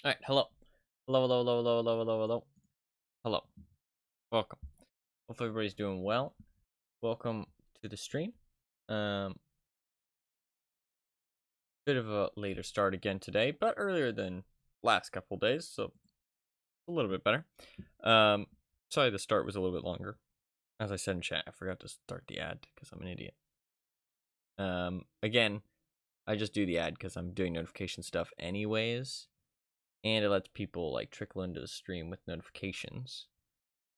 Alright, hello. Hello. Welcome. Hopefully everybody's doing well. Welcome to the stream. Bit of a later start again today, but earlier than last couple days, so a little bit better. Sorry the start was a little bit longer. As I said in chat, I forgot to start the ad because I'm an idiot. Again, I just do the ad because I'm doing notification stuff anyways. And it lets people like trickle into the stream with notifications.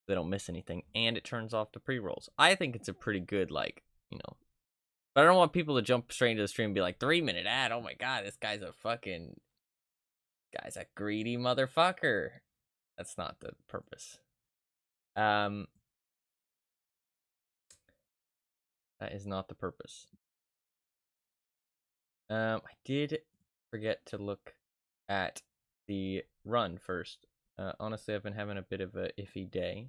They don't miss anything, and it turns off the pre-rolls. I think it's a pretty good, like, but I don't want people to jump straight into the stream and be like, 3-minute ad, oh my god, this guy's a greedy motherfucker. That's not the purpose. That is not the purpose. I did forget to look at the run first. Honestly, I've been having a bit of a iffy day.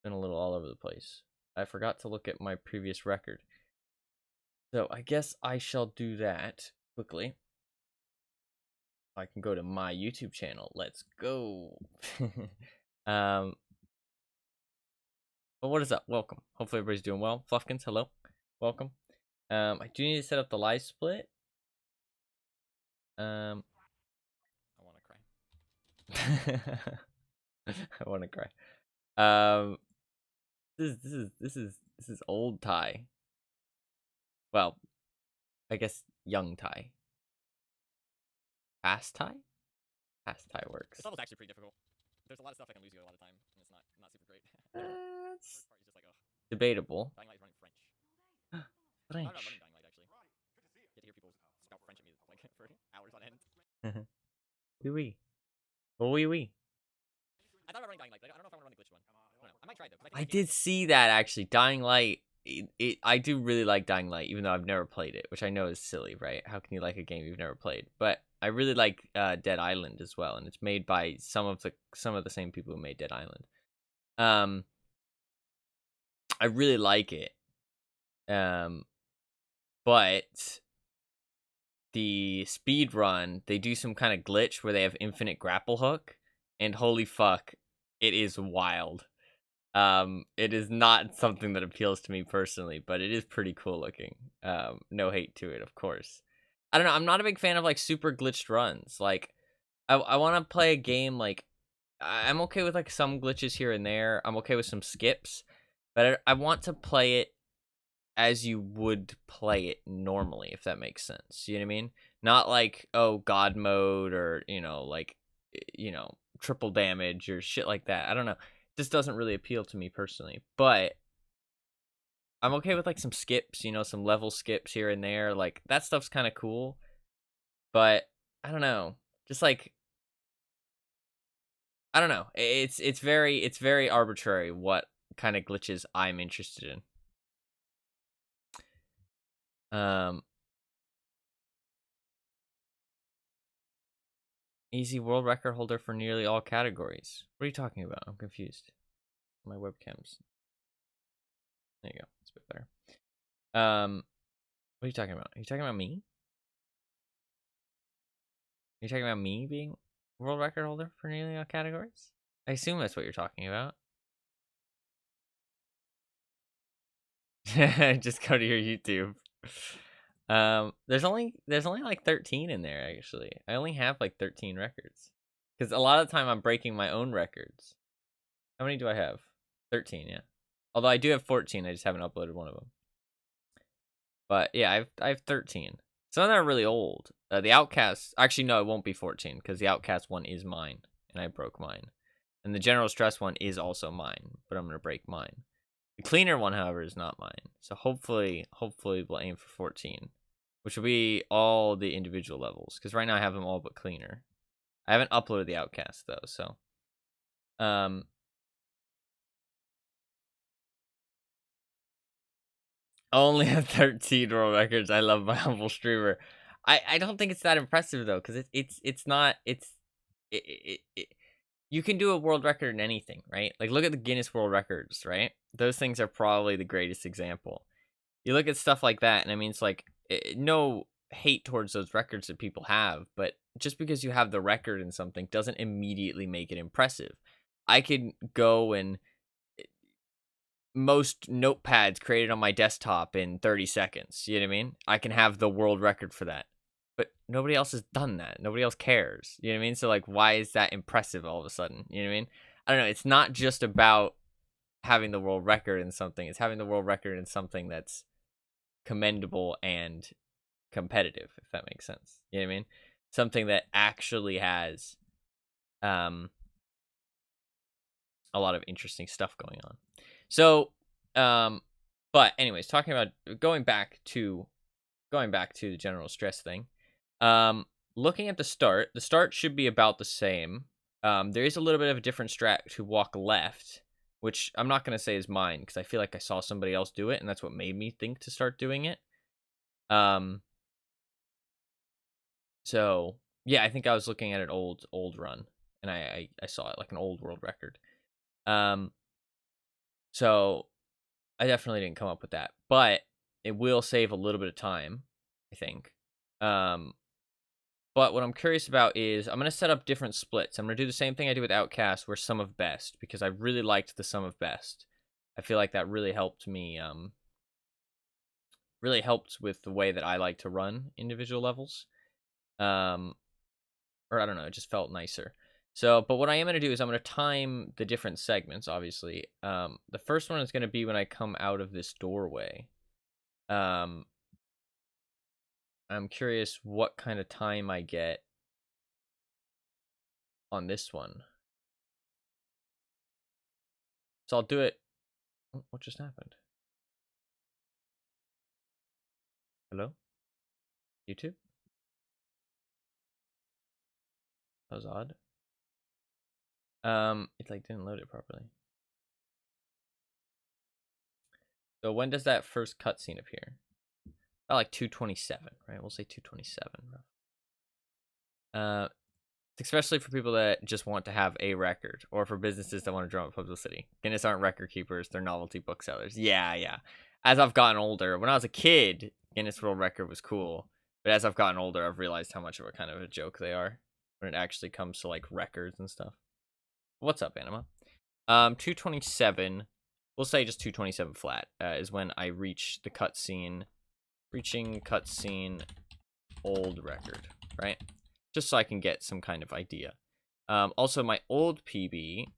Been a little all over the place. I forgot to look at my previous record. So I guess I shall do that quickly. I can go to my YouTube channel. Let's go. But what is up? Welcome. Hopefully everybody's doing well. Fluffkins, hello. Welcome. I do need to set up the live split. I want to cry. I want to cry. This is old Ty. Well, I guess young Ty. Fast Ty? Fast Ty works. This level's actually pretty difficult. There's a lot of stuff I can lose you a lot of time, and it's not super great. It's Part is just like, debatable. Dying Light is running French. French. I'm not running Dying Light actually. Get to hear people spout French at me like for hours on end. Oui oui. Oh oui oui. I thought about running Dying Light, but I don't know if I want to run the glitch one. I might try though. I did see that actually. Dying Light. I do really like Dying Light, even though I've never played it, which I know is silly, right? How can you like a game you've never played? But I really like Dead Island as well, and it's made by some of the same people who made Dead Island. I really like it. But the speed run, they do some kind of glitch where they have infinite grapple hook, and holy fuck, it is wild. It is not something that appeals to me personally, but it is pretty cool looking. No hate to it, of course. I don't know, I'm not a big fan of like super glitched runs. Like I want to play a game like I'm okay with like some glitches here and there. I'm okay with some skips, but I want to play it as you would play it normally, if that makes sense. You know what I mean? Not like, oh, god mode or, like, triple damage or shit like that. I don't know. This doesn't really appeal to me personally, but I'm okay with like some skips, some level skips here and there. Like that stuff's kind of cool, but I don't know. Just like, I don't know. It's very arbitrary what kind of glitches I'm interested in. Easy world record holder for nearly all categories. What are you talking about? I'm confused. My webcam's. There you go. It's a bit better. What are you talking about? Are you talking about me? Are you talking about me being world record holder for nearly all categories? I assume that's what you're talking about. Just go to your YouTube. There's only like 13 in there actually. I only have like 13 records. Because a lot of the time I'm breaking my own records. How many do I have? 13, yeah. Although I do have 14, I just haven't uploaded one of them. But yeah, I have 13. Some of them are really old. The Outcast, actually no, it won't be 14 because the Outcast one is mine and I broke mine. And the General Stress one is also mine, but I'm gonna break mine. The Cleaner one, however, is not mine. So hopefully we'll aim for 14, which will be all the individual levels. Because right now I have them all but Cleaner. I haven't uploaded the Outcast though, so only have 13 world records. I love my humble streamer. I don't think it's that impressive though, because it's not you can do a world record in anything, right? Like look at the Guinness World Records, right? Those things are probably the greatest example. You look at stuff like that, and I mean, it's like no hate towards those records that people have, but just because you have the record in something doesn't immediately make it impressive. I could go and most notepads created on my desktop in 30 seconds. You know what I mean? I can have the world record for that. But nobody else has done that. Nobody else cares. You know what I mean? So, like, why is that impressive all of a sudden? You know what I mean? I don't know. It's not just about having the world record in something. It's having the world record in something that's commendable and competitive, if that makes sense. You know what I mean? Something that actually has a lot of interesting stuff going on. So, but anyways, talking about going back to the general stress thing. Looking at the start should be about the same. There is a little bit of a different strat to walk left, which I'm not going to say is mine because I feel like I saw somebody else do it, and that's what made me think to start doing it. So yeah, I think I was looking at an old run, and I saw it like an old world record. So I definitely didn't come up with that, but it will save a little bit of time, I think. But what I'm curious about is I'm going to set up different splits. I'm going to do the same thing I did with Outcast, where sum of best, because I really liked the sum of best. I feel like that really helped me, really helped with the way that I like to run individual levels. Or I don't know, it just felt nicer. So, but what I am going to do is I'm going to time the different segments, obviously. The first one is going to be when I come out of this doorway. I'm curious what kind of time I get on this one. So I'll do it. Oh, what just happened? Hello? YouTube? That was odd. It like didn't load it properly. So when does that first cutscene appear? About like 2:27, right? We'll say 2:27. Especially for people that just want to have a record, or for businesses that want to drum up publicity. Guinness aren't record keepers; they're novelty booksellers. Yeah. As I've gotten older, when I was a kid, Guinness World Record was cool, but as I've gotten older, I've realized how much of a kind of a joke they are when it actually comes to like records and stuff. What's up, Anima? 2:27. We'll say just 2:27 flat is when I reach the cutscene. Reaching cutscene old record, right? Just so I can get some kind of idea. Also, my old PB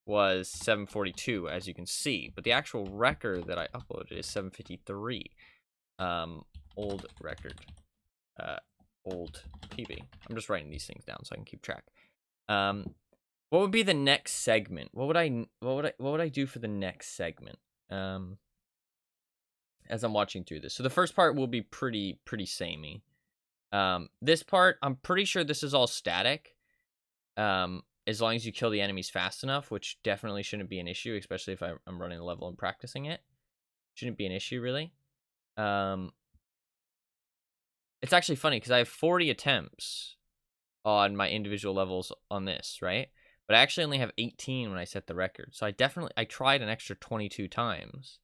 was 742, as you can see, but the actual record that I uploaded is 753. Old record, old PB. I'm just writing these things down so I can keep track. What would be the next segment? What would I do for the next segment? As I'm watching through this. So the first part will be pretty samey. This part, I'm pretty sure this is all static. As long as you kill the enemies fast enough, which definitely shouldn't be an issue, especially if I'm running the level and practicing it. Shouldn't be an issue, really. It's actually funny, because I have 40 attempts on my individual levels on this, right? But I actually only have 18 when I set the record. So I tried an extra 22 times.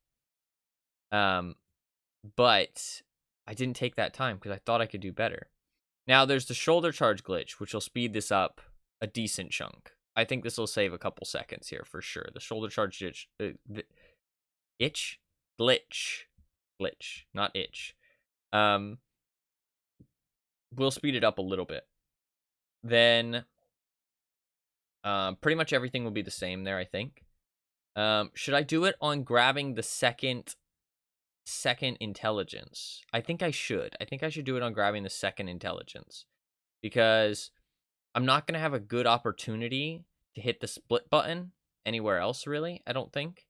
But I didn't take that time because I thought I could do better. Now, there's the shoulder charge glitch, which will speed this up a decent chunk. I think this will save a couple seconds here for sure. The shoulder charge glitch, not itch. We'll speed it up a little bit. Then, pretty much everything will be the same there, I think. Should I do it on grabbing the second intelligence? I think I should do it on grabbing the second intelligence, because I'm not going to have a good opportunity to hit the split button anywhere else, really, I don't think,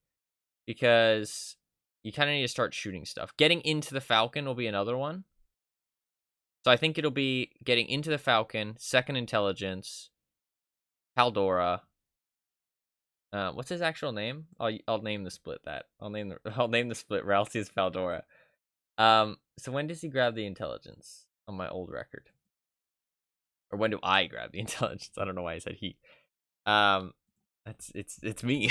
because you kind of need to start shooting stuff. Getting into the Falcon will be another one. So I think it'll be getting into the Falcon, second intelligence, Haldora. What's his actual name? I'll name the split that. I'll name the split Ralsei's Faldora. So when does he grab the intelligence on my old record? Or when do I grab the intelligence? I don't know why I said he. It's me.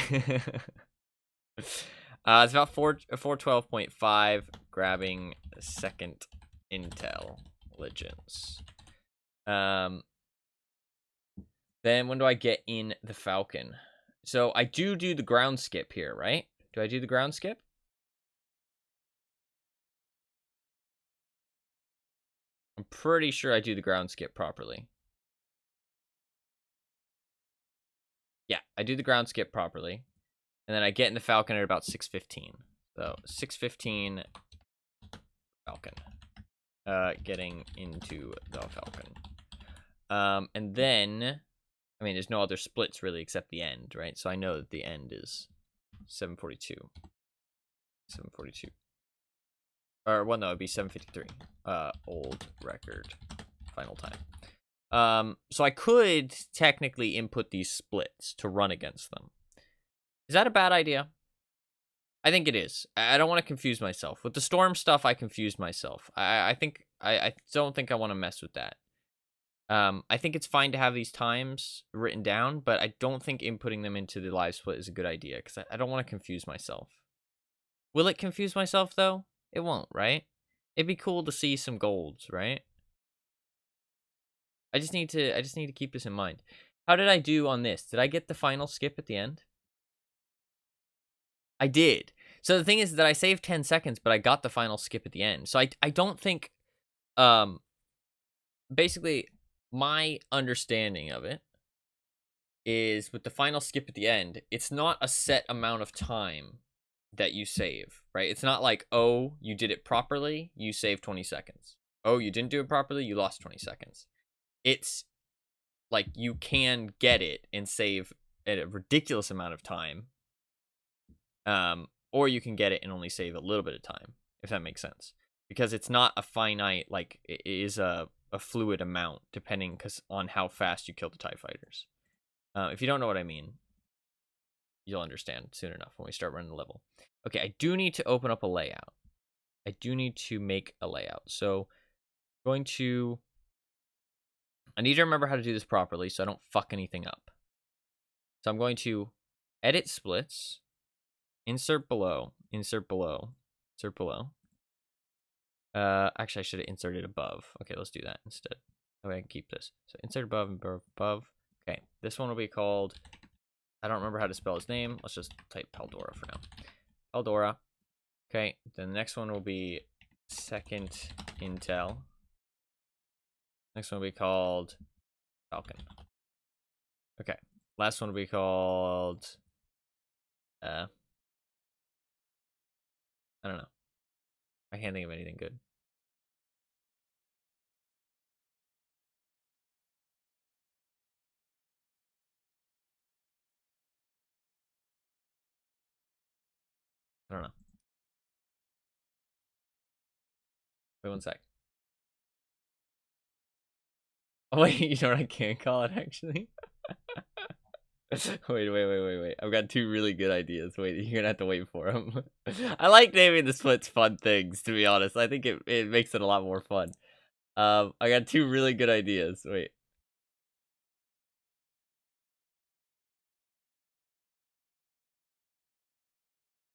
It's about 412.5 grabbing second intel. intelligence. Then when do I get in the Falcon? So I do the ground skip here, right? Do I do the ground skip? I'm pretty sure I do the ground skip properly. Yeah, I do the ground skip properly. And then I get in the Falcon at about 6:15. So 6:15 Falcon. Getting into the Falcon. And then, I mean, there's no other splits really except the end, right? So I know that the end is 7:42. 7:42. Or, well, no, it'd be 7:53. Old record. Final time. So I could technically input these splits to run against them. Is that a bad idea? I think it is. I don't want to confuse myself. With the storm stuff, I confused myself. I think I don't think I want to mess with that. I think it's fine to have these times written down, but I don't think inputting them into the live split is a good idea because I don't want to confuse myself. Will it confuse myself though? It won't, right? It'd be cool to see some golds, right? I just need to keep this in mind. How did I do on this? Did I get the final skip at the end? I did. So the thing is that I saved 10 seconds, but I got the final skip at the end. So I don't think, basically, my understanding of it is with the final skip at the end, it's not a set amount of time that you save, right? It's not like, oh, you did it properly, you saved 20 seconds. Oh, you didn't do it properly, you lost 20 seconds. It's like you can get it and save at a ridiculous amount of time. Or you can get it and only save a little bit of time, if that makes sense. Because it's not a finite, like, it is a fluid amount, depending on how fast you kill the TIE fighters. If you don't know what I mean, you'll understand soon enough when we start running the level. Okay, I do need to open up a layout. I do need to make a layout. So, I need to remember how to do this properly so I don't fuck anything up. So I'm going to edit splits, insert below, insert below, insert below. Actually, I should have inserted above. Okay, let's do that instead. That way I can keep this. So insert above and above. Okay, this one will be called, I don't remember how to spell his name. Let's just type Paldora for now. Paldora. Okay, then the next one will be second intel. Next one will be called Falcon. Okay, last one will be called, I don't know. I can't think of anything good. I don't know. Wait one sec. Oh wait, you know what I can call it actually? wait. I've got two really good ideas. Wait, you're gonna have to wait for them. I like naming the splits fun things, to be honest. I think it makes it a lot more fun. I got two really good ideas. Wait.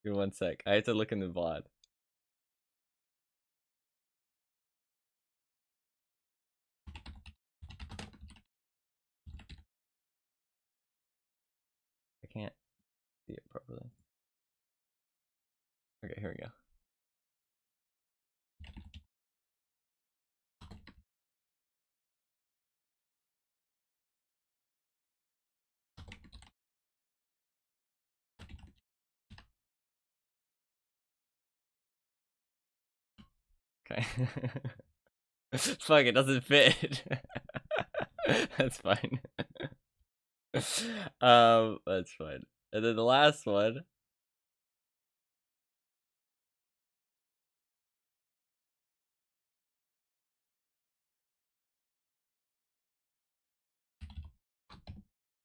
Give me one sec. I have to look in the VOD. I can't see it properly. Okay, here we go. Okay. Fuck, it doesn't fit. That's fine. That's fine. And then the last one.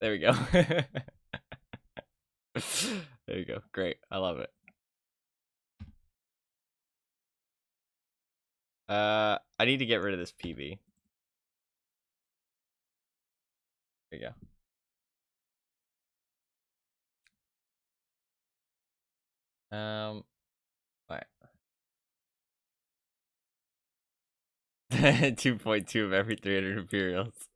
There we go. There you go. Great. I love it. I need to get rid of this PB. There you go. Alright. 2.2 of every 300 Imperials.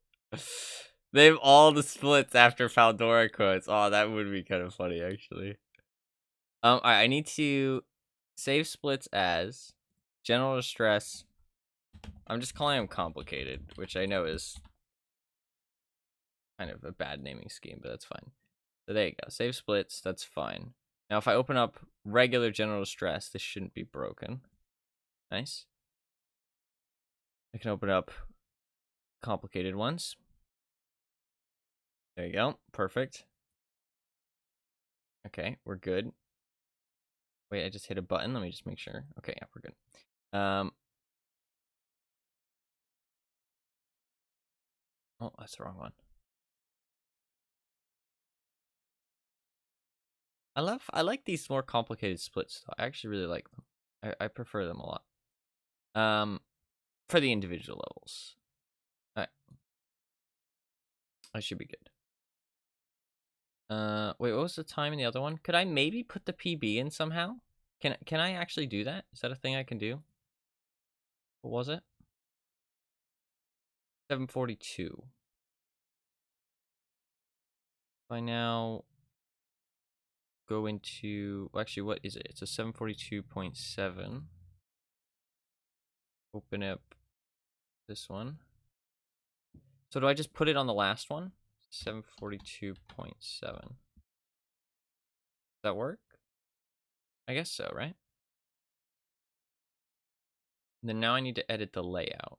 They have all the splits after Faldora quotes. Oh, that would be kind of funny, actually. Alright, I need to save splits as General Distress. I'm just calling them complicated, which I know is kind of a bad naming scheme, but that's fine. So there you go. Save splits, that's fine. Now if I open up regular General Distress, this shouldn't be broken. Nice. I can open up complicated ones. There you go. Perfect. Okay, we're good. Wait, I just hit a button. Let me just make sure. Okay, yeah, we're good. Oh, that's the wrong one. I like these more complicated splits. I actually really like them. I prefer them a lot. For the individual levels. Alright. I should be good. Wait, what was the time in the other one? Could I maybe put the PB in somehow? Can I actually do that? Is that a thing I can do? What was it? 742. If I now go into, well, actually, what is it? It's a 742.7. Open up this one. So do I just put it on the last one? 742.7. Does that work? I guess so, right? And then now I need to edit the layout.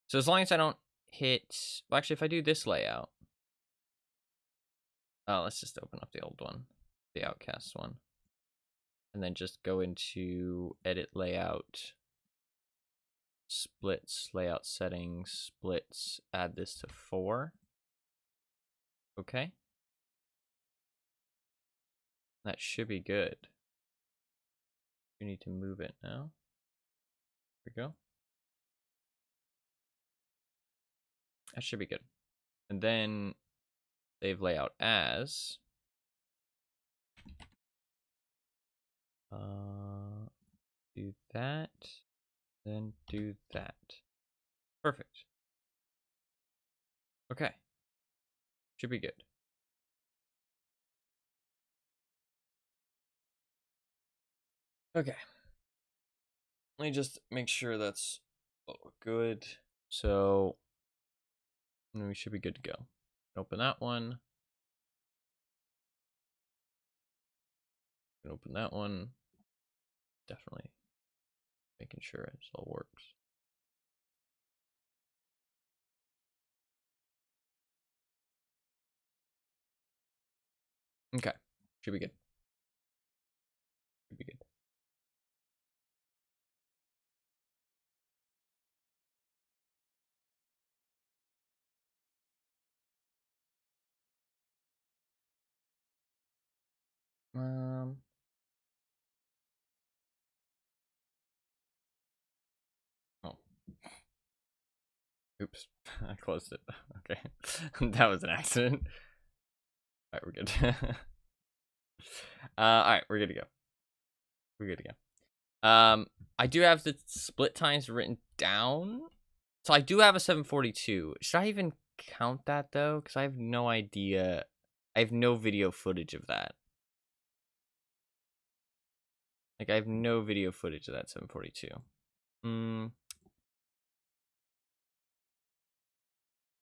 So as long as I don't hit, well, actually, if I do this layout, let's just open up the old one, the Outcast one, and then just go into edit layout, splits, layout settings, splits, add this to 4. Okay. That should be good. We need to move it now. Here we go. That should be good. And then save layout as do that, then do that. Perfect. Okay. Should be good. Okay. Let me just make sure that's good. So we should be good to go. Open that one. Open that one. Definitely making sure it all works. Okay. Should be good. Should be good. Oh. Oops. I closed it. Okay. That was an accident. Alright, we're good. Alright, we're good to go. We're good to go. I do have the split times written down. So I do have a 742. Should I even count that though? Because I have no idea. I have no video footage of that. Like, I have no video footage of that 742.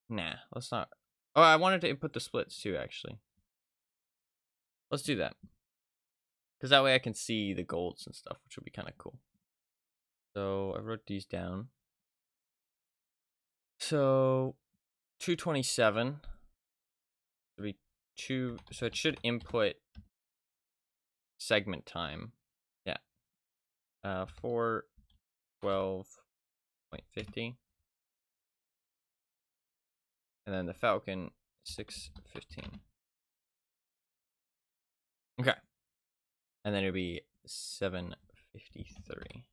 Nah, let's not. Oh, I wanted to input the splits too, actually. Let's do that. Because that way I can see the golds and stuff, which would be kind of cool. So I wrote these down. So 227. It'll be 2. So it should input segment time. Yeah. 412.50. And then the Falcon 615. Okay. And then it'll be 753.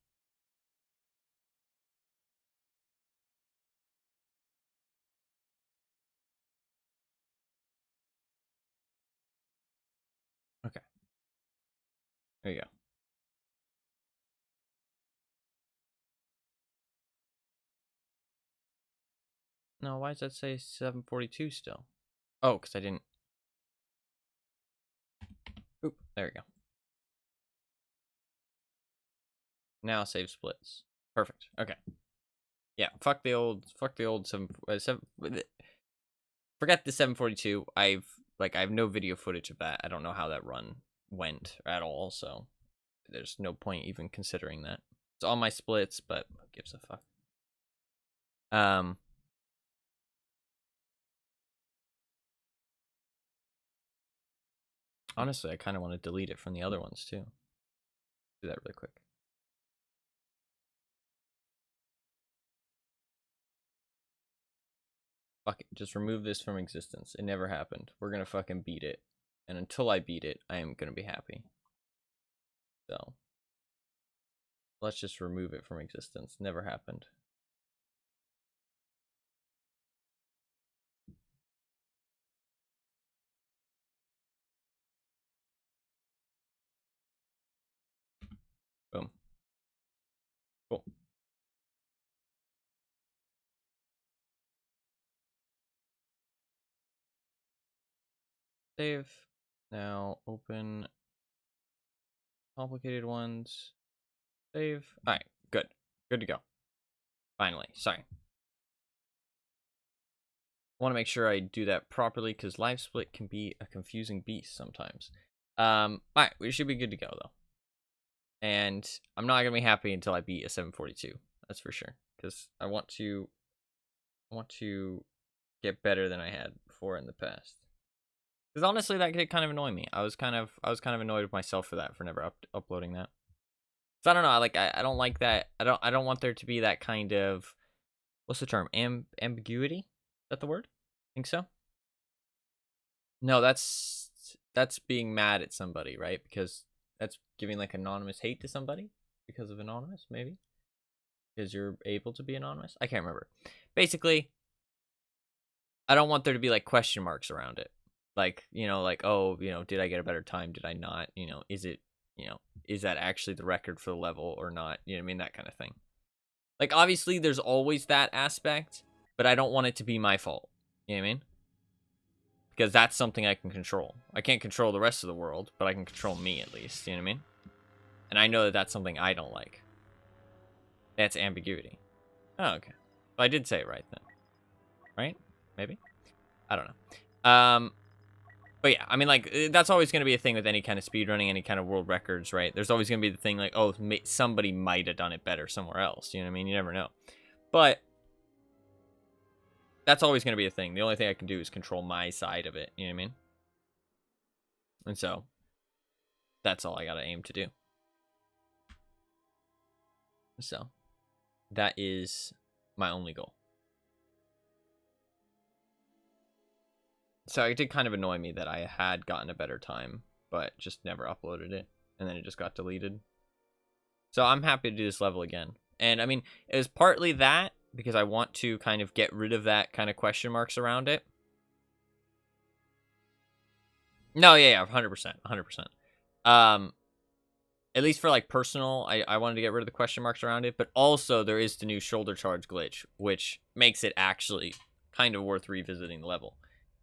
Okay. There you go. No, why does that say 742 still? Oh, because I didn't. Oop, there we go. Now save splits. Perfect. Okay. Yeah, fuck the old 7 forget the 742. I have no video footage of that. I don't know how that run went at all, so there's no point even considering that. It's all my splits, but who gives a fuck? Honestly, I kind of want to delete it from the other ones too. Do that really quick. Fuck it, just remove this from existence. It never happened. We're gonna fucking beat it. And until I beat it, I am gonna be happy. So, let's just remove it from existence. Never happened. Boom. Cool. Save. Now open complicated ones. Save. Alright, good. Good to go. Finally. Sorry. I want to make sure I do that properly because live split can be a confusing beast sometimes. Alright, we should be good to go though. And I'm not gonna be happy until I beat a 742. That's for sure. Because I want to get better than I had before in the past. Because honestly, that did kind of annoy me. I was kind of annoyed with myself for that, for never uploading that. So I don't know. Like I don't like that. I don't want there to be that kind of, what's the term? Ambiguity? Is that the word? Think so? No, that's being mad at somebody, right? Because that's giving like anonymous hate to somebody because of anonymous, maybe. Because you're able to be anonymous. I can't remember. Basically, I don't want there to be like question marks around it. Like, like, oh, did I get a better time? Did I not? Is it, is that actually the record for the level or not? You know what I mean? That kind of thing. Like, obviously, there's always that aspect, but I don't want it to be my fault. You know what I mean? Because that's something I can control. I can't control the rest of the world, but I can control me at least. You know what I mean? And I know that that's something I don't like. That's ambiguity. Oh, okay. So I did say it right then. Right? Maybe? I don't know. But yeah, I mean, like, that's always going to be a thing with any kind of speedrunning, any kind of world records, right? There's always going to be the thing like, oh, somebody might have done it better somewhere else. You know what I mean? You never know. But that's always going to be a thing. The only thing I can do is control my side of it. You know what I mean? And so that's all I got to aim to do. So that is my only goal. So it did kind of annoy me that I had gotten a better time, but just never uploaded it. And then it just got deleted. So I'm happy to do this level again. And I mean, it was partly that, because I want to kind of get rid of that kind of question marks around it. No, yeah, 100%, 100%. At least for like personal, I wanted to get rid of the question marks around it, but also there is the new shoulder charge glitch, which makes it actually kind of worth revisiting the level.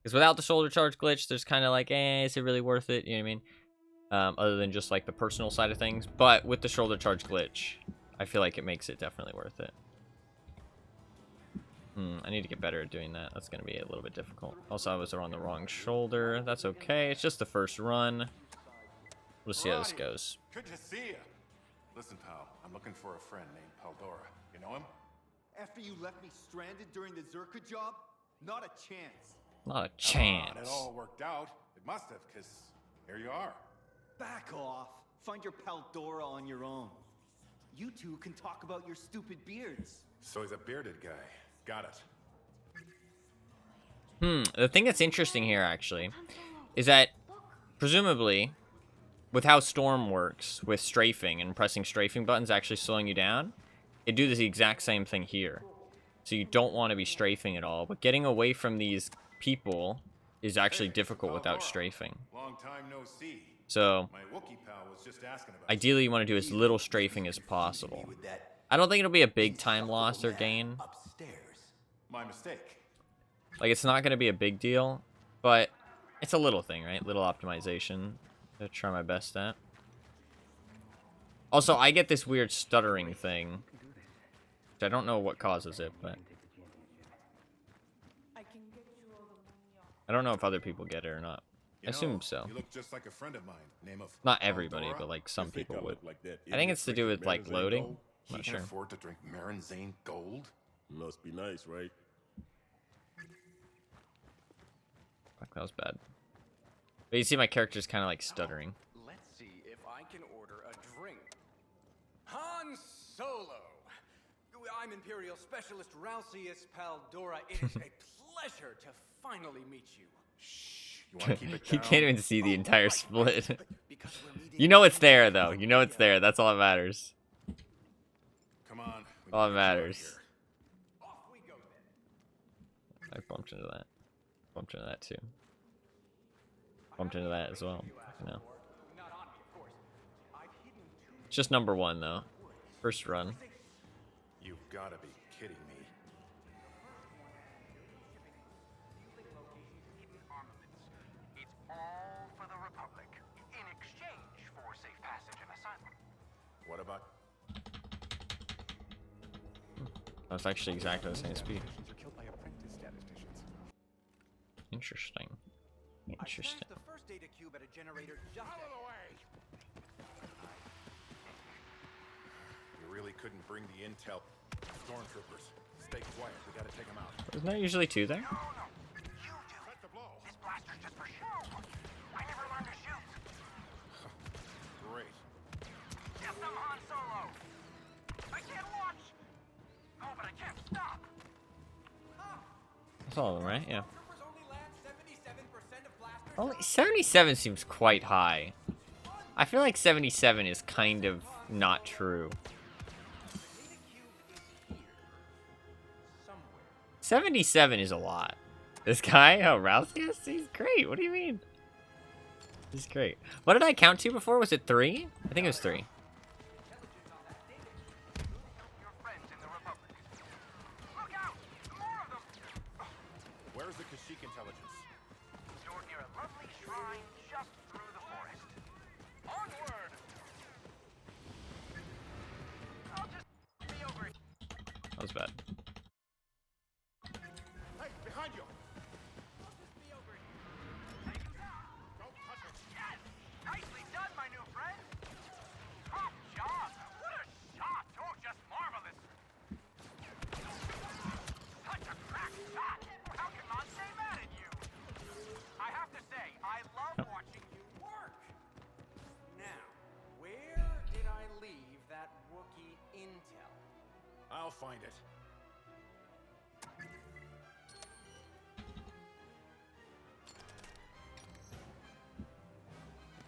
Because without the shoulder charge glitch, there's kind of like, is it really worth it? You know what I mean? Other than just like the personal side of things. But with the shoulder charge glitch, I feel like it makes it definitely worth it. I need to get better at doing that. That's going to be a little bit difficult. Also, I was on the wrong shoulder. That's okay. It's just the first run. We'll see how this goes. Good to see you. Listen, pal, I'm looking for a friend named Paldora. You know him? After you left me stranded during the Zerka job? Not a chance. Not a chance. It all worked out. It must have, because here you are. Back off. Find your Paldora on your own. You two can talk about your stupid beards. So he's a bearded guy. Got it. The thing that's interesting here, actually, is that presumably, with how Storm works, with strafing and pressing strafing buttons actually slowing you down, it do the exact same thing here. So you don't want to be strafing at all, but getting away from these people is actually difficult without strafing. Long time no see. So, My Wookiee pal was just asking about ideally you want to do as little strafing as possible. I don't think it'll be a big time loss or gain. Upstairs. my mistake. Like, it's not going to be a big deal, but it's a little thing, right? Little optimization to try my best at. Also, I get this weird stuttering thing. Which I don't know what causes it, but... I don't know if other people get it or not. I assume so. You look just like a friend of mine, name of Not everybody, Pandora. but like some You think people I would. look like that I think it's to do idiot with like drinking loading. Marinzane Gold? I'm not He sure. can afford to drink Marinzane Gold? Must be nice, right? Fuck, that was bad. But you see my character's kind of like stuttering. Let's see if I can order a drink. Han Solo! I'm Imperial Specialist Ralcius Paldora. It is a pleasure to finally meet you. Shh. You want to keep it You down? can't even see the entire split. Because we're meeting You know it's there, though. You know it's there. That's all that matters. Come on. we All gotta that get you out of matters. here. Off we go then. I bumped into that. Bumped into that, too. Bumped into that as well. You know. Not on me, of course. I've hidden two It's just number 1, though. First run. You've got to be kidding me. It's all for the Republic, in exchange for safe passage and asylum. What about... That's actually exactly the same speed. Are killed by apprentice statisticians. Interesting. I Interesting. smashed the first data cube at a generator just Out of the way! You really couldn't bring the intel. Stormtroopers, stay quiet. We gotta take them out. Isn't there usually 2 there? No, no, you do. Cut the blow. This blaster's just for show. I never learned to shoot. Great. Get them, Han Solo. I can't watch. Oh, but I can't stop. That's all of them, right? Yeah. Troopers only land 77% of blasters. Only 77 seems quite high. I feel like 77 is kind of not true. Data cube is here. Somewhere. 77 is a lot. This guy, oh, Ralcius, he's great. What do you mean? He's great. What did I count to before? Was it 3? I think it was 3. Your friends in the Republic. Look out! More of them! Where's the Kashyyyk intelligence? Stored near a lovely shrine just through the forest. Onward! I'll just be over it. That was bad. Hey, behind you! Yes! Nicely done, my new friend! Top job! What a shot! Oh, just marvelous! Such a crack shot! How can I stay mad at you? I have to say, I love watching you work! Now, where did I leave that Wookiee intel? I'll find it.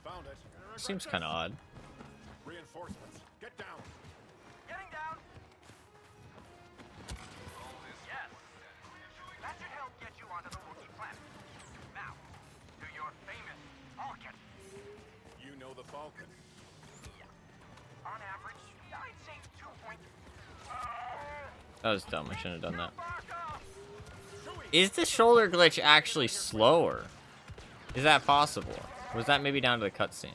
Found it. Seems kind of odd. Reinforcements. Get down. Getting down! Yes! That should help get you onto the Wookiee planet. Now, to your famous Falcon. You know the Falcon. Yeah. On average, I'd say 2 points. That was dumb. I shouldn't have done that. Back off! Is the shoulder glitch actually slower? Is that possible? Or was that maybe down to the cutscene?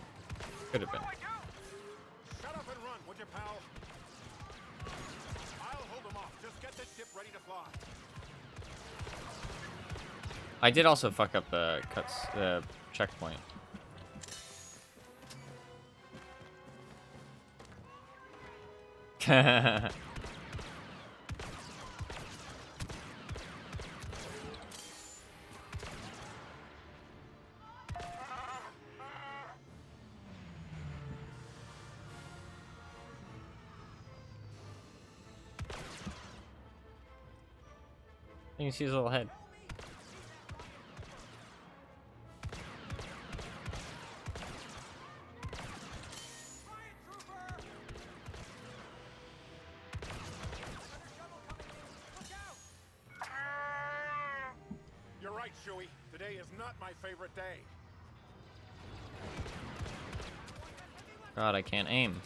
Could have been. What do I do? Shut up and run, would you, pal? I'll hold them off. Just get the ship ready to fly. I did also fuck up the checkpoint. You can see his little head. You're right, Chewie. Today is not my favorite day. God, I can't aim.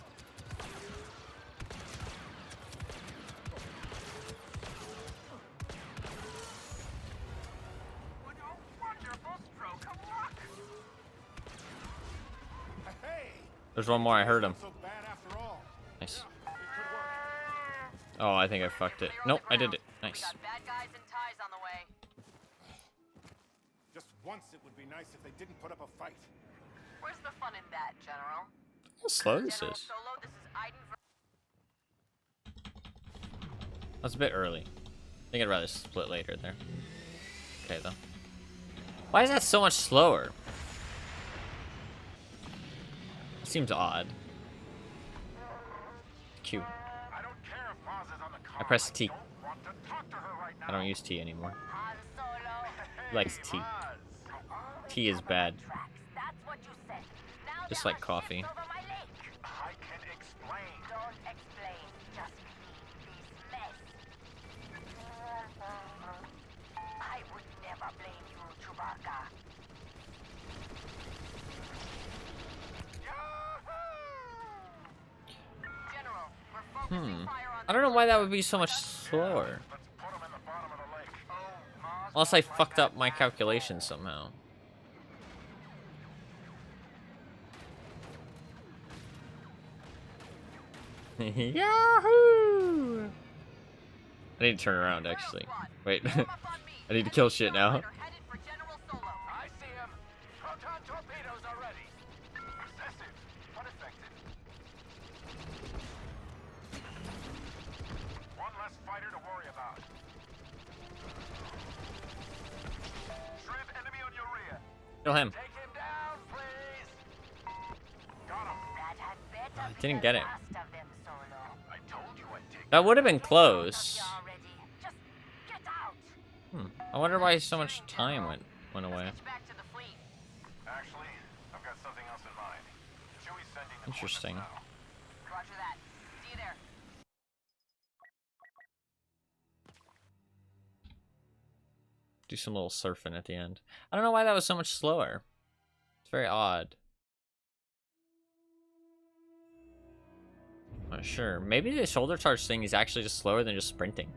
There's one more. I heard him. So bad after all. Nice. Yeah, it could work. Oh, I think I fucked it. Nope, I did it. We Nice. got bad guys and ties on the way. Just once it would be nice if they didn't put up a fight. Where's the fun in that, General? How slow this General is. Solo, this is Aiden from... That's a bit early. I think I'd rather split later there. Okay, though. Why is that so much slower? It seems odd. Q. I don't care if Maz is on the car. I press T. don't want to talk to her right now. I don't use T anymore. Han Solo. He likes T. T is bad. Tracks. That's what you said. Now Just there like are coffee. ships over my lake. I can explain. Don't explain. Just clean this mess. I would never blame you, Chewbacca. General, we're focusing fire on I don't know why that would be so much slower. Let's put him in the bottom of the lake. Mars. Unless I fucked up my calculations somehow. Yahoo! I need to turn around actually. Wait. I need to kill shit now. Headed for General Solo. I see him. Proton torpedoes are ready. Excessive, but effective. One less fighter to worry about. Shrimp enemy on your rear. Kill him. Take him down, please. Got him. That had better I be didn't the get it. last of them, Solo. I told you I'd take. That would have been close. You already. Just get out. I wonder why so much time went away. Get back to the fleet. Actually, I've got something else in mind. Chewie's sending the Interesting. coordinates now. Roger that. See you there. Do some little surfing at the end. I don't know why that was so much slower. It's very odd. Not sure. Maybe the shoulder charge thing is actually just slower than just sprinting.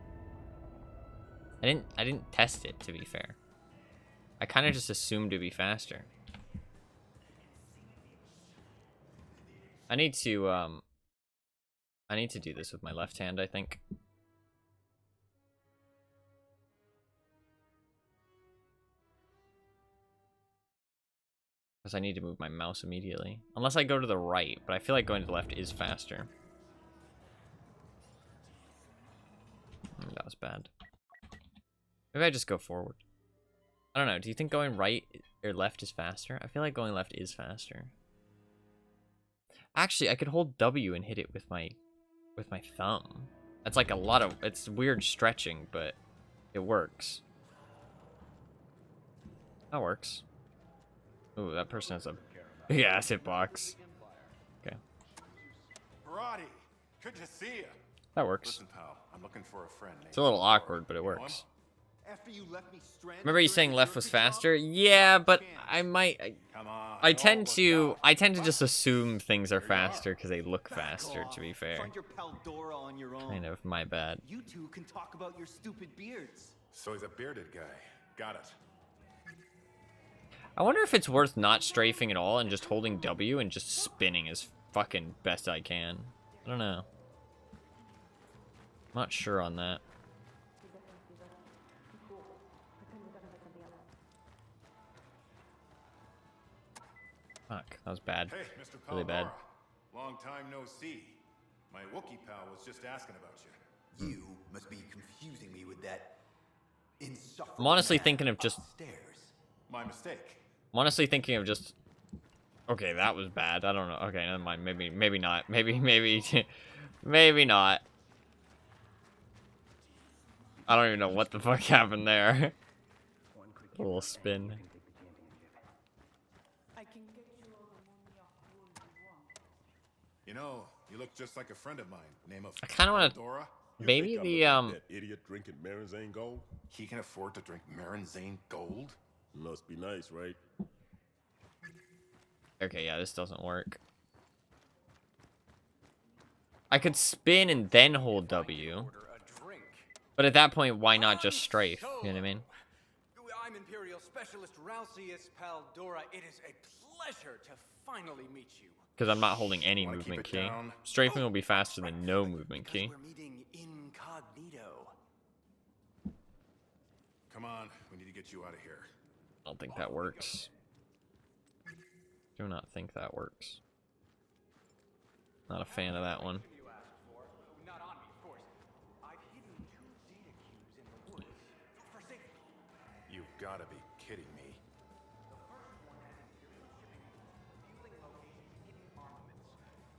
I didn't test it, to be fair. I kind of just assumed it'd be faster. I need to do this with my left hand, I think. Because I need to move my mouse immediately. Unless I go to the right, but I feel like going to the left is faster. That was bad. Maybe I just go forward. I don't know. Do you think going right or left is faster? I feel like going left is faster. Actually, I could hold W and hit it with my thumb. That's like a lot of... It's weird stretching, but it works. That works. Ooh, that person has a big ass hitbox. Okay. Roddy, good to see you. That works. Listen, pal, I'm looking for a friend. It's a little awkward, but it works. After you left me stranded Remember you during saying the left was Murphy job? faster? Yeah, but I might... Come on. I it all tend worked to out. I tend to just assume things are faster because they look faster, to be fair. Find your pal Dora on your own. Kind of my bad. You two can talk about your stupid beards. So he's a bearded guy. Got it. I wonder if it's worth not strafing at all and just holding W and just spinning as fucking best I can. I don't know. I'm not sure on that. Fuck, that was bad. Hey, Mr. Really bad. Paldora. Long time no see. My Wookiee pal was just asking about you. You must be confusing me with that insufferable I'm honestly man thinking of just... upstairs. My mistake. I'm honestly thinking of just... Okay, that was bad. I don't know. Okay, never mind. Maybe not. Maybe maybe not. I don't even know what the fuck happened there. A little spin. You know, you look just like a friend of mine. Name of I kind of want to... Dora. You Maybe think I'm the, looking at that idiot drinking Marinzane Gold? He can afford to drink Marinzane Gold? Must be nice, right? Okay, yeah, this doesn't work. I could spin and then hold W. Order a drink. But at that point, why not just strafe? You know what I mean? I'm Imperial Specialist Ralcius Paldora. It is a pleasure to finally meet you. Because I'm not holding any Wanna keep movement it key. down? Strafing will be faster than no movement key. We're meeting incognito. Come on, we need to get you out of here. I don't think that works. Do not think that works. Not a fan of that one. You asked for. Not on me, of course. I've hidden 2 data cubes in the woods for safety. You've got to be kidding me. The first one has Imperial shipping fueling locations, hidden armaments.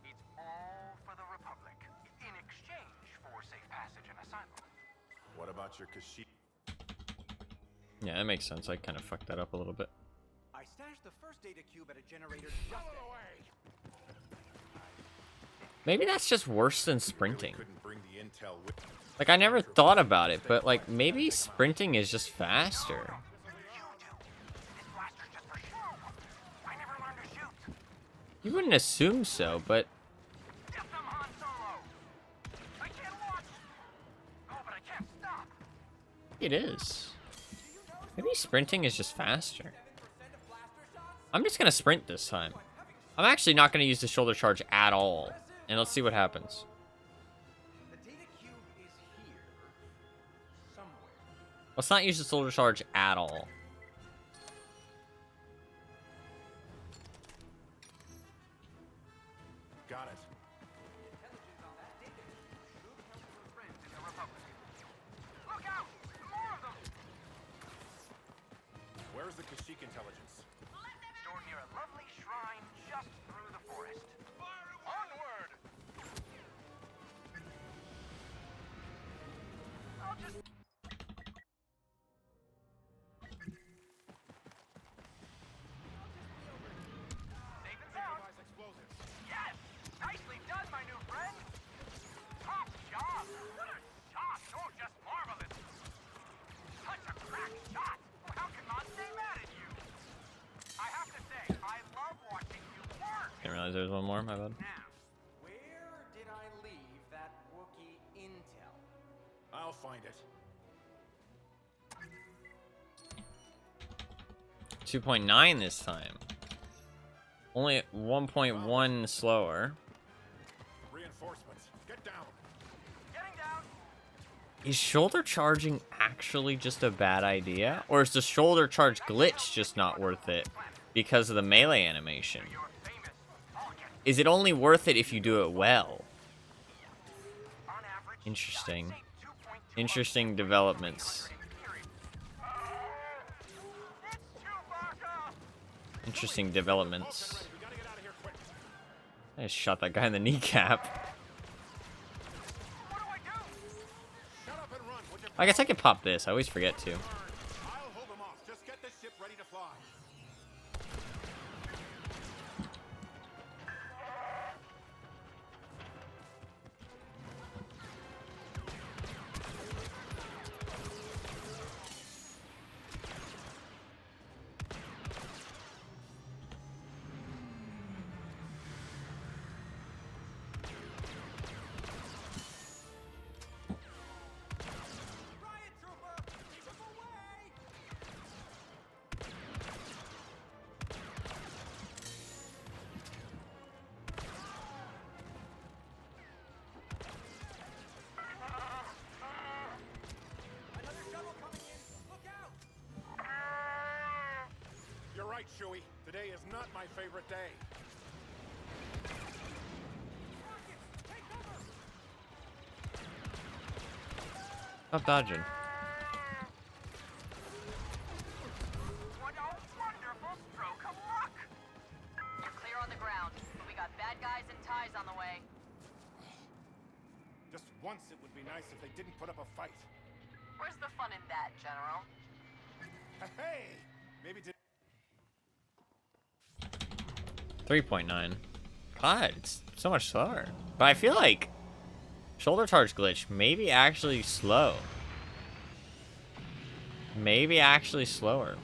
It's all for the Republic, in exchange for safe passage and asylum. What about your Kashyyyk? Yeah, that makes sense. I kind of fucked that up a little bit. I stashed the first data cube at a generator just away. Maybe that's just worse than sprinting. Couldn't bring the intel with. Like, I never thought about it, but, like, maybe sprinting is just faster. You do. This blaster's just for show. I never learned to shoot. You wouldn't assume so, but Get them, Han Solo. I can't watch. Oh, but I can't stop. it is. Maybe sprinting is just faster. I'm just gonna sprint this time. I'm actually not gonna use the shoulder charge at all. And let's see what happens. The data cube is here somewhere. Let's not use the shoulder charge at all. Got it. Intelligence on that data cube should help your friends in the Republic. Look out! More of them. Where's the Kashyyyk intelligence? Stored near a lovely shrine just through the forest. Onward! I'll just... Safe and sound. Yes! Nicely done, my new friend! Top job! What a shot! Oh, just marvelous! Such a crack shot! How can Mom stay mad at you? I have to say, I love watching you work! Didn't realize there was one more, my bad. Now, where did I leave that Wookiee intel? I'll find it. 2.9 this time. Only 1.1 slower. Reinforcements. Get down. Getting down! Is shoulder charging actually just a bad idea? Or is the shoulder charge glitch just not worth it because of the melee animation? You're famous. All get Is it only worth it if you do it well? on average. Interesting. Say 2.2 Interesting developments. It's Chewbacca! Interesting developments. We gotta get out of here quick. I just shot that guy in the kneecap. What do I do? Shut up and run. Would you? I guess I could pop this. I always forget to. I'll hold them off. Just get the ship ready to fly. Riot trooper! Keep him away! Another shuttle coming in! Look out! You're right, Chewie. Today is not my favorite day. Rockets! Take cover! Stop dodging. What a wonderful stroke of luck! You're clear on the ground, but we got bad guys and ties on the way. Just once it would be nice if they didn't put up a fight. Where's the fun in that, General? Hey! Maybe to 3.9. God, it's so much slower. But I feel like shoulder charge glitch maybe actually slow. Maybe actually slower.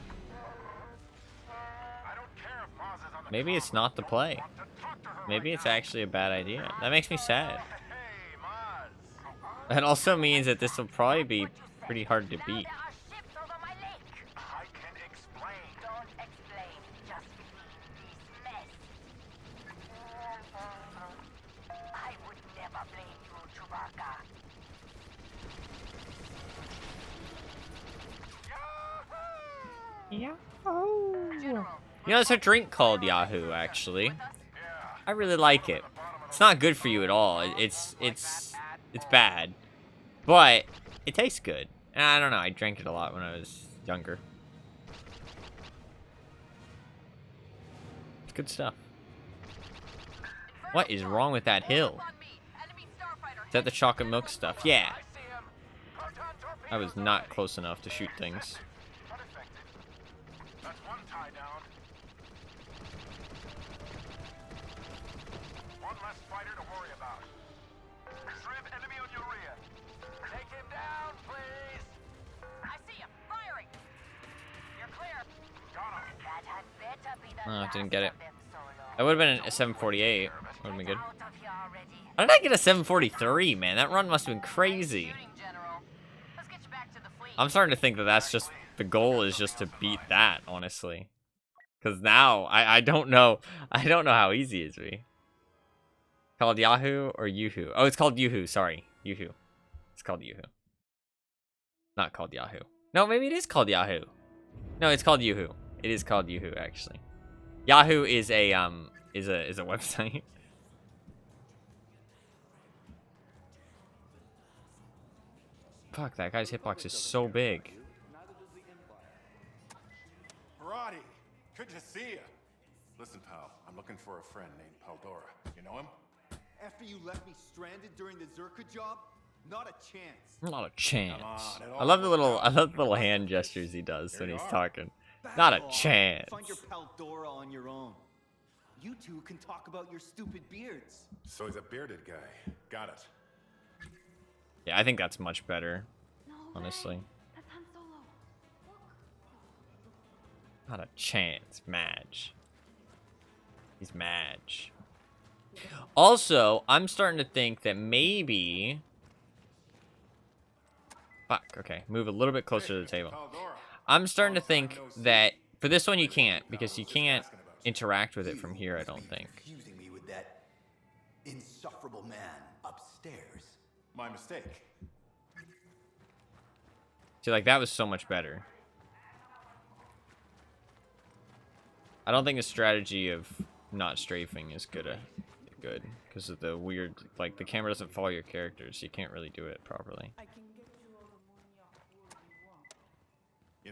I don't care if Maz is on the Maybe it's not the play. want to talk to her Maybe right it's now. actually a bad idea. That makes me sad. Hey, Maz. That also means that this will probably be pretty hard to beat. There are ships over my lake. I can explain. Don't explain, just leave this mess. You know, there's a drink called Yahoo, actually. I really like it. It's not good for you at all. It's bad. But it tastes good. And I don't know, I drank it a lot when I was younger. It's good stuff. What is wrong with that hill? Is that the chocolate milk stuff? Yeah. I was not close enough to shoot things. That's one tie down. One less fighter to worry about. Shrimp enemy on your rear. Take him down, please. I see him. Firing. You're clear. Got him. That had better be the Oh, didn't last get it. of them, Solo. That would have been a 748. Would have been good. Out of here already. How did I get a 743, man? That run must have been crazy. Shooting, General. Let's get you back to the fleet. I'm starting to think that that's just the goal is just to beat that, honestly. Because now I don't know how easy it is to be. Called Yahoo or Yoo-Hoo? Oh, it's called Yoo-Hoo. Sorry, Yoo-Hoo. It's called Yoo-Hoo. Not called Yahoo. No, maybe it is called Yahoo. No, it's called Yoo-Hoo. It is called Yoo-Hoo, actually. Yahoo is a website. Fuck, that guy's hitbox is so big. Roddy, good to see you. Listen, pal, I'm looking for a friend named Paldora. You know him? After you left me stranded during the Zerka job? Not a chance. Not a chance. Come on, I love the little hand gestures he does when he's talking. Not a Back off. chance. Find your Paldora on your own. You two can talk about your stupid beards. So he's a bearded guy. Got it. Yeah, I think that's much better. Honestly. That's Han Solo. Look. Not a chance, Madge. He's Madge. Also, I'm starting to think that maybe... Fuck, okay. Move a little bit closer to the table. Paldora. I'm starting to think that... For this one you can't, because you can't interact with it from here, I don't think. Confusing me with that insufferable man upstairs. My mistake. See, like, that was so much better. I don't think the strategy of not strafing is good, because of the weird, like, the camera doesn't follow your characters, so you can't really do it properly.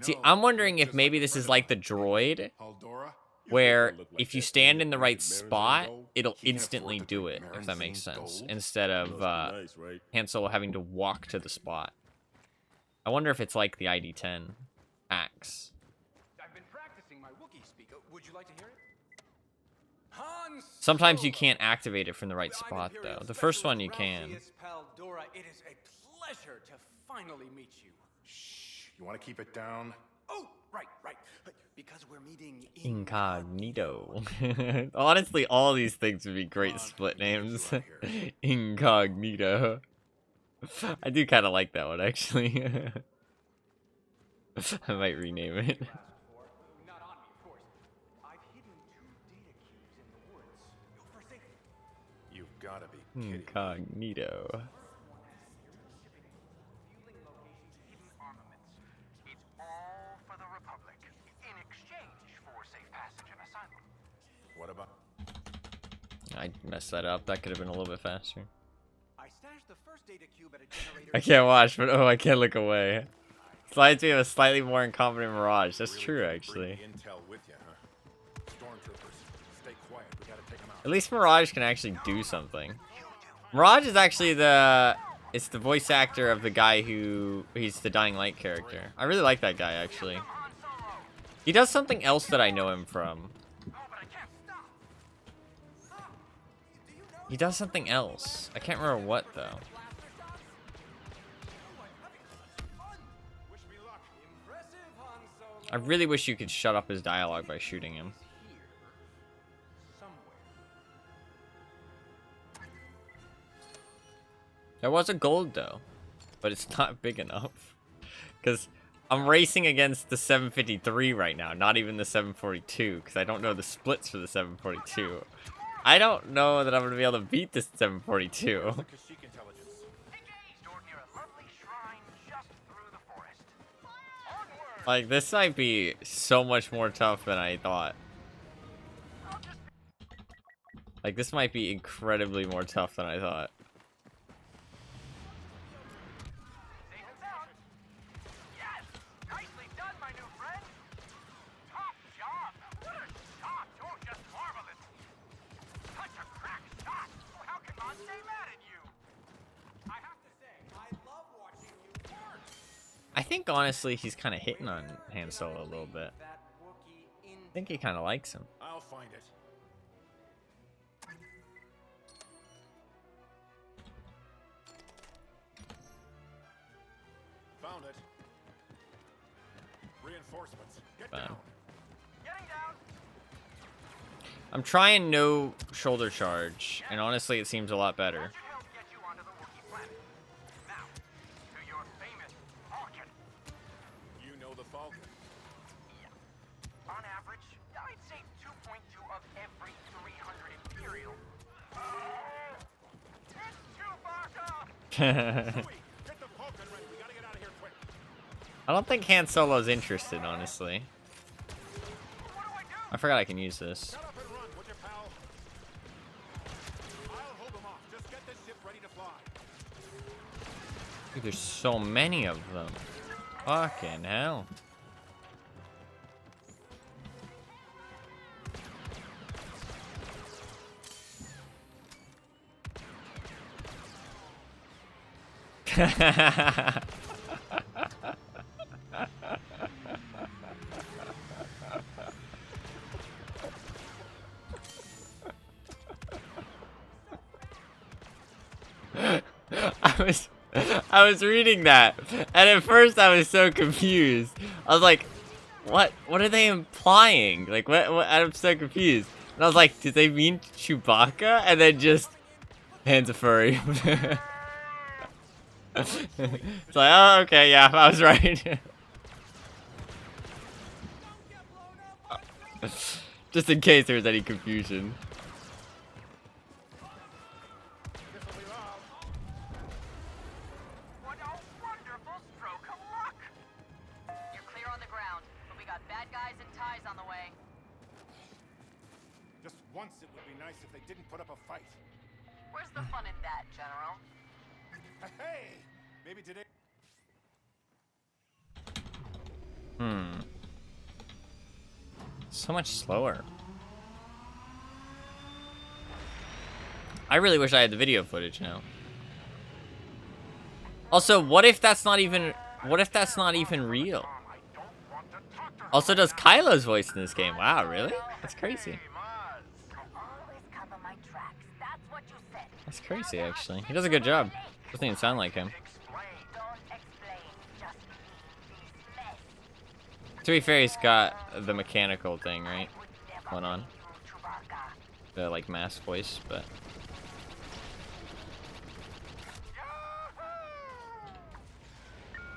See, I'm wondering if maybe this is like the droid, Paldora? where if you stand in the right spot, it'll instantly do it, if that makes sense, instead of Nice, right? Han Solo having to walk to the spot. I wonder if it's like the ID-10 axe. I've been practicing my Wookiee speak. Would you like to hear it? Han Sometimes you Solo. can't activate it from the right I'm spot, Imperial though. The first one you Specialist can. Ralphius Paldora. It is a pleasure to finally meet you. Shh. You want to keep it down? Oh, right. Because we're meeting Incognito. Honestly, all these things would be great split names. Incognito. I do kind of like that one, actually. I might rename it. Not on me, of course. I've hidden 2 data cubes in the woods. For safety. You've got to be kidding. Incognito. Fueling locations, hidden armaments. It's all for the Republic. In exchange for safe passage and asylum. What about... I messed that up. That could have been a little bit faster. I stashed the first data cube at a generator. I can't watch, but oh, I can't look away. Slides me of a slightly more incompetent Mirage. That's Really true, couldn't actually. bring the intel with you, huh? Stormtroopers, stay quiet. We got to take them out. At least Mirage can actually do something. Mirage is actually it's the voice actor of the guy he's the Dying Light character. I really like that guy, actually. Han Solo. He does something else that I know him from. Oh, but I can't stop. He does something else. I can't remember what, though. Wish me luck. Impressive, Han Solo. I really wish you could shut up his dialogue by shooting him. Here. Somewhere. There was a gold, though. But it's not big enough. Because I'm racing against the 753 right now, not even the 742, because I don't know the splits for the 742. I don't know that I'm going to be able to beat this 742. The Kashyyyk intelligence. Engaged or near a lovely shrine just through the forest. Onward! Like, this might be so much more tough than I thought. Like, this might be incredibly more tough than I thought. Safe and sound. Yes! Nicely done, my new friend! Top job! What a shot! Oh, just marvelous! Such a crack shot! How can Mon stay mad at you? I have to say, I love watching you work. I think, honestly, he's kind of hitting on Han Solo a little bit. That Wookiee in I think he kind of likes him. I'll find it. Found it. Reinforcements. Get Fine. down. Getting down. I'm trying no shoulder charge, and honestly, it seems a lot better. That should help get you onto the Wookiee planet. Now, to your famous Falcon. You know the Falcon. On average, I'd say 2.2 of every 300 Imperial. It's Chewbacca! Chewie, get the Falcon ready. We gotta get out of here quick. I don't think Han Solo's interested, honestly. What do I do? I forgot I can use this. Shut up and run, would you, pal? I'll hold them off. Just get this ship ready to fly. Dude, there's so many of them. Fucking hell. I was reading that, and at first I was so confused. I was like, what are they implying? Like, what I'm so confused. And I was like, did they mean Chewbacca? And then just hands a furry. It's like, oh, okay, yeah, I was right. Just in case there was any confusion. What a wonderful stroke of luck! You're clear on the ground, but we got bad guys and ties on the way. Just once it would be nice if they didn't put up a fight. Where's the fun in that, General? Hey! Maybe today... So much slower. I really wish I had the video footage now. Also, what if that's not even real? Also, does Kylo's voice in this game? Wow, really? That's crazy. Always cover my tracks. That's what you said. That's crazy, actually. He does a good job. Doesn't even sound like him. Don't explain. Just leave this mess. To be fair, he's got the mechanical thing, right? Going on. The, like, mask voice, but...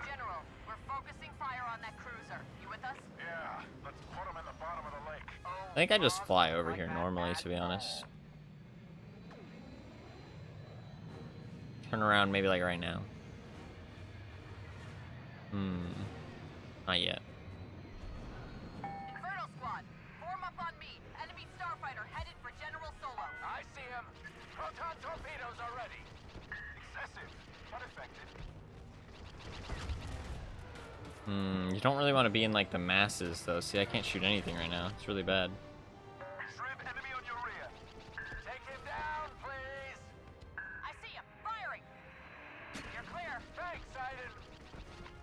General, we're focusing fire on that cruiser. You with us? Yeah, let's put him in the bottom of the lake. I think I just fly over here normally, to be honest. Turn around maybe like right now. Not yet. Inferno Squad, form up on me. Enemy starfighter headed for General Solo. I see him. Proton torpedoes are ready. Excessive, but effective. You don't really want to be in like the masses though. See, I can't shoot anything right now. It's really bad. Shrimp enemy on your rear. Take him down, please. I see him. Firing. You're clear. Thanks, Aiden.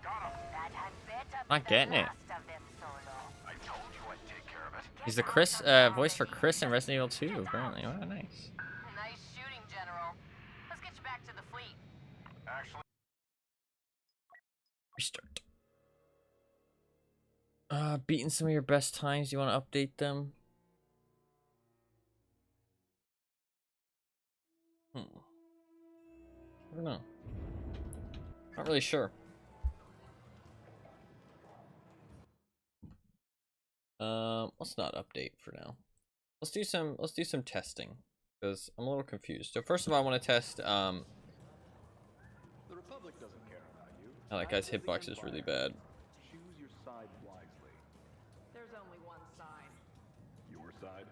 Got him. That had better Not getting it. last of them, Solo. I told you I'd take care of it. He's the Chris voice for Chris in Resident Evil 2, apparently. Wow, nice. Nice shooting, General. Let's get you back to the fleet. Actually, Restart. Beating some of your best times. You want to update them? I don't know. Not really sure. Let's not update for now. Let's do some testing because I'm a little confused. So first of all, I want to test The Republic doesn't care about you. oh, that guy's hitbox is really bad. Choose your side wisely. There's only one side. Your side?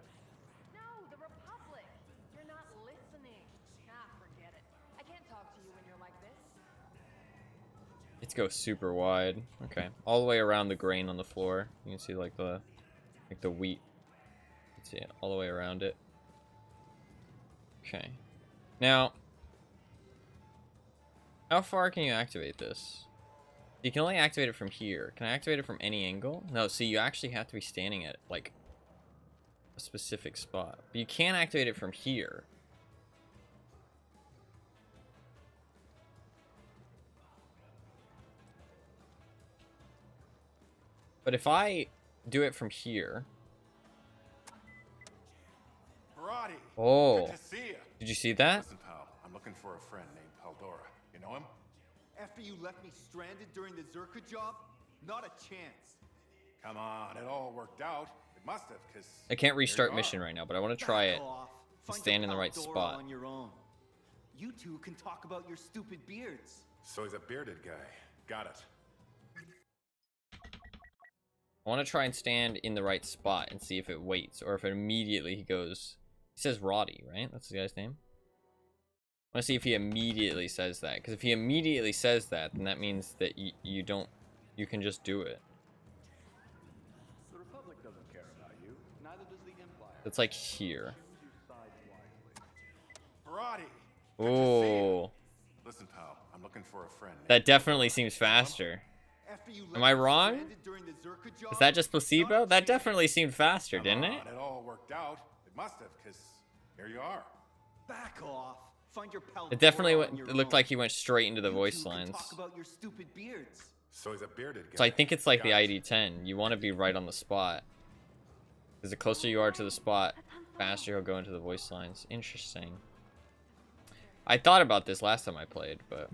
No, the Republic. You're not listening. Ah, forget it. I can't talk to you when you're like this. Let's go super wide. Okay, all the way around the grain on the floor. You can see like the wheat. Let's see it all the way around it. Okay. Now, how far can you activate this? You can only activate it from here. Can I activate it from any angle? No, see, you actually have to be standing at, like, a specific spot. But you can activate it from here. But if I do it from here... Roddy! Oh. Good to see you. Did you see that? Listen, pal, I'm looking for a friend named Paldora. You know him? After you left me stranded during the Zerka job? Not a chance. Come on, it all worked out. It must have, because... I can't restart mission right now, but I want to try it. Back off. And Find stand your in the right Paldora spot. on your own. You two can talk about your stupid beards. So he's a bearded guy. Got it. I want to try and stand in the right spot and see if it waits, or if it immediately he goes... He says Roddy, right? That's the guy's name? I want to see if he immediately says that. Because if he immediately says that, then that means that you don't... You can just do it. The Republic doesn't care about you. Neither does the Empire. It's like here. Roddy! Oh. Listen, pal, I'm looking for a friend. That definitely seems faster. After you Am I left me wrong? stranded during the Zerka job? Is that just placebo? Not a That chance. definitely seemed faster, Come didn't on, it? It all worked out. It must have, because here you are. Back off. Find your Paldora It definitely on went, your it looked own. like he went straight into the You voice two can lines. Talk about your stupid beards. So he's a bearded guy. So I think it's like the Got it. ID-10. You want to be right on the spot. Because the closer you are to the spot, faster he'll go into the voice lines. Interesting. I thought about this last time I played, but...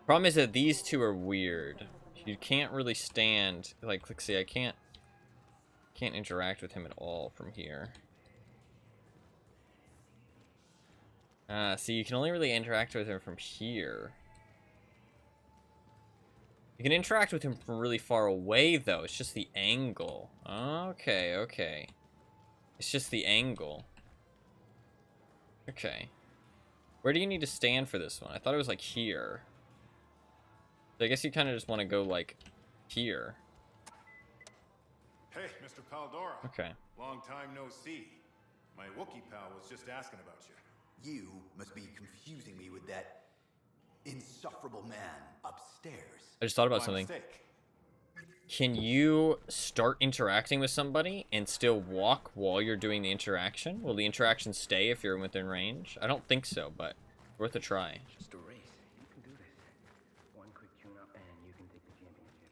Problem is that these two are weird. You can't really stand... Like see, I can't interact with him at all from here. See, you can only really interact with him from here. You can interact with him from really far away, though. It's just the angle. Okay, okay. It's just the angle. Okay. Where do you need to stand for this one? I thought it was, like, here. So I guess you kind of just want to go, like, here. Hey, Mr. Paldora. Okay. Long time no see. My Wookiee pal was just asking about you. You must be confusing me with that insufferable man upstairs. I just thought about My something. mistake. Can you start interacting with somebody and still walk while you're doing the interaction? Will the interaction stay if you're within range? I don't think so, but worth a try. Just a race. You can do this. One quick tune-up and you can take the championship.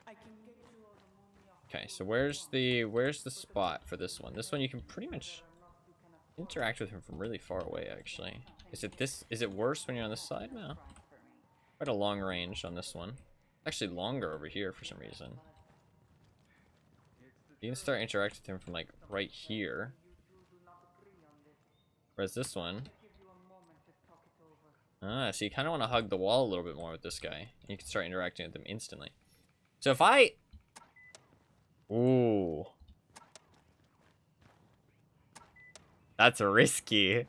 I can get you all the money off. Okay, so where's the spot for this one? This one you can pretty much interact with him from really far away, actually. Is it worse when you're on this side? No. Quite a long range on this one. Actually longer over here for some reason. You can start interacting with him from like right here. Whereas this one, so you kind of want to hug the wall a little bit more with this guy. You can start interacting with him instantly. So if I... Ooh. That's risky.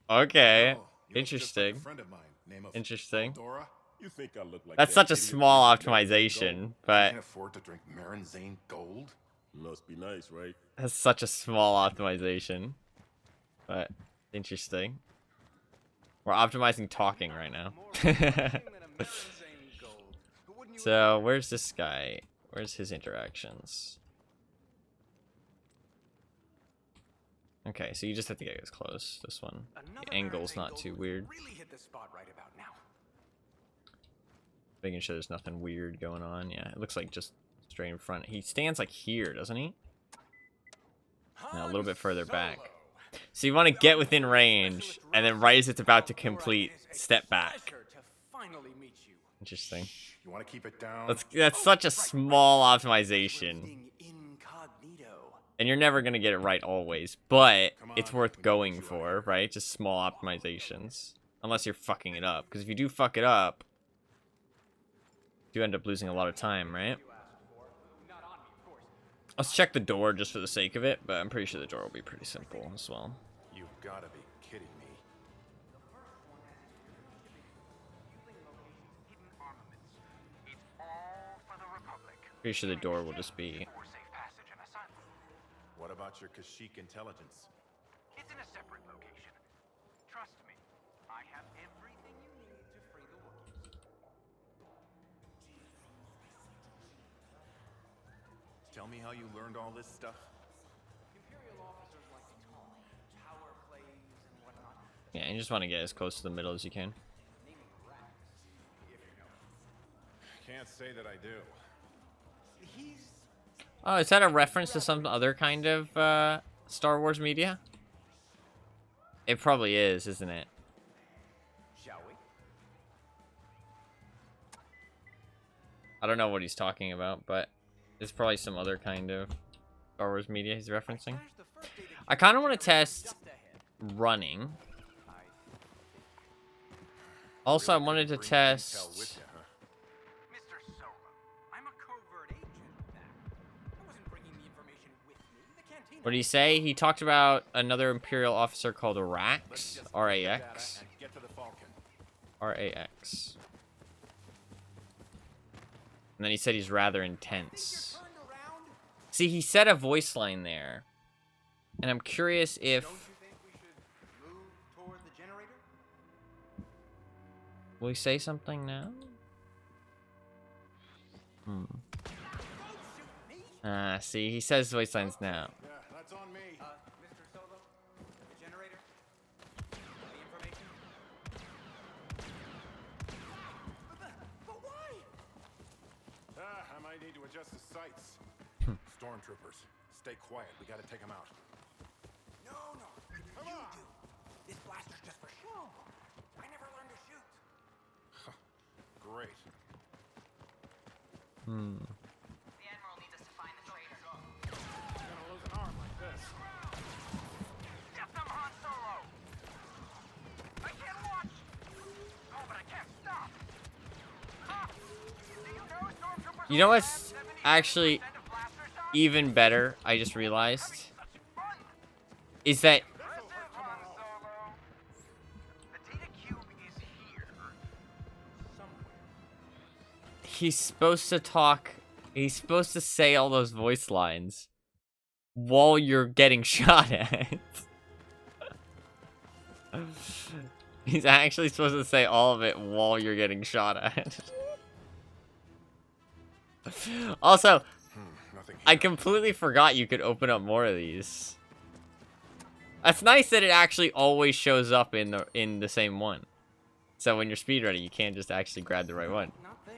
Okay. Oh, you look just like a Interesting. friend of mine, name of Interesting. Paldora. You think I look like That's that such a idiot small drinking Marinzane optimization, Gold? but Can't afford to drink Marinzane Gold. Must be nice, right? that's such a small optimization. But interesting. We're optimizing talking right now. So where's this guy? Where's his interactions? Okay, so you just have to get as close. This one. The angle's not too weird. Really hit the spot right about now. Making sure there's nothing weird going on. Yeah, it looks like just straight in front. He stands like here, doesn't he? No, a little bit further back. So you want to get within range, and then right as it's about to complete, step back. Interesting. You want to keep it down? That's such a small optimization. Being incognito. And you're never going to get it right always, but Come it's on, worth we know going what you for, right? Just small optimizations. Unless you're fucking it up. Because if you do fuck it up, you end up losing a lot of time, right? Let's check the door just for the sake of it, but I'm pretty sure the door will be pretty simple as well. You've gotta be kidding me. Pretty sure the door will just be... What about your Kashyyyk intelligence? It's in a separate location. Trust me, I have everything you need to free the Wookiees. Tell me how you learned all this stuff? Imperial officers like to talk, tower plays and whatnot. Yeah, you just want to get as close to the middle as you can. Naming racks, if you know. Can't say that I do. He's Oh, is that a reference to some other kind of Star Wars media? It probably is, isn't it? shall we? I don't know what he's talking about, but it's probably some other kind of Star Wars media he's referencing. I kind of want to test running. Also, I wanted to test... Mr. Solo, I'm a covert agent now. I wasn't bringing the information with me. The cantina. What did he say? He talked about another Imperial officer called Rax. R-A-X. Get to the Falcon. R-A-X. And then he said he's rather intense. See, he said a voice line there. And I'm curious if... Don't you think we should move toward the generator? Will he say something now? Ah, see, he says voice lines now. Yeah, that's on me. Mr. Solo, the generator, the information. But why? I might need to adjust the sights. Stormtroopers, stay quiet. We gotta take them out. No, you do. This blaster's just for show. I never learned to shoot. Great. The Admiral needs us to find the traitor. Gonna lose an arm like this. Get them, Han Solo! I can't watch! Oh, but I can't stop! Ah! Do you know Stormtroopers You know only what's have 70% actually of blaster shots? even better, I just realized, Such fun! is that Listen, Han Solo. The data cube is here. Somewhere. he's supposed to talk, he's supposed to say all those voice lines while you're getting shot at. He's actually supposed to say all of it while you're getting shot at. Also, Nothing here. I completely forgot you could open up more of these. That's nice that it actually always shows up in the same one. So when you're speedrunning, you can't just actually grab the right one. Not there.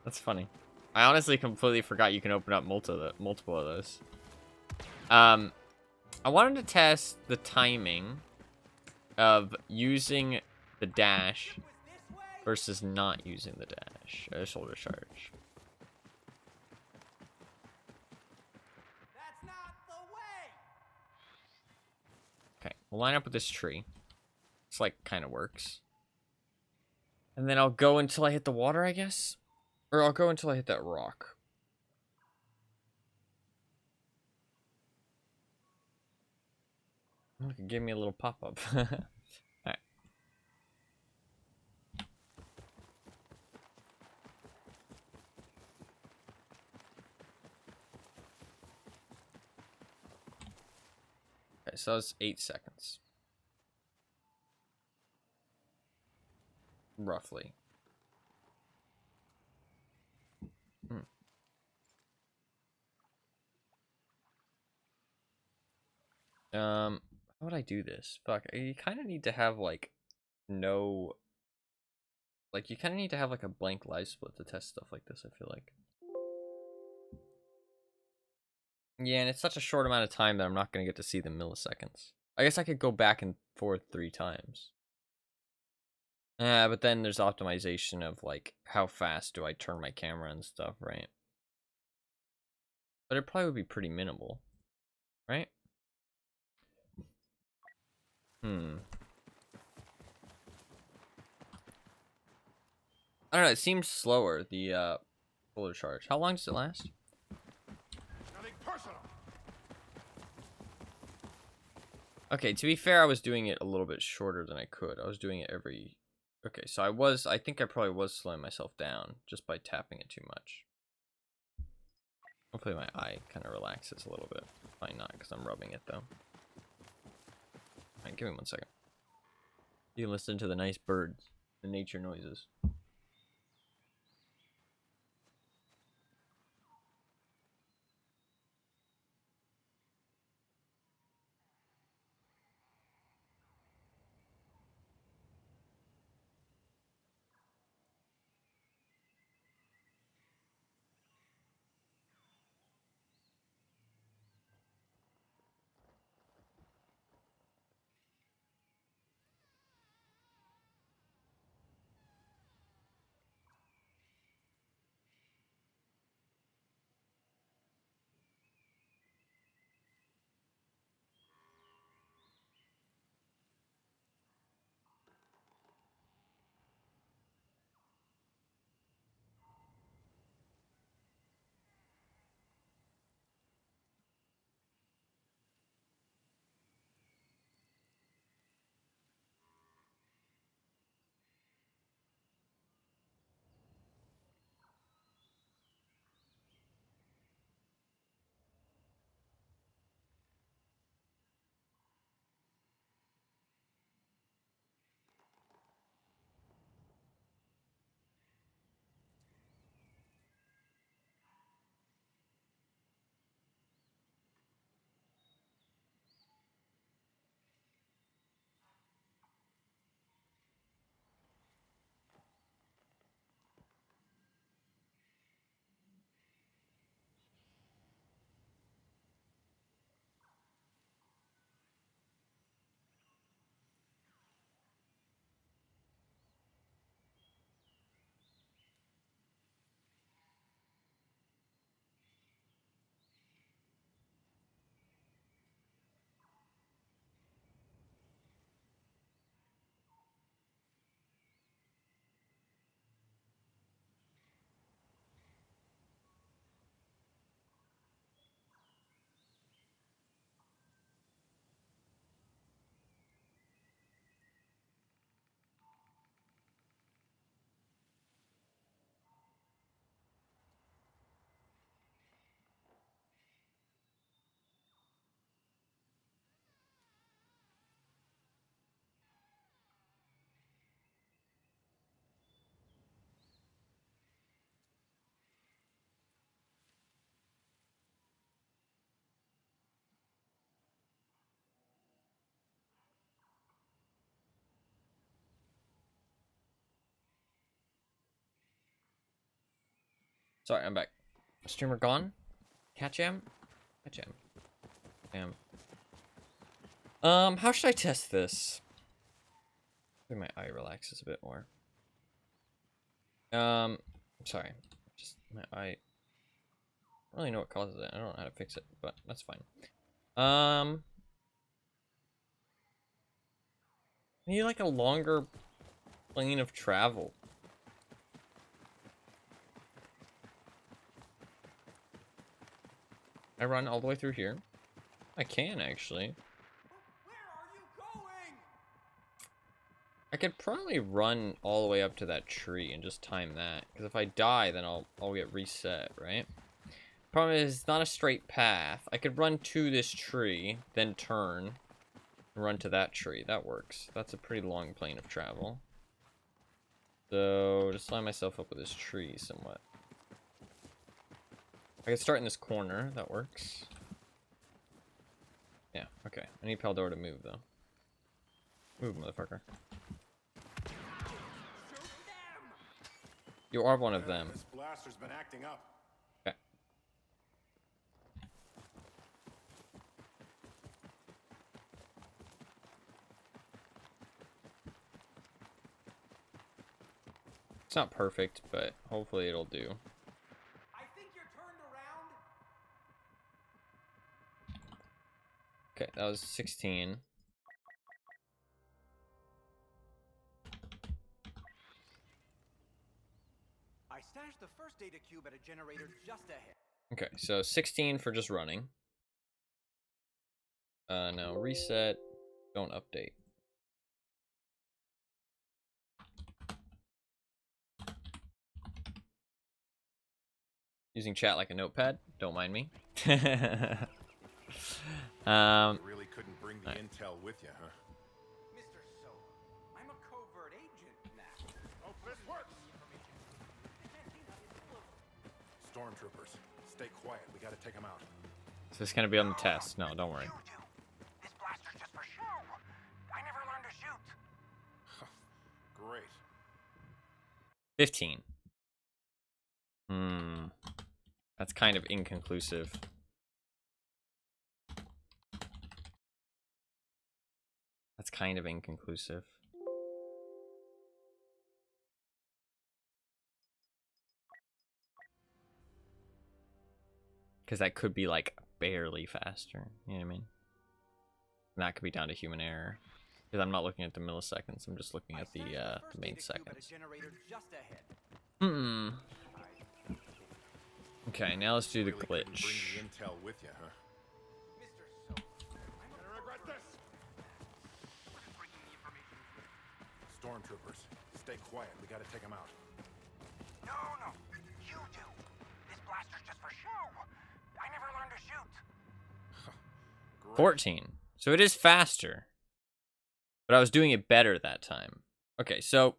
That's funny. I honestly completely forgot you can open up multiple of those. I wanted to test the timing of using the dash versus not using the dash. Shoulder charge. That's not the way. Okay, we'll line up with this tree. It's like kind of works. And then I'll go until I hit the water, I guess. Or I'll go until I hit that rock. Look, it gave me a little pop-up. Alright. Okay, so that's 8 seconds. Roughly. How would I do this? Fuck, you kind of need to have, like, no... Like, you kind of need to have, like, a blank live split to test stuff like this, I feel like. Yeah, and it's such a short amount of time that I'm not going to get to see the milliseconds. I guess I could go back and forth 3 times. But then there's optimization of, like, how fast do I turn my camera and stuff, right? But it probably would be pretty minimal, right? I don't know, it seems slower, the fuller charge. How long does it last? Nothing personal. Okay, to be fair, I was doing it a little bit shorter than I could. I was doing it every... Okay, so I think I probably was slowing myself down just by tapping it too much. Hopefully my eye kind of relaxes a little bit. Probably not, because I'm rubbing it, though. Alright, give me 1 second. You can listen to the nice birds, the nature noises. Sorry, I'm back. Streamer gone? Cat jam? Cat jam. Damn. How should I test this? Maybe my eye relaxes a bit more. Sorry. Just my eye. I don't really know what causes it. I don't know how to fix it, but that's fine. I need like a longer plane of travel. I run all the way through here. I can actually. Where are you going? I could probably run all the way up to that tree and just time that. Because if I die, then I'll get reset, right? Problem is, it's not a straight path. I could run to this tree, then turn, and run to that tree. That works. That's a pretty long plane of travel. So, just line myself up with this tree somewhat. I can start in this corner. That works. Yeah, okay. I need Paldor to move, though. Move, motherfucker. You are one of them. This blaster's been acting up. Okay. It's not perfect, but hopefully it'll do. I think you're turned around. Okay, that was 16. stashed the first data cube at a generator just ahead. Okay, so 16 for just running. Now reset, don't update. Using chat like a notepad, don't mind me. You really couldn't bring the intel with you, huh? Mr. Solo, I'm a covert agent now. Oh, this works! Stormtroopers, stay quiet. We gotta take them out. Is this gonna be on the test? No, don't worry. This blaster's just for show. I never learned to shoot. Great. 15. That's kind of inconclusive. That's kind of inconclusive. Because that could be like barely faster. You know what I mean? And that could be down to human error. Because I'm not looking at the milliseconds. I'm just looking at the main seconds. Okay, now let's do the Really couldn't glitch. bring the intel with you, huh? Mr. Solo, I'm a Gonna regret this. Stormtroopers, stay quiet. We gotta take them out. No, you do. This blaster's just for show. I never learned to shoot. Great. 14. So it is faster. But I was doing it better that time. Okay, so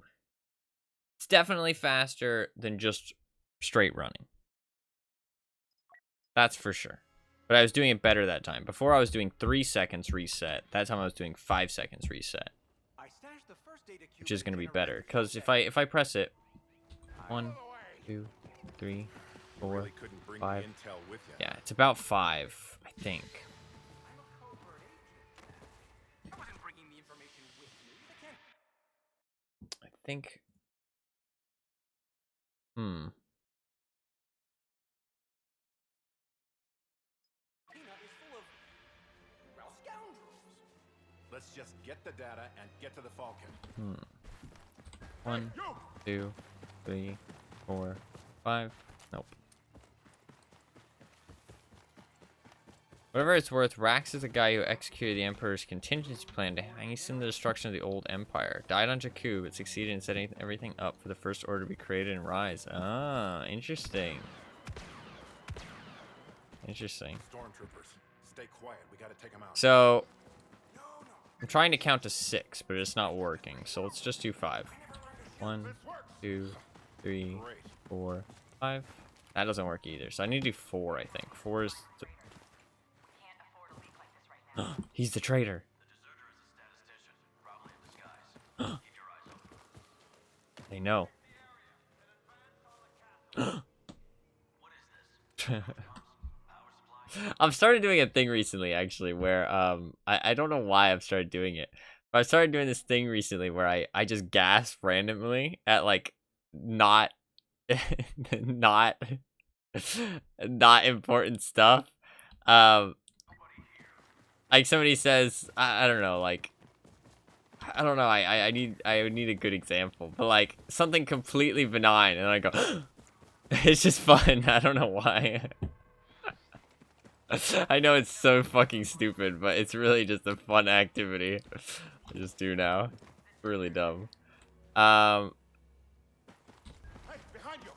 it's definitely faster than just straight running. That's for sure. But I was doing it better that time. Before I was doing 3 seconds reset. That time I was doing 5 seconds reset. I stashed the first data cube Which is at a going to be generator better. Because just if I press it. 1, 2, 3, You 4, really couldn't bring 5. the intel with you. Yeah, it's about 5, I think. I'm a covert agent. I wasn't bringing the information with me. They can't. I think. Peanut is full of, well, scoundrels. Let's just get the data and get to the Falcon. 1, 2, 3, 4, 5. Nope. Whatever it's worth, Rax is the guy who executed the Emperor's contingency plan to hasten the destruction of the old Empire. Died on Jakku, but succeeded in setting everything up for the First Order to be created and rise. Ah, interesting. Interesting. Stormtroopers, stay quiet. We gotta take them out. So, I'm trying to count to 6, but it's not working. So let's just do 5. 1, 2, 3, Great. 4, 5. That doesn't work either. So I need to do 4, I think. 4 is... He's the traitor. They know. I've started doing a thing recently, actually, where I don't know why I've started doing it, but I started doing this thing recently where I just gasp randomly at like not not important stuff. Like somebody says, I don't know, like I don't know, I need a good example, but like something completely benign, and I go, it's just fun. I don't know why. I know it's so fucking stupid, but it's really just a fun activity. I just do now. Really dumb. Hey, behind you.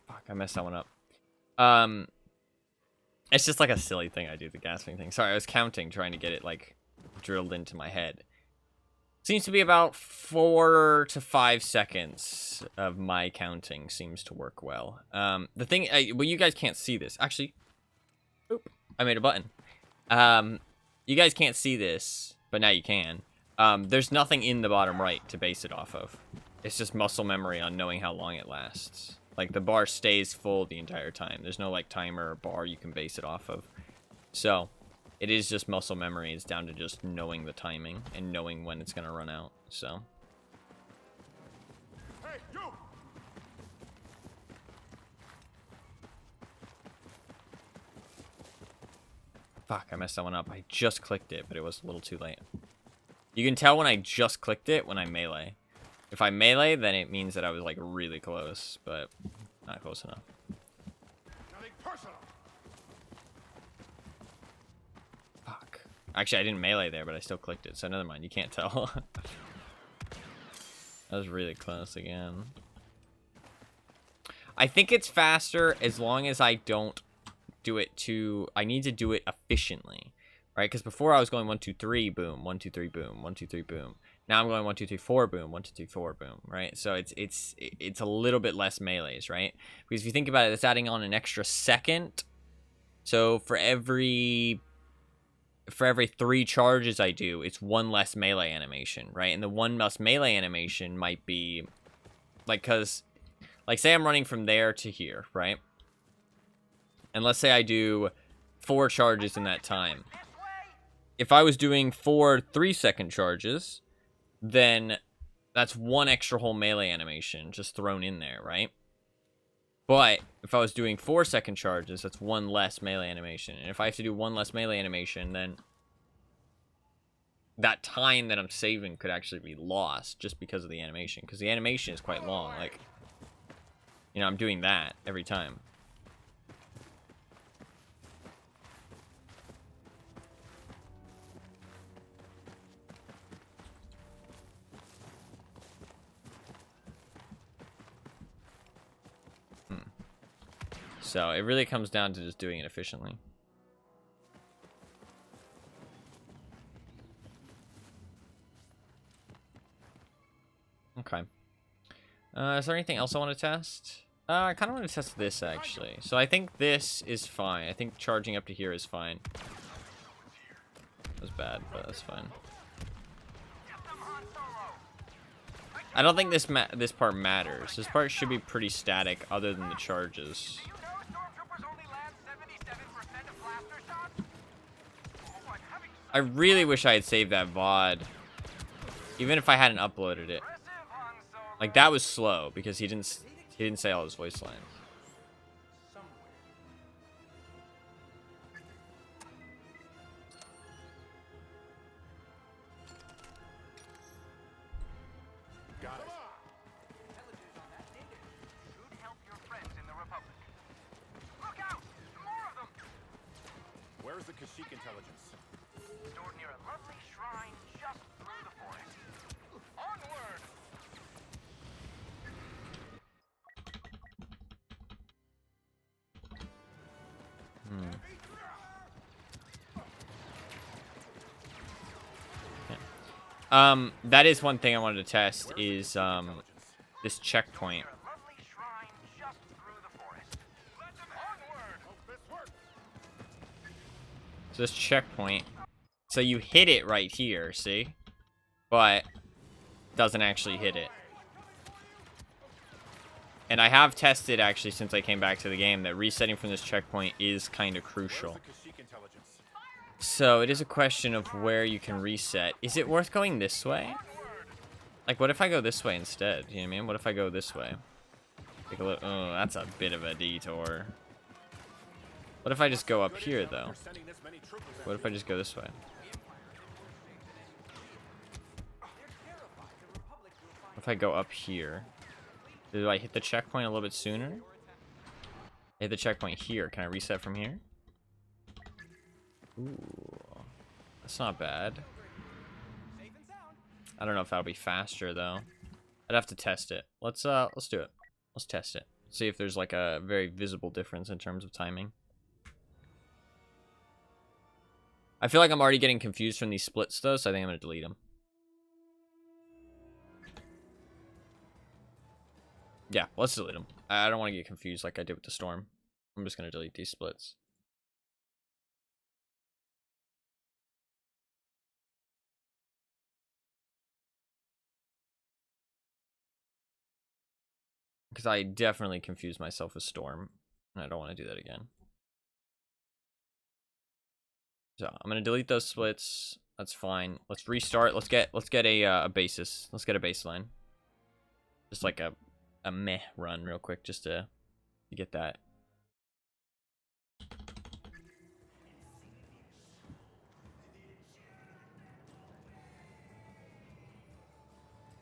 Fuck, I messed that one up. It's just like a silly thing I do, the gasping thing. Sorry, I was counting, trying to get it like drilled into my head. Seems to be about 4 to 5 seconds of my counting seems to work well. The thing, well, you guys can't see this. Actually, oop, I made a button. You guys can't see this, but now you can. There's nothing in the bottom right to base it off of. It's just muscle memory on knowing how long it lasts. Like, the bar stays full the entire time. There's no, like, timer or bar you can base it off of. So, it is just muscle memory. It's down to just knowing the timing and knowing when it's gonna run out. So. Hey, you! Fuck, I messed that one up. I just clicked it, but it was a little too late. You can tell when I just clicked it when I melee. If I melee, then it means that I was like really close, but not close enough. Nothing personal. Fuck. Actually, I didn't melee there, but I still clicked it, so never mind. You can't tell. That was really close again. I think it's faster as long as I don't do it too... I need to do it efficiently, right? Because before I was going 1, 2, 3, boom, 1, 2, 3, boom, 1, 2, 3, boom. Now I'm going 1, 2, 3, 4, boom, 1, 2, 3, 4, boom, right? So it's a little bit less melees, right? Because if you think about it, it's adding on an extra second. So for every 3 charges I do, it's 1 less melee animation, right? And the 1 less melee animation might be like, because like say I'm running from there to here, right? And let's say I do 4 charges in that time. If I was doing 4 3-second charges, then that's 1 extra whole melee animation just thrown in there, right? But if I was doing 4-second charges, that's 1 less melee animation. And if I have to do 1 less melee animation, then that time that I'm saving could actually be lost just because of the animation. Because the animation is quite long. Like, you know, I'm doing that every time. So it really comes down to just doing it efficiently. Okay. Is there anything else I want to test? I kind of want to test this, actually. So I think this is fine. I think charging up to here is fine. That was bad, but that's fine. I don't think this part matters. This part should be pretty static other than the charges. I really wish I had saved that VOD. Even if I hadn't uploaded it. Like, that was slow because he didn't say all his voice lines. Got it. Where's the Kashyyyk intelligence? Stored near a lovely shrine just through the forest. Onward! That is one thing I wanted to test is this checkpoint. So this checkpoint. So you hit it right here, see? But doesn't actually hit it. And I have tested actually since I came back to the game that resetting from this checkpoint is kind of crucial. So it is a question of where you can reset. Is it worth going this way? Like, what if I go this way instead? You know what I mean? What if I go this way? Take a look. Oh, that's a bit of a detour. What if I just go up here, though? What if I just go this way? What if I go up here? Do I hit the checkpoint a little bit sooner? I hit the checkpoint here. Can I reset from here? Ooh, that's not bad. I don't know if that'll be faster though. I'd have to test it. Let's do it. Let's test it. See if there's like a very visible difference in terms of timing. I feel like I'm already getting confused from these splits though, so I think I'm gonna delete them. Yeah, let's delete them. I don't want to get confused like I did with the storm. I'm just gonna delete these splits. Because I definitely confused myself with Storm, and I don't want to do that again. So I'm gonna delete those splits. That's fine. Let's restart. Let's get a basis. Let's get a baseline. Just like a meh run real quick, just to get that.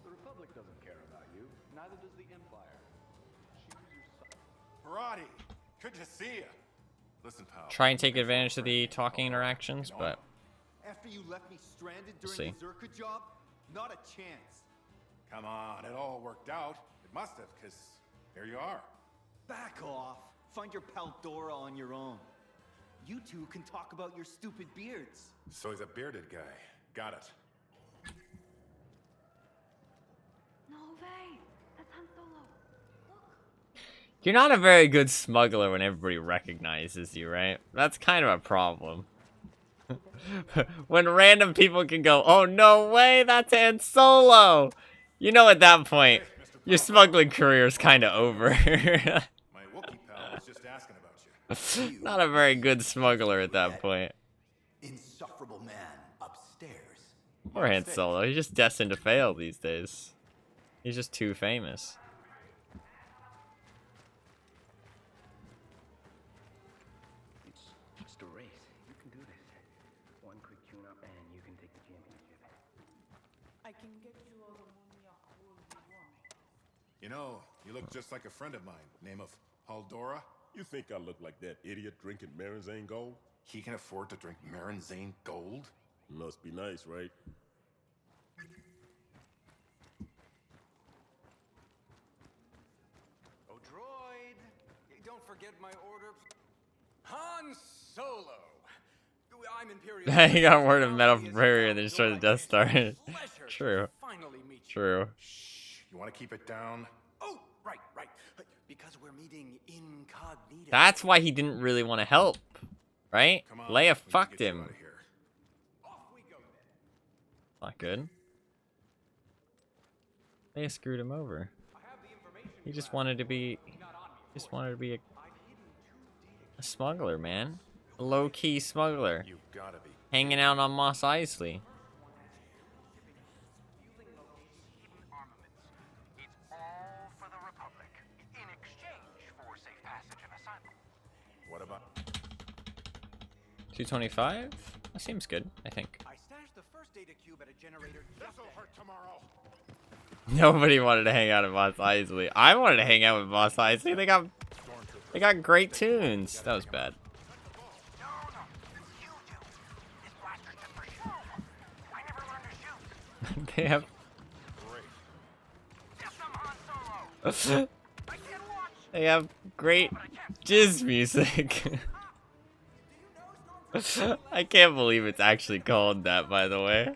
The Republic doesn't care about you. Neither does the Empire. Choose your side. Roddy, good to see you. Listen, pal. Try and take advantage of the talking interactions, but After you left me stranded We'll during see. the Zerka job, not a chance. Come on, it all worked out. It must have, because here you are. Back off. Find your pal Dora on your own. You two can talk about your stupid beards. So he's a bearded guy. Got it. No way. That's Han Solo. Look. you're not a very good smuggler when everybody recognizes you, right? That's kind of a problem. When random people can go, oh no way, that's Han Solo! You know, at that point, your smuggling career is kind of over. My Wookiee pal was just asking about you. Not a very good smuggler at that point. Insufferable man upstairs. Poor Han Solo, he's just destined to fail these days. He's just too famous. It's the race. You can do this. One quick tune-up and you can take the championship. I can get you all the money you want. You know, you look just like a friend of mine. Name of Haldora. You think I look like that idiot drinking Marinzane Gold? He can afford to drink Marinzane Gold? Must be nice, right? Oh, droid! Don't forget my order. Han Solo! I'm Imperial. He got word of Metal from Prairie and then destroyed the Death Star. Pleasure True. to finally meet you. True. Shh. You want to keep it down? Oh, right. Because we're meeting incognito. That's why he didn't really want to help, right? Come on, Leia we need to fucked get you him. out of here. Off we go then. Not good. Leia screwed him over. I have the information. He just wanted to be, a smuggler, man. A low-key smuggler. You've got to be. Hanging out on Mos Eisley. Hidden armaments. It's all for the Republic, in exchange for safe passage and asylum. What about? 225? That seems good, I think. I stashed the first data cube at a generator just This'll hurt tomorrow. Nobody wanted to hang out at Mos Eisley. I wanted to hang out with Mos Eisley. They got great tunes. That was bad. No, you do. This blaster's just for show. I never learned to shoot. They have Great. Just some Han Solo. I can't watch. they have great jizz music. I can't believe it's actually called that, by the way.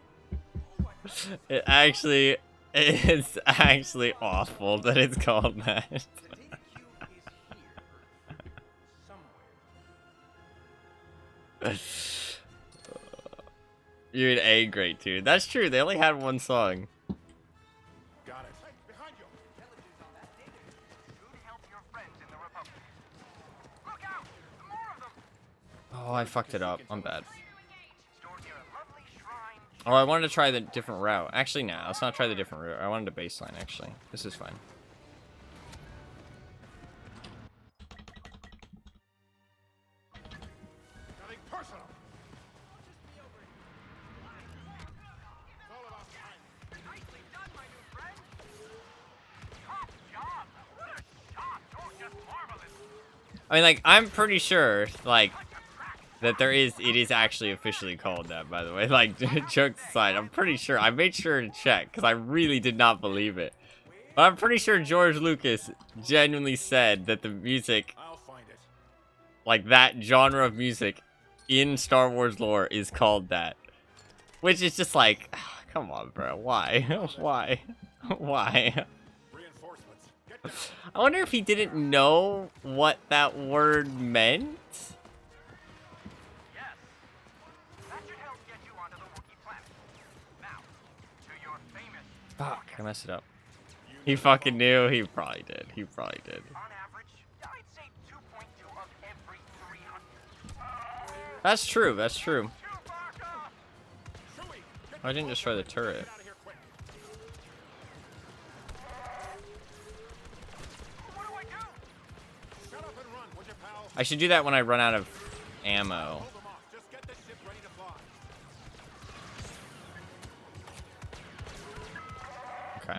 It's actually awful that it's called that. the data cube is here somewhere. You're an A grade tune. That's true. They only had one song. Got it. Hey, behind you. Intelligence on that data should help your friends in the Republic. Look out! More of them. Oh, I fucked it up. I'm bad. Stored near a lovely shrine. Oh, I wanted to try the different route. Actually, nah, let's not try the different route. I wanted a baseline, actually. This is fine. Nothing personal. It's all about timing. Nicely done, my new friend. Top job. What a shot. Oh, just marvelous. I mean, like, I'm pretty sure, like, that it is actually officially called that, by the way. Like, jokes aside, I'm pretty sure. I made sure to check, because I really did not believe it. But I'm pretty sure George Lucas genuinely said that the music, I'll find it. like, that genre of music in Star Wars lore is called that. Which is just like, come on, bro. Why? Why? Why? Reinforcements. Get down. I wonder if he didn't know what that word meant? Yes. That should help get you onto the Wookiee planet. Now, to your famous. Fuck, I messed it up. He fucking knew. He probably did. He probably did. On average, I'd say 2.2 of every 300. That's true. That's true. 2 I didn't destroy the turret. I should do that when I run out of ammo. Okay.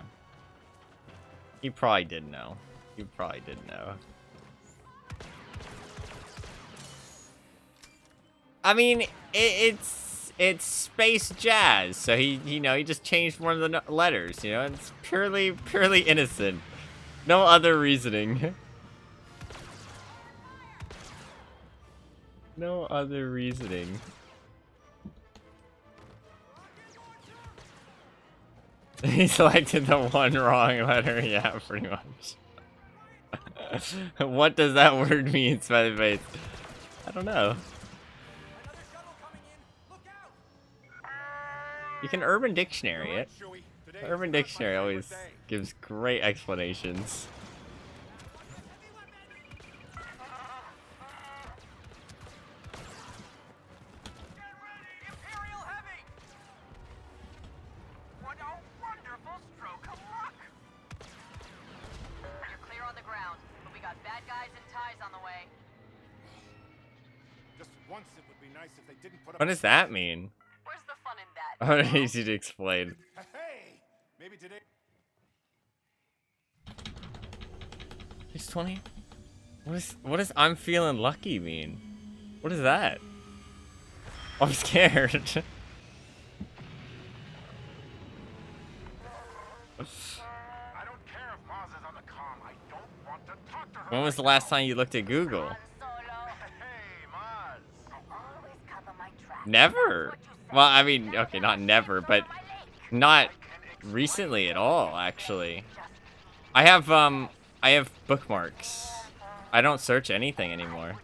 He probably didn't know. He probably didn't know. I mean, it's space jazz, so he just changed one of the letters. You know, it's purely innocent. No other reasoning. No other reasoning. He selected the one wrong letter. Yeah, pretty much. What does that word mean, smiley face? I don't know. You can Urban Dictionary it. Urban Dictionary always gives great explanations. What does that mean? Where's the fun in that? Oh, easy to explain. Hey, maybe today. He's 20. What does I'm feeling lucky mean? What is that? I'm scared. I don't care if Maz is on the comm. I don't want to talk to her. When was the last time you looked at Google? Hey, Maz. Never. Well, I mean, okay, not never, but not recently at all, actually. I have bookmarks. I don't search anything anymore.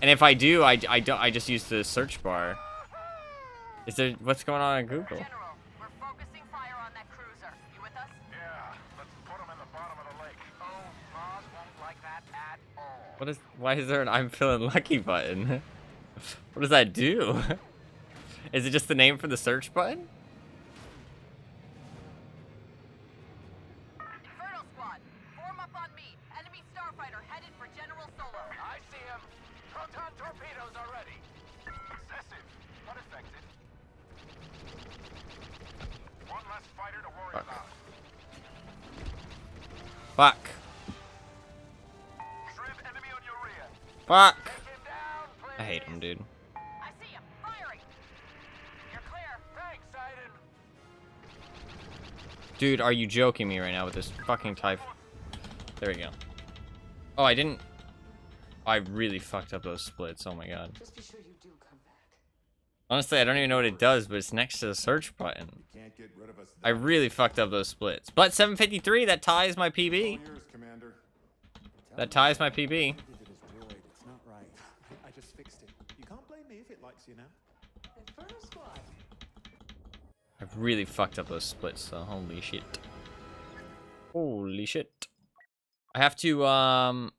And if I do, I just use the search bar. Is there, what's going on Google? Why is there an I'm feeling lucky button? What does that do? Is it just the name for the search button? Inferno squad, form up on me. Enemy starfighter headed for General Solo. I see him. Proton torpedoes are ready. Excessive, but effective. One less fighter to worry about. Fuck. Shriv enemy on your rear. Fuck. Take him down, please. I hate him, dude. I see him. Firing. You're clear. Thanks, Aiden. Dude, are you joking me right now with this fucking type? There we go. Oh, I didn't. I really fucked up those splits. Oh my god. Just be sure you do come back. Honestly, I don't even know what it does, but it's next to the search button. You can't get rid of us. I really fucked up those splits. But 753, that ties my PB. All yours, Commander. That ties my PB. It's not right. I just fixed it. You can't blame me if it likes you now. Inferno squad. I've really fucked up those splits, so holy shit. Holy shit. I have to, I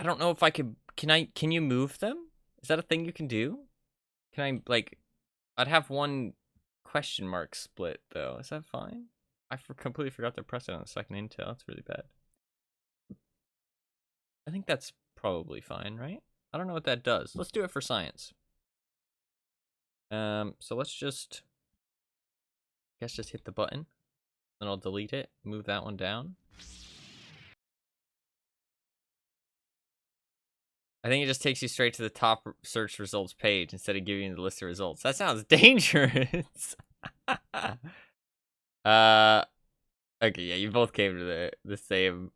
don't know if I could, can you move them? Is that a thing you can do? Can I, like, I'd have one question mark split, though. Is that fine? I completely forgot to press it on the second intel. That's really bad. I think that's probably fine, right? I don't know what that does. Let's do it for science. So let's just, I guess just hit the button. Then I'll delete it, move that one down. I think it just takes you straight to the top search results page instead of giving you the list of results. That sounds dangerous. Okay, yeah, you both came to the same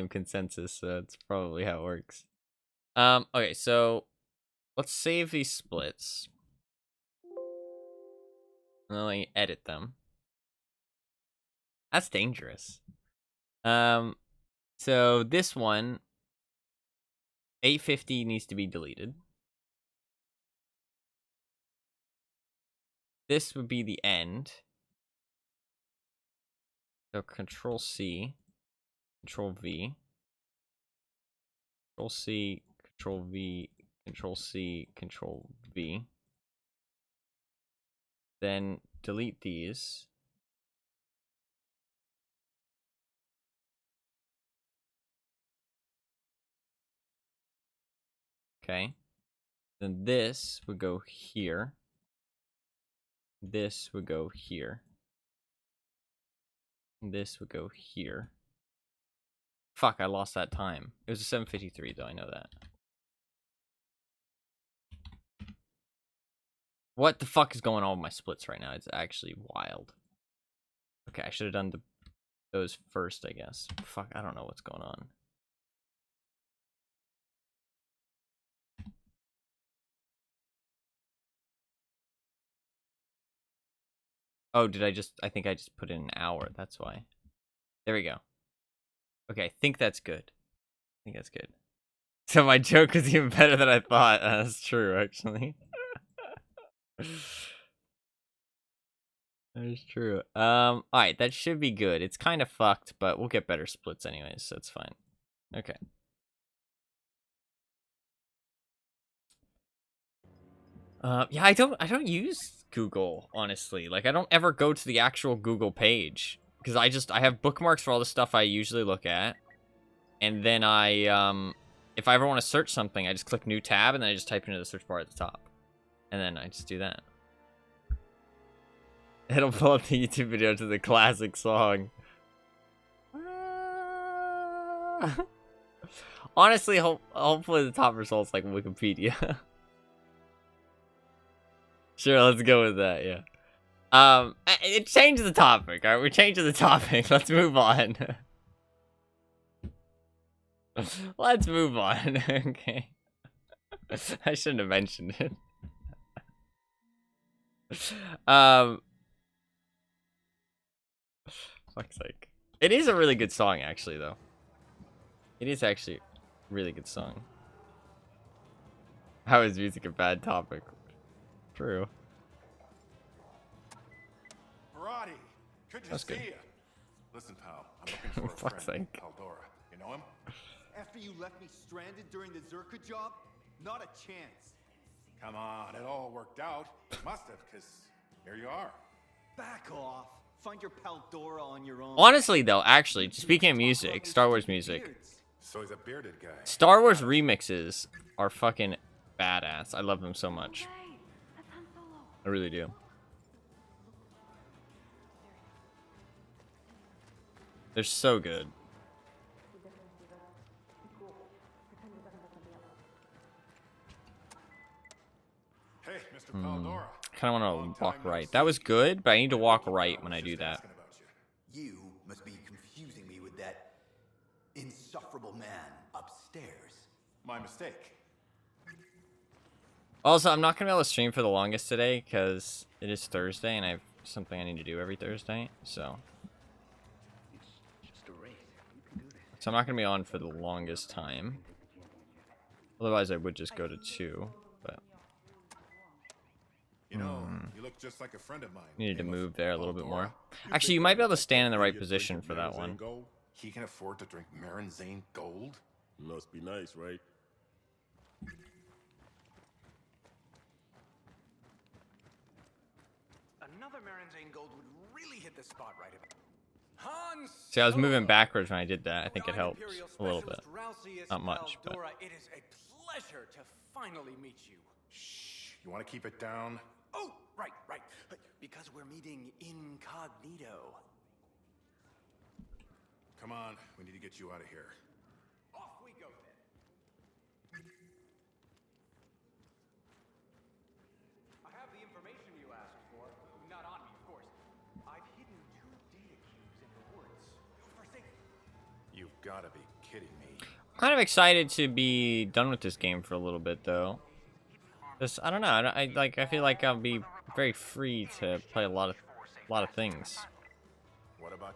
consensus, so that's probably how it works. Okay, so let's save these splits. And then let me edit them. That's dangerous. So this one, 850 needs to be deleted. This would be the end. So Control C, Control V, Control C, Control V, Control C, Control V. Then delete these. Okay. Then this would go here. This would go here. This would go here. Fuck, I lost that time. It was a 7:53 though, I know that. What the fuck is going on with my splits right now? It's actually wild. Okay, I should have done those first, I guess. Fuck, I don't know what's going on. Oh, I think I just put in an hour. That's why. There we go. Okay, I think that's good. I think that's good. So my joke was even better than I thought. That's true, actually. That is true. Alright, that should be good. It's kind of fucked, but we'll get better splits anyways, so it's fine. Okay. Yeah, I don't use Google, honestly. Like, I don't ever go to the actual Google page. Because I have bookmarks for all the stuff I usually look at. And then if I ever want to search something, I just click new tab, and then I just type into the search bar at the top. And then I just do that. It'll pull up the YouTube video to the classic song. Honestly, hopefully the top result's like Wikipedia. Sure, let's go with that, yeah. It changed the topic, alright? We're changing the topic. Let's move on. Let's move on. Okay. I shouldn't have mentioned it. Fuck's sake. It is a really good song, actually, though. It is actually a really good song. How is music a bad topic? True. Roddy, good to see you. Listen, pal, I'm looking for a friend, Eldora. You know him? After you left me stranded during the Zerka job? Not a chance. Come on, it all worked out. It must have, because here you are. Back off. Find your pal Dora on your own. Honestly, though, actually, speaking of music, Star Wars music. So he's a bearded guy. Star Wars remixes are fucking badass. I love them so much. I really do. They're so good. Hey, Mr. Paldora. Kind of want to walk right. That was good, but I need to walk right when I do that. You must be confusing me with that insufferable man upstairs. My mistake. Also, I'm not going to be able to stream for the longest today because it is Thursday and I have something I need to do every Thursday, so. So I'm not going to be on for the longest time. Otherwise, I would just go to 2, but. You know, you look just like a friend of mine. Needed to move there a little bit more. Actually, you might be able to stand in the right position for that one. He can afford to drink Marinzane Gold? Must be nice, right? Another Marinzane Gold would really hit the spot right at See, I was moving backwards when I did that. I think it helped a little bit. Not much, but. It is a pleasure to finally meet you. Shh, you want to keep it down? Oh, right. Because we're meeting incognito. Come on, we need to get you out of here. Off we go then. I have the information you asked for. Not on me, of course. I've hidden 2 data cubes in the woods. For safety. You've got to be kidding me. I'm kind of excited to be done with this game for a little bit, though. This, I don't know. I feel like I'll be very free to play a lot of things. What about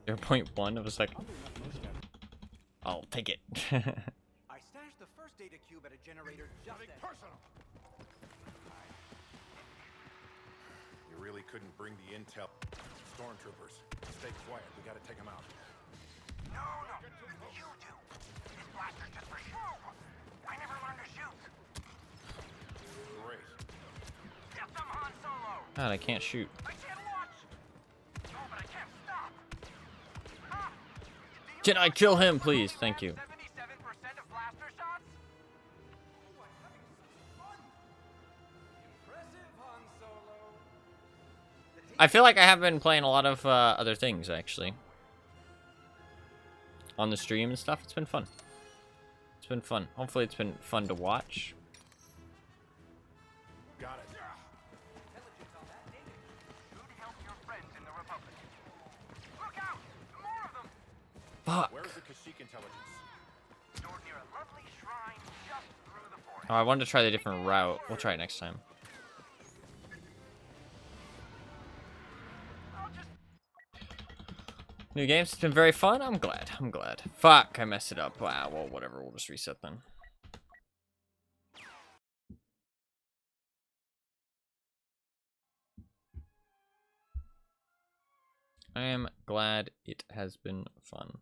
0.1 of a second. I'll take it. I stashed the first data cube at a generator just as personal. You really couldn't bring the intel. Stormtroopers, stay quiet. We got to take them out. No. You do. This blaster's just for show. God, I can't shoot. I can't launch. Oh, but I can't stop. Ah, Can I kill him, please? Thank you. 77% of blaster shots? Impressive, Han Solo. I feel like I have been playing a lot of other things, actually. On the stream and stuff. It's been fun. It's been fun. Hopefully it's been fun to watch. Got it. Intelligence on that data should help your friends in the Republic. Look out! More of them! Fuck. Where is the Kashyyyk intelligence? Stored near a lovely shrine just through the forest. Oh, I wanted to try the different route. We'll try it next time. I'll just New games. It's been very fun. I'm glad. I'm glad. Fuck, I messed it up. Wow, well, whatever. We'll just reset then. I am glad it has been fun.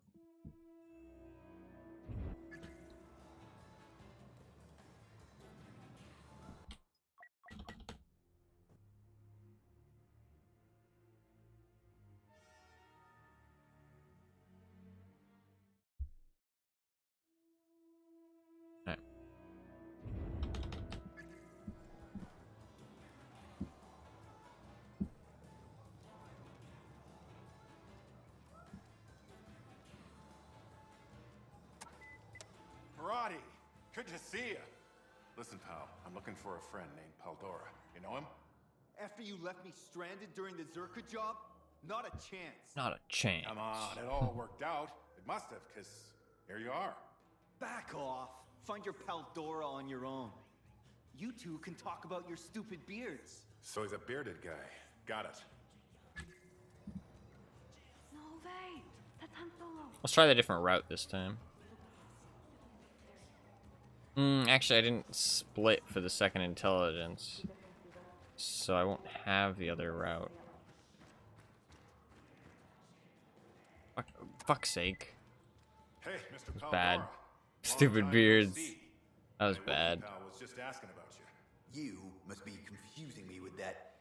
Alright. Maradi, good to see you. Listen, pal, I'm looking for a friend named Paldora. You know him? After you left me stranded during the Zerka job? Not a chance. Not a chance. Come on, it all worked out. It must have, because here you are. Back off. Find your Paldora on your own. You two can talk about your stupid beards. So he's a bearded guy. Got it. No way. That's Han Solo. Let's try the different route this time. Actually, I didn't split for the second intelligence. So I won't have the other route. Fuck's sake. Hey, Mr. Paldora. Bad. Long Stupid time no beards. see. That was My bad. Wookiee pal was just asking about you. You must be confusing me with that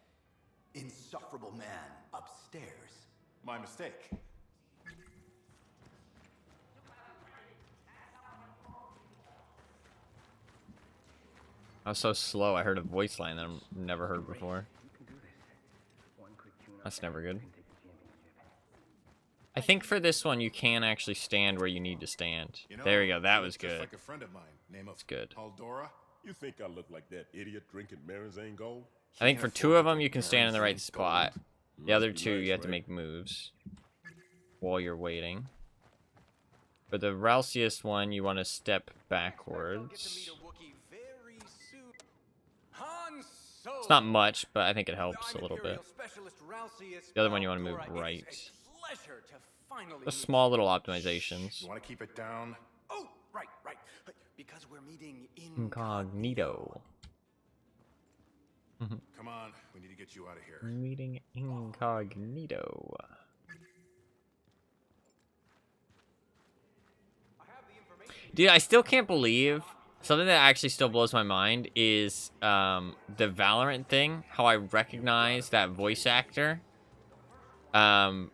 insufferable man upstairs. My mistake. I was so slow, I heard a voice line that I've never heard before. That's never good. I think for this one, you can actually stand where you need to stand. You know, There we go, that you was look just good. like a friend of mine, name of That's good. Paldora. You think I look like that idiot drinking Marizane Gold? I think for Can't two afford of to them, drink you can stand in the right Marizane spot. Gold. The other Must be two, nice, you have to right? make moves while you're waiting. For the Ralcius one, you want to step backwards. Very soon. Han Solo. It's not much, but I think it helps a little bit. The other one you want to move right. Just small little optimizations. You want to keep it down? Oh, right. Because we're meeting Incognito. Come on, we need to get you out of here. Meeting incognito. Dude, I still can't believe something that actually still blows my mind is the Valorant thing. How I recognize that voice actor from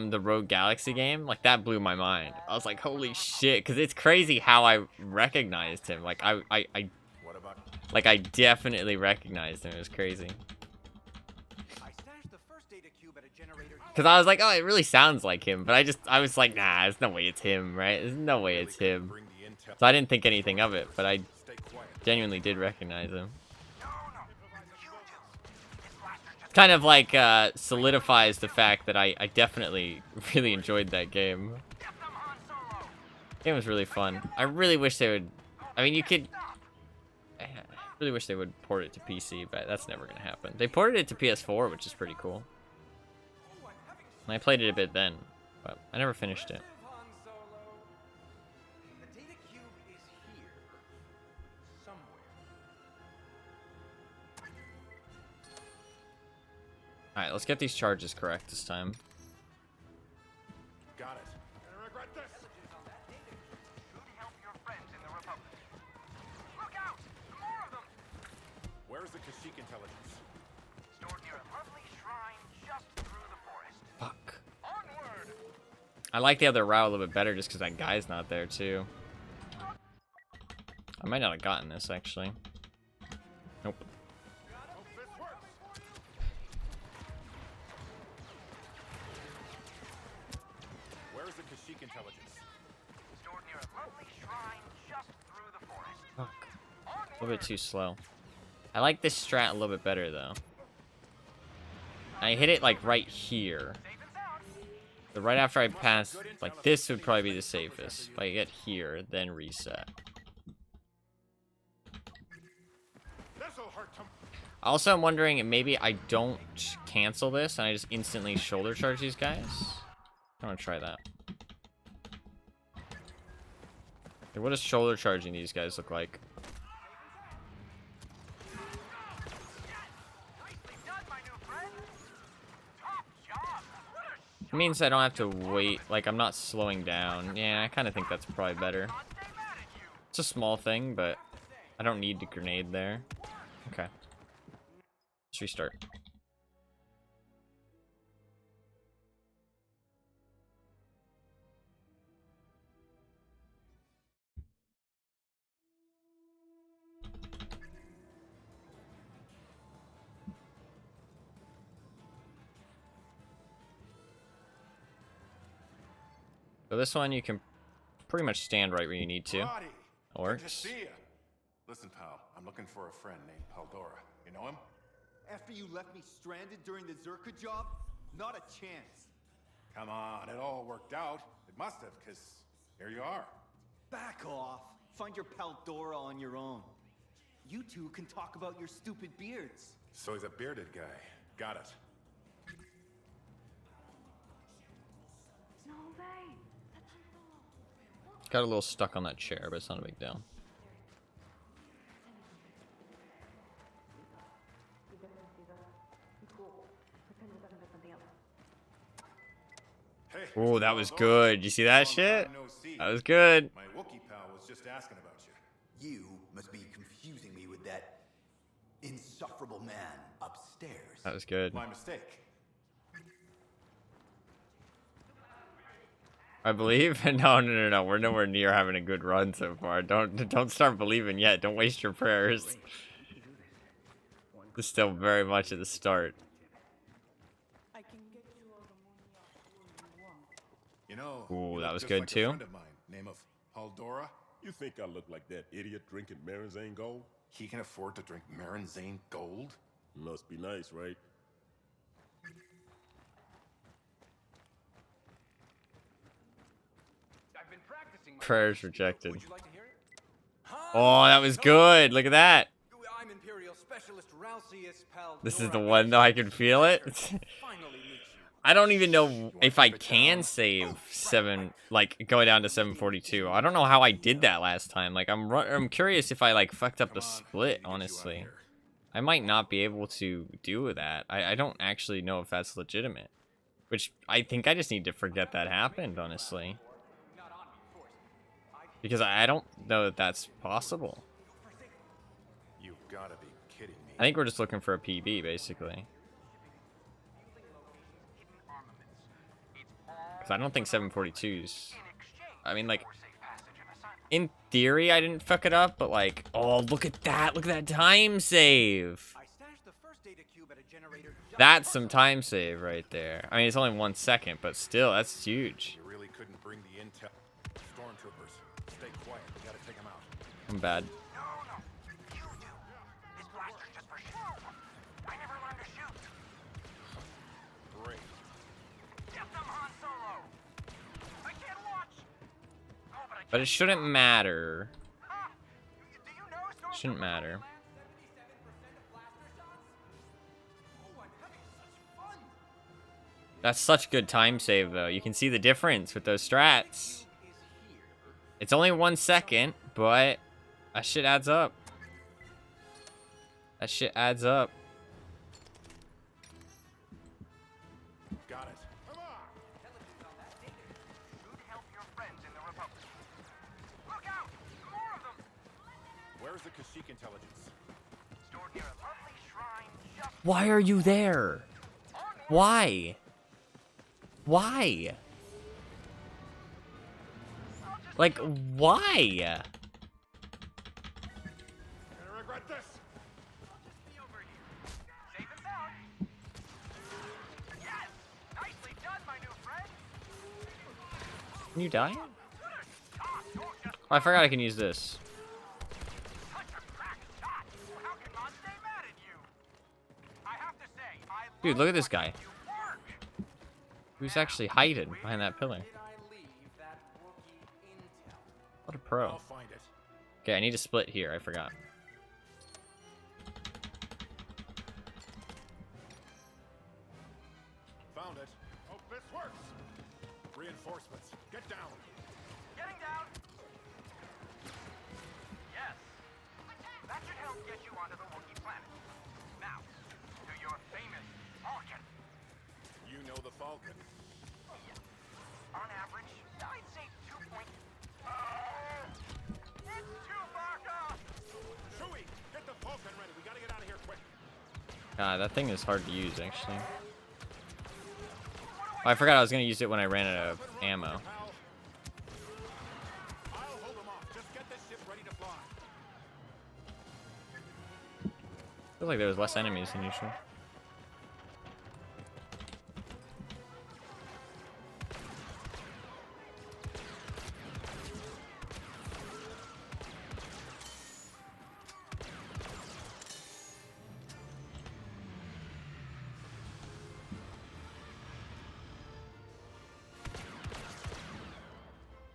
the Rogue Galaxy game. Like, that blew my mind. I was like, holy shit, because it's crazy how I recognized him. Like, I What about? like, I definitely recognized him. It was crazy. Because I was like, oh, it really sounds like him. But I was like, nah, there's no way it's him, right? There's no way it's him. Bring the intel. So I didn't think anything of it, but I Stay quiet. genuinely did recognize him. Kind of like solidifies the fact that I definitely really enjoyed that game. Game was really fun. I really wish they would. I mean, you could. I really wish they would port it to PC, but that's never gonna happen. They ported it to PS4, which is pretty cool. And I played it a bit then, but I never finished it. The data cube is here somewhere. Alright, let's get these charges correct this time. Got it. I regret this. Look out! More of them! Where's the Kashyyyk intelligence? I like the other route a little bit better just because that guy's not there too. I might not have gotten this actually. Nope. Where is the Kashyyyk intelligence? Stored near a lovely shrine just through the forest. Fuck. A little bit too slow. I like this strat a little bit better though. I hit it like right here. So right after I pass, like this would probably be the safest. If I get here, then reset. Also, I'm wondering maybe I don't cancel this and I just instantly shoulder charge these guys. I want to try that. Like, what does shoulder charging these guys look like? It means I don't have to wait, like I'm not slowing down. Yeah, I kind of think that's probably better. It's a small thing, but I don't need the grenade there. Okay. Let's restart. So this one you can pretty much stand right where you need to. It works. Good to see you. Listen, pal, I'm looking for a friend named Paldora. You know him? After you left me stranded during the Zerka job? Not a chance. Come on, it all worked out. It must have, because here you are. Back off. Find your pal Dora on your own. You two can talk about your stupid beards. So he's a bearded guy. Got it. No way. Got a little stuck on that chair, but it's not a big deal. Oh, that was good. You see that shit? That was good. My Wookiee pal was just asking about you. You must be confusing me with that insufferable man upstairs. That was good. My mistake. I believe? No. We're nowhere near having a good run so far. Don't start believing yet. Don't waste your prayers. It's still very much at the start. I can get you all the money you want. You know, Ooh, you that look was just good like a too. friend of mine, name of Paldora. You think I look like that idiot drinking Marinzane Gold? He can afford to drink Marinzane Gold? Must be nice, right? I've been practicing my Prayers rejected. Would you like to hear it? Oh, that was good. Look at that. I'm Imperial Specialist Ralcius Paldora. This is the one though I can feel it. Finally meet you. I don't even know if I can save 7, like going down to 742. I don't know how I did that last time. Like I'm curious if I like fucked up the split, honestly. I might not be able to do that. I don't actually know if that's legitimate. Which I think I just need to forget that happened, honestly. Because I don't know that that's possible. You've gotta be kidding me. I think we're just looking for a PB, basically. Because I don't think 742's... I mean, like... In theory, I didn't fuck it up, but like... Oh, look at that! Look at that time save! That's some time save right there. I mean, it's only 1 second, but still, that's huge. You really couldn't bring the intel. Stormtroopers, stay quiet. We gotta take them out. I'm bad. This blaster's just for show. I never learned to shoot. Great. Get them, Han Solo. I can't watch. Oh, but I But it shouldn't matter. do you know Shouldn't matter. That's such good time save, though. You can see the difference with those strats. It's only 1 second, but that shit adds up. That shit adds up. Got it. Should help your friends in the Republic. Look out! More of them! Where's the Kashyyyk intelligence? Stored near a lovely shrine just Why are you there? Why? Why? Like, why? You're gonna regret this. Just be over here. Safe and sound. Yes! Nicely done, my new friend. Can you die? Top, don't just Oh, I forgot I can use this. touch a crack shot. How can Mom stay mad at you? I have to say, I Dude, love look at this watching guy. you work. Who's actually hiding behind that pillar? Did I leave that Wookiee intel? What a pro. I'll find it. Okay, I need to split here. I forgot. Found it. Hope this works. Reinforcements. Get down. Getting down. Yes. That should help get you onto the Wookiee planet. Now, to your famous Falcon. You know the Falcon. On average, I'd say 2 point. It's Chewbacca! Chewie, get the Falcon ready. We gotta get out of here quick. God, that thing is hard to use, actually. Oh, I forgot I was going to use it when I ran out of ammo. Pal. I'll hold them off. Just get this ship ready to fly. Feels like there was less enemies than usual.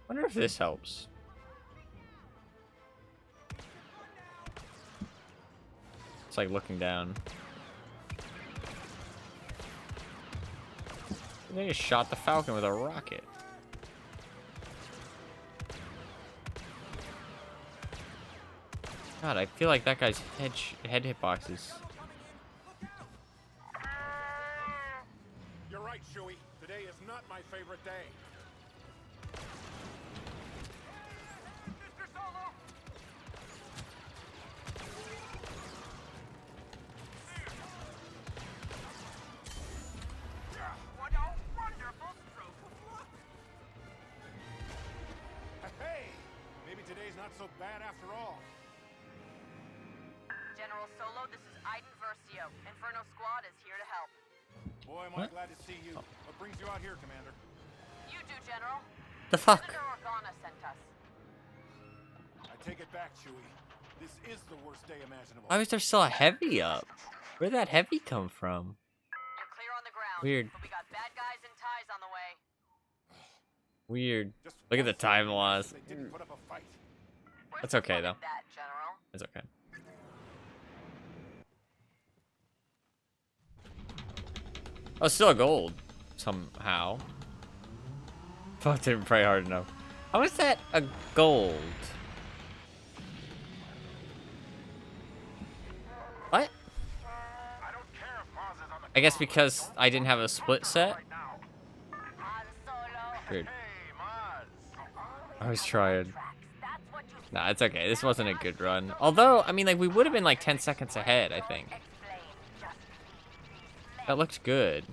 Wonder if this helps. It's like looking down. They just shot the Falcon with a rocket. God, I feel like that guy's head hitboxes. You're right, Chewie. Today is not my favorite day. Mr. Solo! What a wonderful stroke of luck! Hey, maybe today's not so bad after all. General Solo, this is Aiden Versio. Inferno Squad is here to help. Boy, am I glad to see you. What brings you out here, Commander? You do, General. The fuck? Senator Organa sent us. I take it back, Chewie. This is the worst day imaginable. Why was there still a heavy up? Where'd that heavy come from? You're clear on the ground. Weird. But we got bad guys and ties on the way. Weird. Just Look at the one thing, time loss. They didn't put up a fight. We're That's okay, though. That, General. It's okay. Oh, still a gold. Somehow. Fuck, didn't pray hard enough. How is that a gold? What? I don't care if Maz is on the I guess because I didn't have a split set? right now. Han Solo. Weird. Hey, Maz. I was trying. That's what you Nah, it's okay. This wasn't a good run. Although, I mean, like, we would have been like 10 seconds ahead, I think. explain. Just That looked good.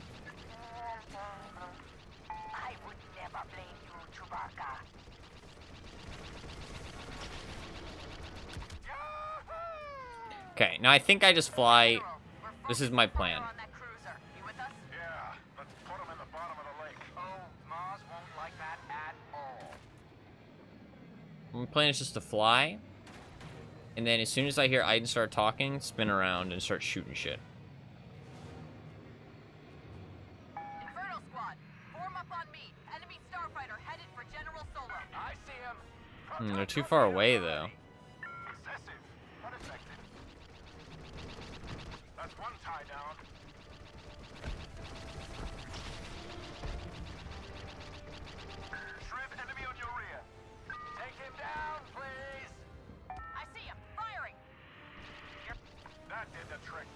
I would never blame you, Chewbacca. Okay, now I think I just fly. General, we're This is my focused plan. on that cruiser. You with us? Yeah, let's put him in the bottom of the lake. Oh, Maz won't like that at all. My plan is just to fly. And then as soon as I hear Aiden start talking, spin around and start shooting shit. Inferno Squad, form up on me. Enemy starfighter headed for General Solo. I see him. They're too far away, though. Excessive. Unaffected. That's one tie down. Shrimp enemy on your rear. Take him down, please. I see him. Firing. That did the trick.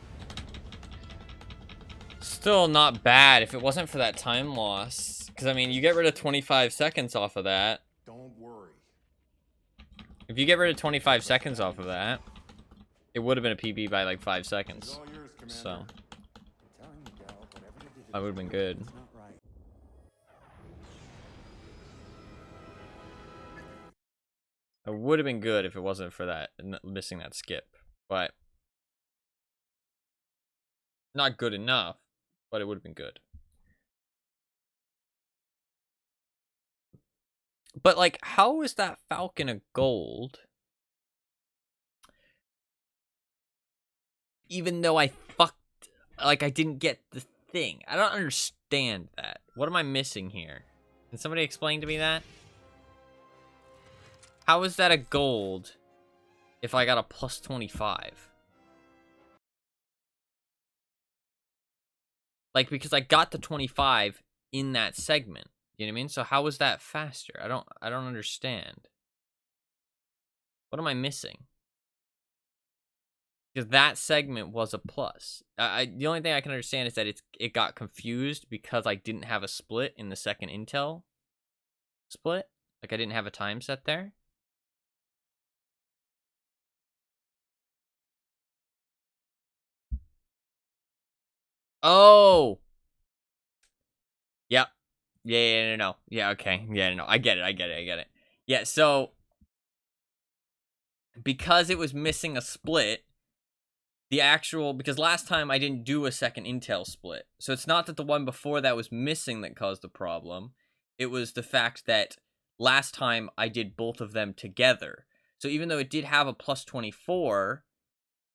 Still not bad if it wasn't for that time loss. Because, I mean, you get rid of 25 seconds off of that. Don't worry. If you get rid of 25 seconds off of that, it would have been a PB by like 5 It's seconds. all yours, Commander. So, I'm telling you, Gal, whatever you did that would have been good. is not right. It would have been good if it wasn't for that missing that skip, but not good enough, but it would have been good. But like, how is that Falcon a gold? Even though I I didn't get the thing. I don't understand that. What am I missing here? Can somebody explain to me that? How is that a gold if I got a plus 25? Like, because I got the 25 in that segment. You know what I mean? So how is that faster? I don't understand. What am I missing? Because that segment was a plus. The only thing I can understand is that it got confused because I didn't have a split in the second intel split. Like, I didn't have a time set there. Oh! Yep. Yeah, no. Yeah, okay. Yeah, no. I get it. Yeah, so because it was missing a split, because last time I didn't do a second intel split. So it's not that the one before that was missing that caused the problem. It was the fact that last time I did both of them together. So even though it did have a plus 24,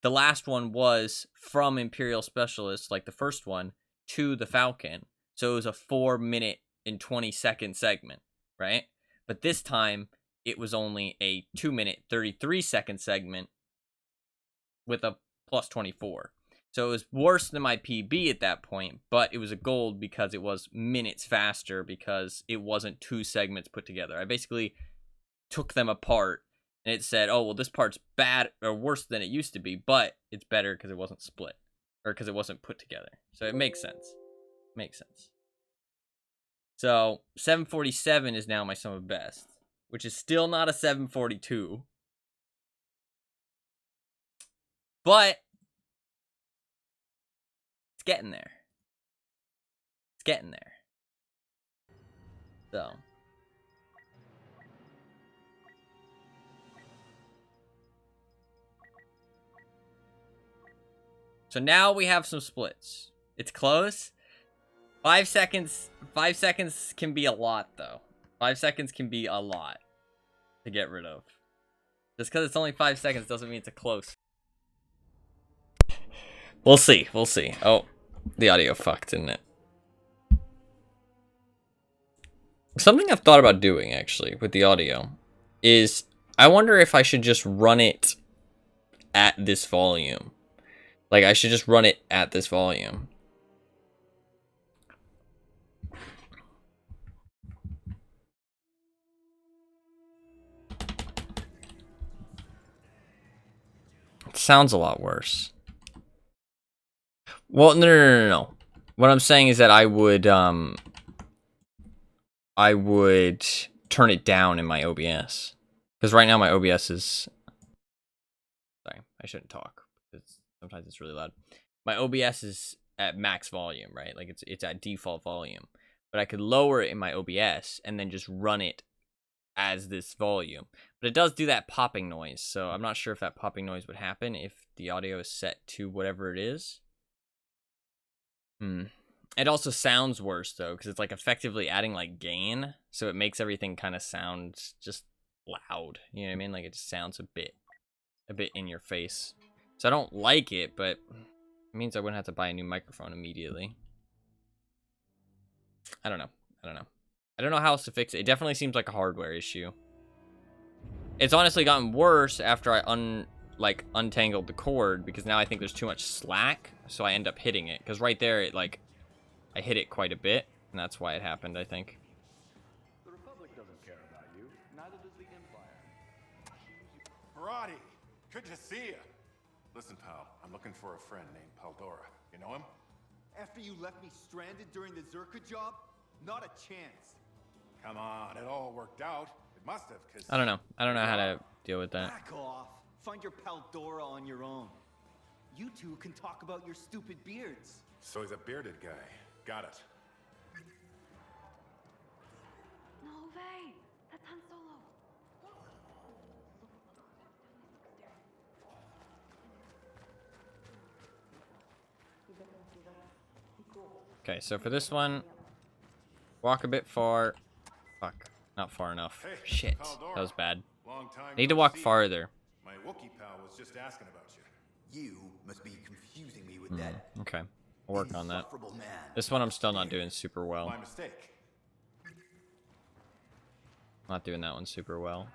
the last one was from Imperial Specialist, like the first one, to the Falcon. So it was a 4-minute and 20-second segment, right? But this time, it was only a 2-minute, 33-second segment with a plus 24. So it was worse than my PB at that point, but it was a gold because it was minutes faster because it wasn't 2 segments put together. I basically took them apart and it said, oh, well, this part's bad or worse than it used to be, but it's better because it wasn't split or because it wasn't put together. So it makes sense. Makes sense. So 747 is now my sum of best, which is still not a 742. But it's getting there. It's getting there. So now we have some splits. It's close. 5 seconds. 5 seconds can be a lot, though. 5 seconds can be a lot to get rid of. Just because it's only 5 seconds doesn't mean it's a close. We'll see. We'll see. Oh, the audio fucked, didn't it? Something I've thought about doing, actually, with the audio is I wonder if I should just run it at this volume. Like, I should just run it at this volume. It sounds a lot worse. Well, no. What I'm saying is that I would turn it down in my OBS. Because right now my OBS is... Sorry, I shouldn't talk. Sometimes it's really loud. My OBS is at max volume, right? Like, it's at default volume. But I could lower it in my OBS and then just run it as this volume. But it does do that popping noise, so I'm not sure if that popping noise would happen if the audio is set to whatever it is. It also sounds worse, though, because it's, like, effectively adding, like, gain, so it makes everything kind of sound just loud. You know what I mean? Like, it just sounds a bit in your face. So I don't like it, but it means I wouldn't have to buy a new microphone immediately. I don't know. I don't know how else to fix it. It definitely seems like a hardware issue. It's honestly gotten worse after I untangled the cord, because now I think there's too much slack, so I end up hitting it. Because right there, I hit it quite a bit, and that's why it happened, I think. The Republic doesn't care about you, neither does the Empire. Parati, good to see you. Listen, pal, I'm looking for a friend named Paldora. You know him? After you left me stranded during the Zerka job? Not a chance. Come on, it all worked out. It must have, because... I don't know how to deal with that. Back off. Find your Paldora on your own. You two can talk about your stupid beards. So he's a bearded guy. Got it. No way! That's Han Solo. Okay, so for this one, walk a bit far. Fuck, not far enough. Hey, Shit, Paldora. that was bad. Long time Need to no walk see. farther. My Wookiee pal was just asking about you. You must be confusing me with that Okay, I'll work on that. insufferable man. This one I'm still not doing super well. My mistake. Not doing that one super well.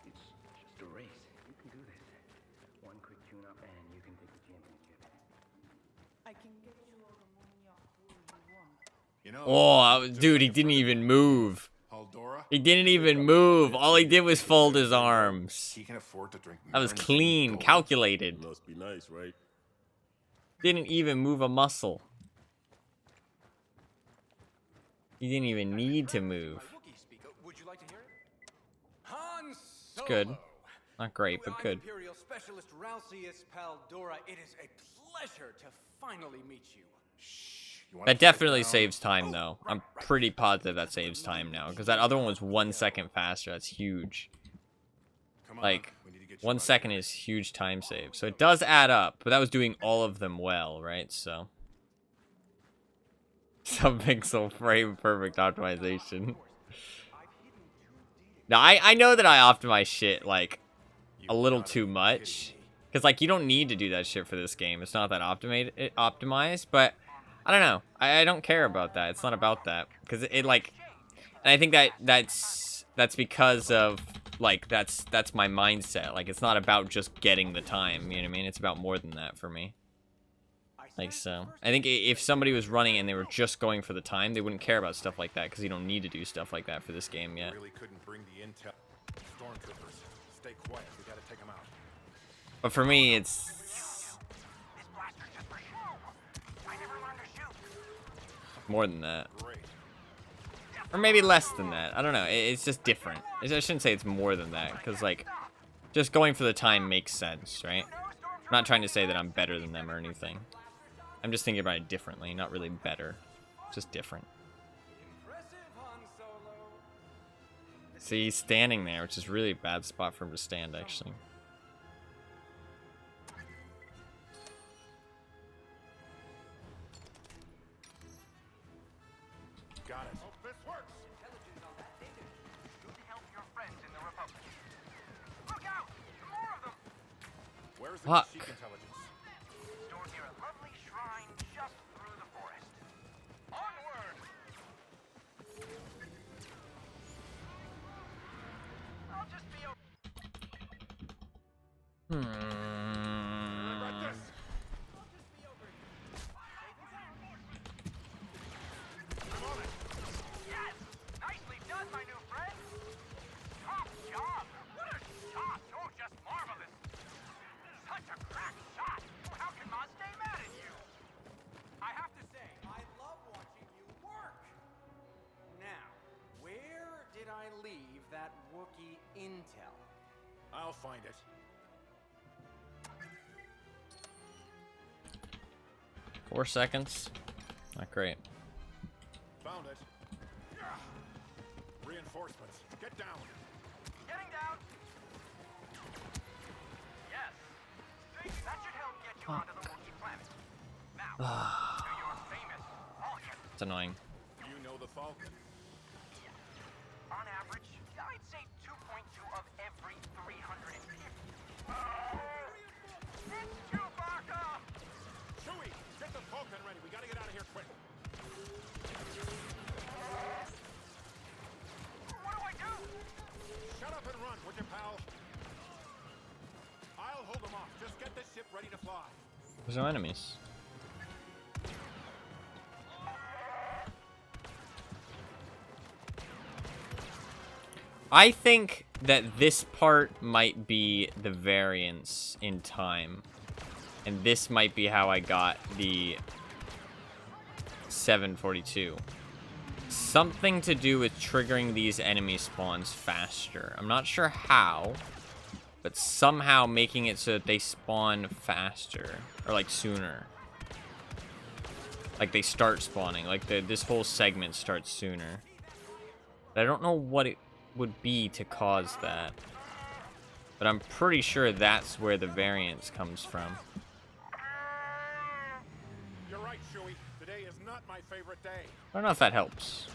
It's just a race. You can do this. One quick tune-up and you can take the championship. I can get you all the money off who you want. You know, Oh, dude, he didn't even move. Paldora, He didn't even move. All he did was fold his arms. he can afford to drink. That was Marin's clean, gold. calculated. Must be nice, right? Didn't even move a muscle. He didn't even need to move. Wookiee speak. Would you like to hear it? Han It's good. Solo. Not great, but I'm good. Imperial Specialist Ralcius Paldora. It is a pleasure to finally meet you. You wanna That keep it definitely down? saves time, though. I'm pretty positive that saves time now, because that other one was 1 second faster. That's huge. Come on, Like, we need to get you 1 out of second here. is huge time save. So it does add up, but that was doing all of them well, right? So. Sub-pixel frame perfect optimization. Now, I know that I optimize shit, like, a little too much. Because, like, you don't need to do that shit for this game. It's not that optimized, but I don't know. I don't care about that. It's not about that. Because it, like, and I think that's because of, like, that's my mindset. Like, it's not about just getting the time, you know what I mean? It's about more than that for me. Like, so. I think if somebody was running and they were just going for the time, they wouldn't care about stuff like that, because you don't need to do stuff like that for this game yet. Really couldn't bring the intel. Stormtroopers, stay quiet. We gotta take them out. But for me, it's... This blaster's just for show. I never learned to shoot. more than that. Great. Or maybe less than that. I don't know. It's just different. I shouldn't say it's more than that, because, like, just going for the time makes sense, right? I'm not trying to say that I'm better than them or anything. I'm just thinking about it differently, not really better. Just different. Impressive, Han Solo. See, he's standing there, which is really a bad spot for him to stand, actually. Got it. Hope this works. Intelligence on that data should help your friends in the Republic. Look out! More of them! Where's the Fuck. Kashyyyk intelligence? Stored near a lovely shrine just through the forest. Onward! I'll just be over. Right this. I'm on it. Yes! Nicely done, my new friend! Top job! What a shot! Oh, just marvelous! Such a crack shot! How can Ma stay mad at you? I have to say, I love watching you work. Now, where did I leave that Wookiee intel? I'll find it. 4 seconds. Not great. Found it. Reinforcements. Get down. Getting down! Yes! That should help get you onto the Wookiee planet. Now, to your famous Falcon. It's annoying. You know the Falcon. On average, I'd say 2.2 of every 350. It's Chewbacca! Chewie, get the Falcon ready. We gotta get out of here quick. What do I do? Shut up and run, would you, pal? I'll hold them off. Just get this ship ready to fly. There's no enemies. I think that this part might be the variance in time. And this might be how I got the 742. Something to do with triggering these enemy spawns faster. I'm not sure how, but somehow making it so that they spawn faster, or like sooner. Like they start spawning, like this whole segment starts sooner. But I don't know what it would be to cause that. But I'm pretty sure that's where the variance comes from. You're right, Chewie. Today is not my favorite day. I don't know if that helps.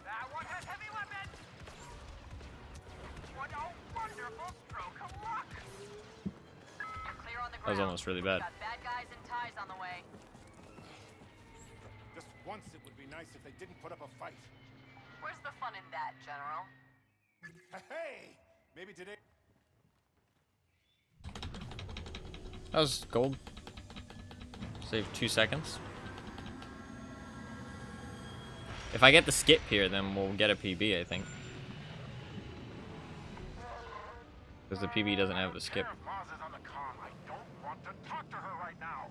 That one has heavy weapons. What a wonderful stroke of luck. Clear on the ground. That was almost really bad. Got bad guys and ties on the way. Just once it would be nice if they didn't put up a fight. Where's the fun in that, General? Hey! Maybe today... That was gold. Save 2 seconds. If I get the skip here, then we'll get a PB, I think. Because the PB doesn't have the skip. Maz is on the comm. I don't want to talk to her right now.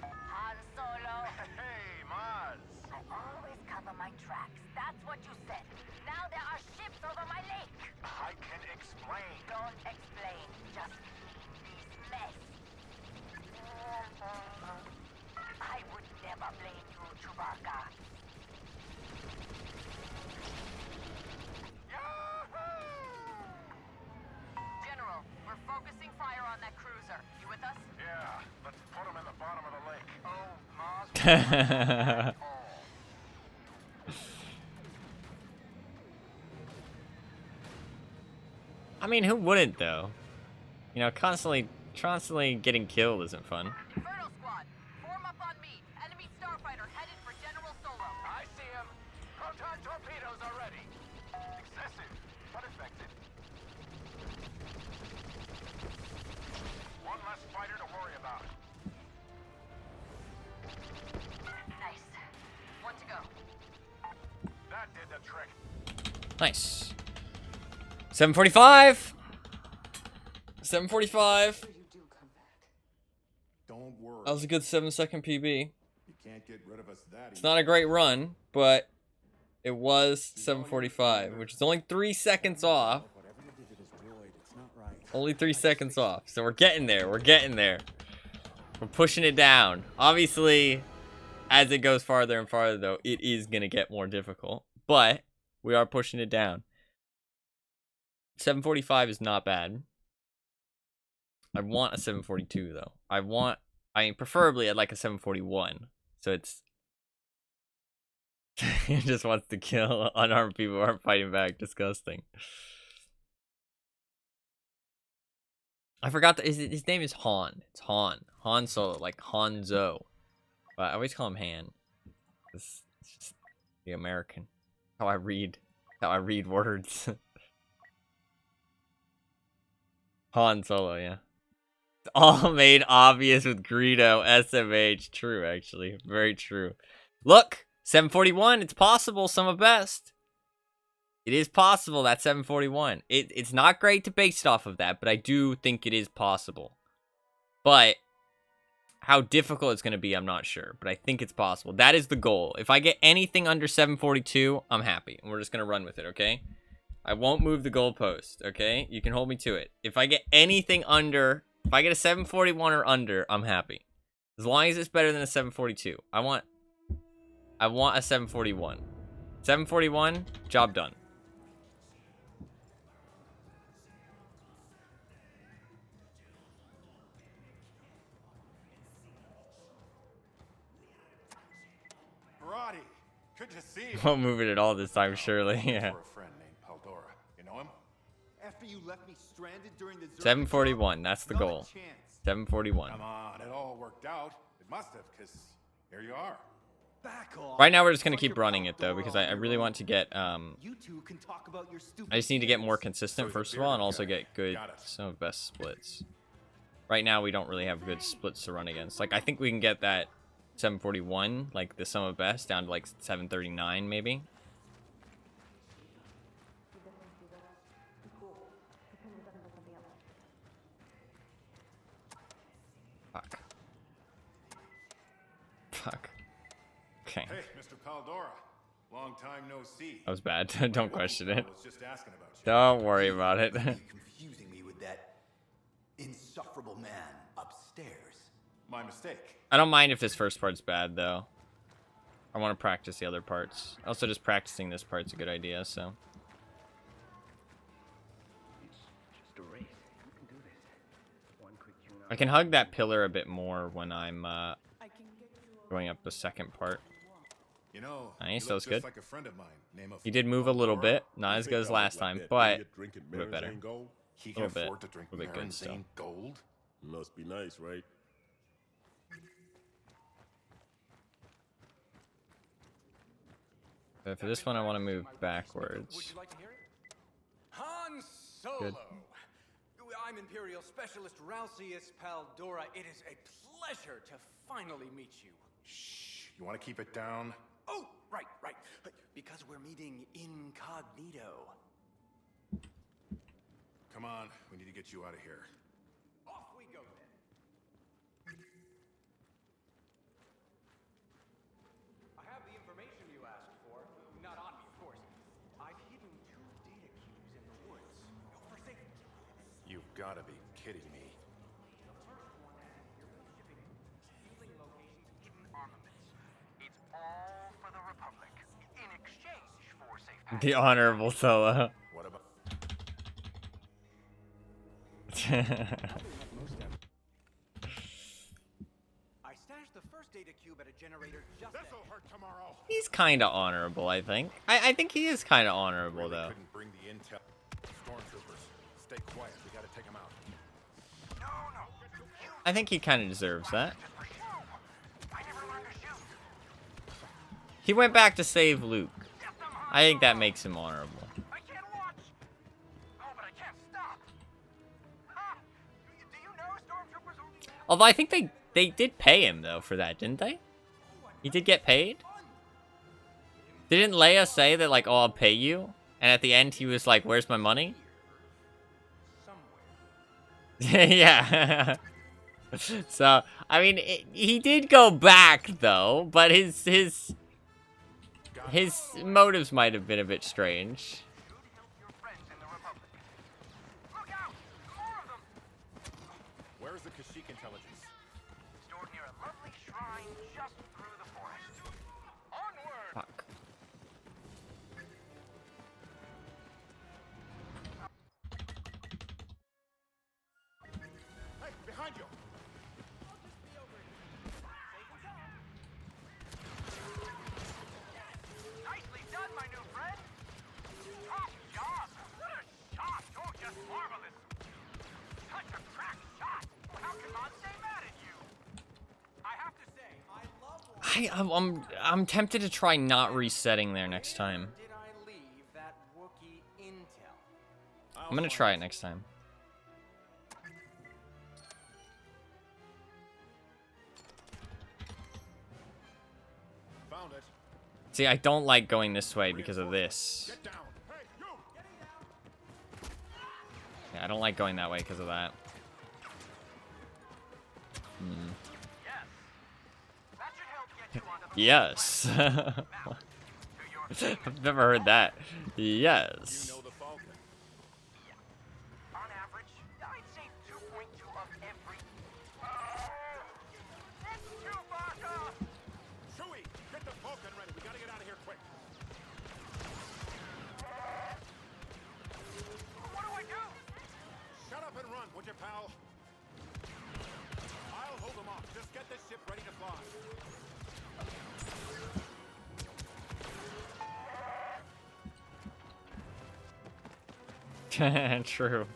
Han Solo. Hey, Maz. I always cover my tracks. That's what you said. Now there are ships over my lake. I can explain. Don't explain. Just this mess. I would never blame you, Chewbacca. General, we're focusing fire on that cruiser. You with us? Yeah, let's put him in the bottom of the lake. Oh, Maz. I mean, who wouldn't, though? You know, constantly getting killed isn't fun. Inferno Squad, form up on me. Enemy starfighter headed for General Solo. I see him. Proton torpedoes are ready. Excessive, but effective. One less fighter to worry about. Nice. One to go. That did the trick. Nice. 7:45. 7:45. Don't worry. That was a good 7-second PB. You can't get rid of us that It's not a great run, but it was 7:45, which is only 3 seconds off. Only 3 seconds off. So we're getting there. We're getting there. We're pushing it down. Obviously, as it goes farther and farther, though, it is going to get more difficult. But we are pushing it down. 7:45 is not bad. I want a 7:42 though. I mean, preferably I'd like a 7:41. So it's he just wants to kill unarmed people who aren't fighting back. Disgusting. I forgot that his name is Han. It's Han. Han Solo, like Hanzo. But I always call him Han. It's just the American. How I read words. Han Solo, yeah. It's all made obvious with Greedo, SMH. True, actually. Very true. Look! 741. It's possible. Some of best. It is possible. That's 741. It's not great to base it off of that, but I do think it is possible. But how difficult it's going to be, I'm not sure. But I think it's possible. That is the goal. If I get anything under 742, I'm happy. And we're just going to run with it, okay? I won't move the goalpost, okay? You can hold me to it. If I get anything under, if I get a 741 or under, I'm happy. As long as it's better than a 742. I want a 741. 741, job done. Roddy, good to see you. Won't move it at all this time, surely. Yeah. For a friend named Paldora. You know him? After you left me stranded during the 741, that's the goal. 741. Come on, it all worked out. It must have, because here you are. Back off. Right now we're just going to keep running it, though, because I really want to get, You two can talk about your stupid I just need to get more consistent, first of all, and also get good, some of best splits. Right now, we don't really have good splits to run against. Like, I think we can get that 741, like the sum of best, down to like 739, maybe. Fuck. Fuck. Okay. Hey, Mr. Paldora. Long time no see. That was bad. Don't question it. I was just asking about you. Don't worry about it. Confusing me with that insufferable man upstairs. My mistake. I don't mind if this first part's bad, though. I want to practice the other parts. Also, just practicing this part's a good idea, so. It's just a race. You can do this. One quick tune I can hug that pillar a bit more when I'm I can get you all going up the second part. You know, Nice, you that look was just good. like a friend of mine. Name of He did move a little bit, not You as think good I as look last like time, that but idiot drinking a bit better. Marizane Gold? He can little bit. afford to drink A bit good still. Marizane Gold. Must be nice, right? But for this one, I want to move Would backwards. you like to hear it? Han Solo. Good. I'm Imperial Specialist Ralcius Paldora. It is a pleasure to finally meet you. Shh. You want to keep it down? Oh, right. Because we're meeting incognito. Come on, we need to get you out of here. Off we go then. I have the information you asked for. Not on me, of course. I've hidden 2 data cubes in the woods. For safety. You've got to be kidding me. The first one has Imperial shipping, stealing locations, hidden armaments. It's all for the Republic. In exchange for safe passage. The Honorable Solo. What about? I stashed the first data cube at a generator just This'll hurt tomorrow. He's kind of honorable, I think. I think he is kind of honorable, Really though. couldn't bring the intel. Stormtroopers, stay quiet. We got to take them out. I think he kind of deserves that. He went back to save Luke. I think that makes him honorable. I can't watch. Oh, but I can't stop. Ha! Do you know stormtroopers only? Although I think they did pay him, though, for that, didn't they? He did get paid? Didn't Leia say that, like, oh, I'll pay you? And at the end, he was like, where's my money? Yeah. So, I mean, he did go back, though, but his motives might have been a bit strange. Where's the Kashyyyk intelligence? Stored near a lovely shrine just through the forest. Onward! Fuck. Hey, behind you! Nicely done, my new friend. Top job. What a shot. Oh, just marvelous. Such a crack shot. How can Mom stay mad at you? I have to say, I love I'm tempted to try not resetting there next time. Did I leave that Wookiee intel? I'm gonna try it next time. Found it. See, I don't like going this way because of this. Get down. Hey, you! Yeah, I don't like going that way because of that. That should help get you onto the Yes. I've never heard that. Yes. You know the Falcon. On average, I'd say 2.2 of every. It's Chewbacca! Chewie, get the Falcon ready. We gotta get out of here quick. What do I do? Shut up and run, would you, pal? I'll hold them off. Just get this ship ready to fly. True.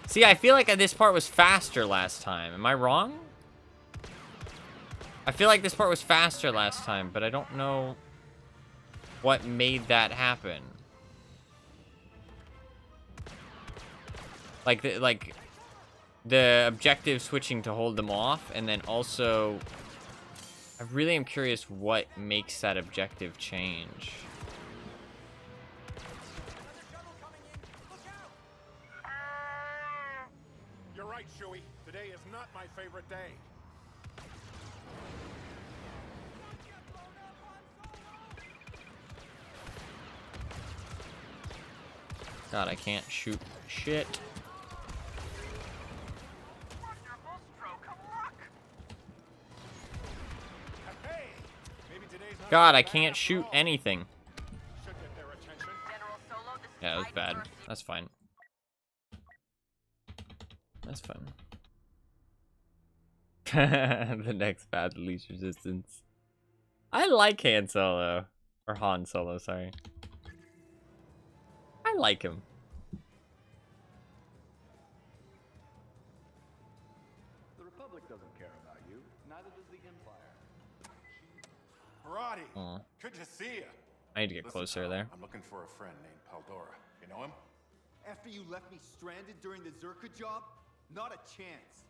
See, I feel like this part was faster last time. Am I wrong? I feel like this part was faster last time, but I don't know what made that happen. Like the objective switching to hold them off, and then also I really am curious what makes that objective change. You're right, Chewie. Today is not my favorite day. God, I can't shoot shit. God, I can't shoot anything. Should get their attention. General Solo, this is Yeah, it was Ivan bad. Garcia. That's fine. That's fine. The next path of least resistance. I like Han Solo. Or Han Solo, sorry. I like him. The Republic doesn't care about you. Neither does the Empire. Roddy, Aw. good to see you. I need to get Listen, closer pal, there. I'm looking for a friend named Paldora. You know him? After you left me stranded during the Zerka job? Not a chance.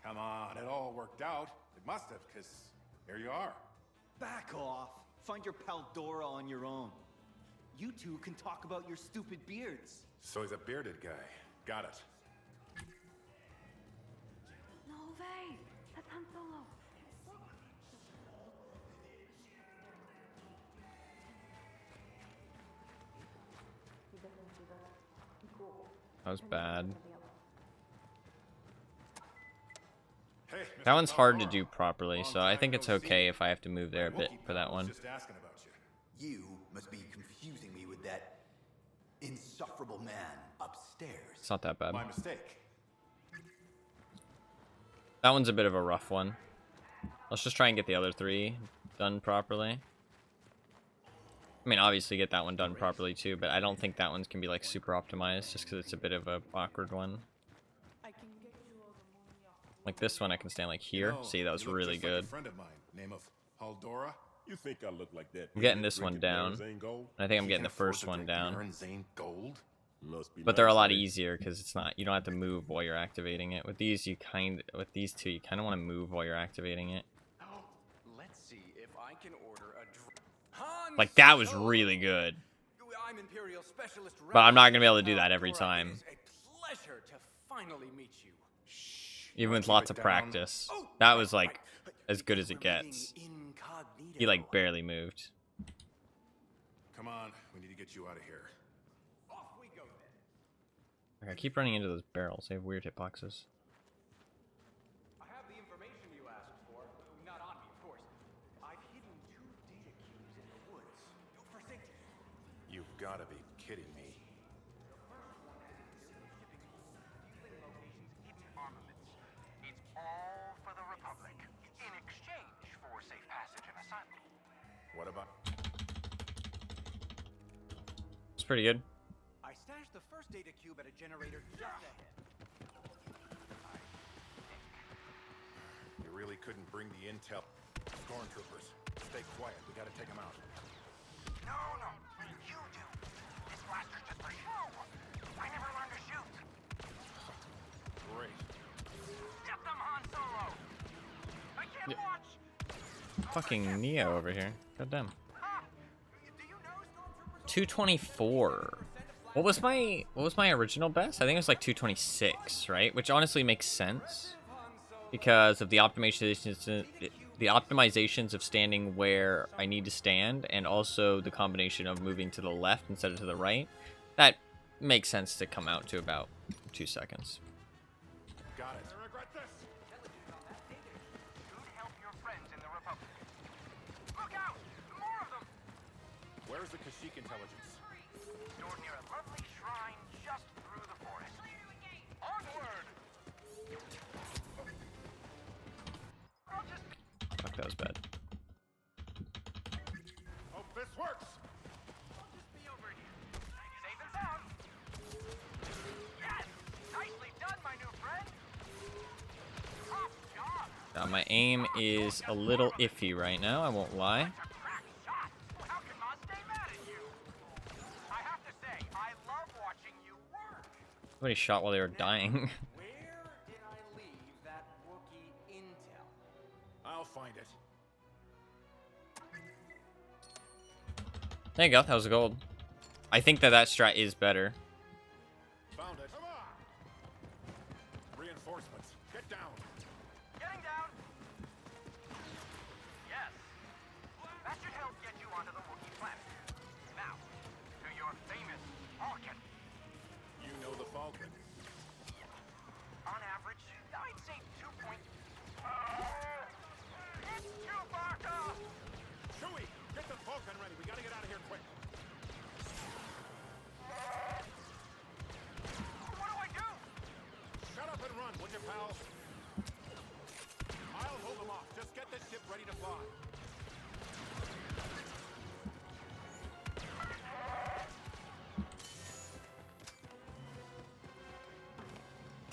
Come on, it all worked out. It must have, because here you are. Back off. Find your Paldora on your own. You two can talk about your stupid beards. So he's a bearded guy. Got it. No way! That's Han Solo. That was bad. Hey, That Mr. one's hard to Paldora. do properly, Long so I time think it's no see. okay if I have to move there a bit Wookiee for that pal one. was just asking about you. You must be confusing me with that insufferable man upstairs. It's not that bad. My mistake. That one's a bit of a rough one. Let's just try and get the other three done properly. I mean, obviously get that one done properly too, but I don't think that one's can be like super optimized just because it's a bit of a awkward one. I can get you all the money off. Like this one I can stand like here. You know, See, that was you look really just like good. a friend of mine, name of Paldora. You think I look like that? I'm getting idiot this one drinking down. Marizane Gold? And I think I'm You getting can the afford first to one drink down. Marizane Gold. Must be But they're a nice, lot right? easier because it's not, you don't have to move while you're activating it. With these with these two you kind of want to move while you're activating it. Let's see if I can order a Han Like that was Solo. really good. I'm Imperial Specialist But I'm not gonna be able to Ralph do that every Paldora. time. It is a pleasure to finally meet you. Even with Keep lots it of down. practice. Oh, That was like right. as good as it We're moving gets. incognito. He like barely moved. Come on, we need to get you out of here. Off we go then. Okay, I keep running into those barrels. They have weird hitboxes. I have the information you asked for. Not on me, of course. I've hidden 2 data cubes in the woods. For safety. You've got to be kidding me. Shipping locations, hidden armaments. It's all for the Republic, in exchange for safe passage and asylum. What about? It's pretty good. I stashed the first data cube at a generator just ahead. You really couldn't bring the intel. Stormtroopers, stay quiet. We got to take them out. No, no, you do. This blaster's just for show. I never learned to shoot. Great. Step them, Han Solo. I can't Yeah. watch. Fucking Neo over here. God damn. Ha! Do you know Stormtroopers? 224. What was my original best? I think it was like 226, right? Which honestly makes sense because of the optimizations of standing where I need to stand, and also the combination of moving to the left instead of to the right. That makes sense to come out to about 2 seconds. Got it. I regret this. Should help your friends in the Republic. Look out! More of them! Where's the Kashyyyk intelligence? Stored near a lovely shrine just through the forest. Onward! I'll just Fuck, that was bad. Hope this works. be over here. Safe and sound. Yes! Nicely done, my new friend! Top job! My aim is a little iffy right now, I won't lie. A crack shot! How can Ma stay mad at you? I have to say, I love watching you work. Somebody shot while they were dying. Where did I leave that Wookiee intel? I'll find it. There you go, that was a gold. I think that strat is better. Found it. Come on. Reinforcements. Get down. Getting down. Yes. That should help get you onto the Wookiee planet. Now, to your famous Falcon. You know the Falcon. On average, I'd say 2 point... It's Chewbacca! Chewie,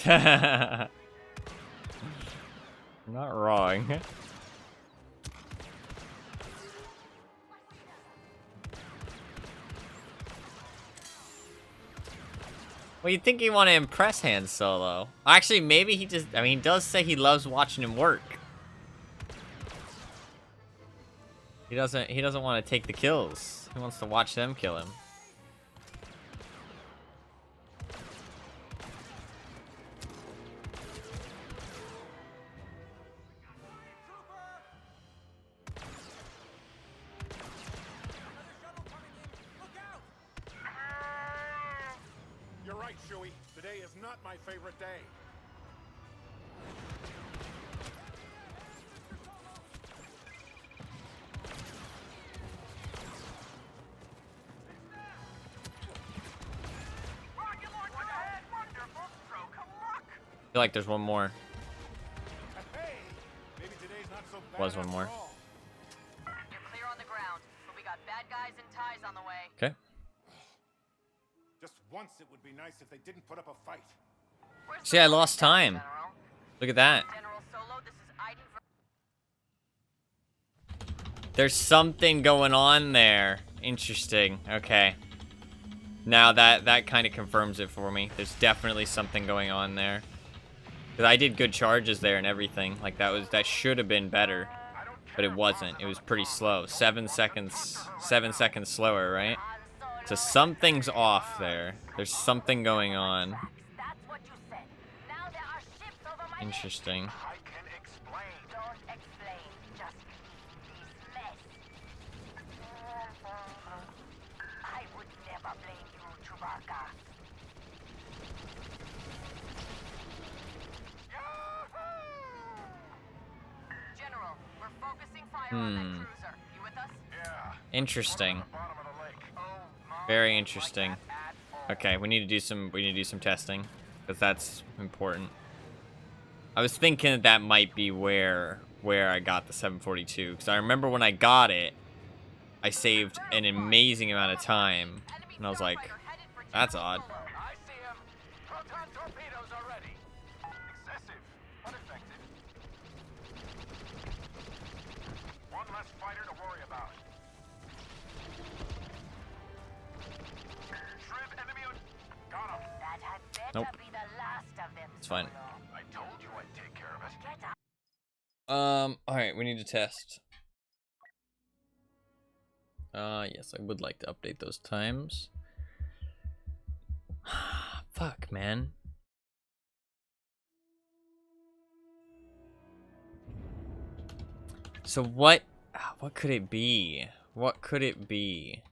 Not wrong. Well, you'd think he'd want to impress Han Solo. Actually, maybe he just... I mean, he does say he loves watching him work. He doesn't want to take the kills. He wants to watch them kill him. You're right, Chewie. Today is not my favorite day. I feel like there's one more. Hey, maybe today's not so bad. Was one more. after all. You're clear on the ground, but we got bad guys and ties on the way. Okay. Just once it would be nice if they didn't put up a fight. See, I lost time. Look at that. General Solo, this is Iden for... There's something going on there. Interesting. Okay. Now that kind of confirms it for me. There's definitely something going on there. Because I did good charges there and everything. Like, that should have been better. But it wasn't. It was pretty slow. 7 seconds slower, right? So something's off there. There's something going on. That's what you said. Now there are ships over my head. Interesting. I can explain. Don't explain. Just leave this mess. I would never blame you, Chewbacca. General, we're focusing fire on that cruiser. You with us? Yeah. Interesting. Bottom of the lake. Oh my. Very interesting. Okay, we need to do some testing, because that's important. I was thinking that might be where I got the 742, because I remember when I got it, I saved an amazing amount of time, and I was like, that's odd. I see him. Proton torpedoes already. Excessive, but effective. One less fighter to worry about. Shrimp enemy on. Got him. That had better Nope. be the last of them. It's fine. I told you I'd take care of it. Get up. Alright, we need to test. Yes, I would like to update those times. Fuck, man. So what could it be? What could it be?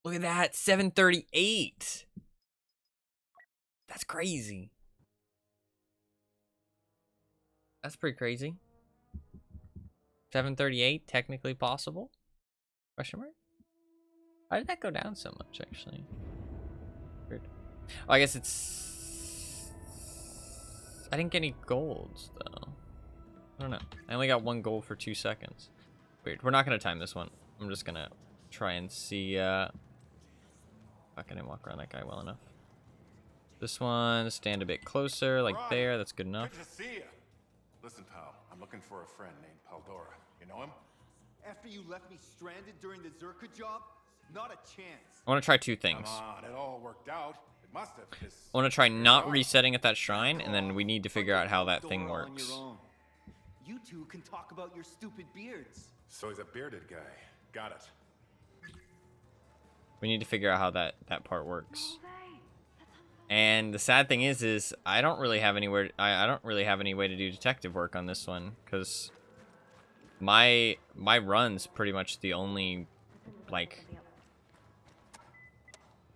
Look at that, 738. That's crazy. That's pretty crazy. 738, technically possible? Question mark? Why did that go down so much, actually? Weird. Oh, I guess it's... I didn't get any golds, though. I don't know. I only got 1 gold for 2 seconds. Weird. We're not going to time this one. I'm just going to try and see... Fuck, I didn't walk around that guy well enough. This one, stand a bit closer, like Ron, there. That's good enough. Good to see you. Listen, pal, I'm looking for a friend named Paldora. You know him? After you left me stranded during the Zerka job, not a chance. I want to try 2 things. Come on, it all worked out. It must have. 'Cause I want to try not resetting at that shrine, and then we need to figure out how that thing Dora on works. your own. You two can talk about your stupid beards. So he's a bearded guy. Got it. We need to figure out how that part works. And the sad thing is I don't really have anywhere. I don't really have any way to do detective work on this one, because my run's pretty much the only like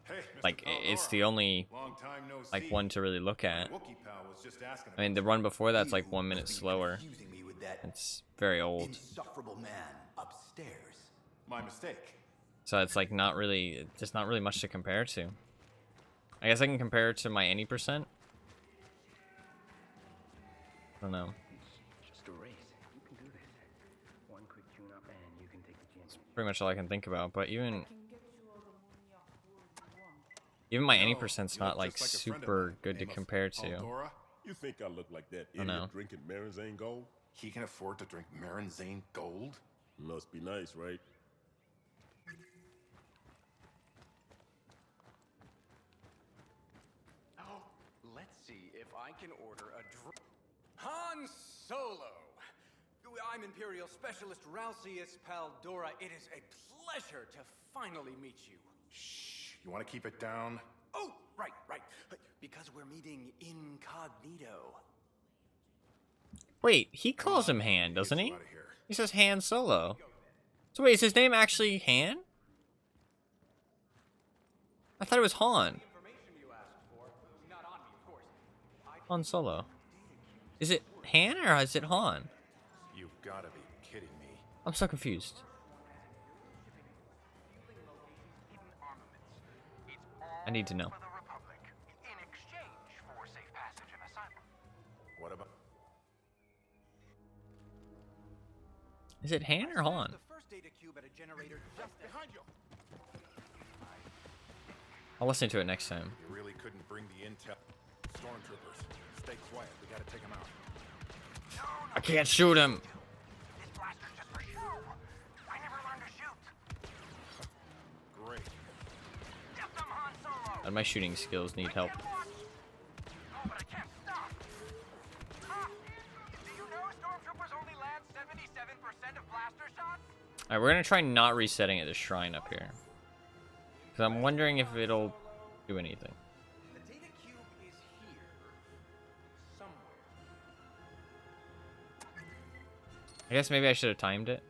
Hey, Mr. like Paldora. it's the only Long time no like see. one to really look at. Wookiee pal was just asking I mean, about the run before that's like You 1 minute must be slower. confusing me with that It's very old, insufferable man upstairs. my mistake. so it's like not really. There's not really much to compare to. I guess I can compare it to my any percent. I don't know. Just a race. You can do this. One quick tune-up and you can take the chance. Pretty much all I can think about. But even Even my any No, percent's you look not like just like a friend of super mine, good to name of compare to. Eldora. You think I look like that I idiot know. drinking Marinzane Gold? He can afford to drink Marinzane Gold? Must be nice, right? Oh, let's see if I can order a drink. Han Solo! I'm Imperial Specialist Ralcius Paldora. It is a pleasure to finally meet you. Shh. You want to keep it down? Oh, right. Because we're meeting incognito. Wait, he calls him Han, doesn't Get he? you outta here. He says Han Solo. So wait, is his name actually Han? I thought it was Han. Information you asked for, not on me, of course. Han Solo. Is it Han or is it Han? You've got to be kidding me. I'm so confused. I need to know. For the Republic, in exchange for safe passage and asylum. What about... Is it Han or Han? The first data cube at a generator just Behind you! I'll listen to it next time. You really couldn't bring the intel... Stormtroopers, stay quiet. We got to take them out. I can't shoot him. This blaster's just for show. I never learned to shoot. Great. Get them, Han Solo. And my shooting skills need help. Can't watch. Oh, but I can't stop. Ha! Do you know stormtroopers only land 77% of blaster shots? Alright, we're gonna try not resetting at the shrine up here. Because I'm wondering if it'll do anything. The data cube is here. Somewhere. I guess maybe I should have timed it.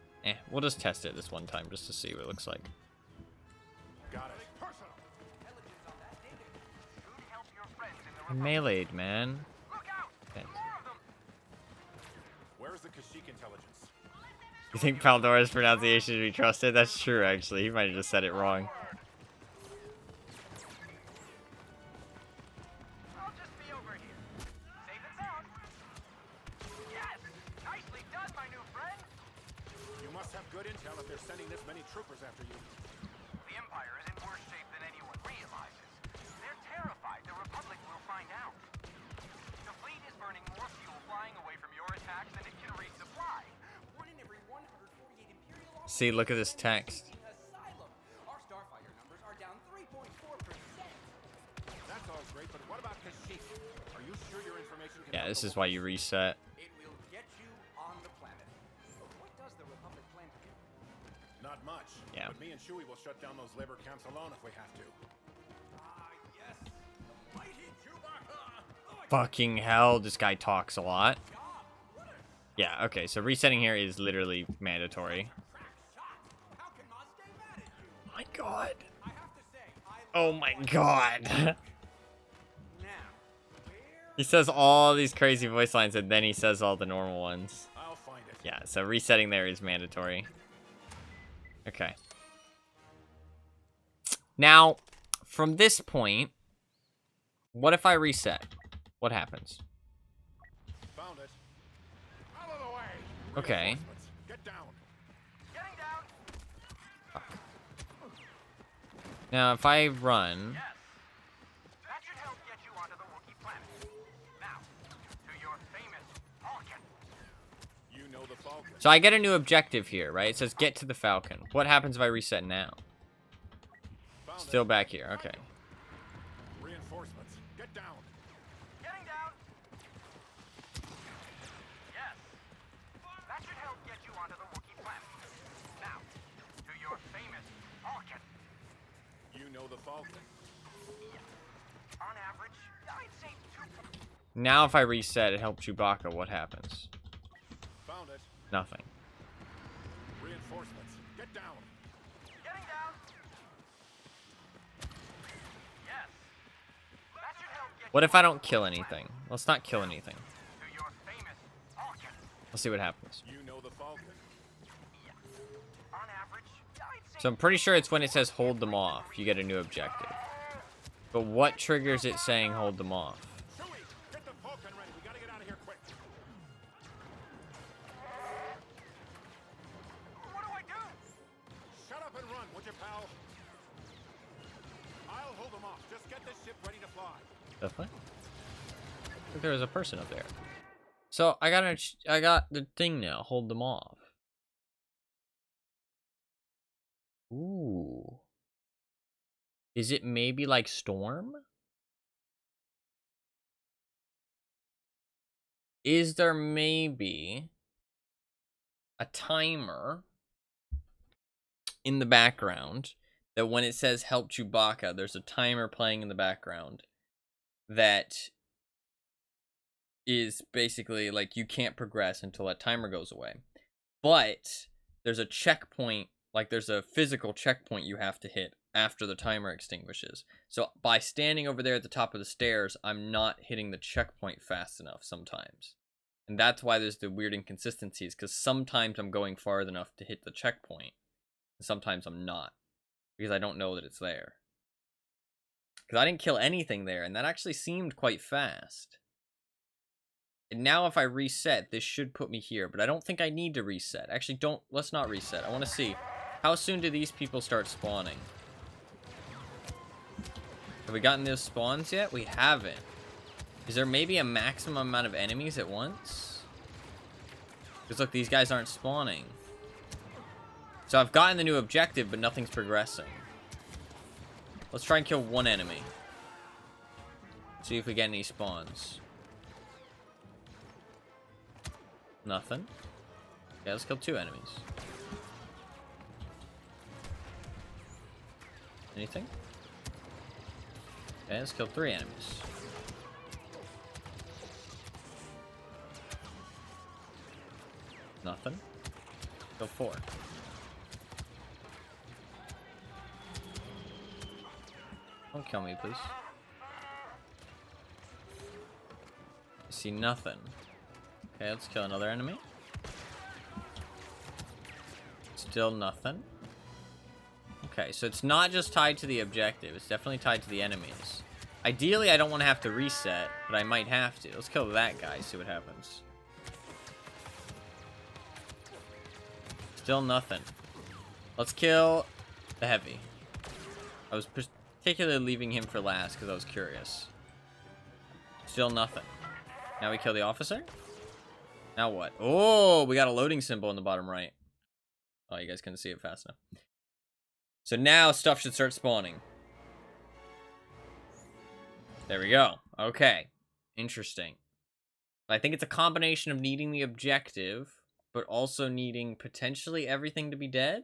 We'll just test it this one time just to see what it looks like. Got it. Should help your friends in the I meleeed, man. Look out! Thanks. More of them! Where's the Kashyyyk intelligence? You think Paldora's pronunciation should be trusted? That's true, actually. He might have just said it wrong. I'll just be over here. Safe and sound. Yes! Nicely done, my new friend! You must have good intel if they're sending this many troopers after you. The Empire is in worse shape than anyone realizes. They're terrified the Republic will find out. The fleet is burning more fuel flying away from your attacks than it can resupply. One in every 148 Imperial See, look at this text. asylum. Our starfighter numbers are down 3.4%. That's all great, but what about Kashyyyk? Are you sure your information can... Yeah, help this the is why you reset. It will get you on the planet. What does the Republic plan to do? Not much. Yeah. But me and Chewie will shut down those labor camps alone if we have to. Yes. The mighty Chewbacca. Fucking hell, this guy talks a lot. Yeah, okay, so resetting here is literally mandatory. How can Maz stay mad at you? My god. I have to say, Oh my god. now, He says all these crazy voice lines and then he says all the normal ones. I'll find it. Yeah, so resetting there is mandatory. Okay. Now, from this point, what if I reset? What happens? Found it. Out of the way. Okay. Reinforcements, get down. Getting down. Now, if I run... Yes. That should help get you onto the Wookiee planet. Now, to your famous Falcon. You know the Falcon. So I get a new objective here, right? It says get to the Falcon. What happens if I reset now? Found Still it. back here, okay. Reinforcements, get down. Getting down. Yes. That should help get you onto the Wookiee planet. Now, to your famous Falcon. You know the Falcon. On average, I'd say 2. Now if I reset, it helps Chewbacca. What happens? Found it. Nothing. Reinforcements, get down. Getting down. Yes. That should help get What if I don't kill anything? Let's not kill anything. to your famous Falcon. Let's see what happens. You know the Falcon. On average, I'd say So I'm pretty sure it's when it says hold them off, you get a new objective. But what triggers it saying hold them off? Chewie, get the Falcon ready. We gotta get out of here quick. What do Shut up and run, would you, pal? I'll hold them off. Just get this ship ready to fly. The fuck? I think there was a person up there. So I got the thing now. Hold them off. Ooh. Is it maybe like Storm? Is there maybe a timer in the background that when it says help Chewbacca, there's a timer playing in the background that is basically like you can't progress until that timer goes away. But there's a checkpoint, like there's a physical checkpoint you have to hit after the timer extinguishes. So by standing over there at the top of the stairs, I'm not hitting the checkpoint fast enough sometimes. And that's why there's the weird inconsistencies, because sometimes I'm going far enough to hit the checkpoint, and sometimes I'm not, because I don't know that it's there. Because I didn't kill anything there, and that actually seemed quite fast. And now if I reset, this should put me here, but I don't think I need to reset. Actually, let's not reset. I want to see, how soon do these people start spawning? Have we gotten those spawns yet? We haven't. Is there maybe a maximum amount of enemies at once? Because look, these guys aren't spawning. So I've gotten the new objective, but nothing's progressing. Let's try and kill one enemy. See if we get any spawns. Nothing. Okay, let's kill 2 enemies. Anything? Okay, let's kill 3 enemies. Nothing. Kill 4. Don't kill me, please. I see nothing. Okay, let's kill another enemy. Still nothing. Okay, so it's not just tied to the objective. It's definitely tied to the enemies. Ideally, I don't want to have to reset, but I might have to. Let's kill that guy, see what happens. Still nothing. Let's kill the heavy. I was particularly leaving him for last because I was curious. Still nothing. Now we kill the officer. Now what? Oh, we got a loading symbol in the bottom right. Oh, you guys couldn't see it fast enough. So now stuff should start spawning. There we go. Okay. Interesting. I think it's a combination of needing the objective, but also needing potentially everything to be dead.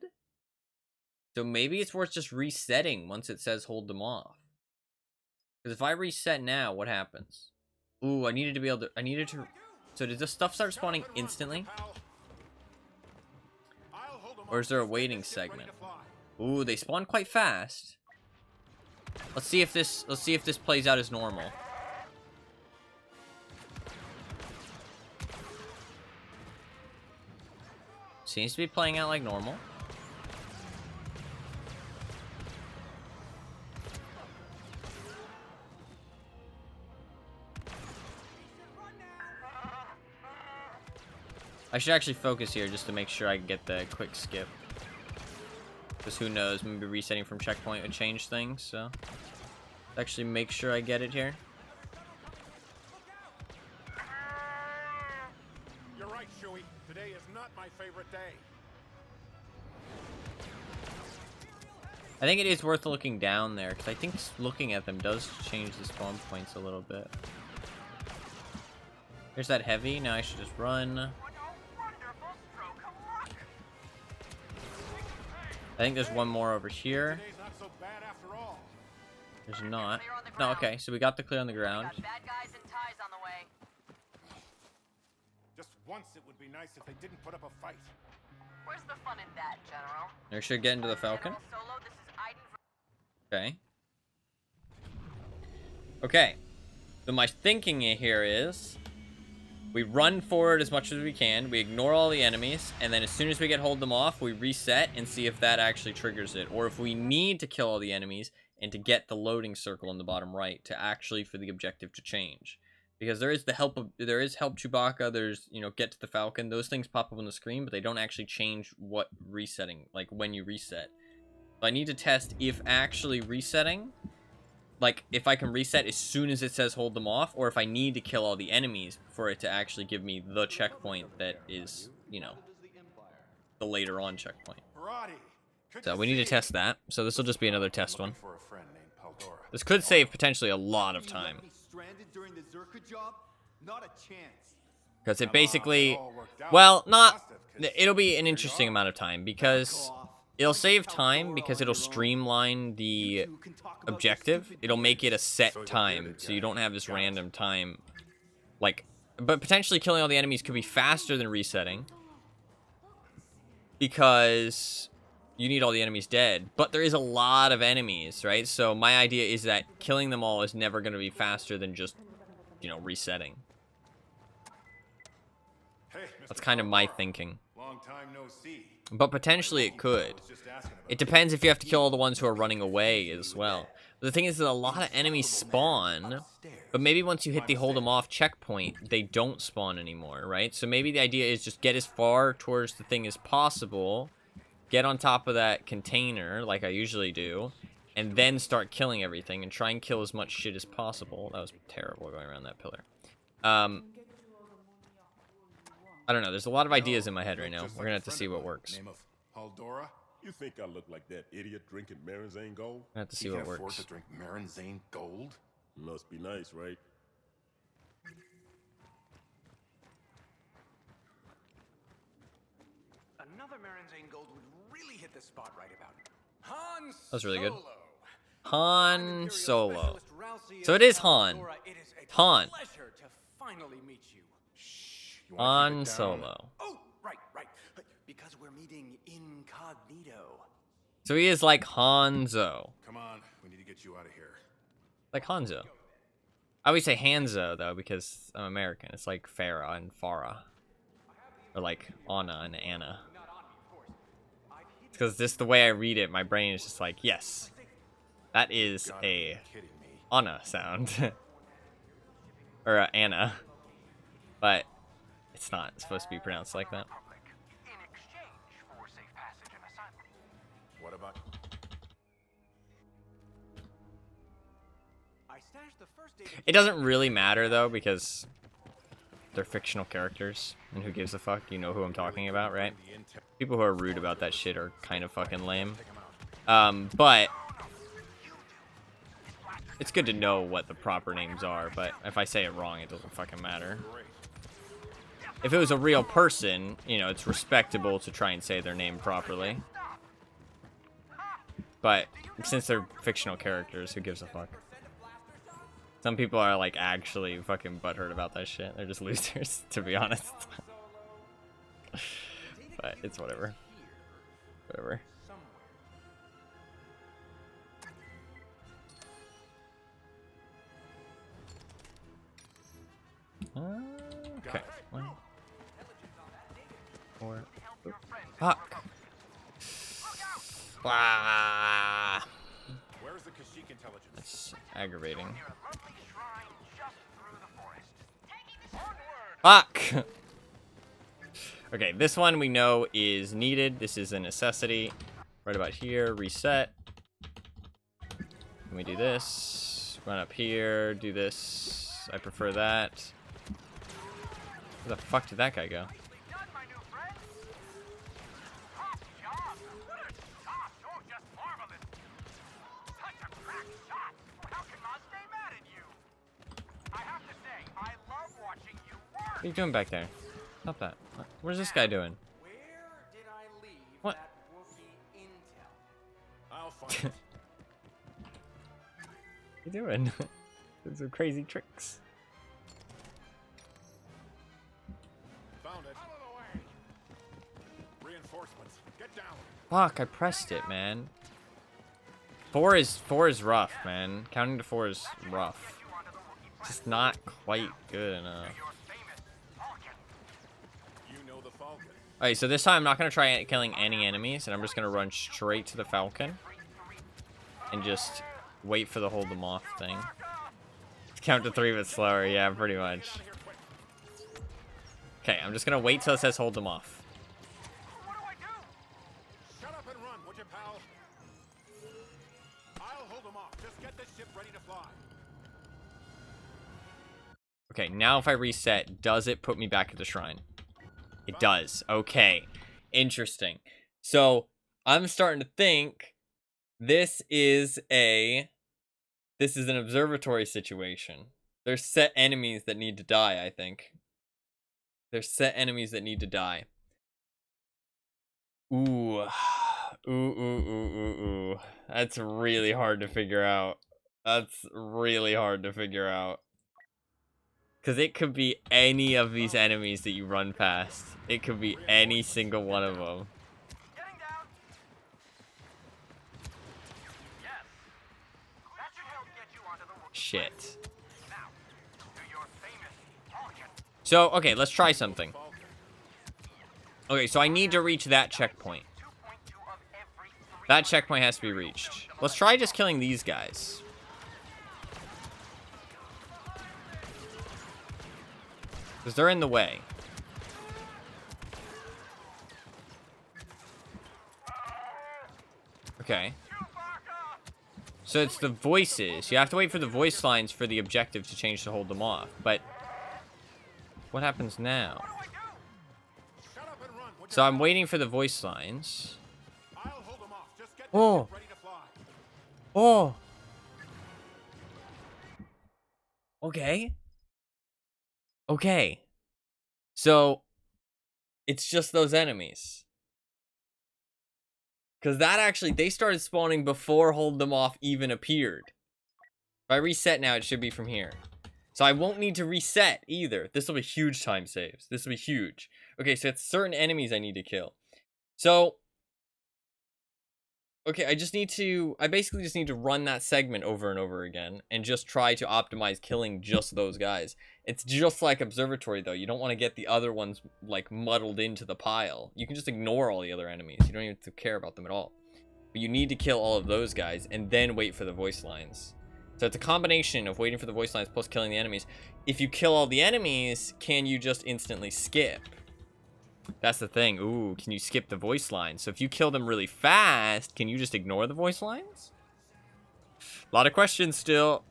So maybe it's worth just resetting once it says hold them off. Because if I reset now, what happens? Ooh, I needed to be able to... So did this stuff start spawning instantly? Or is there a waiting segment? Ooh, they spawn quite fast. Let's see if this plays out as normal. Seems to be playing out like normal. I should actually focus here just to make sure I get the quick skip. Because who knows, maybe resetting from checkpoint would change things, so... Let's actually make sure I get it here. You're right, Chewie. Today is not my favorite day. I think it is worth looking down there, because I think looking at them does change the spawn points a little bit. Here's that heavy, now I should just run. I think there's one more over here. There's not. No, okay, so we got the clear on the ground. Bad guys and ties on the way. Just once it would be nice if they didn't put up a fight. Where's the fun in that, General? We should get into the Falcon. General Solo, this is Okay. Iden. Okay. So my thinking here is we run forward as much as we can, we ignore all the enemies, and then as soon as we get hold them off, we reset and see if that actually triggers it. Or if we need to kill all the enemies and to get the loading circle in the bottom right to actually for the objective to change. Because there is help Chewbacca, there's, you know, get to the Falcon. Those things pop up on the screen, but they don't actually change what resetting, like when you reset. So I need to test if actually resetting like, if I can reset as soon as it says hold them off, or if I need to kill all the enemies for it to actually give me the checkpoint that is, you know, the later on checkpoint. So we need to test that. So this will just be another test one. This could save potentially a lot of time. Because it basically, well, it'll be an interesting amount of time because it'll save time because it'll streamline the objective. It'll make it a set time, so you don't have this random time. Like, but potentially killing all the enemies could be faster than resetting because you need all the enemies dead. But there is a lot of enemies, right? So my idea is that killing them all is never going to be faster than just, you know, resetting. That's kind of my thinking. Long time no see. But potentially it could. It depends if you have to kill all the ones who are running away as well. But the thing is that a lot of enemies spawn, but maybe once you hit the hold them off checkpoint, they don't spawn anymore, right? So maybe the idea is just get as far towards the thing as possible, get on top of that container, like I usually do, and then start killing everything and try and kill as much shit as possible. That was terrible going around that pillar. I don't know. There's a lot of ideas in my head right now. We're gonna have to see what works. Name of Haldora? You think I look like that idiot drinking Marinzane Gold? I have to see You what can afford works. to drink Marinzane Gold? Must be nice, right? Another Marinzane Gold would really hit the spot right about now. Han Solo. That was really good. Han Solo. So it is Han. It is a Han. pleasure to finally meet you. You wanna keep Han it down? Solo. Oh, right. Because we're meeting incognito. So he is like Hanzo. Come on, we need to get you out of here. Like Hanzo. I always say Hanzo, though, because I'm American. It's like Farah and Farah. Or like Anna and Anna. It's because just the way I read it, my brain is just like, yes. That is a Anna sound. Or Anna. But it's not supposed to be pronounced like that. What about... It doesn't really matter, though, because they're fictional characters. And who gives a fuck? You know who I'm talking about, right? People who are rude about that shit are kind of fucking lame. But it's good to know what the proper names are, but if I say it wrong, it doesn't fucking matter. If it was a real person, you know, it's respectable to try and say their name properly. But since they're fictional characters, who gives a fuck? Some people are, like, actually fucking butthurt about that shit. They're just losers, to be honest. But it's whatever. Whatever. Okay. 1, 4. Fuck. Ah. Where's the Kashyyyk intelligence? That's aggravating. Fuck! Okay, this one we know is needed. This is a necessity. Right about here, reset. Let me do this. Run up here, do this. I prefer that. Where the fuck did that guy go? What are you doing back there? Stop that. Where's this guy doing? Where did I leave What? that Wookiee intel? I'll find it. What are you doing? Those are crazy tricks. Found it. Out of the way. Reinforcements. Get down. Fuck, I pressed it, man. 4 is rough, man. Counting to 4 is rough. Just not quite good enough. Alright, so this time I'm not going to try killing any enemies, and I'm just going to run straight to the Falcon. And just wait for the hold them off thing. Count to 3 but slower, yeah, pretty much. Okay, I'm just going to wait till it says hold them off. Shut up and run, would you, pal? I'll hold them off. Just get the ship ready to fly. Okay, now if I reset, does it put me back at the shrine? It does. Okay. Interesting. So, I'm starting to think this is an observatory situation. There's set enemies that need to die, I think. There's set enemies that need to die. Ooh. Ooh. That's really hard to figure out. That's really hard to figure out. Because it could be any of these enemies that you run past. It could be any single one of them. Getting down. Yes. That should help get you onto the roof. Shit. Now, to your famous Falcon. So, okay, let's try something. Okay, so I need to reach that checkpoint. That checkpoint has to be reached. Let's try just killing these guys. Because they're in the way. Okay. So it's the voices. You have to wait for the voice lines for the objective to change to hold them off. But what happens now? So I'm waiting for the voice lines. Oh. Oh. Okay. Okay. So it's just those enemies. Because that actually, they started spawning before Hold Them Off even appeared. If I reset now, it should be from here. So I won't need to reset either. This will be huge time saves. This will be huge. Okay, so it's certain enemies I need to kill. So, okay, I basically just need to run that segment over and over again and just try to optimize killing just those guys. It's just like Observatory, though. You don't want to get the other ones, like, muddled into the pile. You can just ignore all the other enemies. You don't even have to care about them at all. But you need to kill all of those guys and then wait for the voice lines. So it's a combination of waiting for the voice lines plus killing the enemies. If you kill all the enemies, can you just instantly skip? That's the thing. Ooh, can you skip the voice lines? So if you kill them really fast, can you just ignore the voice lines? A lot of questions still.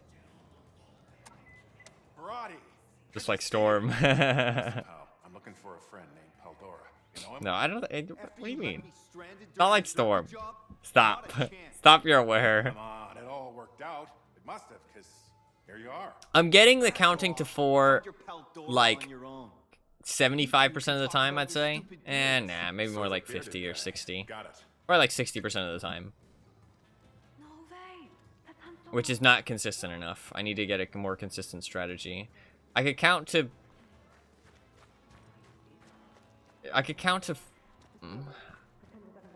Just like Storm. I'm looking for a friend named Paldora. You know him? No, I don't. What do you mean? Not like Storm. Stop. Stop your aware. Come on, it all worked out. It must have, because here you are. I'm getting the counting to 4, like, 75% of the time, I'd say. And nah, maybe more like 50 or 60. Or like 60% of the time. Which is not consistent enough. I need to get a more consistent strategy. I could count to...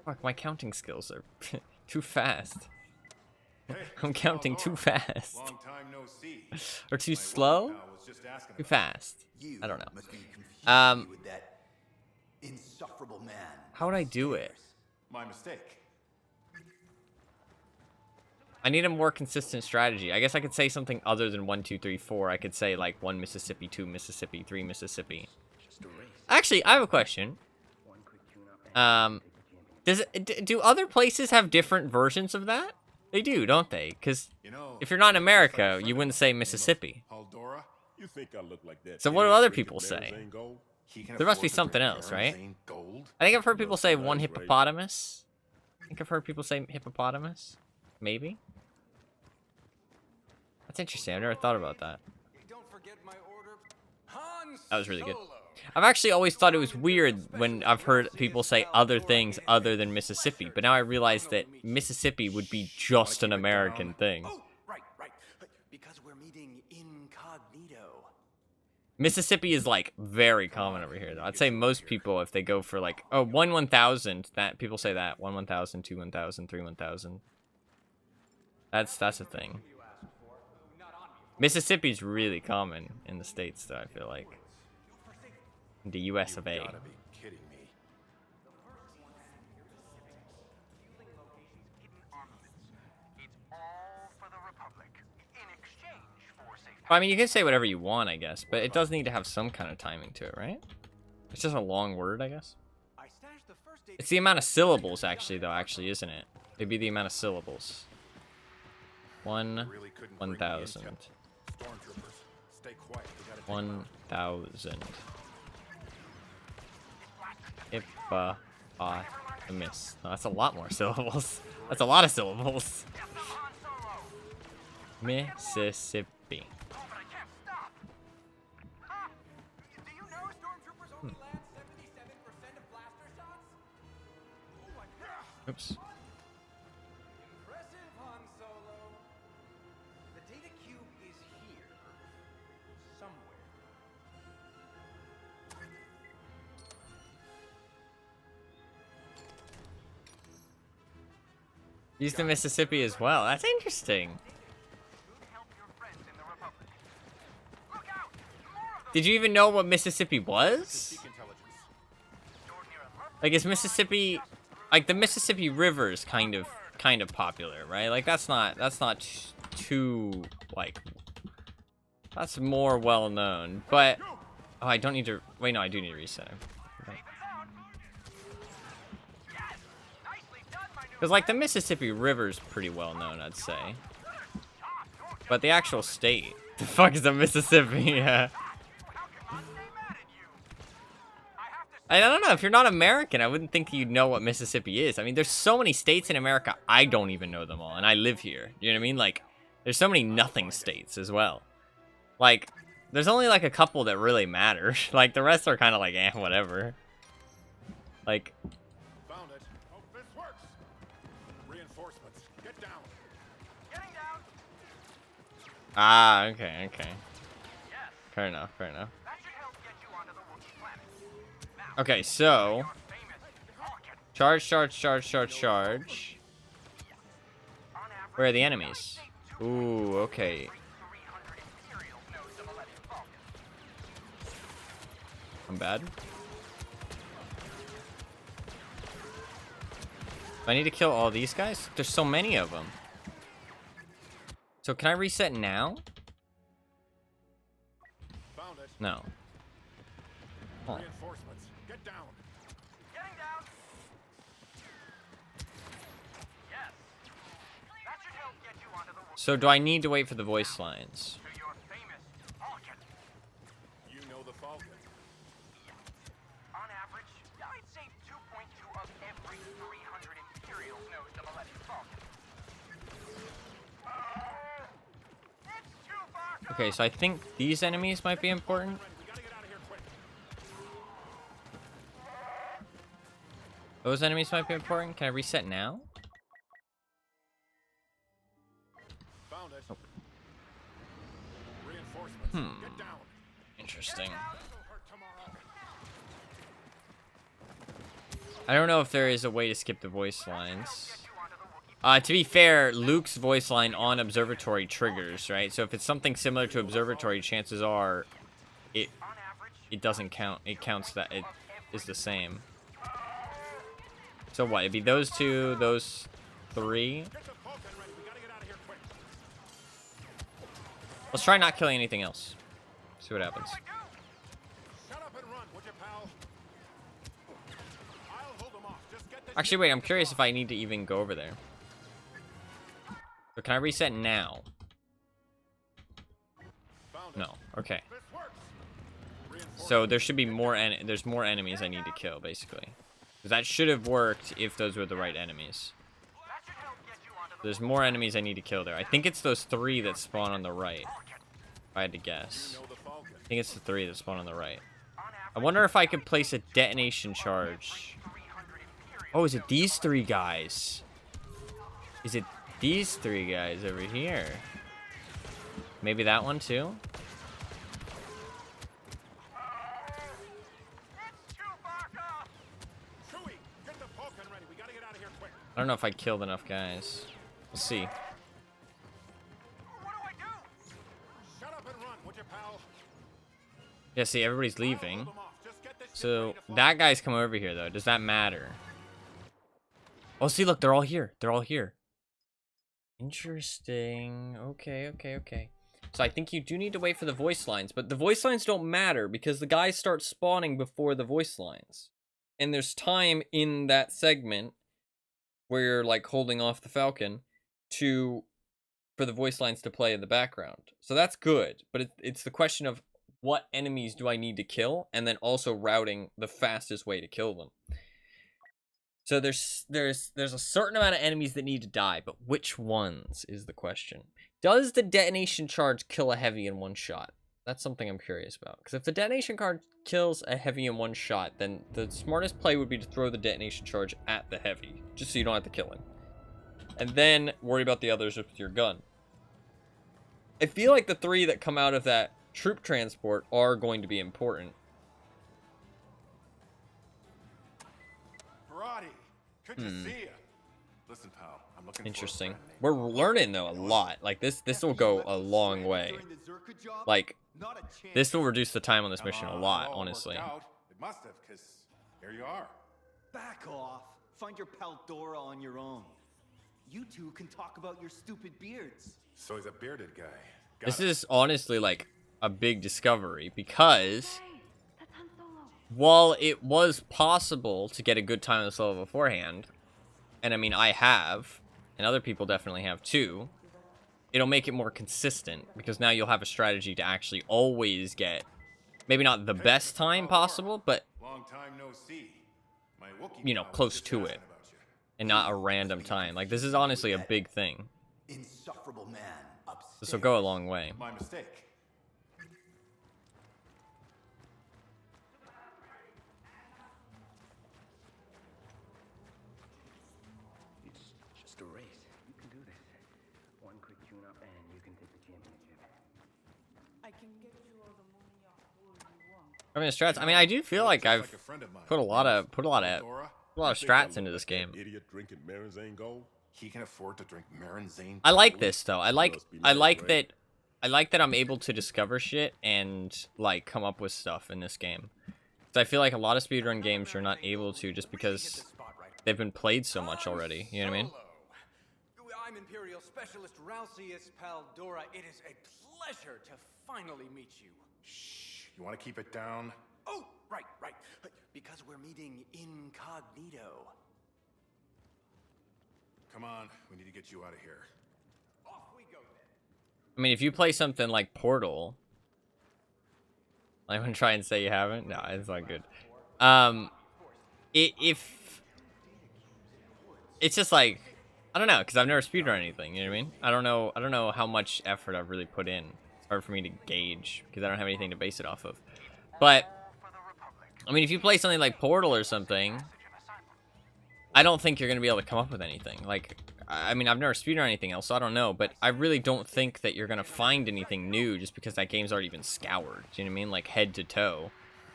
Fuck, my counting skills are too fast. I'm counting too fast. Long time no see. Or too slow? Too fast. I don't know. How would I do it? My mistake. I need a more consistent strategy. I guess I could say something other than 1, 2, 3, 4. I could say like 1 Mississippi, 2 Mississippi, 3 Mississippi. Actually, I have a question. Do other places have different versions of that? They do, don't they? Because if you're not in America, you wouldn't say Mississippi. You think I look like that? So what do other people say? There must be something else, right? I think I've heard people say 1 hippopotamus. I think I've heard people say hippopotamus. Maybe. That's interesting. I've never thought about that. That was really good. I've actually always thought it was weird when I've heard people say other things other than Mississippi, but now I realize that Mississippi would be just an American thing. Oh, right. Because we're meeting incognito. Mississippi is like very common over here, though. I'd say most people, if they go for like, oh, 1/1000, that people say that 1/1000, 2/1000, 3/1000. That's a thing. Mississippi's really common in the States, though, I feel like. In the US of A. You gotta be kidding me. I mean, you can say whatever you want, I guess, but it does need to have some kind of timing to it, right? It's just a long word, I guess. It's the amount of syllables, actually, though, isn't it? It'd be the amount of syllables. 1/1000. Stay quiet. We gotta take 1,000. Miss. No, that's a lot more syllables. That's a lot of syllables. Mississippi. Oh, but I can't stop. Huh? Do you know stormtroopers only land 77% of blaster shots? Oh my god. Oops. Impressive, Han Solo. The data cube is here. Somewhere. Used in Mississippi as well. That's interesting. Did you even know what Mississippi was? seek intelligence. Like, is Mississippi, like the Mississippi River is kind of popular, right? Like that's not too like, that's more well known. But oh, I don't need to. Wait, no, I do need to reset him. Because like the Mississippi River is pretty well known, I'd say. But the actual state, the fuck is the Mississippi? Yeah. I don't know, if you're not American, I wouldn't think you'd know what Mississippi is. I mean, there's so many states in America, I don't even know them all, and I live here. You know what I mean? Like, there's so many nothing states as well. Like, there's only like a couple that really matter. Like, the rest are kind of like, eh, whatever. Like... Found it. Hope this works. Reinforcements. Get down. Getting down. Ah, okay. Fair enough. That should help get you onto the Wookiee planet. Now, Okay, so... your famous Falcon. Charge. Where are the enemies? Ooh, okay. 300 Imperials knows the Millennium Falcon. I'm bad. Do I need to kill all these guys? There's so many of them. So can I reset now? Found it. No. Oh. Reinforcements. Get down. Getting down. Yes. That should help get you onto the Wookiee So do I need to wait for the voice lines? to your famous Falcon. You know the Falcon. On average, I'd say 2.2 of every 300 Imperials knows the Millennium Falcon. It's too far. Okay, so I think these enemies might be important. We gotta get out of here quick. Those enemies might be important. Can I reset now? Found it. Oh. Reinforcements. Get down. Interesting. This'll hurt tomorrow. I don't know if there is a way to skip the voice lines. To be fair, Luke's voice line on Observatory triggers, right? So if it's something similar to Observatory, chances are it doesn't count. It counts that it is the same. So what? It'd be those two, those three. Get the Falcon ready. We gotta get out of here quick. Let's try not killing anything else. See what happens. Shut up and run, would you, pal? I'll hold them off. Just get the Actually, wait. I'm curious if I need to even go over there. So can I reset now? Found it. No. Okay. This works. So there should be more. There's more enemies I need to kill, basically. 'Cause that should have worked if those were the right enemies. There's more enemies I need to kill there. I think it's those three that spawn on the right. If I had to guess. I think it's the three that spawn on the right. I wonder if I could place a detonation charge. Oh, is it these three guys? Is it these three guys over here? Maybe that one too? Chewie, get the Falcon ready. We gotta get out of here quick. I don't know if I killed enough guys. We'll see. What do I do? Shut up and run, would you, pal? Yeah, see, everybody's leaving. Hold them off. Just get this ship So ready to fly. that guy's coming over here though. Does that matter? Oh, see, look, they're all here. They're all here. Interesting. Okay. So I think you do need to wait for the voice lines, but the voice lines don't matter because the guys start spawning before the voice lines. And there's time in that segment where you're like holding off the Falcon to for the voice lines to play in the background. So that's good, but it's the question of what enemies do I need to kill, and then also routing the fastest way to kill them. So there's a certain amount of enemies that need to die, but which ones is the question. Does the detonation charge kill a heavy in one shot? That's something I'm curious about. Because if the detonation charge kills a heavy in one shot, then the smartest play would be to throw the detonation charge at the heavy, just so you don't have to kill him. And then worry about the others with your gun. I feel like the 3 that come out of that troop transport are going to be important. Brody, good to see you. Listen, pal, I'm looking Interesting. for a We're learning though a lot. Like this will go a long way. Like this will reduce the time on this mission a lot, honestly. It must have, because here you are. Back off. Find your pal Dora on your own. You two can talk about your stupid beards. So he's a bearded guy. This is honestly like a big discovery, because while it was possible to get a good time on this level beforehand, and I mean I have, and other people definitely have too, it'll make it more consistent, because now you'll have a strategy to actually always get, maybe not the best time possible, but Long time no see. My Wookiee you know, pal close was to just it, asking about you. and not a random time. Like this is honestly a big thing. Insufferable man upstairs. This will go a long way. My mistake. It's just a race. You can do this. One quick tune-up and you can take the championship. I can get you all the money you want. I mean, strats. I mean, I do feel like I've Like a friend of mine. put a lot of Dora, strats into this game. Idiot drinking Marinzane Gold. he can afford to drink Marinzane. I like this though. I like Must be nice, right? that I'm able to discover shit and like come up with stuff in this game. 'Cause I feel like a lot of speedrun games you're not able to, just because they've been played so much already. You know what I mean? I'm Imperial Specialist Ralcius Paldora. It is a pleasure to finally meet you. Shh. You want to keep it down? Oh, right. Because we're meeting incognito. Come on, we need to get you out of here. Off we go then. I mean, if you play something like Portal, I'm gonna try and say you haven't. No, it's not good. If it's just like, I don't know, because I've never speedrun anything. You know what I mean? I don't know how much effort I've really put in. It's hard for me to gauge because I don't have anything to base it off of. But I mean, if you play something like Portal or something, I don't think you're gonna be able to come up with anything. Like, I mean, I've never speedrun anything else, so I don't know. But I really don't think that you're gonna find anything new just because that game's already been scoured. Do you know what I mean? Like head to toe.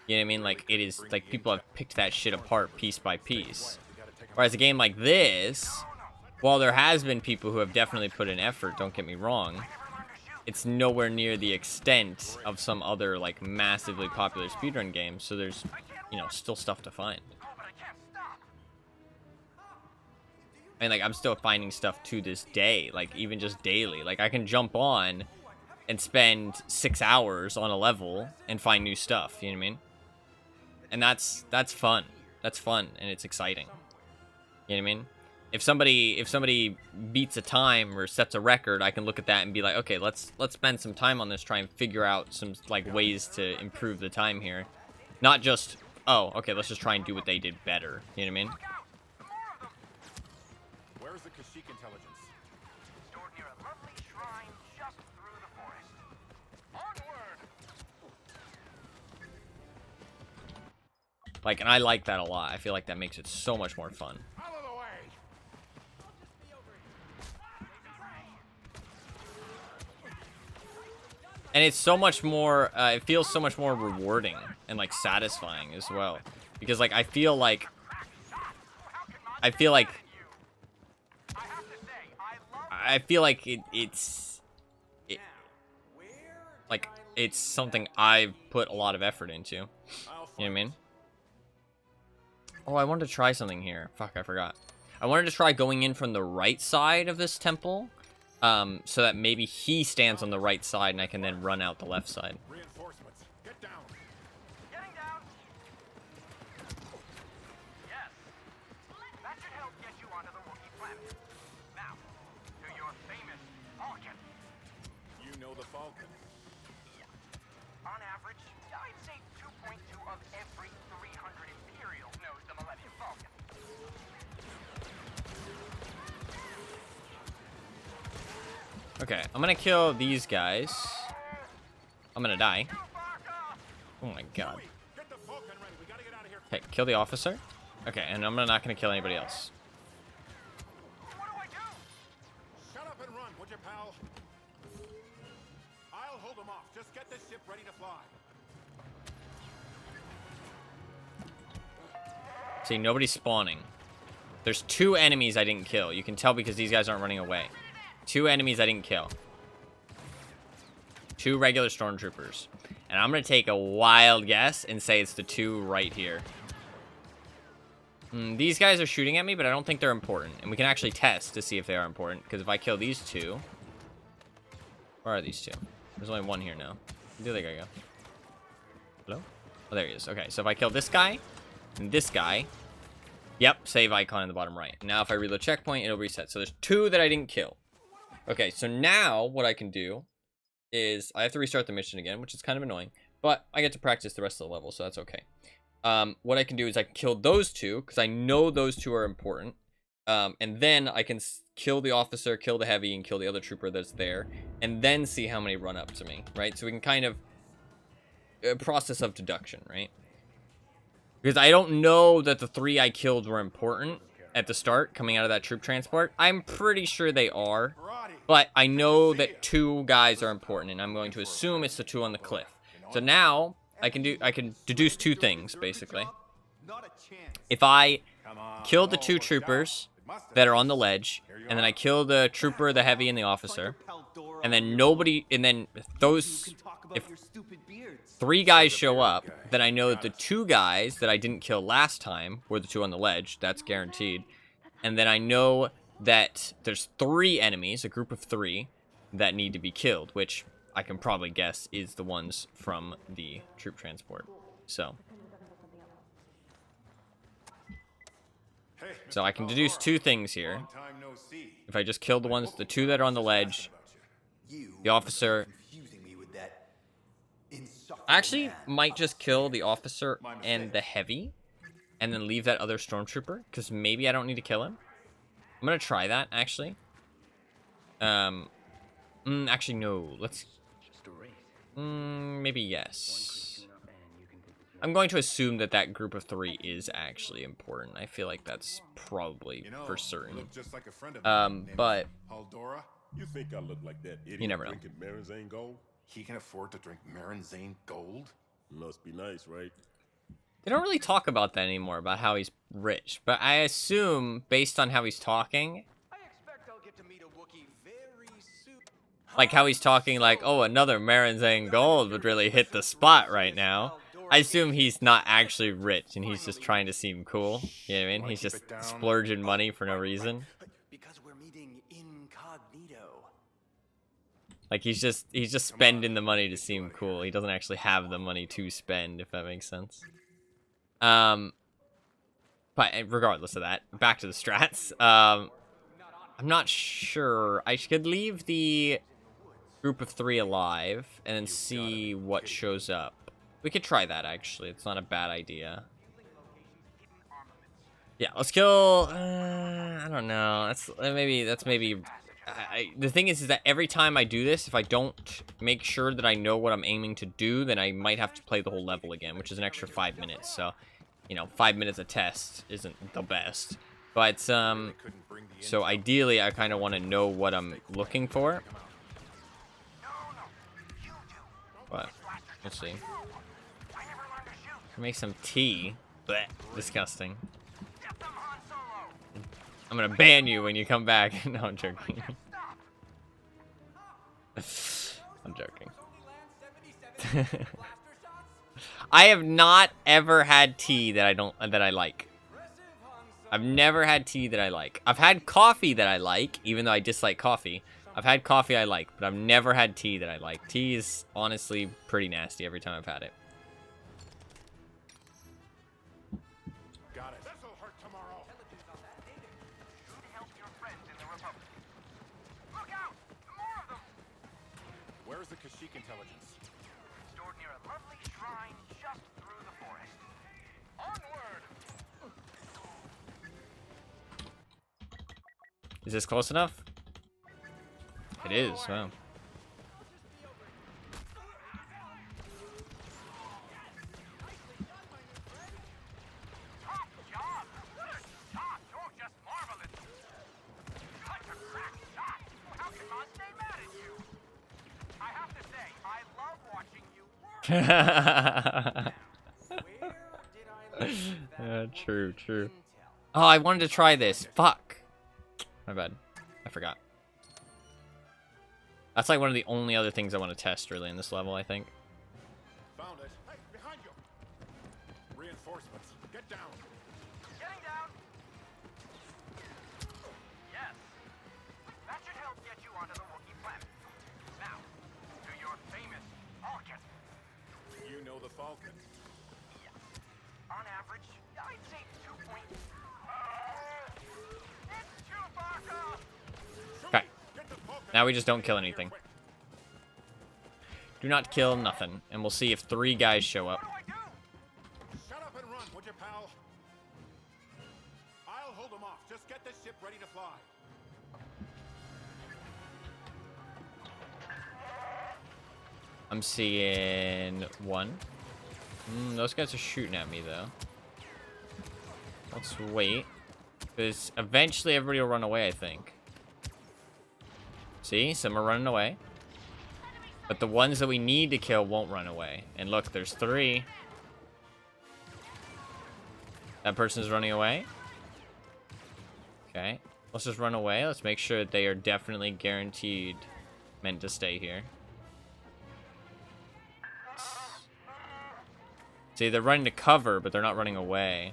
You know what I mean? Like it is like people have picked that shit apart piece by piece. Whereas a game like this, while there has been people who have definitely put in effort, don't get me wrong, it's nowhere near the extent of some other like massively popular speedrun games. So there's, you know, still stuff to find. I mean, like, I'm still finding stuff to this day, like, even just daily. Like, I can jump on and spend 6 hours on a level and find new stuff, you know what I mean? And that's fun. That's fun, and it's exciting. You know what I mean? If somebody beats a time or sets a record, I can look at that and be like, okay, let's spend some time on this, try and figure out some, like, ways to improve the time here. Not just, oh, okay, let's just try and do what they did better, you know what I mean? Where's the Kashyyyk intelligence? Stored near a lovely shrine just through the forest. Onward! Like, and I like that a lot. I feel like that makes it so much more fun. Out of the way! And it's so much more, it feels so much more rewarding and, like, satisfying as well. Because, like, I feel like it's something I've put a lot of effort into. You know what I mean? Oh, I wanted to try something here. Fuck, I forgot. I wanted to try going in from the right side of this temple, so that maybe he stands on the right side and I can then run out the left side. Reinforcements, get down! Getting down. Yes. That should help get you onto the Wookiee planet. Now, to your famous Vulcan On average, I'd say 2.2 of every 300 Imperials knows the Millennium Falcon. Okay, I'm gonna kill these guys. I'm gonna die. Oh my god. Okay, kill the officer. Okay, and I'm not gonna kill anybody else. Shut up and run, would you, pal? I'll hold them off. Just get this ship ready to fly. See, nobody's spawning. There's 2 enemies I didn't kill. You can tell because these guys aren't running away. 2 enemies I didn't kill. 2 regular stormtroopers. And I'm going to take a wild guess and say it's the 2 right here. These guys are shooting at me, but I don't think they're important. And we can actually test to see if they are important. Because if I kill these 2... Where are these 2? There's only 1 here now. Where did they go? Hello? Oh, there he is. Okay, so if I kill this guy and this guy... Yep, save icon in the bottom right. Now if I reload checkpoint, it'll reset. So there's 2 that I didn't kill. Okay, so now what I can do is I have to restart the mission again, which is kind of annoying, but I get to practice the rest of the level, so that's okay. What I can do is I can kill those 2 because I know those 2 are important, and then I can kill the officer, kill the heavy, and kill the other trooper that's there, and then see how many run up to me, right? So we can kind of process of deduction, right? Because I don't know that the 3 I killed were important at the start, coming out of that troop transport. I'm pretty sure they are, but I know that 2 guys are important, and I'm going to assume it's the 2 on the cliff. So now I can deduce 2 things basically. If I kill the 2 troopers that are on the ledge, and then I kill the trooper, the heavy, and the officer, and then if 3 guys show up, then I know that the 2 guys that I didn't kill last time were the 2 on the ledge. That's guaranteed. And then I know that there's 3 enemies, a group of 3, that need to be killed, which I can probably guess is the ones from the troop transport. So I can deduce 2 things here. If I just kill the 2 that are on the ledge, the officer... I actually might just kill the officer and the heavy, and then leave that other stormtrooper, because maybe I don't need to kill him. I'm gonna try that, actually. Actually, no. Let's... maybe yes. I'm going to assume that that group of 3 is actually important. I feel like that's probably for certain. But... You think I look like that idiot You never know. drinking Marinzane Gold? He can afford to drink Marinzane Gold? Must be nice, right? They don't really talk about that anymore, about how he's rich. But I assume, based on how he's talking... Like how he's talking like, oh, another Marinzane Gold would really hit the spot right now. I assume he's not actually rich, and he's just trying to seem cool. You know what I mean? He's just splurging money for no reason. Because we're meeting incognito. Like he's just spending the money to seem cool. He doesn't actually have the money to spend, if that makes sense. But regardless of that, back to the strats. I'm not sure. I could leave the group of 3 alive and then see what shows up. We could try that, actually. It's not a bad idea. Yeah, let's kill... I don't know. That's maybe... the thing is that every time I do this, if I don't make sure that I know what I'm aiming to do, then I might have to play the whole level again, which is an extra 5 minutes. So, you know, 5 minutes of test isn't the best. But, so ideally, I kind of want to know what I'm looking for. But, let's see. Make some tea. Blech, disgusting. I'm gonna ban you when you come back. No, I'm joking. I'm joking. I have not ever had tea that I like. I've never had tea that I like. I've had coffee that I like, even though I dislike coffee. I've had coffee I like, but I've never had tea that I like. Tea is honestly pretty nasty every time I've had it. Got it. This'll hurt tomorrow. Help your friends in the Republic. Look out! More of them! Where's the Kashyyyk intelligence. Stored near a lovely shrine just through the forest. Onward! Is this close enough? It is. Wow. Top job! What a shot! You're just marvelous! Such a crack shot! How can Mom stay mad at you? I have to say, I love watching you work. True, true. Oh, I wanted to try this. Fuck. My bad. I forgot. That's like one of the only other things I want to test really in this level, I think. Found it. Hey, behind you. Reinforcements. Get down. Getting down. Yes. That should help get you onto the Wookiee planet. Now, to your famous Falcon. You know the Falcon. Yeah. On average, I'd say 2 points. It's Chewbacca! Okay. Now we just don't kill anything. Do not kill nothing. And we'll see if 3 guys show up. Shut up and run, would you, pal? I'll hold them off. Just get the ship ready to fly. I'm seeing 1. Those guys are shooting at me, though. Let's wait. Because eventually everybody will run away, I think. See? Some are running away. But the ones that we need to kill won't run away. And look, there's 3. That person's running away. Okay. Let's just run away. Let's make sure that they are definitely guaranteed meant to stay here. See, they're running to cover, but they're not running away.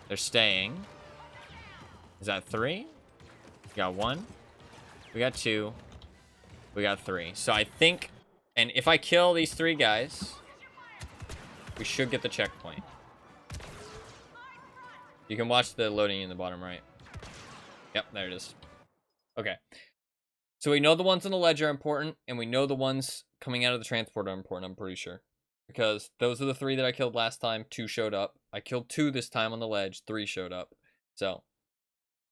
They're staying. Is that 3? We got 1. We got 2. We got 3. So I think, and if I kill these 3 guys, we should get the checkpoint. You can watch the loading in the bottom right. Yep, there it is. Okay. So we know the ones on the ledge are important, and we know the ones coming out of the transport are important, I'm pretty sure. Because those are the 3 that I killed last time. 2 showed up. I killed 2 this time on the ledge. 3 showed up. So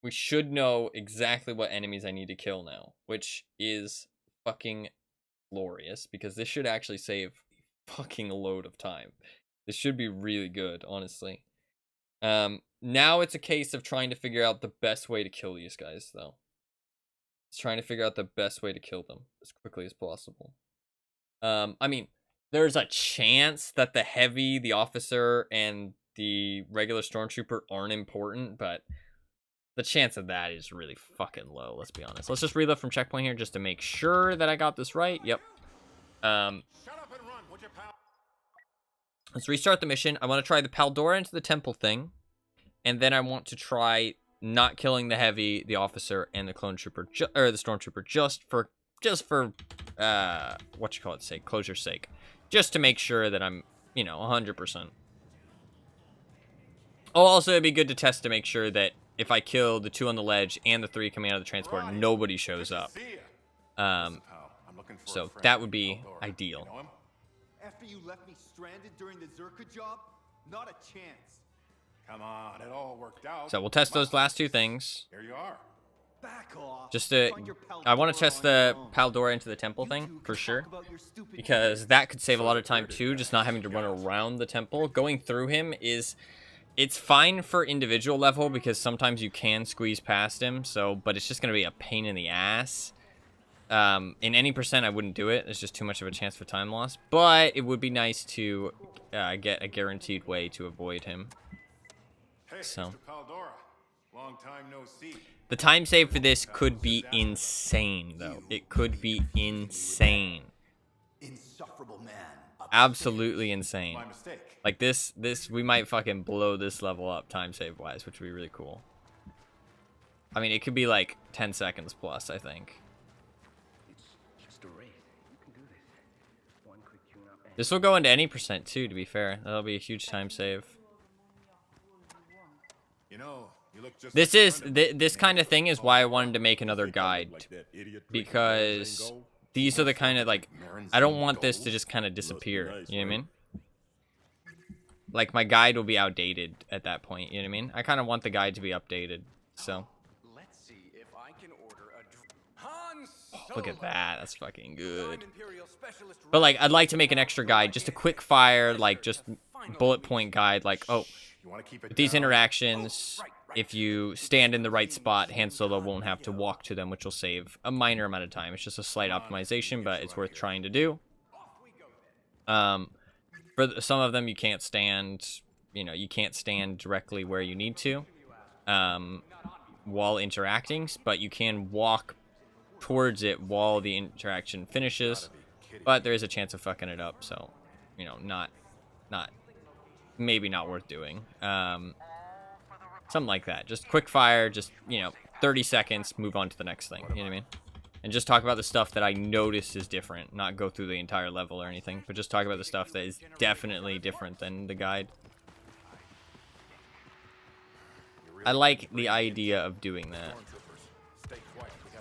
we should know exactly what enemies I need to kill now, which is fucking glorious, because this should actually save a fucking load of time. This should be really good, honestly. Now it's a case of trying to figure out the best way to kill these guys, though. It's trying to figure out the best way to kill them as quickly as possible. I mean, there's a chance that the heavy, the officer, and the regular stormtrooper aren't important, but the chance of that is really fucking low, let's be honest. Let's just reload from checkpoint here just to make sure that I got this right. Yep. Shut up and run, would you, pal? Let's restart the mission. I want to try the Paldora into the temple thing, and then I want to try not killing the heavy, the officer, and the clone trooper, or the stormtrooper, just for what you call it, sake, closure's sake, just to make sure that I'm, 100%. Oh, also it'd be good to test to make sure that if I kill the 2 on the ledge and the 3 coming out of the transport, nobody shows up. So that would be ideal. After you left me stranded during the Zerka job, not a chance. Come on, it all worked out. So we'll test those last 2 things. Here you are. Back off. Just to, I want to test the Paldora into the temple thing for sure, because that could save a lot of time too, just not having to run around the temple. Going through him it's fine for individual level because sometimes you can squeeze past him, but it's just going to be a pain in the ass. In any percent, I wouldn't do it. It's just too much of a chance for time loss, but it would be nice to get a guaranteed way to avoid him. Hey, so. Mr. Paldora. Long time no see. The time save for this could be insane, though. It could be insane. Insufferable man. Absolutely insane. My mistake. Like this, we might fucking blow this level up time save wise, which would be really cool. I mean, it could be like 10 seconds plus, I think. It's just a race. You can do this. One quick tune-up and This will go into any percent too, to be fair. That'll be a huge time save. You know, you look just This kind of thing is why I wanted to make another guide, because these are the kind of, like, I don't want this to just kind of disappear. nice, You know what I right? mean? Like, my guide will be outdated at that point. You know what I mean? I kind of want the guide to be updated. So, Let's see if I can order a Han Solo. look at that. That's fucking good. I'm Imperial Specialist But, like, I'd like to make an extra guide. Just a quick fire, like, just bullet point guide. Like, oh, You want to keep it with these down? interactions, if you stand in the right spot, Han Solo won't have to walk to them, which will save a minor amount of time. It's just a slight optimization, but it's worth trying to do. For some of them, you can't stand, you know, you can't stand directly where you need to while interacting, but you can walk towards it while the interaction finishes. But there is a chance of fucking it up, so, you know, maybe not worth doing. Something like that. Just quick fire, just, you know, 30 seconds, move on to the next thing. You know what I mean? And just talk about the stuff that I noticed is different. Not go through the entire level or anything, but just talk about the stuff that is definitely different than the guide. I like the idea of doing that.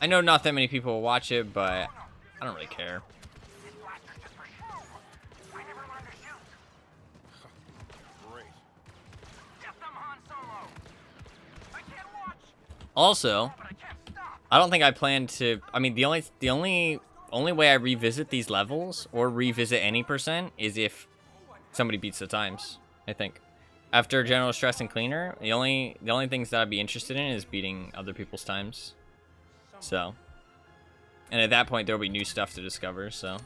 I know not that many people will watch it, but I don't really care. Also, I don't think I plan to. I mean, the only way I revisit these levels or revisit any percent is if somebody beats the times. I think after General Stress and Cleaner, the only things that I'd be interested in is beating other people's times. So, and at that point there'll be new stuff to discover. So,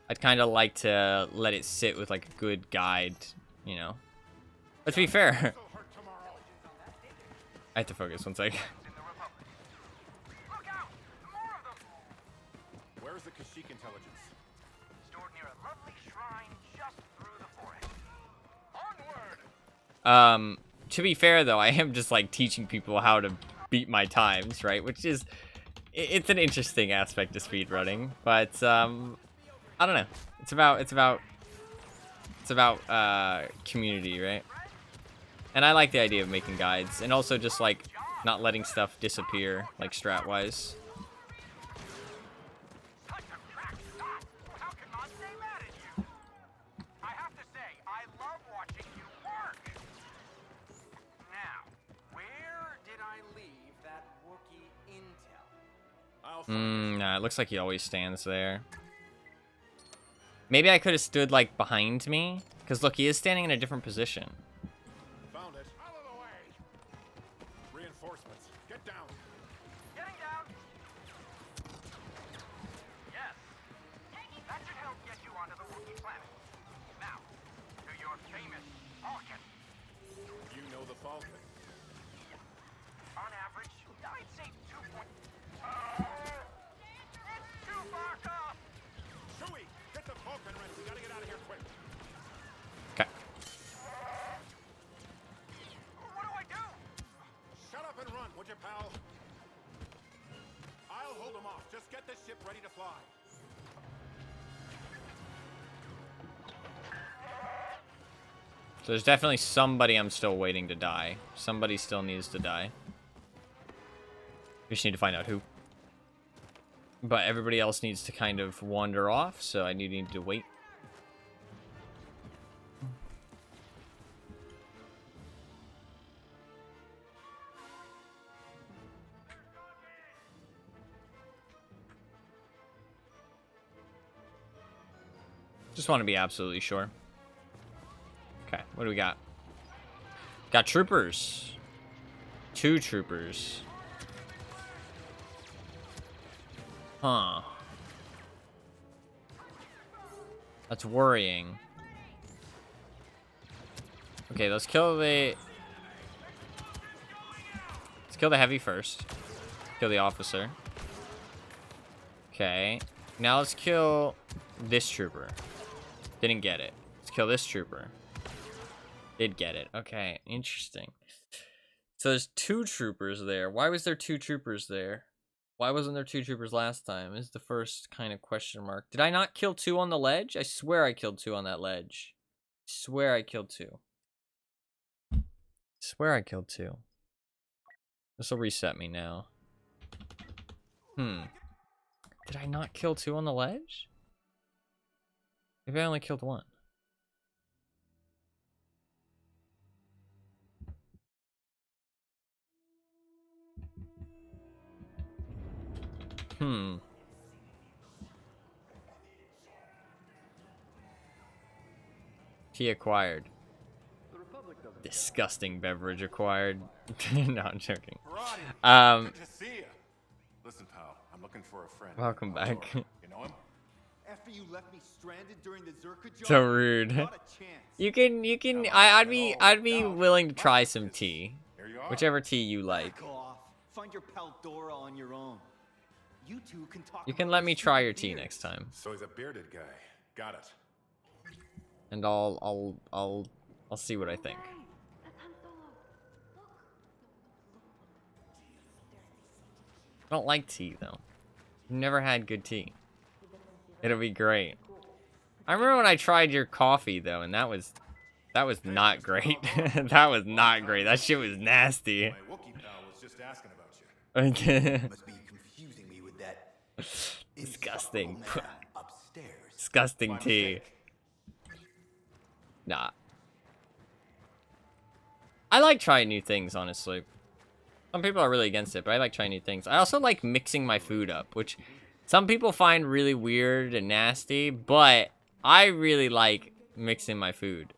I'd kind of like to let it sit with like a good guide, you know. But to be fair, I have to focus one second. Where's the Kashyyyk intelligence? Stored near a lovely shrine just through the forest. Onward! To be fair though, I am just like teaching people how to beat my times, right? Which is, it's an interesting aspect of speedrunning, but I don't know. It's about community, right? And I like the idea of making guides, and also just like not letting stuff disappear, like strat-wise. How can I stay mad at you? I have to say, I love watching you work. Now, where did I leave that Wookiee intel? Nah, it looks like he always stands there. Maybe I could have stood like behind me, because look, he is standing in a different position. Found it. Out of the way. Reinforcements. Get down. Getting down. Yes. That should help get you onto the Wookiee planet. Now, to your famous Falcon. You know the Falcon. On average, I'd say 2 point... it's too far off! Chewie, get the Falcon ready. We gotta get out of here quick. Okay. What do I do? Shut up and run, would you, pal? I'll hold them off. Just get the ship ready to fly. So there's definitely somebody I'm still waiting to die. Somebody still needs to die. We just need to find out who. But everybody else needs to kind of wander off, so I need to wait. Just want to be absolutely sure. Okay, what do we got? Got troopers. 2 troopers. Huh. That's worrying. Okay, let's kill the heavy first. Kill the officer. Okay. Now let's kill this trooper. Didn't get it. Let's kill this trooper. Did get it. Okay, interesting. So there's 2 troopers there. Why was there 2 troopers there? Why wasn't there 2 troopers last time? Is the first kind of question mark. Did I not kill 2 on the ledge? I swear I killed 2 on that ledge. I swear I killed 2. I swear I killed 2. This will reset me now. Did I not kill 2 on the ledge? Maybe I only killed 1. Tea acquired. Disgusting beverage acquired. No, I'm joking. Good to see you. Listen, pal, I'm looking for a friend. Welcome back. You know him? After you left me stranded during the Zerka job, So rude. not a chance. You can. I'd be willing to try some tea, whichever tea you like. Back off. Find your pal Dora on your own. You two can talk. You can about let me try your tea beers. next time, So he's a bearded guy. Got it. and I'll see what I think. I don't like tea though. Never had good tea. It'll be great. I remember when I tried your coffee though, and that was not great. That was not great. That shit was nasty. My Wookiee pal was just asking about you. Must be confusing me with that Disgusting. insufferable man upstairs. Disgusting tea. Nah. I like trying new things, honestly. Some people are really against it, but I like trying new things. I also like mixing my food up, which some people find really weird and nasty, but I really like mixing my food.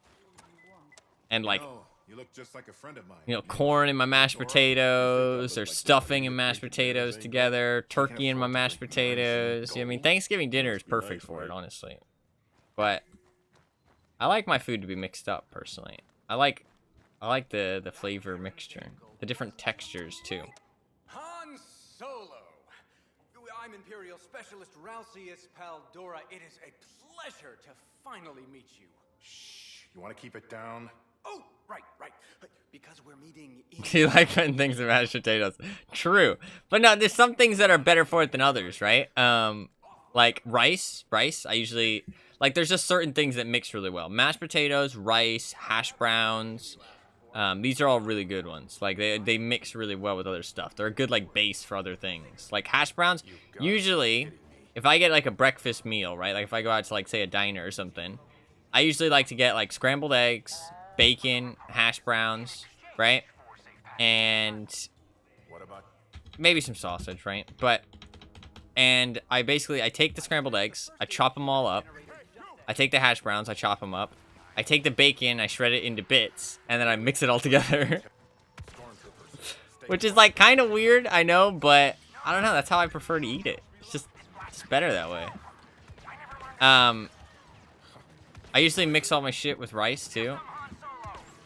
And like, No, you look just like a friend of mine. you know, corn in my mashed potatoes, or stuffing and mashed potatoes together, turkey in my mashed potatoes. Yeah, I mean, Thanksgiving dinner is perfect for it, honestly. But I like my food to be mixed up, personally. I like the flavor mixture, the different textures too. Han Solo! I'm Imperial Specialist Ralcius Paldora. It is a pleasure to finally meet you. Shh. You want to keep it down? Oh, right. Because we're meeting in... You like putting things in mashed potatoes. True. But no, there's some things that are better for it than others, right? Like rice, I usually... Like, there's just certain things that mix really well. Mashed potatoes, rice, hash browns. These are all really good ones. Like, they mix really well with other stuff. They're a good, like, base for other things. Like, hash browns, usually, if I get, like, a breakfast meal, right? Like, if I go out to, like, say, a diner or something, I usually like to get, like, scrambled eggs, bacon, hash browns, right? And maybe some sausage, right? And I take the scrambled eggs, I chop them all up. I take the hash browns, I chop them up. I take the bacon, I shred it into bits, and then I mix it all together. Which is, like, kind of weird, I know, but I don't know, that's how I prefer to eat it. It's just better that way. I usually mix all my shit with rice, too.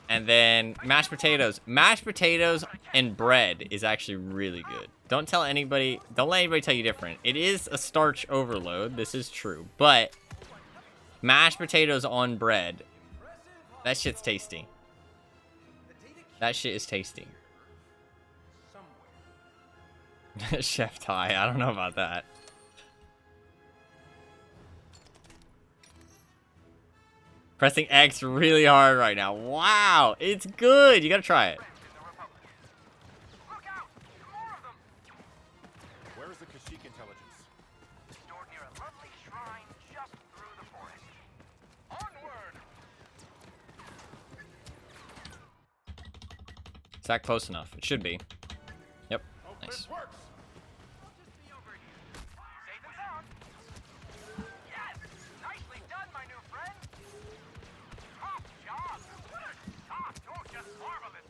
And then mashed potatoes. Mashed potatoes and bread is actually really good. Don't let anybody tell you different. It is a starch overload, this is true, but mashed potatoes on bread, that shit's tasty. That shit is tasty. Chef Ty, I don't know about that. Pressing X really hard right now. Wow, it's good. You gotta try it. Where is the Kashyyyk intelligence? Stored near a lovely shrine just through the forest. Onward! Is that close enough? It should be. Yep. Nice. Safe and sound. Yes! Nicely done, my new friend! Top job! What a shot! Oh, just marvelous!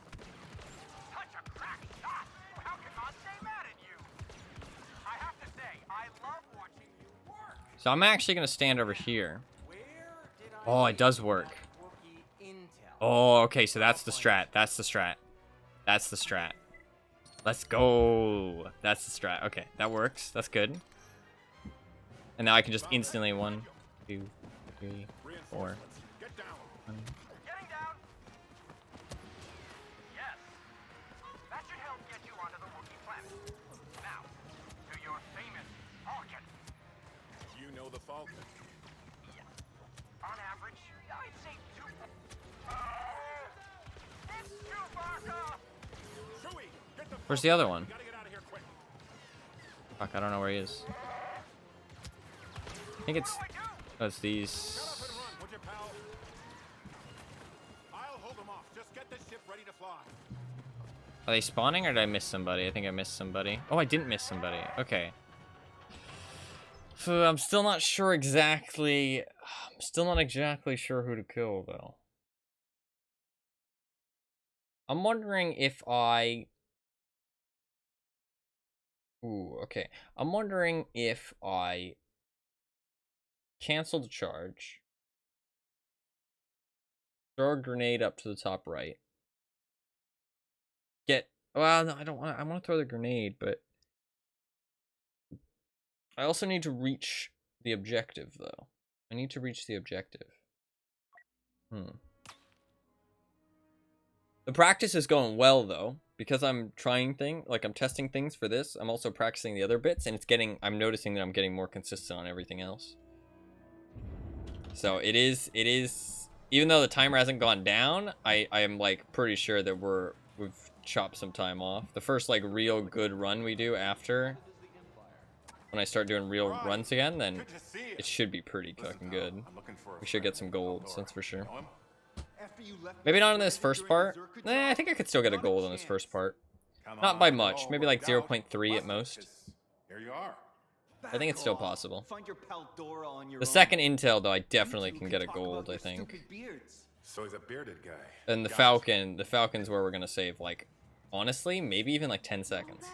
Such a crack shot! How can I stay mad at you? I have to say, I love watching you work. So I'm actually gonna stand over here. Oh, it does work. Oh, okay, so that's the strat. That's the strat. That's the strat. Let's go. That's the strat. Okay, that works. That's good. And now I can just instantly 1, 2, 3, 4. 1. Getting down. Yes. That should help get you onto the Wookiee planet. Now, to your famous Falcon. You know the Falcon. On average, I'd say 2. It's Chewbacca! Where's the other one? Fuck, I don't know where he is. I think it's... Oh, it's Shut up these... and run, would you, pal? I'll hold them off. Just get the ship ready to fly. Are they spawning or did I miss somebody? I think I missed somebody. Oh, I didn't miss somebody. Okay. So I'm still not sure exactly... I'm still not exactly sure who to kill, though. I'm wondering if I... Ooh, okay. I'm wondering if I cancel the charge, throw a grenade up to the top right, get... Well, no, I don't want to... I want to throw the grenade, but... I also need to reach the objective, though. I need to reach the objective. The practice is going well, though. Because I'm trying I'm testing things for this, I'm also practicing the other bits, and I'm noticing that I'm getting more consistent on everything else. So it is, even though the timer hasn't gone down, I am, like, pretty sure that we've chopped some time off. The first, like, real good run we do after, when I start doing real runs again, then it should be pretty fucking good. We should get some golds, that's for sure. Maybe not on this first part. Nah, I think I could still get a gold on this first part. Not by much. Maybe like 0.3 at most. Here you are. I think it's still possible. Find your pal Dora on your The own. second intel, though, I definitely can get a gold, I think. So he's a bearded guy. And the Falcon's where we're gonna save, like, honestly, maybe even like 10 seconds.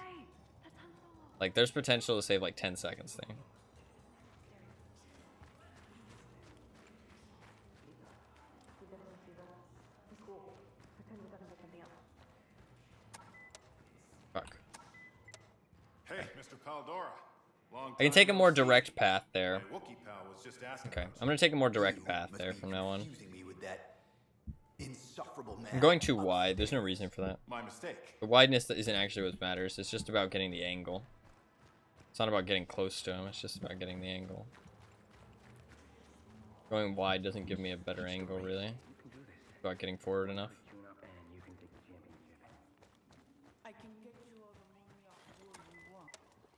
Like, there's potential to save like 10 seconds thing. Fuck. Hey, Mr. Paldora. I can take a more direct path there. My Wookiee pal was just asking Okay, about I'm gonna take a more direct path there from now on. Me with that insufferable man. I'm going too wide. There's no reason for that. my mistake. The wideness isn't actually what matters. It's just about getting the angle. It's not about getting close to him. It's just about getting the angle. Going wide doesn't give me a better angle, really. It's about getting forward enough. I can get you all the money off you want.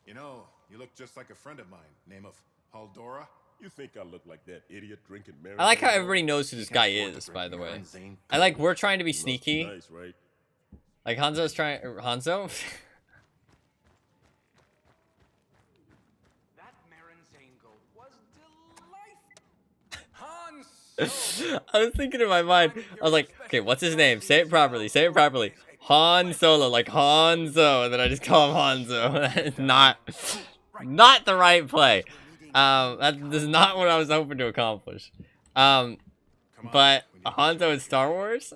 You know, you look just like a friend of mine, name of Paldora. You think I look like that idiot drinking Mary? I like how everybody knows who this guy is, by the way. I like we're trying to be sneaky. Nice, right? Like Hanzo's trying... Hanzo? That Marin's angle was delightful. I was thinking in my mind, I was like, okay, what's his name? Say it properly, say it properly. Han Solo, like Hanzo, and then I just call him Hanzo. That is not the right play. That is not what I was hoping to accomplish. But Hanzo in Star Wars,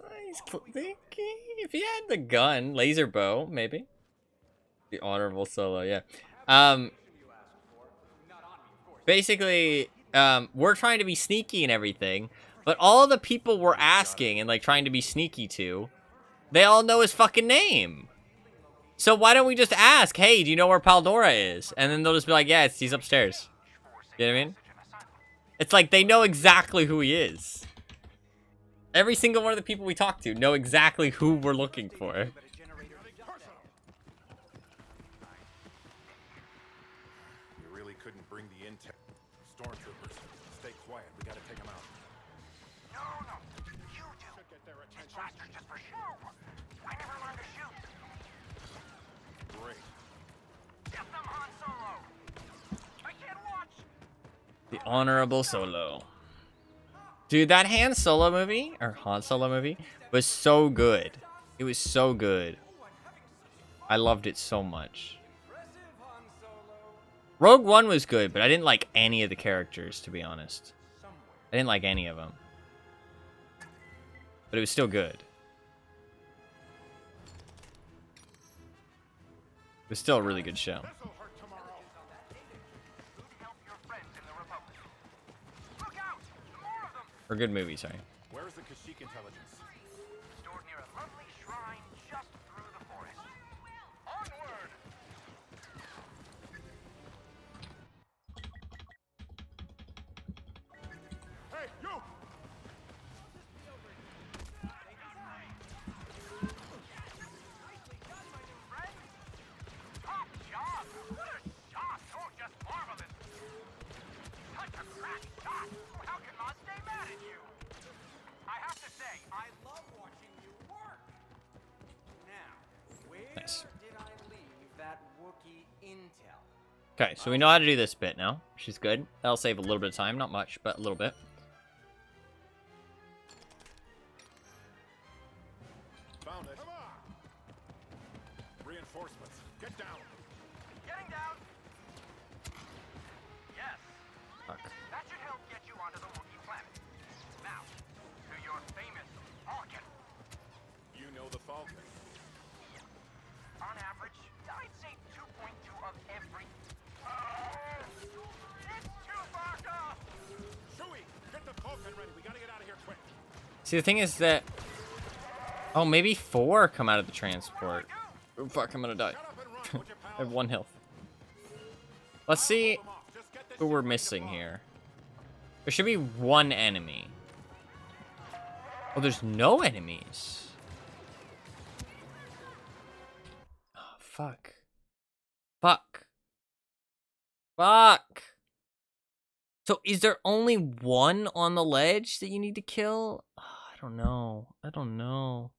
if he had the gun, laser bow, maybe. The honorable Solo, yeah. Basically, we're trying to be sneaky and everything, but all the people we're asking and like trying to be sneaky to, they all know his fucking name. So why don't we just ask, hey, do you know where Paldora is? And then they'll just be like, yeah, he's upstairs. You know what I mean? It's like they know exactly who he is. Every single one of the people we talk to know exactly who we're looking for. You really couldn't bring the intel. Stormtroopers, stay quiet. We gotta take them out. No, you do. Should get their These attention. bastards just for show. I never learned to shoot. Great. Get them, Han Solo. I can't watch. The Honorable Solo. Dude, that Han Solo movie, was so good. It was so good. I loved it so much. Rogue One was good, but I didn't like any of the characters, to be honest. I didn't like any of them. But it was still good. It was still a really good show. Or good movie, sorry. Where's the Kashyyyk intelligence? Stored near a lovely shrine just through the forest. Onward! Hey, you! Top job! What a shot! Oh, just marvelous! Such a Crack shot! How can I stay mad at you? I have to say, I love watching you work. Now, where Nice. did I leave that Wookiee intel? Okay, so we know how to do this bit now, which is good. That'll save a little bit of time, not much, but a little bit. Found it. Come on. Reinforcements. Get down. getting down. Yes. Fuck. That should help get you onto the Wookiee planet. Now, to your famous Falcon. You know the Falcon. On average, I'd say 2.2 of every. It's too far off. Chewie, get the Falcon ready. We gotta get out of here quick. See, the thing is that... Oh, maybe 4 come out of the transport. Oh, fuck, I'm gonna die. I have 1 health. Let's see who we're missing here. There should be 1 enemy. Oh, there's no enemies. Oh, fuck. Fuck. Fuck. So is there only 1 on the ledge that you need to kill? Oh, I don't know. I don't know.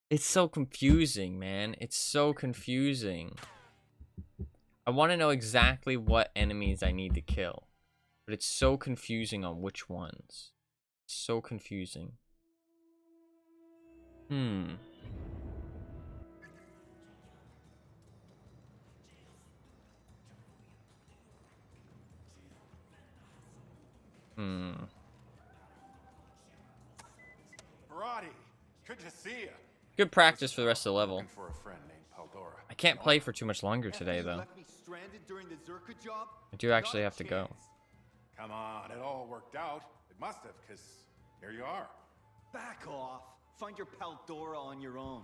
It's so confusing, man. It's so confusing. I want to know exactly what enemies I need to kill. But it's so confusing on which ones. So confusing. Hmm. Roddy, good to see you. Good practice for the rest of the level. Looking for a friend named Paldora. I can't play for too much longer today, You though. left me stranded during the Zerka job? I do actually Not a have to go. chance. Come on, it all worked out. It must have, because here you are. Back off. Find your Paldora on your own.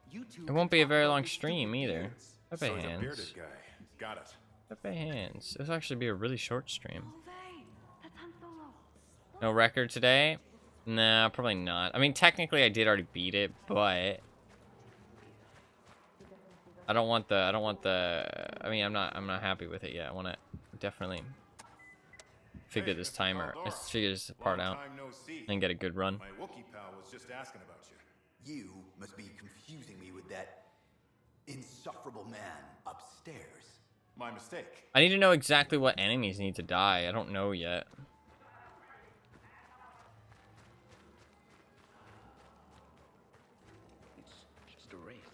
You two It won't be a can very talk about long your stream stupid either. beards. Pepe So is a hands. bearded guy. Got it. Pepe hands. This will actually be a really short stream. Jose, that's Han Solo. No record today? Nah, probably not. I mean, technically I did already beat it, but I don't want the I mean, I'm not happy with it yet. I want to definitely figure this timer. Let's figure this part Long out time no see. and get a good run. My Wookiee pal was just asking about you. You must be confusing me with that insufferable man upstairs. My mistake. I need to know exactly what enemies need to die. I don't know yet.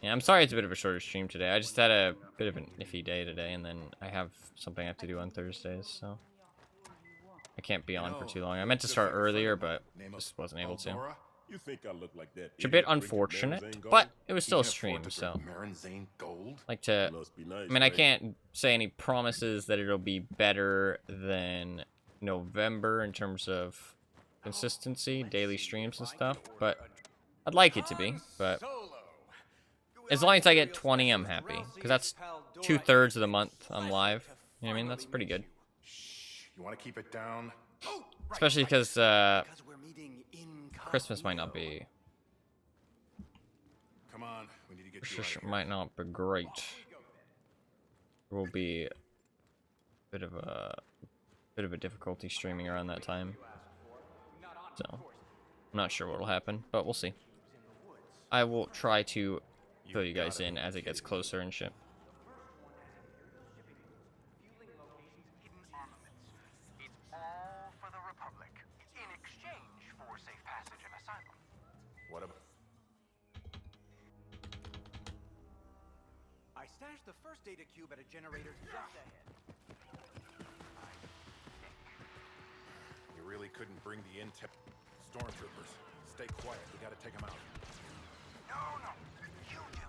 Yeah, I'm sorry it's a bit of a shorter stream today. I just had a bit of an iffy day today, and then I have something I have to do on Thursdays, so I can't be on for too long. I meant to start earlier, but just wasn't able to. Paldora? You think I look like that? It's a bit idiot drinking unfortunate, Marizane Gold? but it was still a Can't afford stream, to so drink Marinzane Gold? like to. Must be nice, I mean, I right? can't say any promises that it'll be better than November in terms of consistency, daily streams and stuff, but I'd like it to be. But as long as I get 20, I'm happy, because that's 2/3 of the month I'm live. You know what I mean? That's pretty good. Shh. You want to keep it down? Especially because Because we're meeting in Christmas might not be, Come on, we need to get you out of here. might not be great. There will be a bit of a difficulty streaming around that time. So I'm not sure what will happen, but we'll see. I will try to fill you guys in as it gets closer and shit. Fueling locations, hidden armaments. It's all for the Republic. In exchange for safe passage and asylum. What about? I stashed the first data cube at a generator just ahead. You really couldn't bring the intel. Stormtroopers, stay quiet. We gotta take them out. No, you do.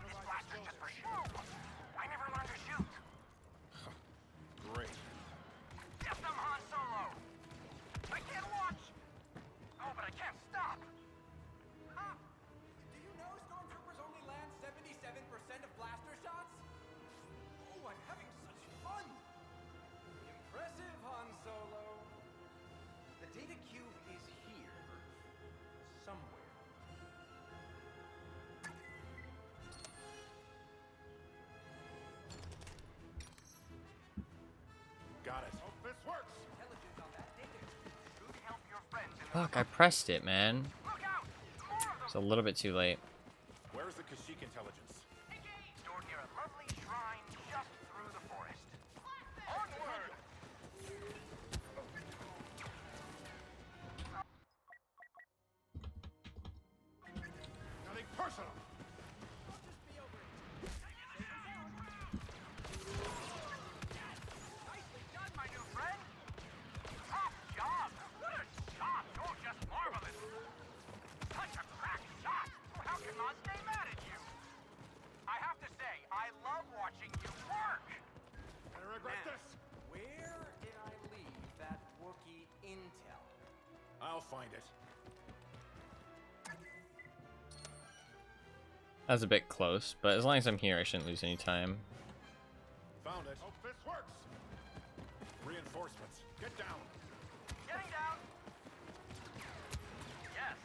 This blaster's just for show. I never learned to shoot. Great. Get them, Han Solo! I can't watch! Oh, but I can't stop! Ha! Do you know stormtroopers only land 77% of blaster shots? Oh, I'm having such fun! Impressive, Han Solo. The data cube is here. Somewhere. Got it. Hope this works. Intelligence on that ticket. Should help your friends in the Fuck, I pressed it, man. Look out! More of them It's a little bit too late. Where's the Kashyyyk intelligence? stored near a lovely shrine just through the forest. Onward! Nothing personal. Nicely done, my new friend. Top job. What a shot. You're just marvelous. Such a crack shot. How can I stay mad at you? I have to say, I love watching you work. Gonna regret Now, this. where did I leave that Wookiee intel? I'll find it. That was a bit close, but as long as I'm here, I shouldn't lose any time. Found it. Hope this works. Reinforcements. Get down. Getting down. Yes.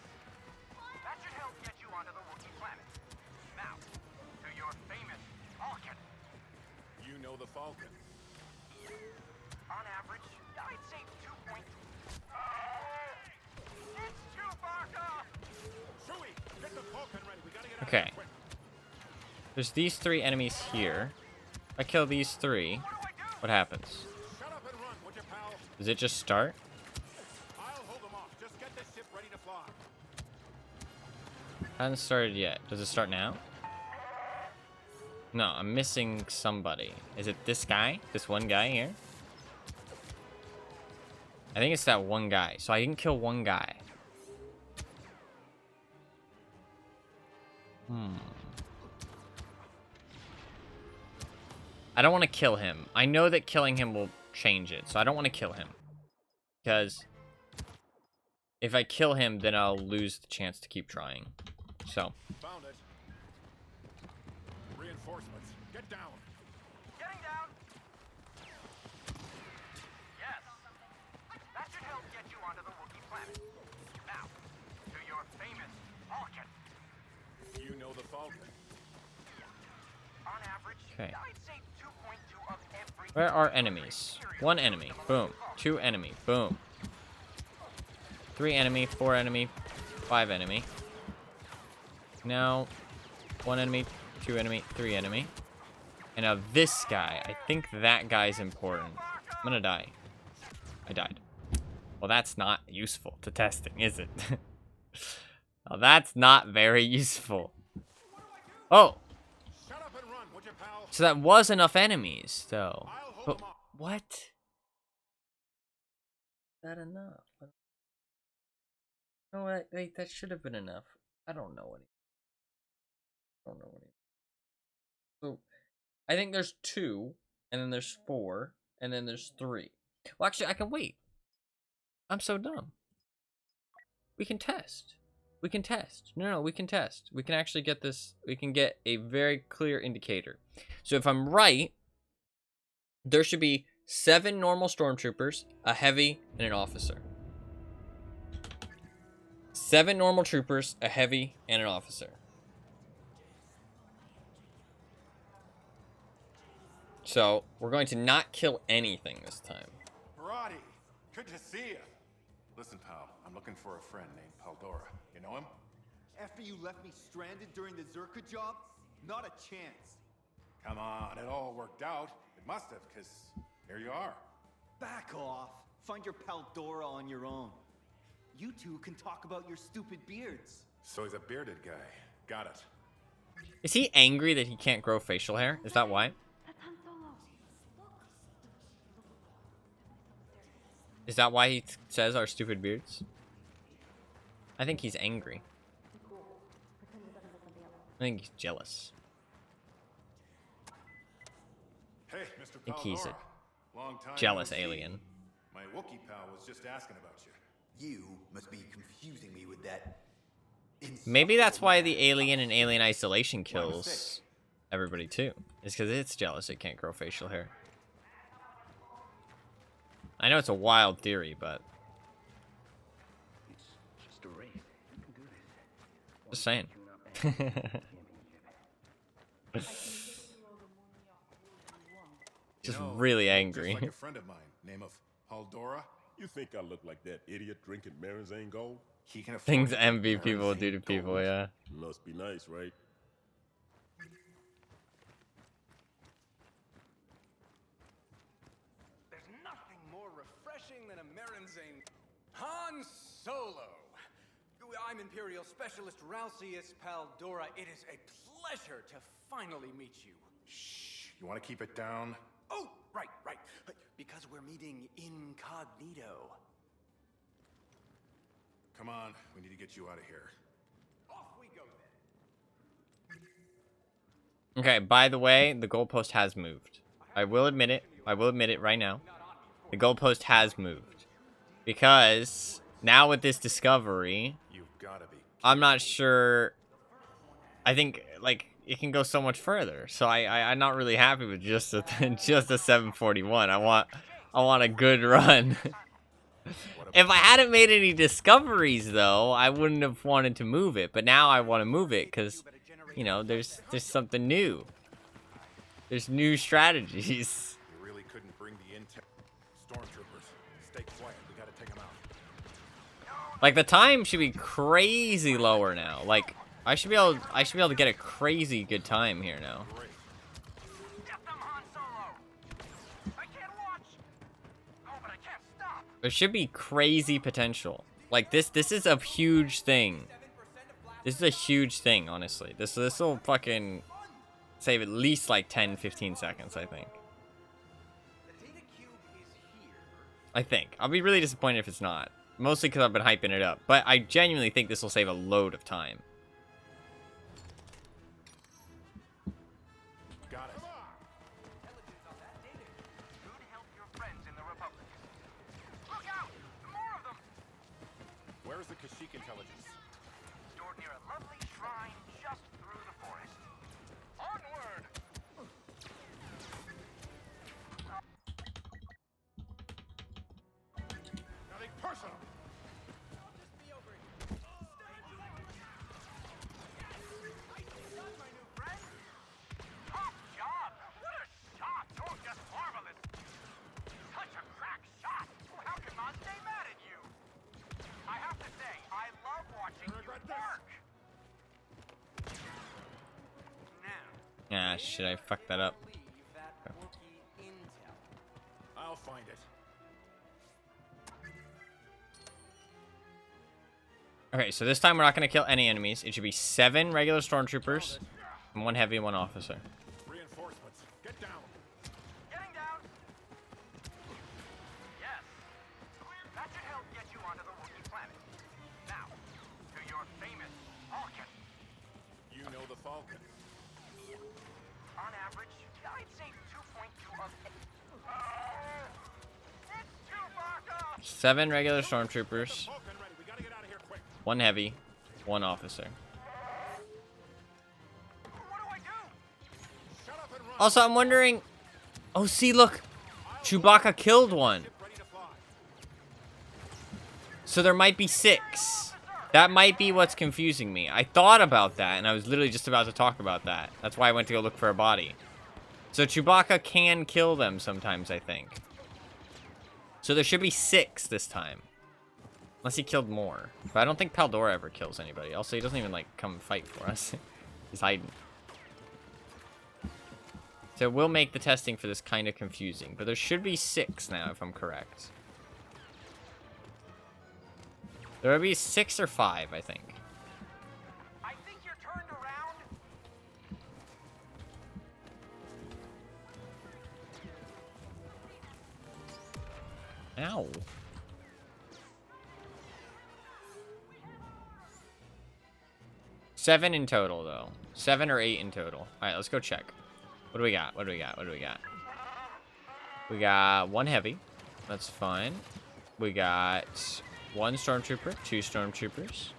That should help get you onto the Wookiee planet. Now, to your famous Falcon. You know the Falcon. On average, I'd say 2.2. It's Chewbacca! Chewie, get the Falcon ready. We gotta get out Okay. of here quick. There's these 3 enemies here. If I kill these 3, what happens? Shut up and run, would you, pal? Does it just start? I'll hold them off. Just get this ship ready to fly. Hasn't started yet. Does it start now? No, I'm missing somebody. Is it this guy? This one guy here? I think it's that one guy. So I didn't kill one guy. I don't want to kill him. I know that killing him will change it, so I don't want to kill him. Because if I kill him, then I'll lose the chance to keep trying. So, Found it. Reinforcements. Get down. Getting down. Yes. That should help get you onto the Wookiee planet. Now, to your famous Falcon. You know the Falcon. On average, Okay. I'd say 2.2 of every... where are enemies? 1 enemy. Boom. 2 enemy. Boom. 3 enemy. 4 enemy. 5 enemy. Now, 1 enemy. 2 enemy. 3 enemy. And now this guy. I think that guy's important. I'm gonna die. I died. Well, that's not useful to testing, is it? Well, that's not very useful. Oh! Shut up and run, would you, pal? So that was enough enemies, though. I'll hold But them off. what? Is that enough? No, wait, that should have been enough. I don't know what. I don't know what. So, I think there's 2, and then there's 4, and then there's 3. Well, actually, I can wait. I'm so dumb. We can test. We can test. No, we can test. We can actually get this. We can get a very clear indicator. So if I'm right, there should be 7 normal stormtroopers, a heavy, and an officer. 7 normal troopers, a heavy, and an officer. So we're going to not kill anything this time. Roddy, good to see you. Listen, pal, I'm looking for a friend named Paldora. You know him? After you left me stranded during the Zerka job? Not a chance. Come on, it all worked out. It must have, because here you are. Back off. Find your pal Dora on your own. You two can talk about your stupid beards. So he's a bearded guy. Got it. Is he angry that he can't grow facial hair? Is that why? Is that why he says our stupid beards? I think he's angry. I think he's jealous. Hey, Mr. I think he's a Long time jealous no see. alien. My Wookiee pal was just asking about you. You must be confusing me with that. Maybe that's why the alien in Alien Isolation kills everybody too. It's because it's jealous it can't grow facial hair. I know it's a wild theory, but It's just a race. You can do this. just saying. Just You know, really you look angry. Just like a friend of mine, name of Haldora. You think I look like that idiot drinking Marinzane Gold? He can afford Things to drink envy people do to Marinzane people, Gold. yeah. Must be nice, right? There's nothing more refreshing than a Marinzane. Han Solo! I'm Imperial Specialist Ralcius Paldora. It is a pleasure to finally meet you. Shh. You want to keep it down? Oh, right. Because we're meeting incognito. Come on, we need to get you out of here. Off we go then. Okay, by the way, the goalpost has moved. I will admit it. I will admit it right now. The goalpost has moved. Because now with this discovery, You've gotta be. I'm not sure. I think like it can go so much further. So I'm not really happy with just a just a 741. I want a good run. If I hadn't made any discoveries though, I wouldn't have wanted to move it. But now I want to move it because, you know, there's something new. There's new strategies. You really couldn't bring the intel. Stormtroopers, stay quiet. We gotta take them out. Like the time should be crazy lower now. Like I should be able to get a crazy good time here now. Get them, Han Solo! I can't watch! Oh, but I can't stop! There should be crazy potential. Like this is a huge thing. This is a huge thing, honestly. This will fucking save at least like 10-15 seconds, I think. I think. I'll be really disappointed if it's not. Mostly because I've been hyping it up. But I genuinely think this will save a load of time. Got it. Good help your friends in the Republic. Look out! More of them! Where's the Kashyyyk intelligence? Stored near a lovely shrine just through the forest. Onward! Nothing personal. Top job! What a shot! Oh, just marvelous! Such a crack shot! How can Maz stay mad at you? I have to say, I love watching you work! Now, Ah, shit, I fucked that up. Leave that Wookiee intel. I'll find it. Okay, so this time we're not going to kill any enemies. It should be 7 regular stormtroopers and 1 heavy and 1 officer. Reinforcements, get down. getting down! Yes! That should help get you onto the Wookiee planet. Now, to your famous Falcon. You know the Falcon. On average, I'd say 2.2 of 8. It's Chewbacca! 7 regular stormtroopers, Falcon ready. We gotta get out of here quick. 1 heavy, 1 officer. What do I do? Shut up and run. Also, I'm wondering... Oh, see, look. Chewbacca killed 1. Ready to fly. So there might be 6. That might be what's confusing me. I thought about that, and I was literally just about to talk about that. That's why I went to go look for a body. So Chewbacca can kill them sometimes, I think. So there should be 6 this time. Unless he killed more. But I don't think Paldora ever kills anybody. Also, he doesn't even, like, come fight for us. He's hiding. So it will make the testing for this kind of confusing. But there should be 6 now, if I'm correct. There will be 6 or 5, I think. I think you're turned around. Ow. Seven in total, though. 7 or 8 in total. Alright, let's go check. What do we got? What do we got? What do we got? We got 1 heavy. That's fine. We got 1 stormtrooper, 2 stormtroopers,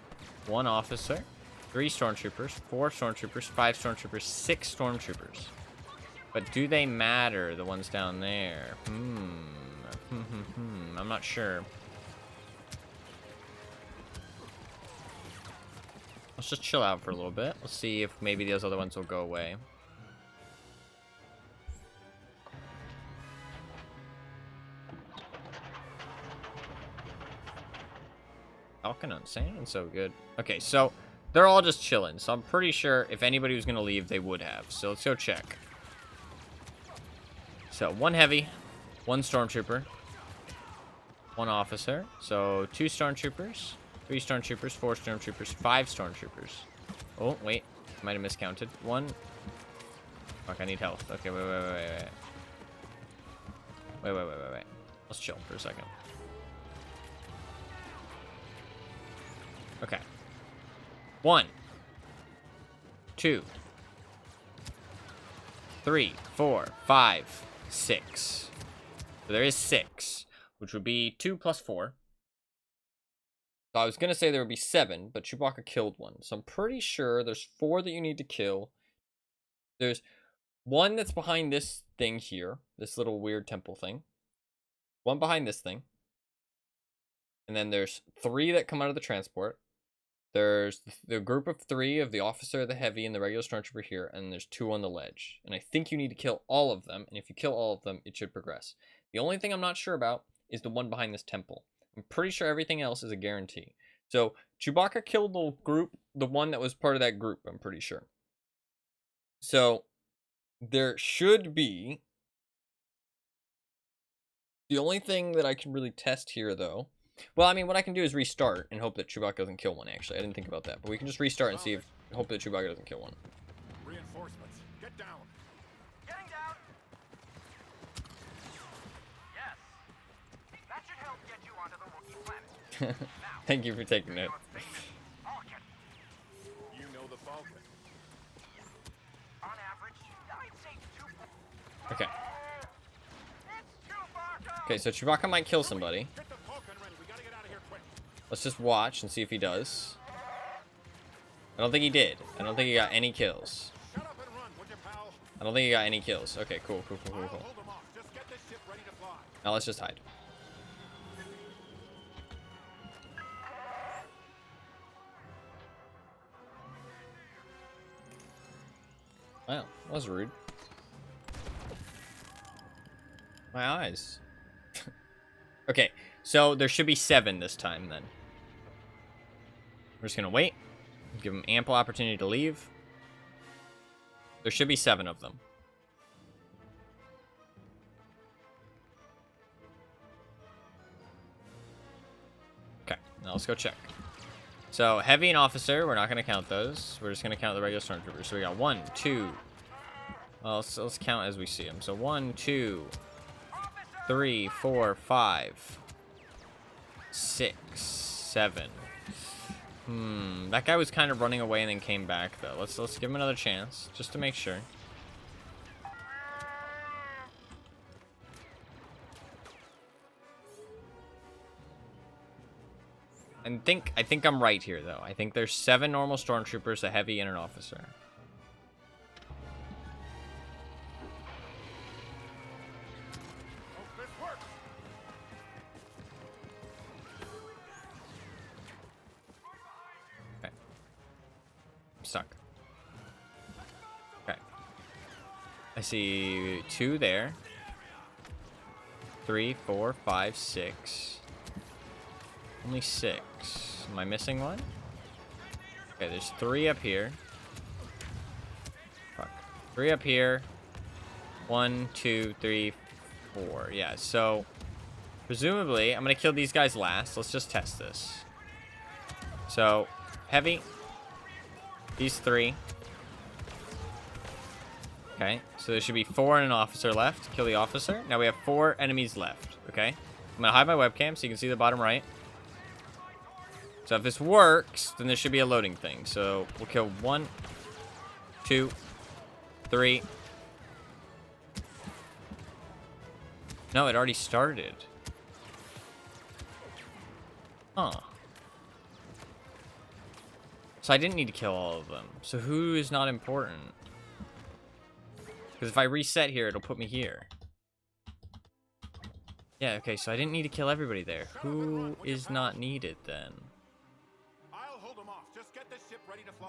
1 officer, 3 stormtroopers, 4 stormtroopers, 5 stormtroopers, 6 stormtroopers. But do they matter, the ones down there? I'm not sure. Let's just chill out for a little bit. Let's see if maybe those other ones will go away. Falcon Unsane, so good. Okay, so they're all just chilling. So I'm pretty sure if anybody was gonna leave, they would have. So let's go check. So 1 heavy, 1 stormtrooper, 1 officer. So 2 stormtroopers, 3 stormtroopers, 4 stormtroopers, 5 stormtroopers. Oh wait, might have miscounted. 1. Fuck, I need health. Okay, wait. Wait. Let's chill for a second. Okay. 1, 2, 3, 4, 5, 6. So there is 6, which would be 2 plus 4. So I was gonna say there would be 7, but Chewbacca killed 1. So I'm pretty sure there's 4 that you need to kill. There's 1 that's behind this thing here, this little weird temple thing. 1 behind this thing. And then there's 3 that come out of the transport. There's the group of 3 of the officer, the heavy, and the regular stormtrooper here, and there's 2 on the ledge. And I think you need to kill all of them, and if you kill all of them, it should progress. The only thing I'm not sure about is the 1 behind this temple. I'm pretty sure everything else is a guarantee. So Chewbacca killed the group, the 1 that was part of that group, I'm pretty sure. So there should be... The only thing that I can really test here, though... Well, I mean, what I can do is restart and hope that Chewbacca doesn't kill 1, actually. I didn't think about that. But we can just restart and see if... Hope that Chewbacca doesn't kill 1. Reinforcements, get down. Getting down. Yes. That should help get you onto the Wookiee planet. Thank you for taking it. You know the Falcon. On average, I'd say 2. Okay. Okay, so Chewbacca might kill somebody. Get the Falcon ready. We gotta get out of here quick. Let's just watch and see if he does. I don't think he did. I don't think he got any kills. Shut up and run, would you, pal? I don't think he got any kills. Okay, cool. Hold them off. Just get this ship ready to fly. Now let's just hide. Wow, that was rude. My eyes. Okay, so there should be 7 this time then. We're just gonna wait. Give them ample opportunity to leave. There should be 7 of them. Okay, now let's go check. So, heavy and officer, we're not gonna count those. We're just gonna count the regular stormtroopers. So we got 1, 2. Well, let's count as we see them. So 1, 2, 3, 4, 5, 6, 7. That guy was kind of running away and then came back though. Let's give him another chance just to make sure. I think I'm right here though. I think there's 7 normal stormtroopers, a heavy, and an officer. Stuck. Okay. I see 2 there. 3, 4, 5, 6. Only 6. Am I missing one? Okay, there's 3 up here. Fuck. 3 up here. 1, 2, 3, 4. Yeah, so presumably I'm gonna kill these guys last. Let's just test this. So, heavy. These 3. Okay, so there should be 4 and an officer left. Kill the officer. Now we have 4 enemies left. Okay, I'm gonna hide my webcam so you can see the bottom right. So if this works, then there should be a loading thing. So we'll kill 1, 2, 3. No, it already started. Huh. So I didn't need to kill all of them. So who is not important? Because if I reset here, it'll put me here. Yeah, okay, so I didn't need to kill everybody there. Who is not needed then? I'll hold them off. Just get this ship ready to fly.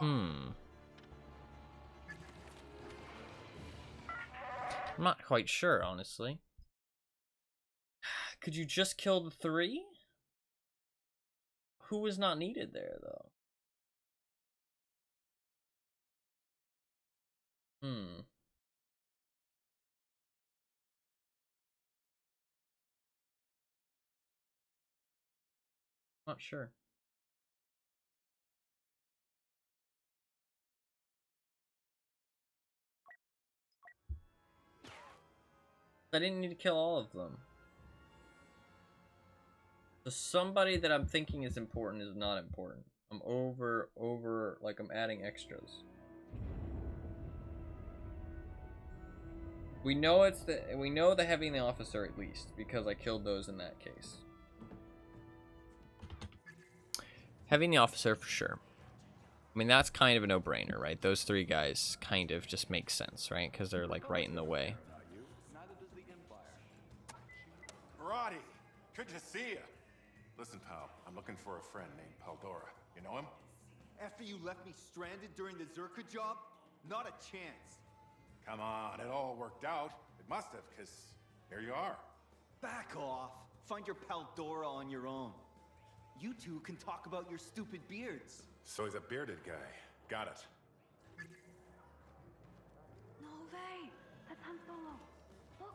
I'm not quite sure, honestly. Could you just kill the 3? who was not needed there, though? Not sure. I didn't need to kill all of them. So somebody that I'm thinking is important is not important. I'm like I'm adding extras. We know the heavy and the officer at least, because I killed those in that case. Heavy and the officer for sure. I mean, that's kind of a no-brainer, right? Those three guys kind of just make sense, right? Because they're like right in the way. Neither does the Empire. Roddy, good to see you. Listen, pal, I'm looking for a friend named Paldora. You know him? After you left me stranded during the Zerka job? Not a chance. Come on, it all worked out. It must have, because here you are. Back off. Find your Paldora on your own. You two can talk about your stupid beards. So he's a bearded guy. Got it. No way! That's Han Solo. Look.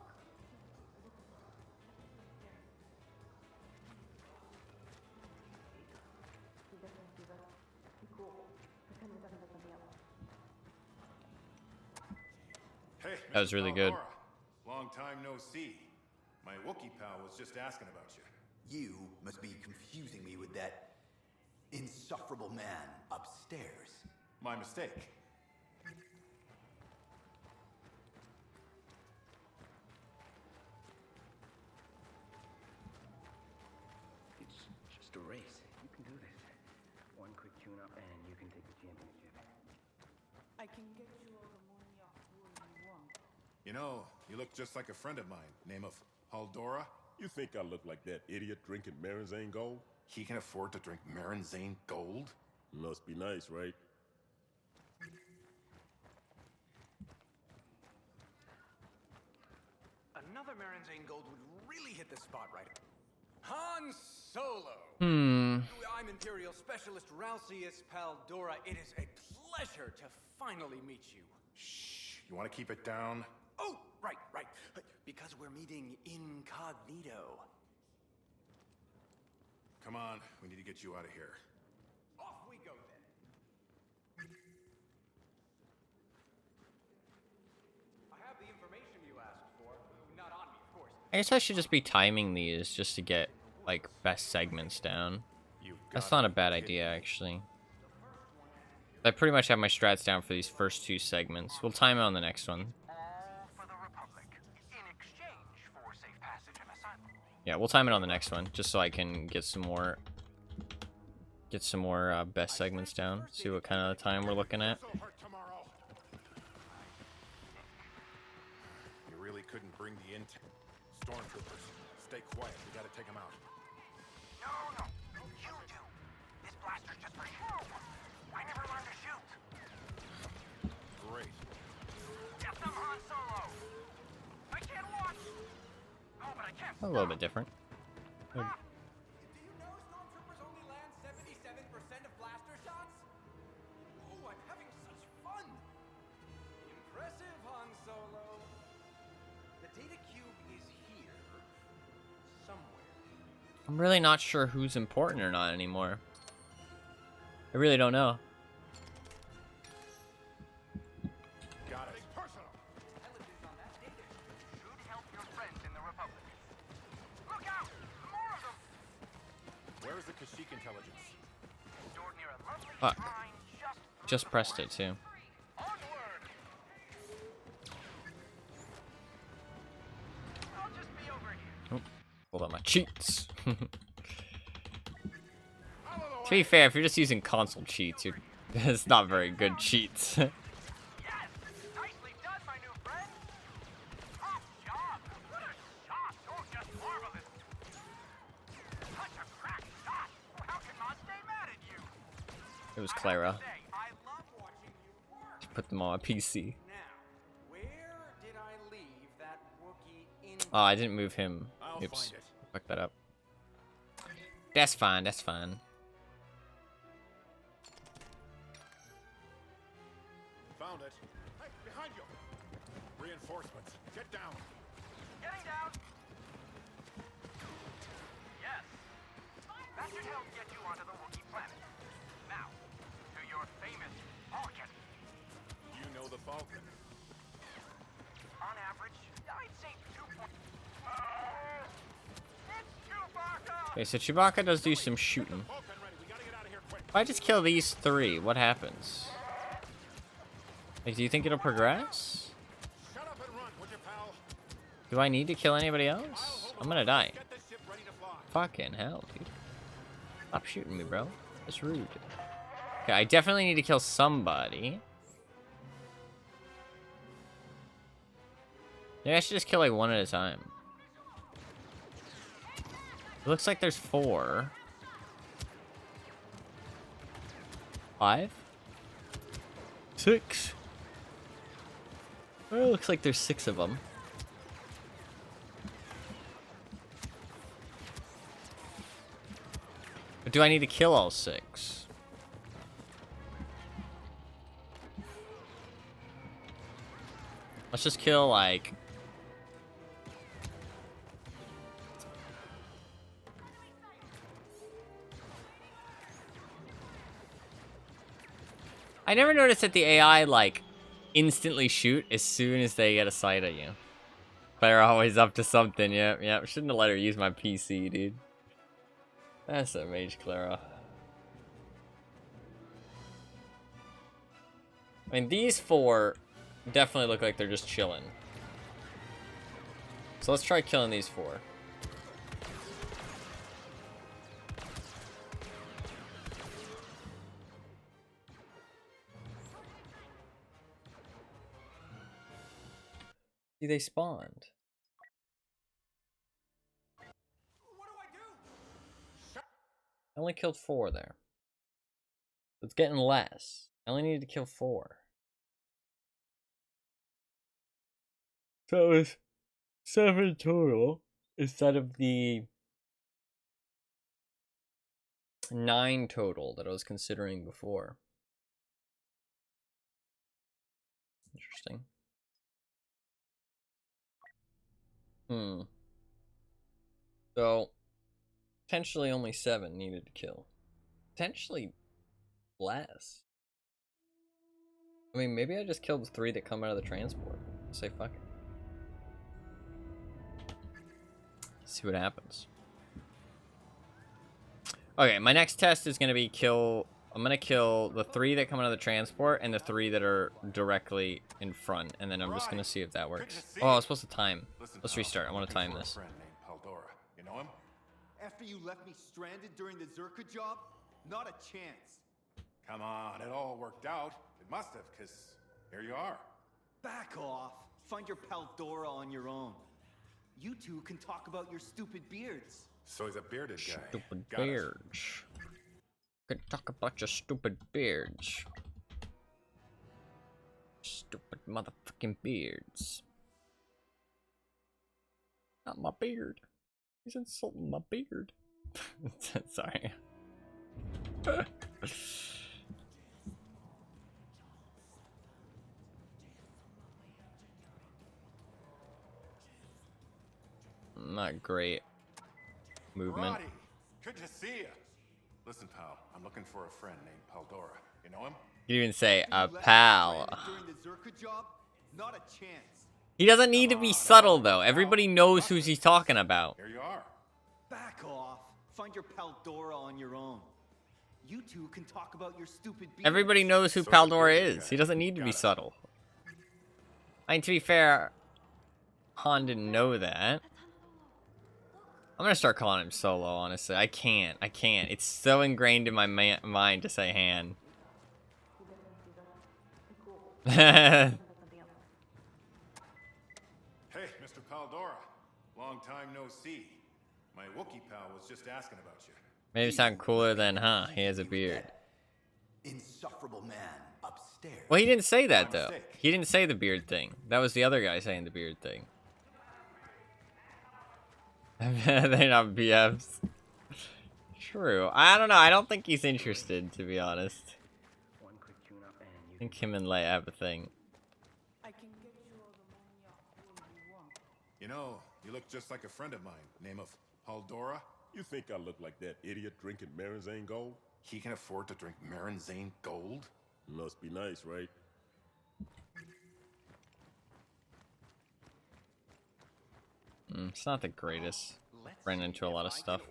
Hey, That was really good. Long time no see. My Wookiee pal was just asking about you. You must be confusing me with that insufferable man upstairs. My mistake. It's just a race. You can do this. One quick tune-up and you can take the championship. I can get you all the money off you want. You know, you look just like a friend of mine, name of Paldora. You think I look like that idiot drinking Marinzane Gold? He can afford to drink Marinzane Gold? Must be nice, right? Another Marinzane Gold would really hit the spot right. Han Solo! I'm Imperial Specialist Ralcius Paldora. It is a pleasure to finally meet you. Shh, you want to keep it down? Oh, right. Because we're meeting incognito. Come on, we need to get you out of here. Off we go then. I have the information you asked for. Not on me, of course. I guess I should just be timing these just to get like best segments down. That's not a bad idea, actually. I pretty much have my strats down for these first two segments. We'll time it on the next one. All for the Republic, in exchange for safe passage and asylum. Yeah, we'll time it on the next one, just so I can get some more best segments down. See what kind of time we're looking at. You really couldn't bring the intel. Stormtroopers, stay quiet. We gotta take them out. No, you do. This blaster's just for show. I never learned to shoot. Great. Get them, Han Solo. I can't watch. Oh, but I can't. A little bit different. Do you know Stormtroopers only land 77% of blaster shots? Oh, I'm having such fun. Impressive, Han Solo. The data cube is here somewhere. I'm really not sure who's important or not anymore. I really don't know. Got it. Personal. Intelligence on that data. Should help your friends in the Republic. Look out! More of them! Where's the Kashyyyk intelligence? Stored near a lovely Fuck. shrine Just pressed it too. onward! I'll just be over here. Hold on, my cheats. To be fair, if you're just using console cheats, it's not very good cheats. Yes! Nicely done, my new friend! Top job! What a shot! Oh, just marvelous! Such a crack shot! How can Mom stay mad at you? It was Clara. Say, I love watching you work. Put them on my PC. Now, where did I leave that Wookiee in? Oh, I didn't move him. I'll Oops. find it. Fuck that up. That's fine, that's fine. Found it. Hey, behind you! Reinforcements. Get down. Getting down. Yes. That should help get you onto the Wookiee planet. Now, to your famous Falcon. You know the Falcon. On average, I'd say 2 points. It's Chewbacca! Okay, so Chewbacca does do some shooting. If I just kill these 3, what happens? Like, do you think it'll progress? Shut up and run, would you, pal? Do I need to kill anybody else? I'm gonna die. Fucking hell, dude. Stop shooting me, bro. That's rude. Okay, I definitely need to kill somebody. Maybe I should just kill like 1 at a time. It looks like there's 4. 5? 6? Well, it looks like there's 6 of them. But do I need to kill all 6? Let's just kill, like... I never noticed that the AI, like, instantly shoot as soon as they get a sight of you. They're always up to something, yep. Shouldn't have let her use my PC, dude. That's a Mage Clara. I mean, these 4 definitely look like they're just chilling. So let's try killing these 4. See, they spawned. I only killed 4 there. It's getting less. I only needed to kill 4. So it was 7 total instead of the 9 total that I was considering before. Interesting. So, potentially only 7 needed to kill. Potentially less. I mean, maybe I just killed the 3 that come out of the transport. Say fuck it. See what happens. Okay, my next test is going to be I'm going to kill the 3 that come out of the transport and the 3 that are directly in front. And then I'm just going to see if that works. Oh, I was supposed to time. Let's restart. I want to time this. You know him? After you left me stranded during the Zerka job? Not a chance. Come on, it all worked out. It must have, because here you are. Back off. Find your pal Dora on your own. You two can talk about your stupid beards. So he's a bearded guy. Stupid beards. Can talk about your stupid beards. Stupid motherfucking beards. Not my beard. He's insulting my beard. Sorry. Not great movement. Roddy, good to see you. Listen, pal, I'm looking for a friend named Paldora. You know him? You didn't say a pal. During the Zerka job? Not a chance. He doesn't need to be subtle though. Everybody knows who he's talking about. Here you are. Back off. Find your pal Dora on your own. You two can talk about your stupid beards. Everybody knows who Paldora is. He doesn't need to be subtle. I mean, to be fair, Han didn't know that. I'm gonna start calling him Solo, honestly. I can't. It's so ingrained in my mind to say Han. Hey, Mr. Paldora. Long time no see. My Wookiee pal was just asking about you. Maybe sound cooler than, huh? He has a beard. Insufferable man upstairs. Well, he didn't say that, though. He didn't say the beard thing. That was the other guy saying the beard thing. They're not BFs. True. I don't know. I don't think he's interested, to be honest. One quick tune-up and you I think him and Leia have a thing. I can get you all the money you want. You know, you look just like a friend of mine. Name of Haldora? You think I look like that idiot drinking Marinzane Gold? He can afford to drink Marinzane Gold? Must be nice, right? It's not the greatest. Ran into a lot of stuff.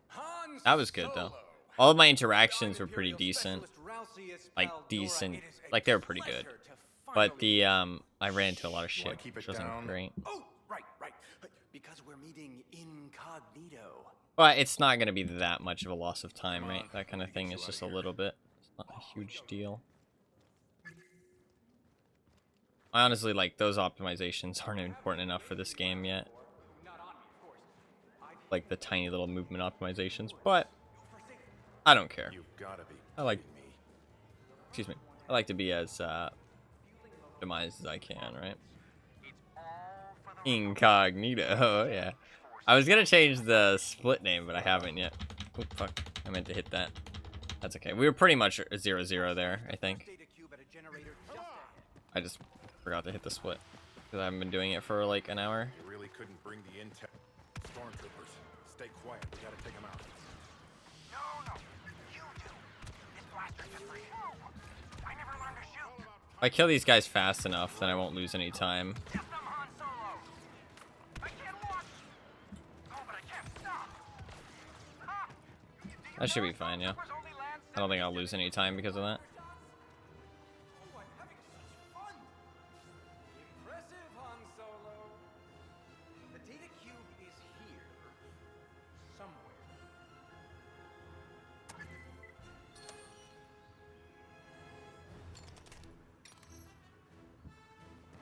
Han That was good though. Solo. All of my interactions were pretty decent. Like decent. Like they were pretty good. But the I ran into a lot of shit, which wasn't great. Oh, right. Because we're meeting incognito. But it's not gonna be that much of a loss of time, right? That kind of thing is just a little bit. It's not a huge deal. I honestly, like, those optimizations aren't important enough for this game yet. Like the tiny little movement optimizations, but I don't care. You've gotta be I like, kidding me. excuse me, I like to be as optimized as I can, right? Incognito, yeah. I was gonna change the split name, but I haven't yet. Oh, fuck, I meant to hit that. That's okay. We were pretty much 0-0 there, I think. I just forgot to hit the split because I haven't been doing it for like an hour. You really couldn't bring the intel. Stormtroopers, stay quiet. We gotta take them out. No, you do. This blaster's just for show. I never learned to shoot. If I kill these guys fast enough, then I won't lose any time. Get them, Han Solo. I can't watch. Oh, but I can't stop. Ha! That should be fine, yeah. I don't think I'll lose any time because of that. Oh, I'm having such fun. Impressive, Han Solo. The data cube is here. Somewhere.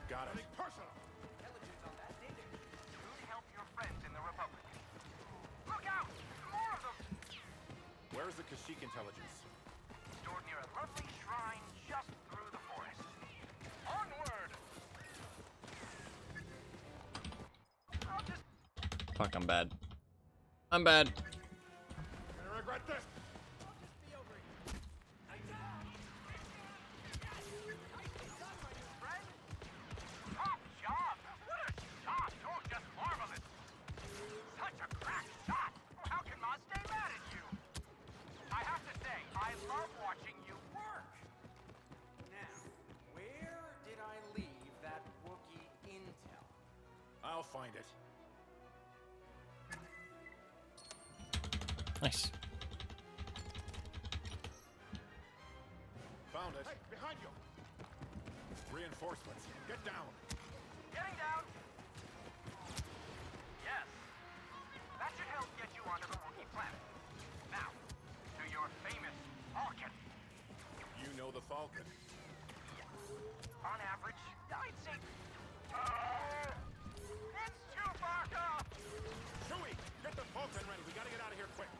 Got it. Personal. Intelligence on that data cube could help your friends in the Republic. Look out! More of them! Where's the Kashyyyk intelligence? Stored near a lovely shrine just through the forest. Onward! I'll just Fuck, I'm bad. I'm bad. I regret this. top job! What a shot! Oh, just marvelous! Such a crack shot! How can Maz stay mad at you? I have to say, I love watching you work. Now, where did I leave that Wookiee intel? I'll find it. Nice. Found it. Hey, behind you. Reinforcements. Get down. Getting down. Yes. That should help get you onto the Wookiee planet. Now, to your famous Falcon. You know the Falcon. On average, I'd say... it's Chewbacca! Chewie, get the Falcon ready. We gotta get out of here quick.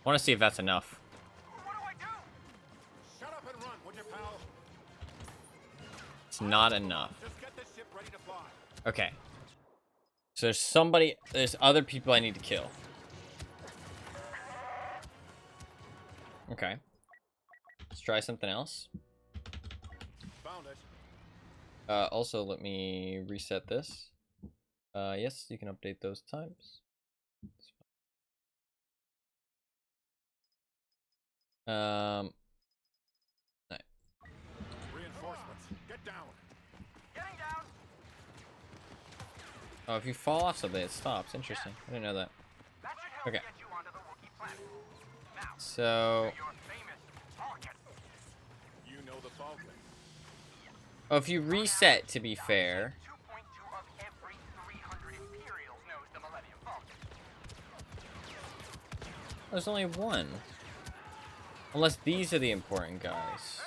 I want to see if that's enough. What do I do? Shut up and run, would you, pal? It's not enough. Just get this ship ready to fly. Okay. So there's other people I need to kill. Okay. Let's try something else. Found it. Also, let me reset this. Yes, you can update those times. Right. Reinforcements. Get down. Getting down. Oh, if you fall off something, it stops. Interesting. I didn't know that. That should help Okay. get you onto the Wookiee planet. Now, So, to your famous Falcon. You know the Falcon. oh, if you reset, to be fair. 2.2 of every 300 Imperials knows the Millennium Falcon. There's only one. Unless these are the important guys.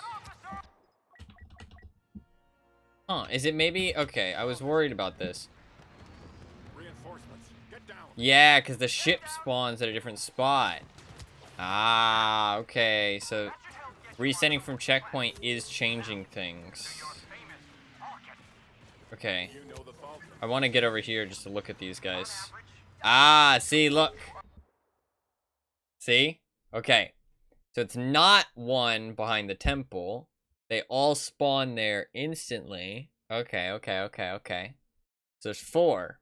Huh, is it maybe... Okay, I was worried about this. Reinforcements. Get down. Yeah, because the ship spawns at a different spot. Ah, okay. So, resetting from checkpoint is changing things. Okay. You know the Falcon. I want to get over here just to look at these guys. Ah, see, look. See? Okay. So it's not one behind the temple. They all spawn there instantly. Okay. So there's 4.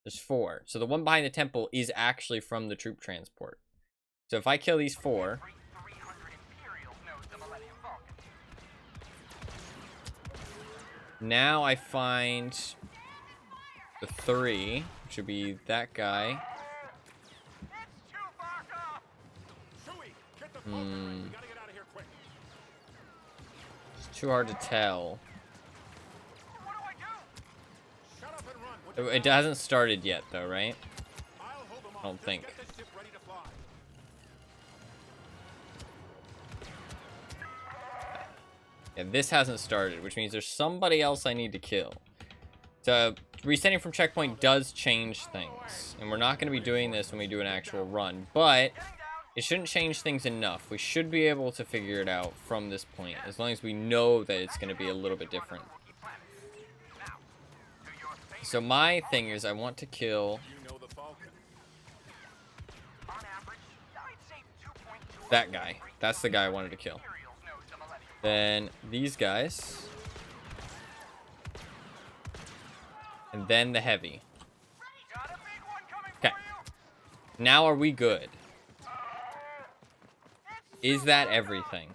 There's 4. So the one behind the temple is actually from the troop transport. So if I kill these 4... Now I find the 3, which would be that guy. It's too hard to tell. It hasn't started yet, though, right? I don't think. Yeah, this hasn't started, which means there's somebody else I need to kill. So, resetting from checkpoint does change things. And we're not going to be doing this when we do an actual run. But, it shouldn't change things enough. We should be able to figure it out from this point. As long as we know that it's going to be a little bit different. So, my thing is I want to kill... that guy. That's the guy I wanted to kill. Then these guys. And then the heavy. Okay. Now are we good? Is that everything?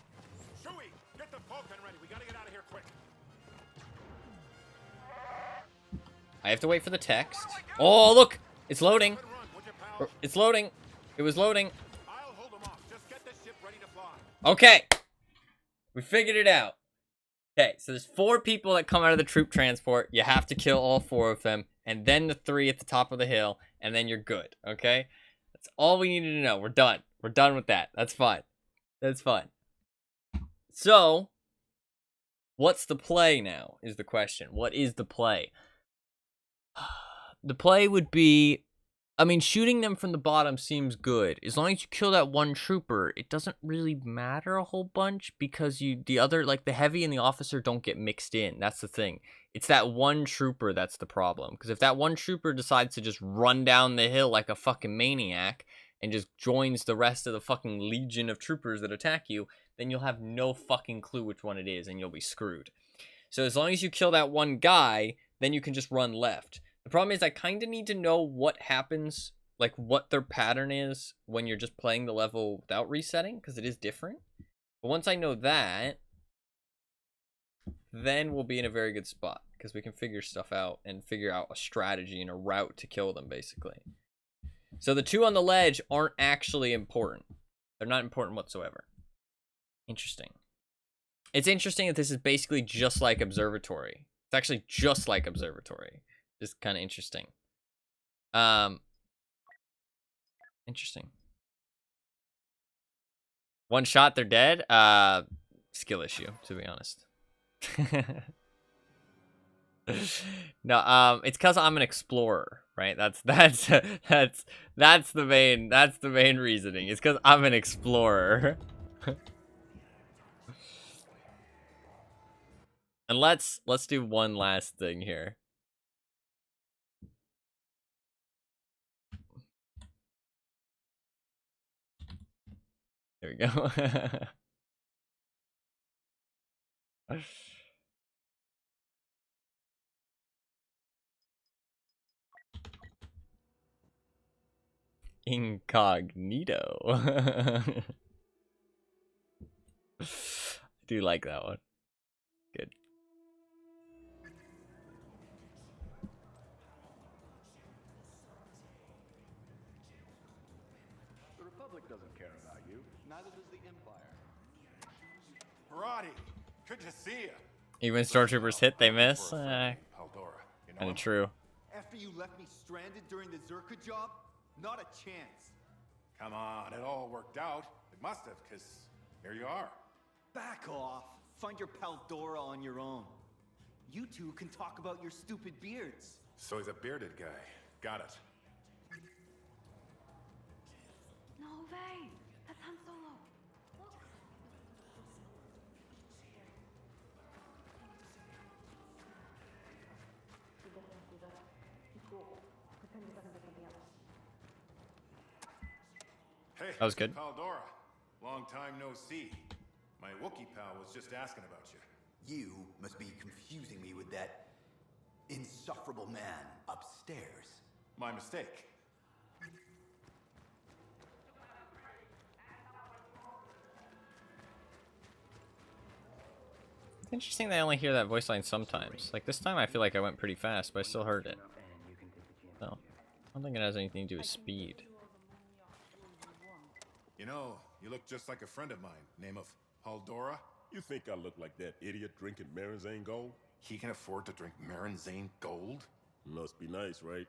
I have to wait for the text. Oh, look! It's loading. It's loading. It was loading. Okay. We figured it out. Okay, so there's 4 people that come out of the troop transport. You have to kill all 4 of them. And then the 3 at the top of the hill. And then you're good, okay? That's all we needed to know. We're done. We're done with that. That's fine. That's fine. So, what's the play now, is the question. What is the play? The play would be... I mean, shooting them from the bottom seems good. As long as you kill that one trooper, it doesn't really matter a whole bunch because the other, like the heavy and the officer don't get mixed in. That's the thing. It's that one trooper that's the problem. Because if that one trooper decides to just run down the hill like a fucking maniac and just joins the rest of the fucking legion of troopers that attack you, then you'll have no fucking clue which one it is and you'll be screwed. So as long as you kill that one guy, then you can just run left. The problem is I kind of need to know what happens, like what their pattern is when you're just playing the level without resetting, because it is different. But once I know that, then we'll be in a very good spot, because we can figure stuff out and figure out a strategy and a route to kill them, basically. So the 2 on the ledge aren't actually important. They're not important whatsoever. Interesting. It's interesting that this is basically just like Observatory. It's actually just like Observatory. Just kind of interesting. Interesting. One shot, they're dead. Skill issue, to be honest. No, it's because I'm an explorer, right? That's the main reasoning. It's because I'm an explorer. And let's do one last thing here. There we go. Incognito. I do like that one. Good. The Republic doesn't care about you. Neither does the Empire. Roddy, good to see you. Even stormtroopers hit, they miss. Kind of true. After you left me stranded during the Zerka job, not a chance. Come on, it all worked out. It must have, because here you are. Back off. Find your pal Dora on your own. You 2 can talk about your stupid beards. So he's a bearded guy. Got it. No way! That's Han Solo. Look. Hey, that was good. Pal Dora. Long time no see. My Wookiee pal was just asking about you. You must be confusing me with that insufferable man upstairs. My mistake. It's interesting they only hear that voice line sometimes. Like this time I feel like I went pretty fast, but I still heard it. So, I don't think it has anything to do with speed. You know, you look just like a friend of mine, name of Haldora. You think I look like that idiot drinking Marinzane Gold? He can afford to drink Marinzane Gold? Must be nice, right?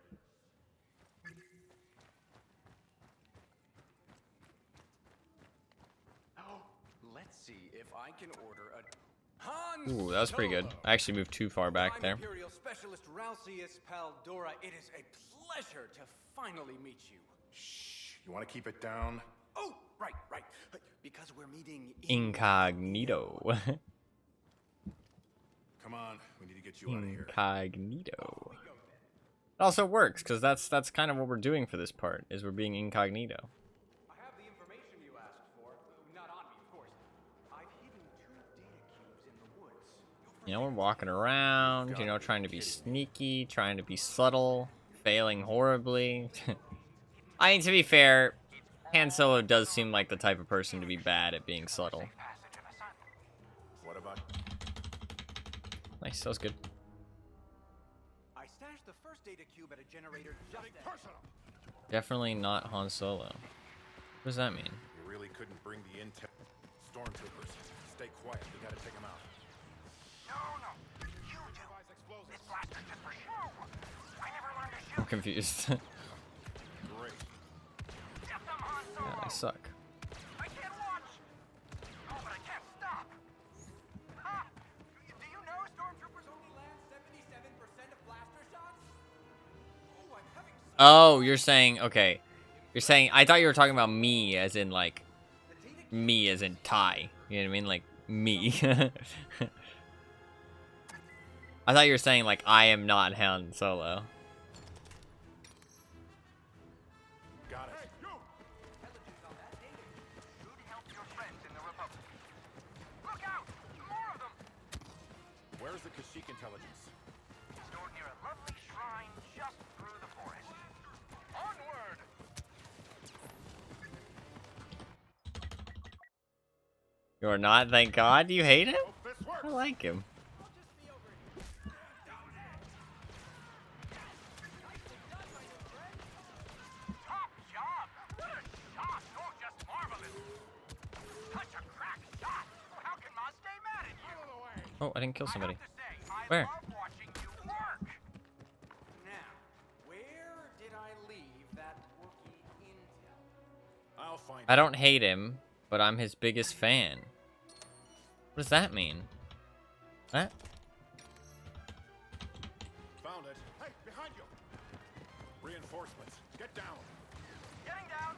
Let's see if I can order a Han Ooh, that was pretty good. I actually moved too far back I'm there. Imperial Specialist Ralcius Paldora. It is a pleasure to finally meet you. Shh, you want to keep it down? Oh, right. Because we're meeting Incognito. Come on, we need to get you out of here. Incognito. It also works, because that's kind of what we're doing for this part, is we're being incognito. I have the information you asked for. Not on me, of course. I've hidden 2 data cubes in the woods. You know, we're walking around, you know, trying to be sneaky, trying to be subtle, failing horribly. I mean, to be fair, Han Solo does seem like the type of person to be bad at being subtle. What about? Nice, that was good. I stashed the first data cube at a generator just personal. Definitely not Han Solo. What does that mean? You really couldn't bring the intel. Stormtroopers, stay quiet. We gotta take them out. No, you do. This blaster's just for show. I never learned to shoot. I'm confused. Great. Get them, Han Solo. Yeah, I suck. I can't watch. Oh, but I can't stop. Ha! Do you know Stormtroopers only land 77% of blaster shots? Oh, I'm having such Oh, you're saying, okay. You're saying, I thought you were talking about me as in, like, me as in Ty. You know what I mean? Like, me. I thought you were saying, like, I am not Han Solo. Got it. intelligence on that data should help your friends in the Republic. Look out! More of them! Where's the Kashyyyk intelligence? Stored near a lovely shrine just through the forest. Onward! You're not? Thank God. You hate him? Hope this works. I like him. Top job! What a shot! Oh, just marvelous! Such a crack shot! How can Ma stay mad at you? Oh, I didn't kill somebody. I have to say, I Where? love watching you work. Now, where did I leave that Wookiee intel? I'll find I don't hate him, but I'm his biggest fan. What does that mean? What? Found it. Hey, behind you. Reinforcements. Get down. Getting down.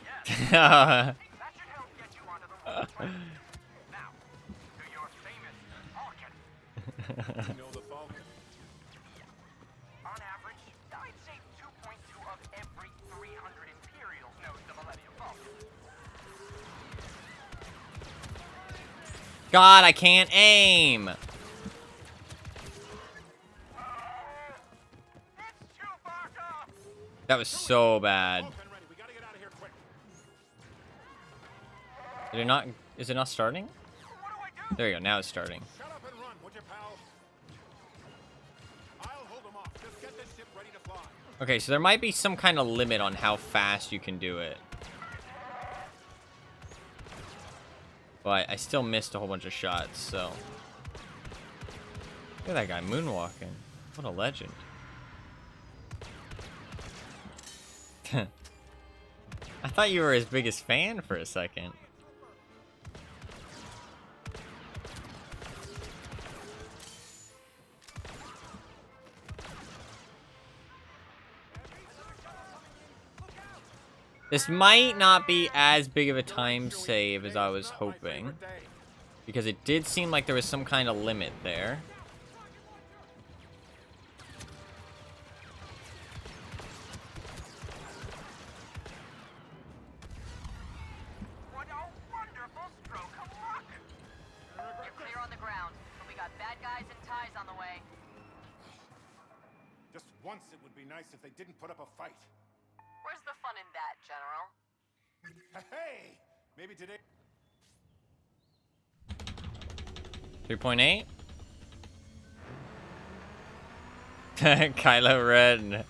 Yes, Oh, that should help get you onto the wall track. Now, to your famous Falcon. You know the Falcon? On average, I'd say 2.2 of every 300 Imperials knows the Millennium Falcon. God, I can't aim. It's Chewbacca! That was so bad. Falcon ready. We gotta get out of here quick. Did it not? Is it not starting? What do I do? There you go. Now it's starting. Shut up and run, would you, pal? I'll hold them off. Just get this ship ready to fly. Okay, so there might be some kind of limit on how fast you can do it. But I still missed a whole bunch of shots, so. Look at that guy moonwalking. What a legend. I thought you were his biggest fan for a second. This might not be as big of a time save as I was hoping, because it did seem like there was some kind of limit there. once it would be nice if they didn't put up a fight. Where's the fun in that, General? Hey! Maybe today... 3.8? Kylo Ren.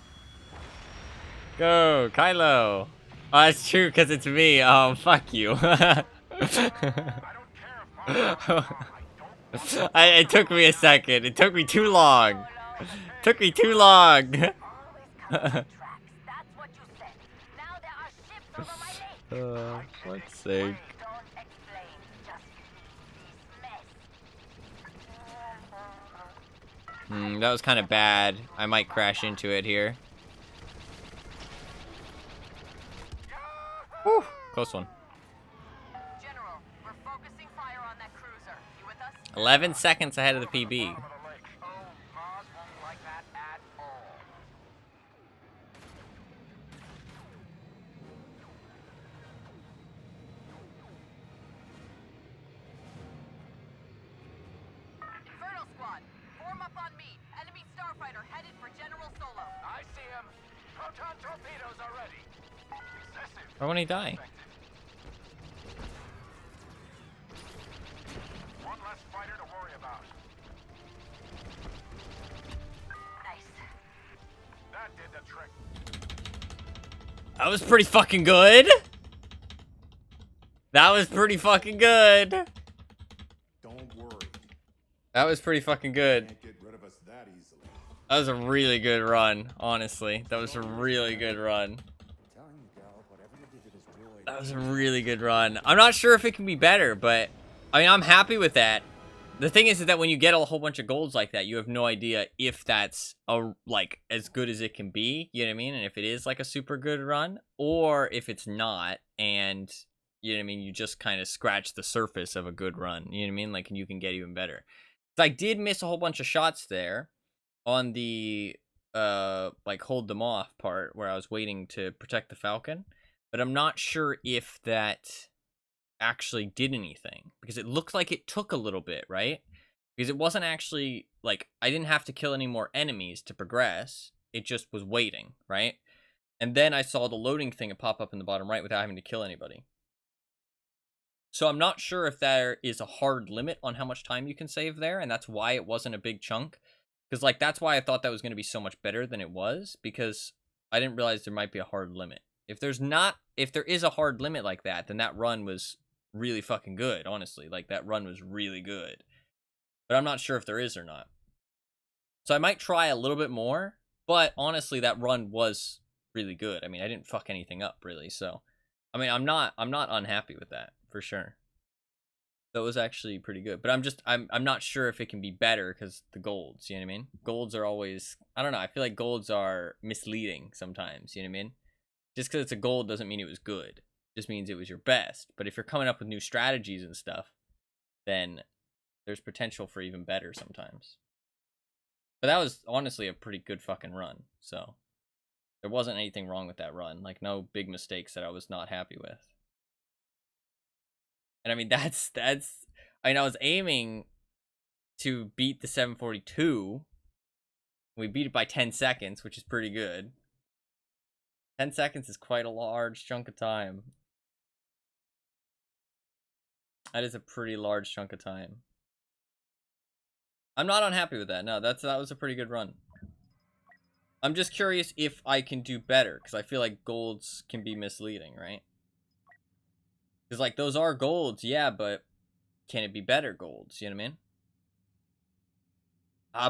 Go, Kylo. Oh, that's true, because it's me. Oh, fuck you. It took me a second. It took me too long. It took me too long. Let's see. That was kind of bad. I might crash into it here. Whew, close one. General, we're focusing fire on that cruiser. You with us? 11 seconds ahead of the PB. Inferno squad, form up on me. Enemy starfighter headed for General Solo. I see him. Proton torpedoes are ready. Why won't he die? One less fighter to worry about. Nice. That did the trick. That was pretty fucking good. That was pretty fucking good. Don't worry. That was pretty fucking good. Can't get rid of us that easily. That was a really good run, honestly. That was a really good run. That was a really good run. I'm not sure if it can be better, but I mean, I'm happy with that. The thing is that when you get a whole bunch of golds like that, you have no idea if that's like as good as it can be, you know what I mean? And if it is like a super good run, or if it's not, and you know what I mean, you just kind of scratch the surface of a good run, you know what I mean? Like, and you can get even better. So I did miss a whole bunch of shots there on the like hold them off part where I was waiting to protect the Falcon, but I'm not sure if that actually did anything, because it looked like it took a little bit, right? Because it wasn't actually like I didn't have to kill any more enemies to progress, it just was waiting, right? And then I saw the loading thing pop up in the bottom right without having to kill anybody. So I'm not sure if there is a hard limit on how much time you can save there, and that's why it wasn't a big chunk. Because like that's why I thought that was going to be so much better than it was, because I didn't realize there might be a hard limit. If there is a hard limit like that, then that run was really fucking good, honestly. Like, that run was really good. But I'm not sure if there is or not. So I might try a little bit more, but honestly, that run was really good. I mean, I didn't fuck anything up, really, so... I mean, I'm not unhappy with that, for sure. That was actually pretty good. But I'm not sure if it can be better, because the golds, you know what I mean? Golds are always... I don't know, I feel like golds are misleading sometimes, you know what I mean? Just because it's a gold doesn't mean it was good. Just means it was your best. But if you're coming up with new strategies and stuff, then there's potential for even better sometimes. But that was honestly a pretty good fucking run, so there wasn't anything wrong with that run. Like, no big mistakes that I was not happy with. And I mean, that's I mean, I was aiming to beat the 742. We beat it by 10 seconds, which is pretty good. 10 seconds is quite a large chunk of time. That is a pretty large chunk of time. I'm not unhappy with that. No, that was a pretty good run. I'm just curious if I can do better, because I feel like golds can be misleading, right? Because, like, those are golds, yeah, but can it be better golds? You know what I mean?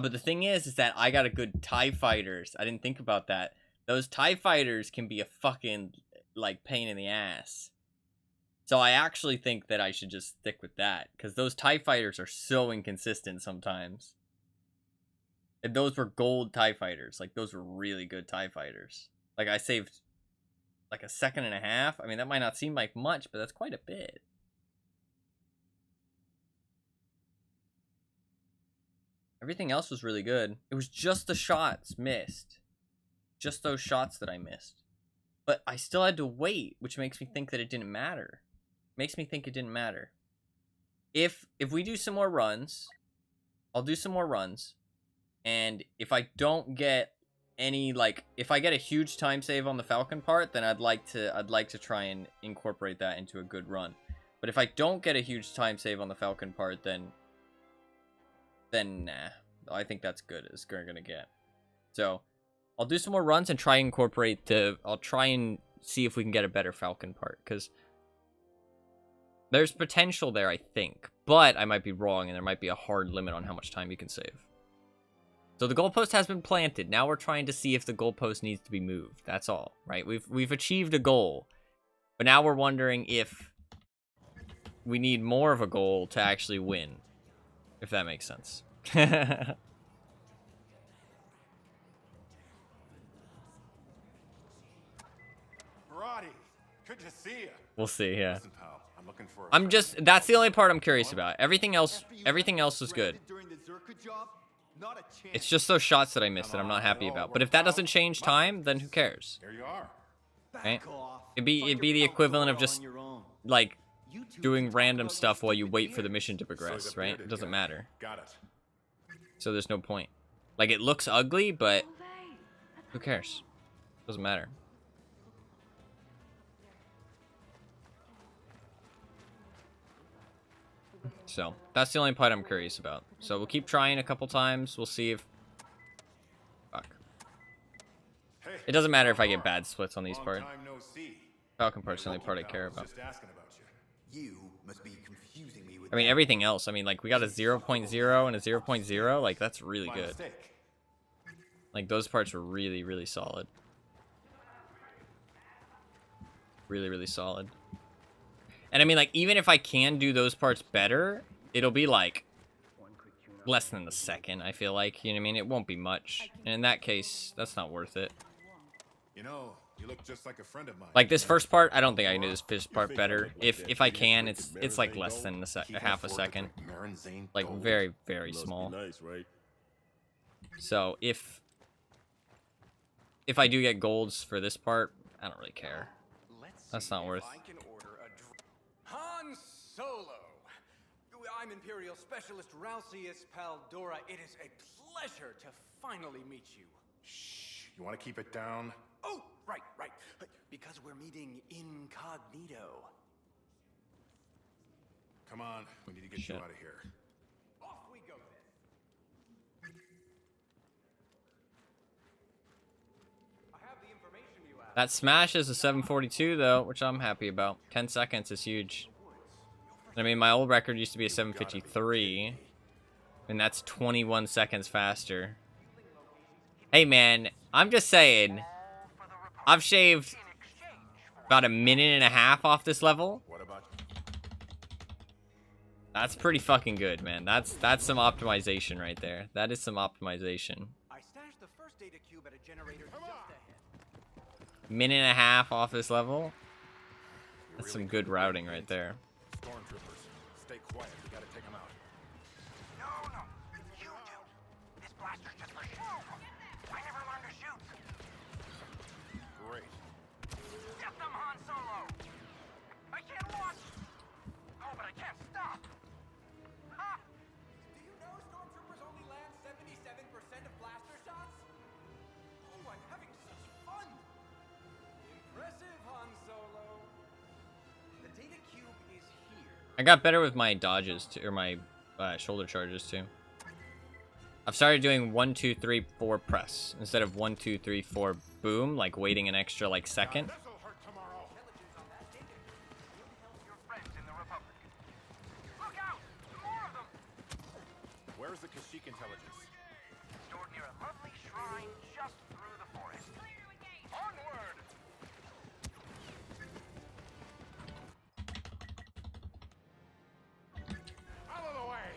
But the thing is that I got a good TIE fighters. I didn't think about that. Those TIE fighters can be a fucking, like, pain in the ass. So I actually think that I should just stick with that, because those TIE fighters are so inconsistent sometimes. And those were gold TIE fighters. Like, those were really good TIE fighters. Like, I saved, like, a second and a half. I mean, that might not seem like much, but that's quite a bit. Everything else was really good. It was just the shots missed. Just those shots that I missed. But I still had to wait, which makes me think that it didn't matter. Makes me think it didn't matter. If we do some more runs, I'll do some more runs. And if I don't get any, like, if I get a huge time save on the Falcon part, then I'd like to try and incorporate that into a good run. But if I don't get a huge time save on the Falcon part, then nah. I think that's good as we're gonna get. So I'll do some more runs and try and incorporate I'll try and see if we can get a better Falcon part, because there's potential there, I think. But I might be wrong, and there might be a hard limit on how much time you can save. So the goalpost has been planted. Now we're trying to see if the goalpost needs to be moved. That's all, right? We've achieved a goal. But now we're wondering if we need more of a goal to actually win. If that makes sense. Karate, good to see you. We'll see, yeah. Listen, pal, I'm looking for That's the only part I'm curious about. Everything else was good. It's just those shots that I missed that I'm not happy about. But if that doesn't change time, then who cares? There you are. Right? It'd be the equivalent of just, like, doing random stuff while you wait for the mission to progress, right? It doesn't matter. Got it. So there's no point. Like, it looks ugly, but who cares? Doesn't matter. So that's the only part I'm curious about. So we'll keep trying a couple times. We'll see if... Fuck. It doesn't matter if I get bad splits on these parts. Falcon part's the only part I care about. You must be confusing me with I mean, everything else. I mean, like, we got a 0.0 and a 0.0. Like, that's really good. Like, those parts were really, really solid. Really, really solid. And I mean, like, even if I can do those parts better, it'll be, like, less than a second, I feel like. You know what I mean? It won't be much. And in that case, that's not worth it. You know, you look just like a friend of mine. Like, this first part, I don't think I can do this first part better. If I can, it's like less than a half a second. Like, very, very small. So, if I do get golds for this part, I don't really care. That's not worth... Han Solo! I'm Imperial Specialist Ralcius Paldora. It is a pleasure to finally meet you. Shh, you want to keep it down? Oh, right. Because we're meeting incognito. Come on, we need to get you out of here. Off we go then. I have the information you asked. That smash is a 742, though, which I'm happy about. 10 seconds is huge. I mean, my old record used to be a 753, and that's 21 seconds faster. Hey, man, I'm just saying, I've shaved about a minute and a half off this level. That's pretty fucking good, man. That's some optimization right there. That is some optimization. I stashed the first data cube at a generator just ahead. Minute and a half off this level. That's some good routing right there. Stormtroopers, stay quiet. We gotta take them out. No, you do. This blaster's just for show. I never learned to shoot. Great. Get them, Han Solo. I can't launch. Oh, but I can't stop. Ha! Do you know Stormtroopers only land 77% of blaster shots? Oh, I'm having such fun. Impressive, Han Solo. The data cube is here. I got better with my dodges, too, or my shoulder charges, too. I've started doing 1, 2, 3, 4 press instead of 1, 2, 3, 4 boom, like waiting an extra like second. Where's the Kashyyyk intelligence? Stored near a lovely shrine just through the forest. Onward! Out of the way!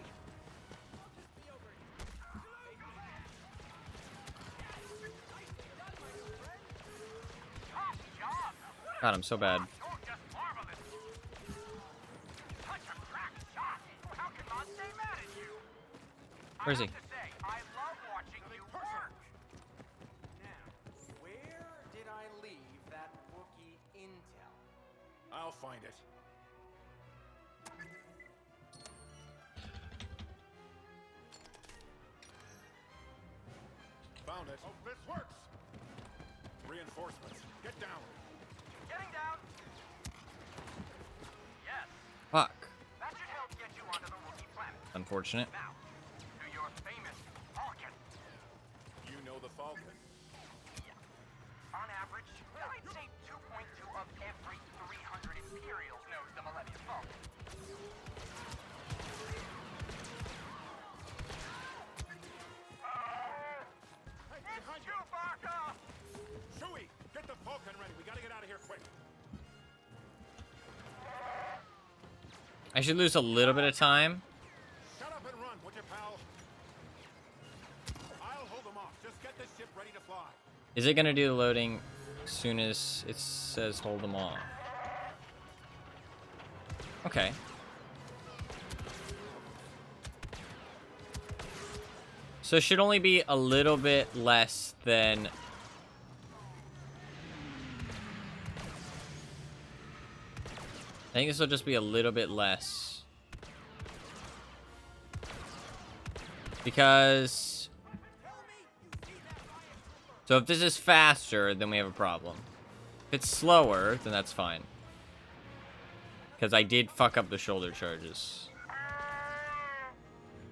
God, I'm so bad. Where is he? I love watching you work. Now, where did I leave that Wookiee intel? I'll find it. Found it. Hope this works. Reinforcements. Get down. Getting down. Yes, Fuck. that should help get you onto the rookie planet. Unfortunate. Now, to your famous Falcon. You know the Falcon. On average, I'd say 2.2 of every 300 Imperials knows the Millennium Falcon. It's Chewbacca! Chewie, get the Falcon ready. We gotta get out of here quick. I should lose a little bit of time. Shut up and run, would you, pal? I'll hold them off. Just get this ship ready to fly. Is it gonna do the loading as soon as it says hold them off? Okay. So it should only be a little bit less than... I think this will just be a little bit less. Because... So if this is faster, then we have a problem. If it's slower, then that's fine. Because I did fuck up the shoulder charges.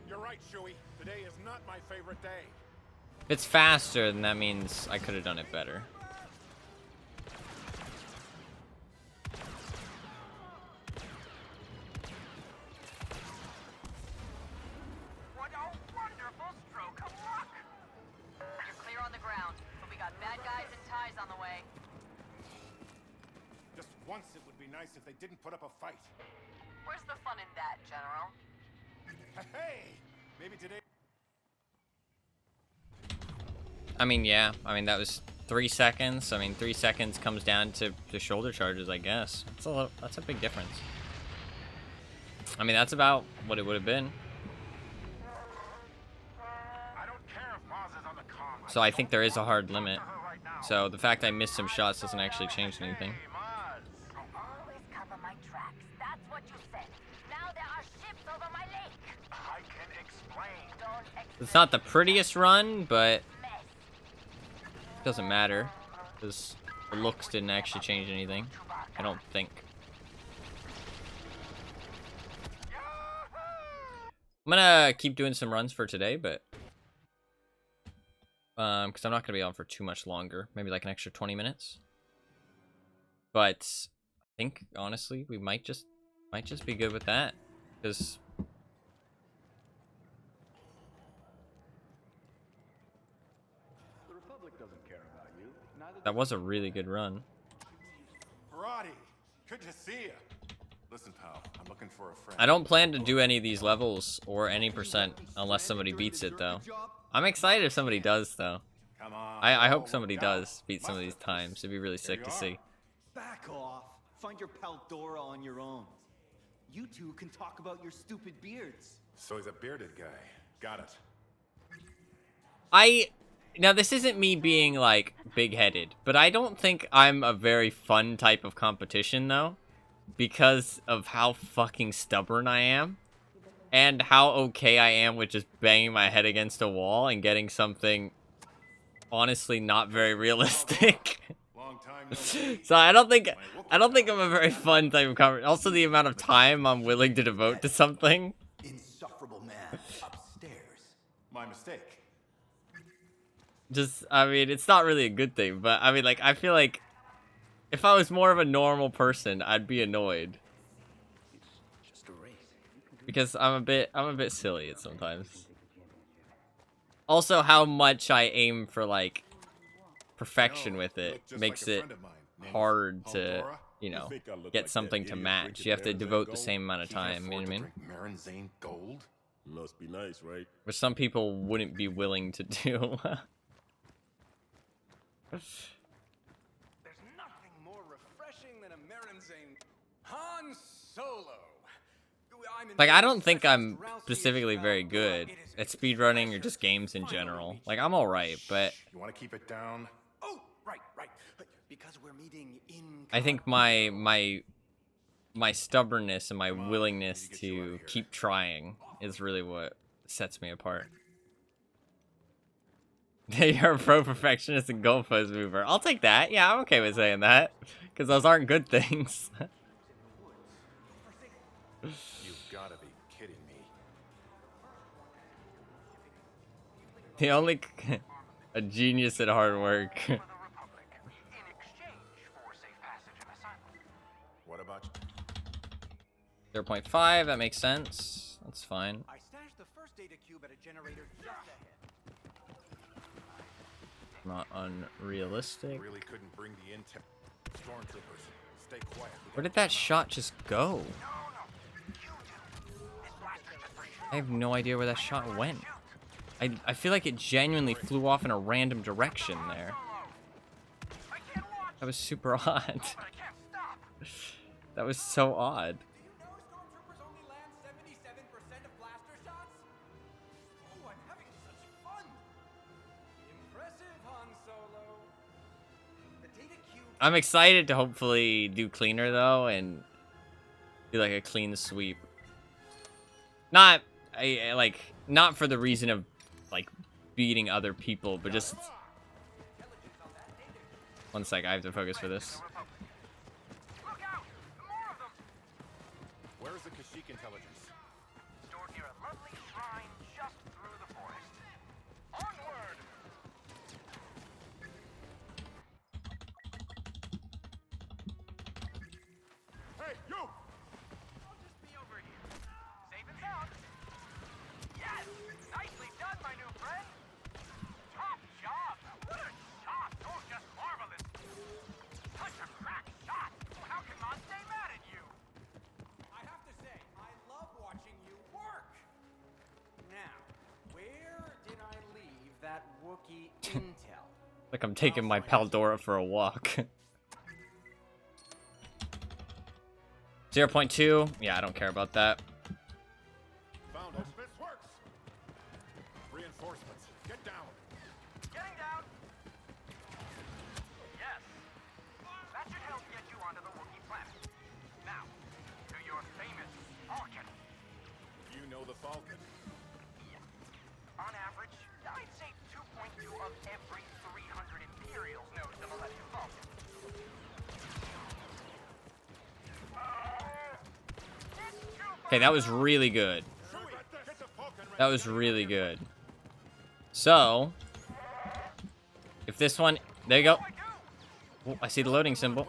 You're right, Chewie. Today is not my favorite day. If it's faster, then that means I could have done it better. What a wonderful stroke of luck! You're clear on the ground, but we got bad guys and ties on the way. Just once it would be nice if they didn't put up a fight. Where's the fun in that, General? Hey! Maybe today... I mean, yeah. I mean, that was 3 seconds. I mean, 3 seconds comes down to the shoulder charges, I guess. That's a big difference. I mean, that's about what it would have been. I don't care if Maz is on the comm. So I think there is a hard limit. So the fact I missed some shots doesn't actually change anything. Always cover my tracks. That's what you said. Now there are ships over my lake. I can explain. Don't It's not the prettiest run, but it doesn't matter. Because the looks didn't actually change anything. I don't think. I'm gonna keep doing some runs for today, but because I'm not gonna be on for too much longer, maybe like an extra 20 minutes. But I think honestly, we might just be good with that, because The Republic doesn't care about you. Neither that was a really good run. Roddy, good to see you. Listen, pal, I'm looking for a friend. I don't plan to do any of these levels or any percent unless somebody beats it, though. I'm excited if somebody does, though. Come on. I hope somebody does beat some of these times. It'd be really sick to see. Back off. Find your pal Dora on your own. You two can talk about your stupid beards. So he's a bearded guy. Got it. Now, this isn't me being, like, big-headed, but I don't think I'm a very fun type of competition, though, because of how fucking stubborn I am, and how okay I am with just banging my head against a wall and getting something, honestly, not very realistic. Long time no see. So I don't think I'm a very fun type of competition. Also, the amount of time I'm willing to devote to something. Insufferable man upstairs. My mistake. Just, I mean, it's not really a good thing, but I mean, like, I feel like if I was more of a normal person, I'd be annoyed. It's just a race. Because I'm a bit silly at sometimes. Also, how much I aim for, like, perfection with it Look just makes like a it friend of mine. Name is hard to, Pandora. you know, think I look get like something that to idiot match. drinking You have to Marin's devote the Gold? same amount of He can time, you know what I afford mean? to drink Marinzane Gold? Must be nice, right? Which some people wouldn't be willing to do. There's nothing more refreshing than a Marinzane. Han Solo. Like, I don't think I'm specifically very good at speedrunning or just games in general. Like, I'm alright, but You want to keep it down? Oh, right. Because we're meeting in. I think my stubbornness and my willingness to keep trying is really what sets me apart. You're a pro perfectionist and goalpost mover. I'll take that. Yeah, I'm okay with saying that. Because those aren't good things. You've gotta be kidding me. The only... a genius at hard work. What about 0.5, that makes sense. That's fine. I stashed the first data cube at a generator just ahead. Not unrealistic. really couldn't bring the intel? Stormtroopers, stay quiet. Where did that shot just go? I have no idea where that shot went. I feel like it genuinely flew off in a random direction there. That was super odd. That was so odd. Do you know Stormtroopers only land 77% of blaster shots? Oh, I'm having such fun! Impressive, Han Solo. The data cube. I'm excited to hopefully do cleaner though and do like a clean sweep. Not like not for the reason of like beating other people, but just one sec. I have to focus for this. Where is the Kashyyyk intelligence? Stored near a lovely shrine just through the forest. Onward! Hey, you! I'll just be over here. Safe and sound. Yes! Nicely done, my new friend! Top job! What a shot! Oh, just marvelous! Such a crack shot! How can Mom stay mad at you? I have to say, I love watching you work. Now, where did I leave that Wookiee intel? Like I'm taking my Paldora for a walk. 0.2. Yeah, I don't care about that. Found it. This works. Reinforcements, get down. Getting down. Yes. That should help get you onto the Wookiee planet. Now, to your famous Falcon. You know the Falcon. On average, I'd say 2.2 of every 300 Imperials knows the Millennium Falcon. Okay, that was really good. That was really good. So, if this one, there you go. Oh, I see the loading symbol.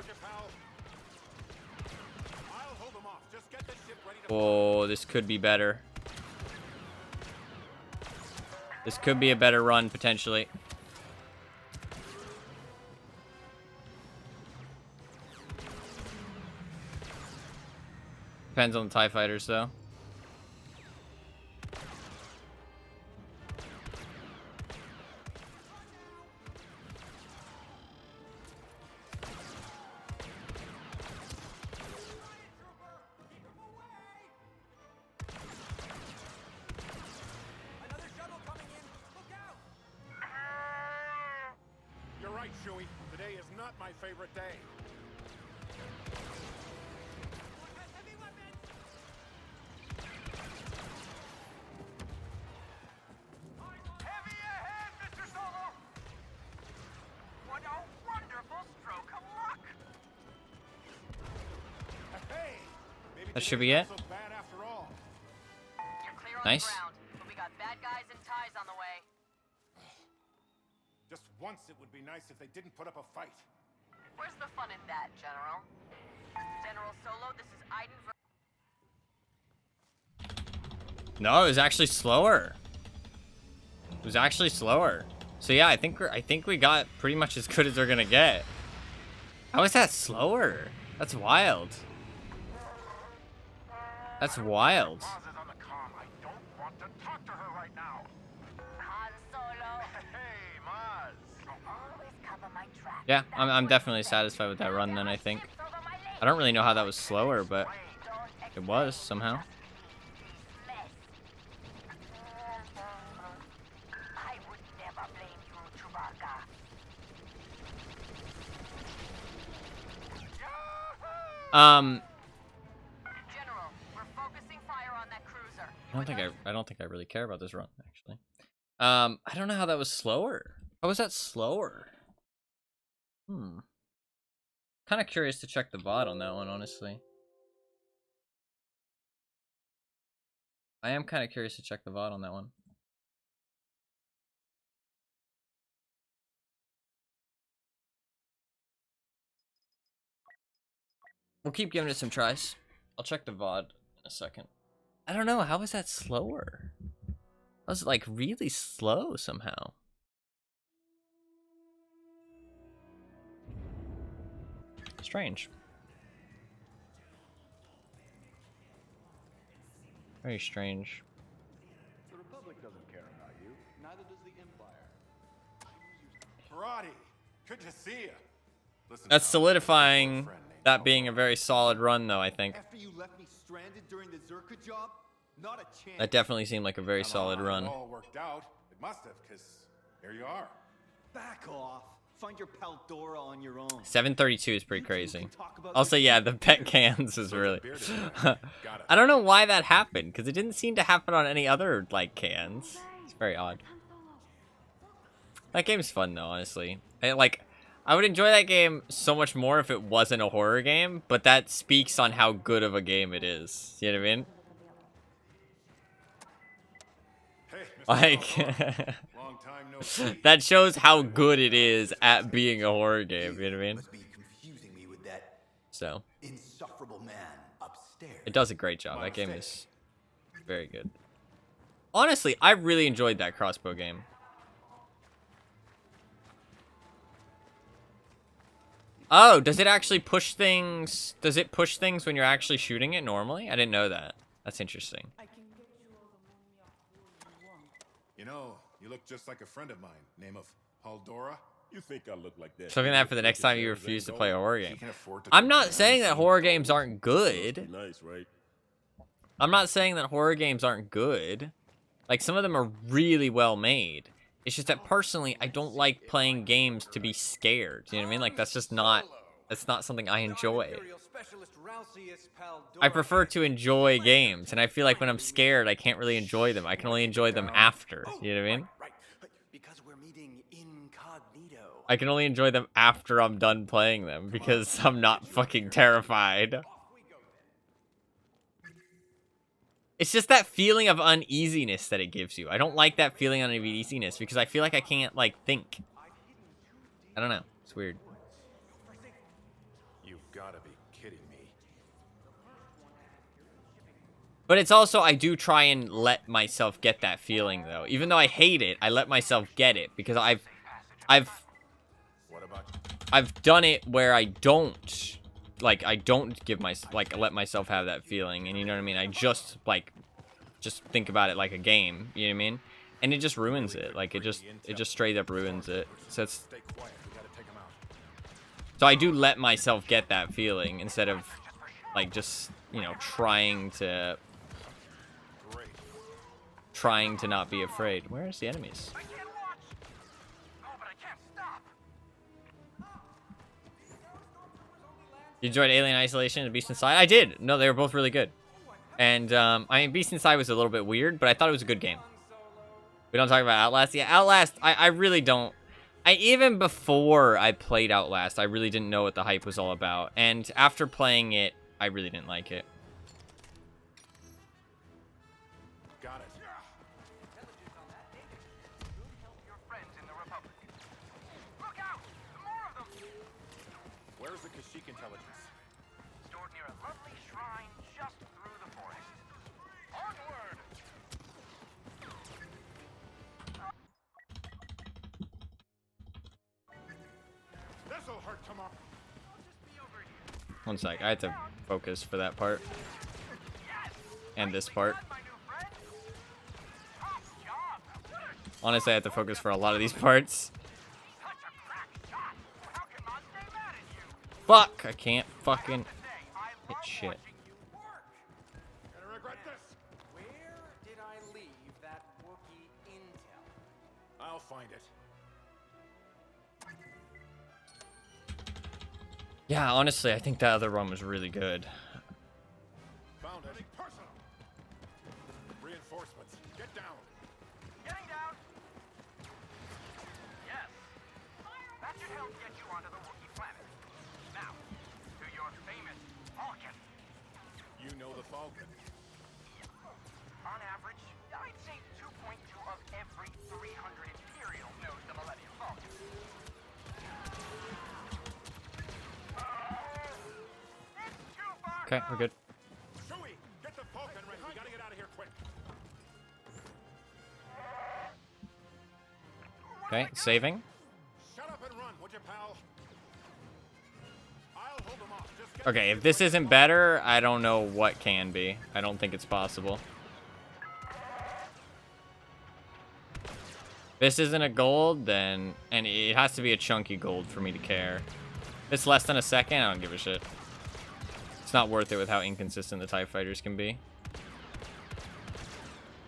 Oh, this could be better. This could be a better run, potentially. Depends on the TIE fighters, though. Another shuttle coming in. Look out! You're right, Chewie. Today is not my favorite day. Heavy weapons! Heavy ahead, Mr. Solo! What a wonderful stroke of luck! Hey, maybe That should today's be not it. so bad after all. You're clear on Nice. the ground, but we got bad guys and ties on the way. Just once it would be nice if they didn't put up a fight. Where's the fun in that, General? General Solo, this is Iden. No, it was actually slower. It was actually slower. So yeah, I think we got pretty much as good as they're gonna get. How is that slower? That's wild. That's wild. Maz is on the comm. I don't want to talk to her right now. Han Solo. Hey, Maz. Always cover my tracks. Yeah, I'm definitely satisfied with that run then, I think. I don't really know how that was slower, but it was somehow. I would never blame you, Chewbacca. General, we're focusing fire on that cruiser. I don't think I really care about this run, actually. I don't know how that was slower. How was that slower? Kind of curious to check the VOD on that one, honestly. I am kind of curious to check the VOD on that one. We'll keep giving it some tries. I'll check the VOD in a second. I don't know, how was that slower? That was like really slow somehow. Strange. Very strange. The Republic doesn't care about you. Neither does the Empire. Roddy, good to see you. Listen, That's pal, solidifying I have a friend named that being a Alvaro. very solid run, though, I think. After you left me stranded during the Zerka job, not a chance. That definitely seemed like a very solid run. It all worked out. It must have, because here you are. Back off. Find your pal Dora on your own. 732 is pretty crazy. Also, yeah, the pet cans is really... I don't know why that happened, because it didn't seem to happen on any other, like, cans. It's very odd. That game's fun, though, honestly. I would enjoy that game so much more if it wasn't a horror game, but that speaks on how good of a game it is. You know what I mean? Like, Long time no see. that shows how good it is at being a horror game, you know what I mean? Must be confusing me with that So, insufferable man upstairs. it does a great job. That game is very good. Honestly, I really enjoyed that crossbow game. Oh, does it actually push things? Does it push things when you're actually shooting it normally? I didn't know that. That's interesting. I can get you all the money you want. You know, you look just like a friend of mine. Name of Haldora. You think I look like that? Something that for the next time you refuse to play a horror She game. can afford to I'm come not down saying and that see horror you. games aren't good. Nice, right? I'm not saying that horror games aren't good. Like, some of them are really well made. It's just that personally, I don't like playing games to be scared. You know what I mean? Like, that's just not... That's not something I enjoy. I prefer to enjoy games, and I feel like when I'm scared, I can't really enjoy them. I can only enjoy them after. You know what I mean? Right. Because we're meeting incognito. I can only enjoy them after I'm done playing them, because I'm not fucking terrified. It's just that feeling of uneasiness that it gives you. I don't like that feeling of uneasiness, because I feel like I can't, like, think. I don't know. It's weird. You've got to be kidding me. But it's also, I do try and let myself get that feeling, though. Even though I hate it, I let myself get it, because I've done it where I don't, like, I don't give my, like, let myself have that feeling, and you know what I mean? I just, like, just think about it like a game, you know what I mean? And it just ruins it, like, it just straight up ruins it. So it's, Stay quiet. We got to take him out. so I do let myself get that feeling, instead of, like, just, you know, trying to not be afraid. Where's the enemies? I can't watch. Oh, but I can't stop. You enjoyed Alien Isolation and Beast Inside? I did. No, they were both really good. And, I mean, Beast Inside was a little bit weird, but I thought it was a good game. We don't talk about Outlast? Yeah, Outlast, I really don't. Even before I played Outlast, I really didn't know what the hype was all about. And after playing it, I really didn't like it. Got it. Intelligence on that data could help your friends in the Republic. Look out! More of them! Where's the Kashyyyk intelligence? Stored near a lovely shrine just through the forest. Onward! This'll hurt tomorrow. One sec, I had to focus for that part. And this part. Honestly, I had to focus for a lot of these parts. Fuck! I can't fucking hit shit. Gonna regret this. Where did I leave that Wookiee intel? I'll find it. Yeah, honestly, I think that other run was really good. Found it. Personal. Reinforcements. Get down. Getting down. Yes. onto the Wookiee planet. Now, to your famous Falcon. You know the Falcon. On average, I'd say 2.2 of every 300 Imperial knows the Millennium Falcon. It's too far. Okay, we're good. Chewie, get the Falcon ready. We gotta get out of here quick. Okay, saving. Shut up and run, would you, pal? I'll hold them off. Just get Okay, if this isn't better, I don't know what can be. I don't think it's possible. If this isn't a gold, then... And it has to be a chunky gold for me to care. If it's less than a second, I don't give a shit. It's not worth it with how inconsistent the TIE fighters can be.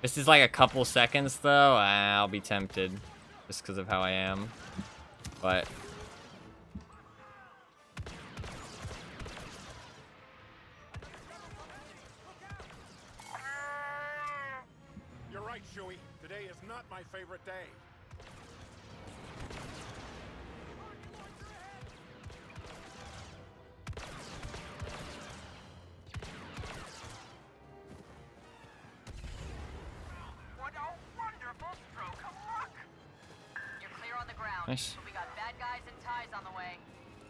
This is like a couple seconds, though. I'll be tempted. Just because of how I am. But... You're right, Chewie. Today is not my favorite day. What a wonderful stroke of luck! You're clear on the ground. Nice. But we got bad guys and ties on the way.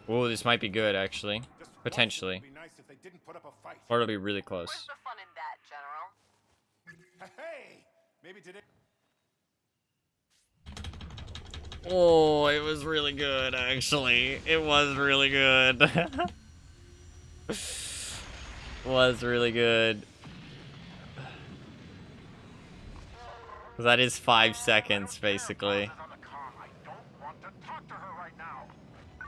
Oh, this might be good, actually. Just once Potentially. It would be nice if they didn't put up a fight. Or it'll be really close. Where's the fun in that, General? Hey, maybe today. Oh, it was really good, actually. It was really good. Was really good. That is 5 seconds, basically.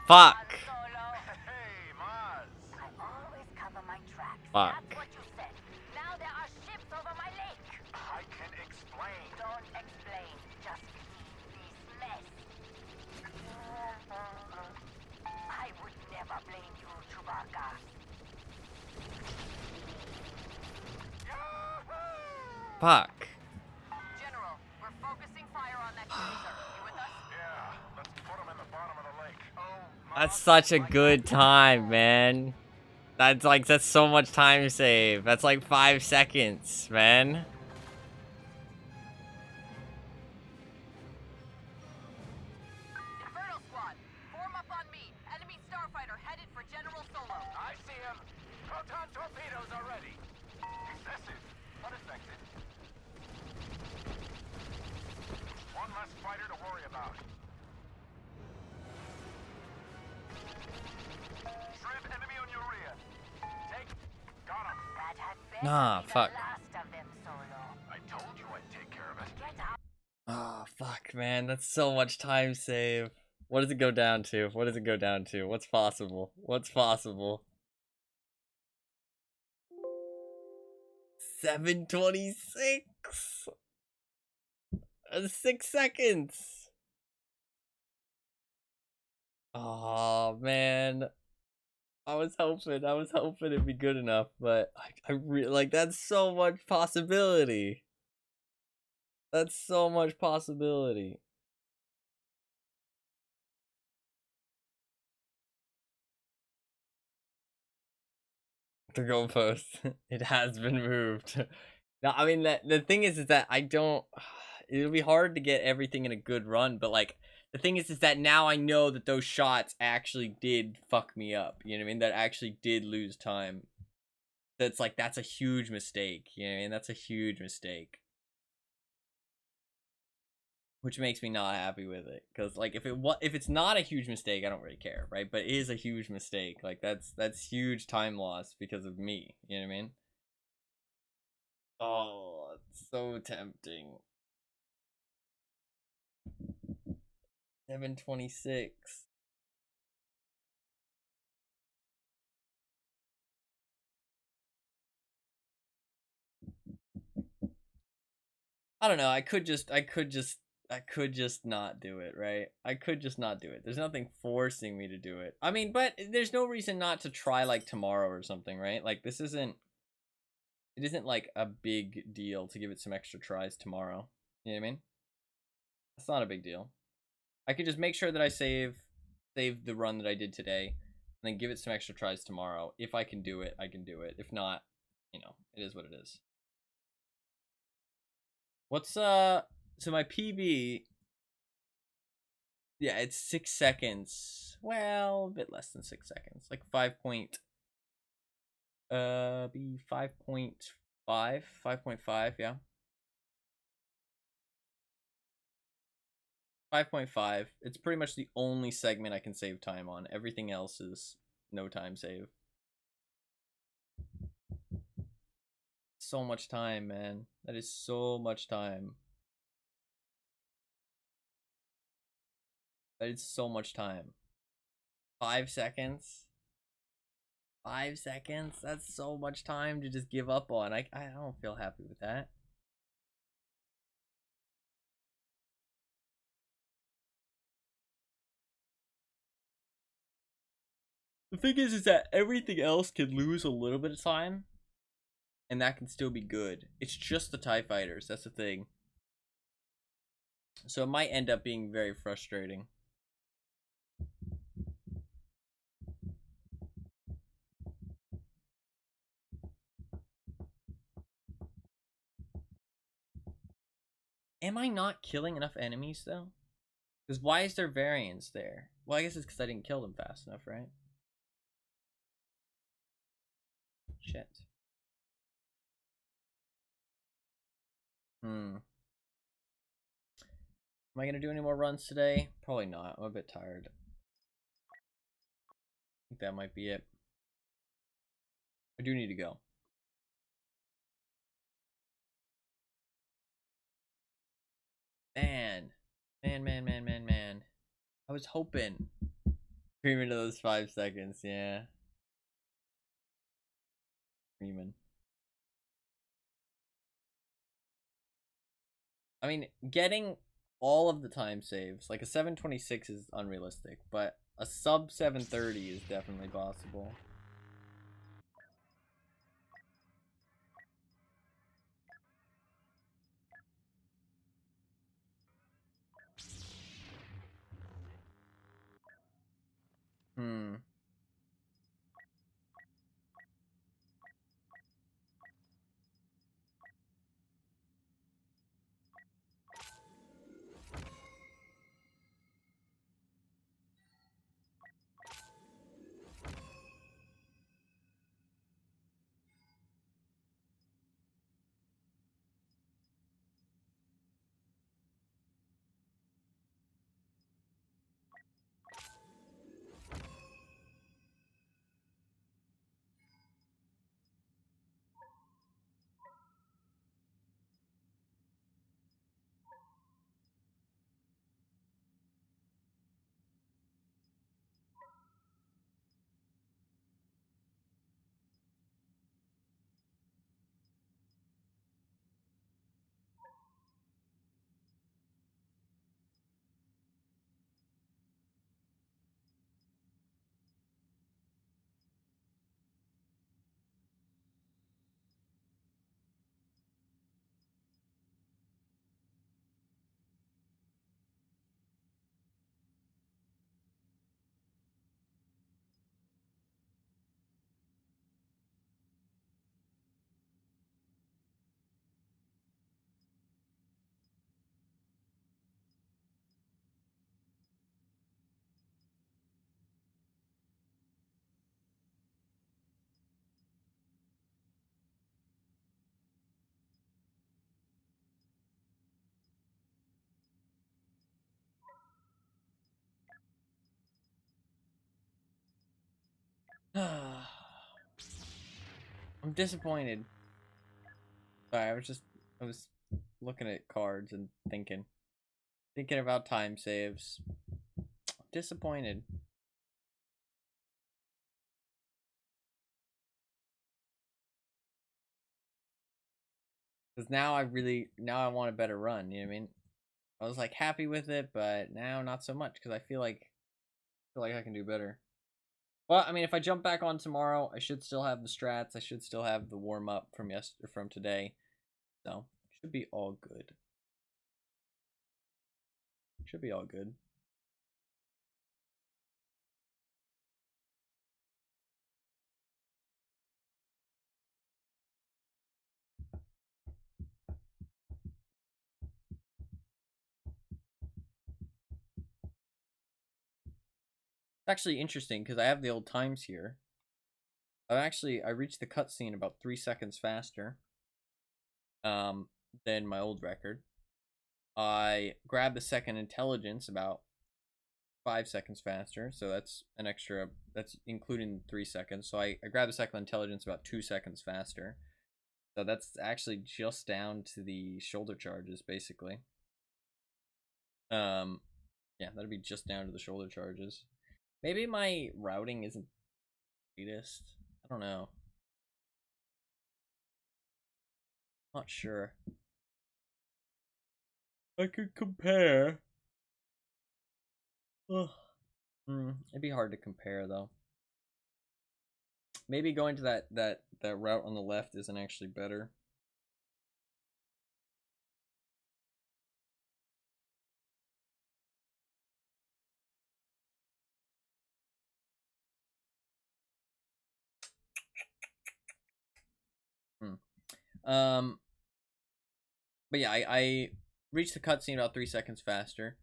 Fuck. Hey, Maz. I always cover my tracks. Fuck. That's what you said. Now there are ships over my lake. I can explain. Don't explain. Just leave this mess. I would never blame you, Chewbacca. Fuck. General, we're focusing fire on that cruiser. You with us? Yeah, let's put them in the bottom of the lake. Oh, That's such a good time, man. That's so much time save. That's like 5 seconds, man. Inferno Squad, form up on me. Enemy starfighter headed for General Solo. I see him. Proton torpedoes are ready. Excessive, but effective. one less fighter to worry about. Shrimp enemy on your rear. Take. Got him. That had better Nah, be the fuck. last of them, Solo. I told you I'd take care of it. Get out. Oh, fuck, man. That's so much time save. What does it go down to? What does it go down to? What's possible? What's possible? 7:26. 6 seconds. Oh, man. I was hoping it'd be good enough, but I really like that's so much possibility. That's so much possibility. The goalpost. It has been moved. No, I mean the thing is that I don't. It'll be hard to get everything in a good run, but like the thing is that now I know that those shots actually did fuck me up. You know what I mean? That actually did lose time. That's like that's a huge mistake. You know what I mean? That's a huge mistake. Which makes me not happy with it, because like if it's not a huge mistake, I don't really care, right? But it is a huge mistake. Like that's huge time loss because of me. You know what I mean? Oh, it's so tempting. 7:26. I don't know. I could just not do it, right? I could just not do it. There's nothing forcing me to do it. I mean, but there's no reason not to try like tomorrow or something, right? Like it isn't like a big deal to give it some extra tries tomorrow. You know what I mean? It's not a big deal. I could just make sure that I save save the run that I did today, and then give it some extra tries tomorrow. If I can do it, I can do it. If not, you know, it is what it is. What's so my PB? Yeah, it's 6 seconds. Well, a bit less than 6 seconds, like 5.5, yeah. 5.5. It's pretty much the only segment I can save time on. Everything else is no time save. So much time, man. That is so much time. That is so much time. 5 seconds? 5 seconds? That's so much time to just give up on. I don't feel happy with that. The thing is that everything else can lose a little bit of time, and that can still be good. It's just the TIE fighters, that's the thing. So it might end up being very frustrating. Am I not killing enough enemies, though? Because why is there variance there? Well, I guess it's because I didn't kill them fast enough, right? Shit. Am I going to do any more runs today? Probably not. I'm a bit tired. I think that might be it. I do need to go. Man. I was hoping. Cream into those 5 seconds, yeah. Creaming. I mean, getting all of the time saves, like a 726 is unrealistic, but a sub 730 is definitely possible. I'm disappointed. Sorry, I was looking at cards and thinking about time saves. I'm disappointed. Because now I want a better run, you know what I mean? I was like happy with it, but now not so much because I feel like I can do better. Well, I mean, if I jump back on tomorrow, I should still have the strats. I should still have the warm up from today. So, should be all good. Should be all good. actually interesting because I have the old times here. I reached the cutscene about 3 seconds faster than my old record. I grabbed the second intelligence about 5 seconds faster, so that's an extra, that's including 3 seconds. So I grabbed the second intelligence about 2 seconds faster. So that's actually just down to the shoulder charges, basically. Yeah, that'd be just down to the shoulder charges. Maybe my routing isn't the greatest. I don't know. Not sure. I could compare. Ugh. It'd be hard to compare though. Maybe going to that route on the left isn't actually better. But yeah, I reached the cutscene about 3 seconds faster.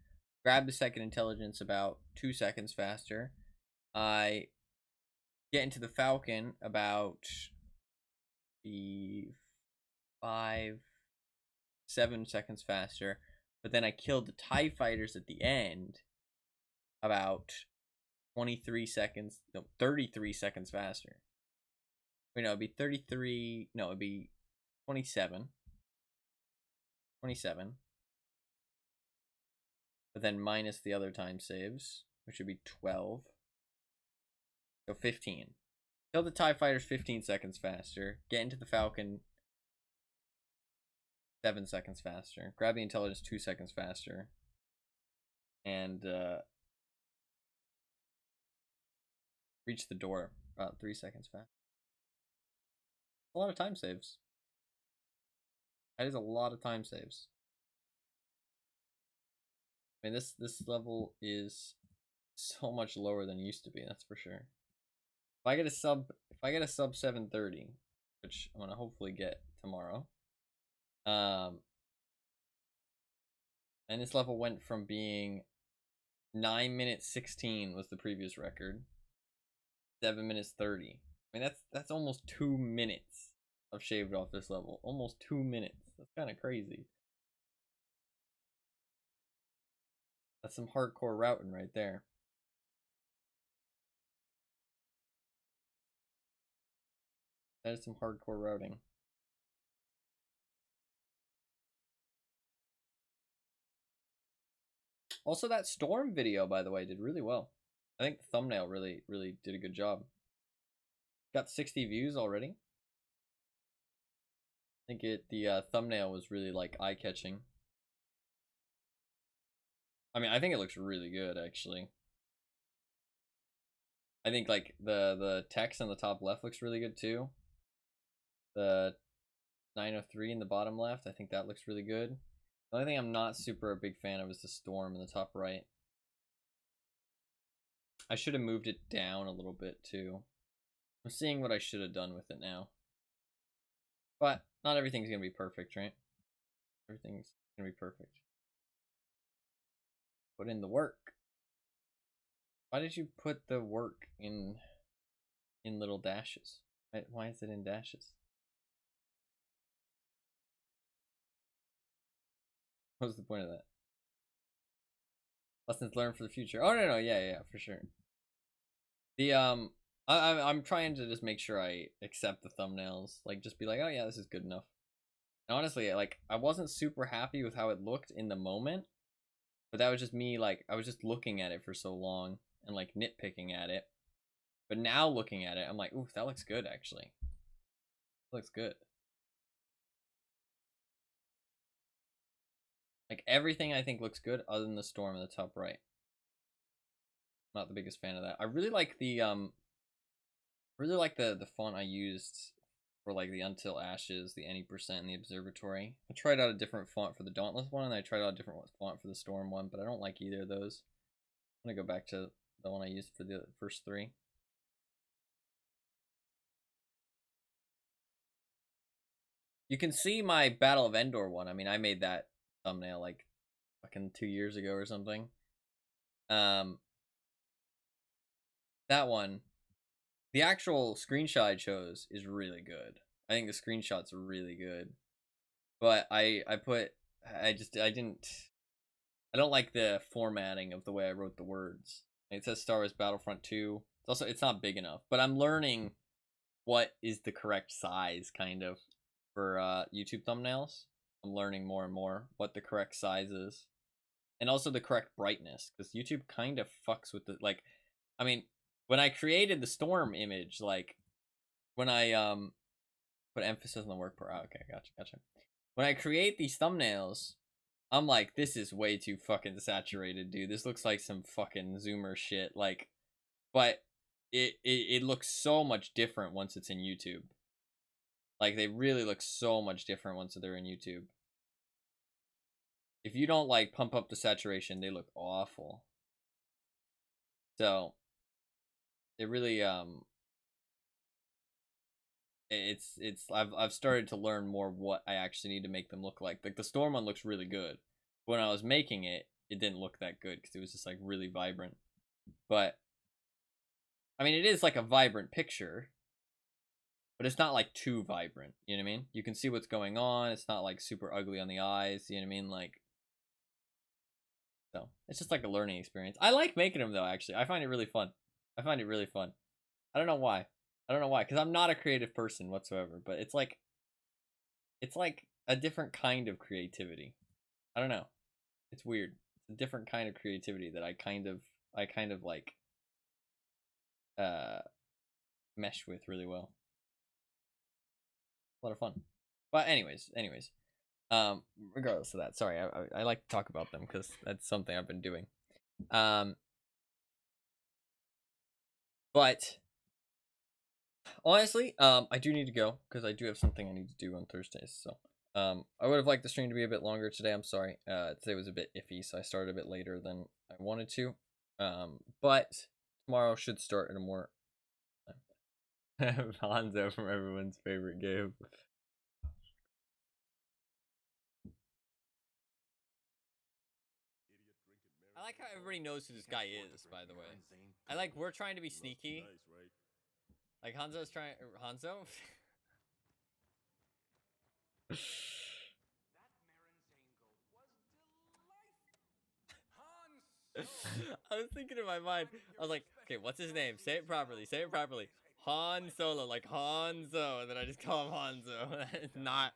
Grabbed the second intelligence about 2 seconds faster. I get into the Falcon about 7 seconds faster. But then I killed the TIE fighters at the end about 33 seconds, no, 33 seconds faster. Wait, no, it'd be 33, no, it'd be 27. 27. But then minus the other time saves, which would be 12. So 15. Kill the TIE fighters 15 seconds faster. Get into the Falcon 7 seconds faster. Grab the intelligence 2 seconds faster. And reach the door about 3 seconds faster. A lot of time saves. That is a lot of time saves. I mean, this level is so much lower than it used to be, that's for sure. If I get a sub 730, which I'm gonna hopefully get tomorrow, and this level went from being 9 minutes 16 was the previous record, 7 minutes 30. I mean, that's almost 2 minutes I've shaved off this level. Almost 2 minutes. That's kind of crazy. That's some hardcore routing right there. That is some hardcore routing. Also, that storm video, by the way, did really well. I think the thumbnail really did a good job. Got 60 views already. I think the thumbnail was really like eye-catching. I mean, I think it looks really good, actually. I think like the text on the top left looks really good too. The 903 in the bottom left, I think that looks really good. The only thing I'm not super a big fan of is the storm in the top right. I should have moved it down a little bit too. I'm seeing what I should have done with it now. But not everything's gonna be perfect, right? Everything's gonna be perfect. Put in the work. Why did you put the work in little dashes? Why is it in dashes? What's the point of that? Lessons learned for the future. Oh no, yeah, for sure. The I'm trying to just make sure I accept the thumbnails. Like, just be like, oh yeah, this is good enough. And honestly, like, I wasn't super happy with how it looked in the moment, but that was just me. Like, I was just looking at it for so long and like nitpicking at it. But now looking at it, I'm like, ooh, that looks good actually. That looks good. Like, everything I think looks good other than the storm in the top right. Not the biggest fan of that. I really like the the font I used for like the Until Ashes, the Any Percent, and the Observatory. I tried out a different font for the Dauntless one, and I tried out a different font for the Storm one, but I don't like either of those. I'm gonna go back to the one I used for the first three. You can see my Battle of Endor one. I mean, I made that thumbnail like fucking 2 years ago or something. That one, the actual screenshot it shows is really good. I think the screenshot's really good. But I don't like the formatting of the way I wrote the words. It says Star Wars Battlefront 2. It's not big enough, but I'm learning what is the correct size kind of for YouTube thumbnails. I'm learning more and more what the correct size is. And also the correct brightness, because YouTube kind of fucks with the, like, I mean, when I created the storm image, like, when I put emphasis on the word per, okay, gotcha. When I create these thumbnails, I'm like, this is way too fucking saturated, dude. This looks like some fucking Zoomer shit, like, but it looks so much different once it's in YouTube. Like, they really look so much different once they're in YouTube. If you don't, like, pump up the saturation, they look awful. So, it really, I've started to learn more what I actually need to make them look like. Like, the Storm one looks really good. When I was making it, it didn't look that good, because it was just, like, really vibrant. But, I mean, it is, like, a vibrant picture, but it's not, like, too vibrant, you know what I mean? You can see what's going on, it's not, like, super ugly on the eyes, you know what I mean? Like, so, it's just, like, a learning experience. I like making them, though, actually. I find it really fun. I don't know why. Because I'm not a creative person whatsoever, but it's like a different kind of creativity. I don't know. It's weird. It's a different kind of creativity that I kind of like mesh with really well. A lot of fun. But anyways, regardless of that, sorry, I like to talk about them because that's something I've been doing. But honestly, I do need to go because I do have something I need to do on Thursdays. So, I would have liked the stream to be a bit longer today. I'm sorry. Today was a bit iffy, so I started a bit later than I wanted to. But tomorrow should start at a more Hanzo from everyone's favorite game. I like how everybody knows who this guy is, by the way. I like, we're trying to be sneaky. Like, Hanzo's trying... Hanzo? I was thinking in my mind, I was like, okay, what's his name? Say it properly. Han Solo, like Hanzo, and then I just call him Hanzo. That's not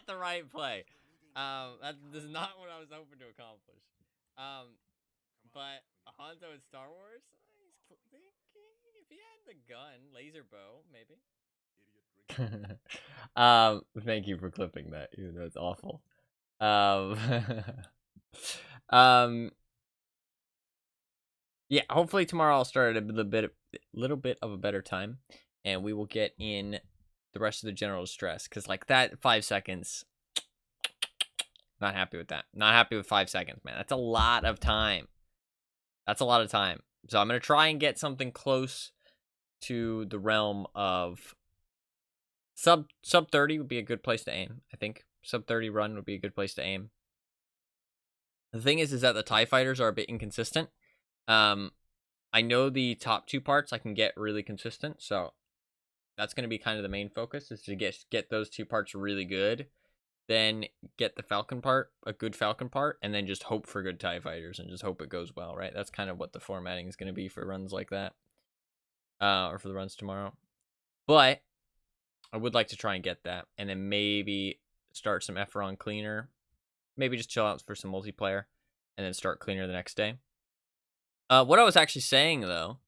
the right play. That is not what I was hoping to accomplish. But Hanzo in Star Wars, if he had the gun, laser bow, maybe. Thank you for clipping that, even though it's awful. Yeah, hopefully tomorrow I'll start at a little bit of a better time, and we will get in the rest of the general distress, because like that 5 seconds, not happy with that. Not happy with 5 seconds, man. That's a lot of time. So I'm gonna try and get something close to the realm of sub 30 would be a good place to aim. I think sub 30 run would be a good place to aim. The thing is that the TIE fighters are a bit inconsistent. I know the top 2 parts I can get really consistent, so that's going to be kind of the main focus, is to get those 2 parts really good, then get the Falcon part, a good Falcon part, and then just hope for good TIE fighters and just hope it goes well, right? That's kind of what the formatting is going to be for runs like that, or for the runs tomorrow. But I would like to try and get that, and then maybe start some Efron cleaner, maybe just chill out for some multiplayer, and then start cleaner the next day. What I was actually saying, though,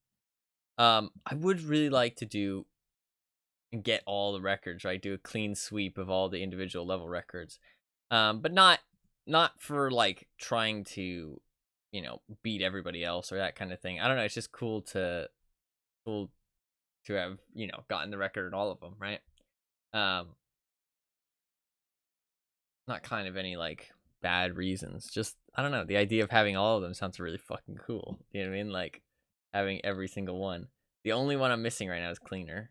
I would really like to do and get all the records, right? Do a clean sweep of all the individual level records. But not for, like, trying to, you know, beat everybody else or that kind of thing. I don't know, it's just cool to have, you know, gotten the record in all of them, right? Not kind of any, like, bad reasons. Just, I don't know, the idea of having all of them sounds really fucking cool. You know what I mean? Like, having every single one. The only one I'm missing right now is cleaner,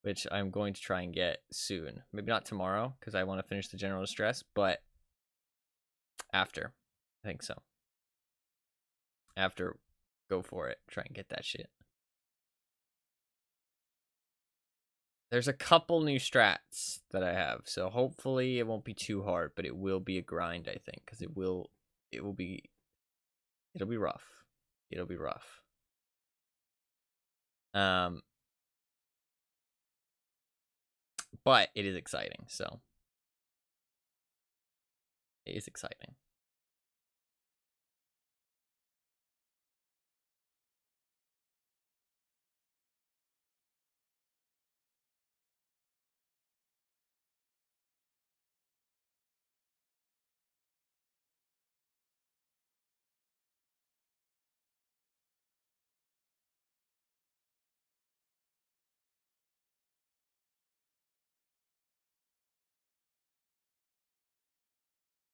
which I'm going to try and get soon. Maybe not tomorrow, because I want to finish the general distress, but after. I think so. After go for it. Try and get that shit. There's a couple new strats that I have, so hopefully it won't be too hard, but it will be a grind, I think, because it'll be rough. It'll be rough. But it is exciting, so it is exciting.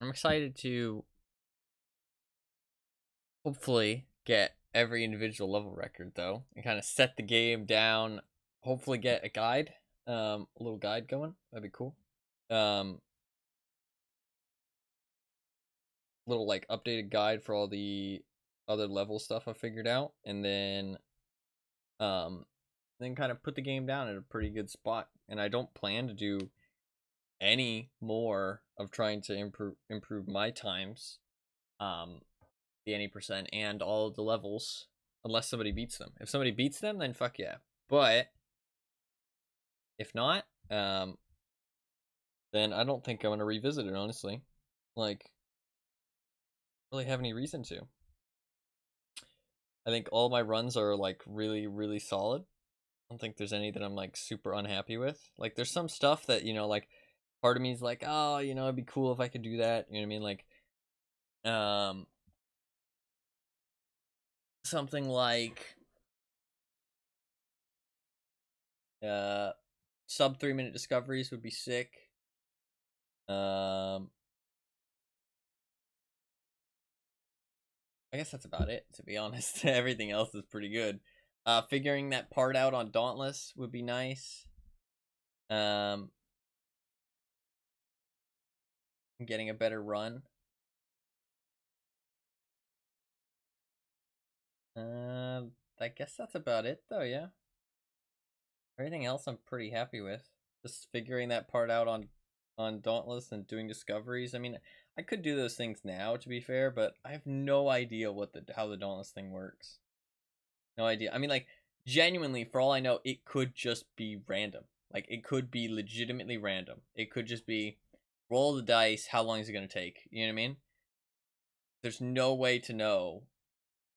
I'm excited to hopefully get every individual level record though, and kind of set the game down. Hopefully get a guide, a little guide going. That'd be cool. Little like updated guide for all the other level stuff I figured out, and then kind of put the game down at a pretty good spot. And I don't plan to do any more of trying to improve my times, the any percent and all of the levels, unless somebody beats them. If somebody beats them, then fuck yeah. But if not, then I don't think I'm gonna revisit it, honestly. Like, really have any reason to. I think all my runs are like really, really solid. I don't think there's any that I'm like super unhappy with. Like, there's some stuff that, you know, like part of me is like, oh, you know, it'd be cool if I could do that. You know what I mean? Like, something like sub 3-minute discoveries would be sick. I guess that's about it, to be honest. Everything else is pretty good. Figuring that part out on Dauntless would be nice. Getting a better run. I guess that's about it, though, yeah. Everything else I'm pretty happy with. Just figuring that part out on Dauntless and doing discoveries. I mean, I could do those things now, to be fair, but I have no idea how the Dauntless thing works. No idea. I mean, like, genuinely, for all I know, it could just be random. Like, it could be legitimately random. It could just be roll the dice, how long is it going to take? You know what I mean? There's no way to know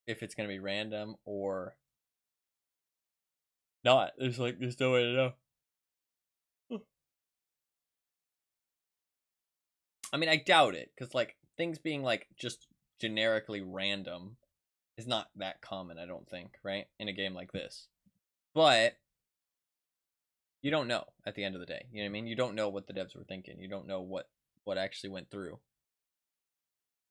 if it's going to be random or not. There's no way to know. I mean, I doubt it, because, like, things being, like, just generically random is not that common, I don't think, right? In a game like this. But you don't know at the end of the day. You know what I mean? You don't know what the devs were thinking. You don't know what actually went through.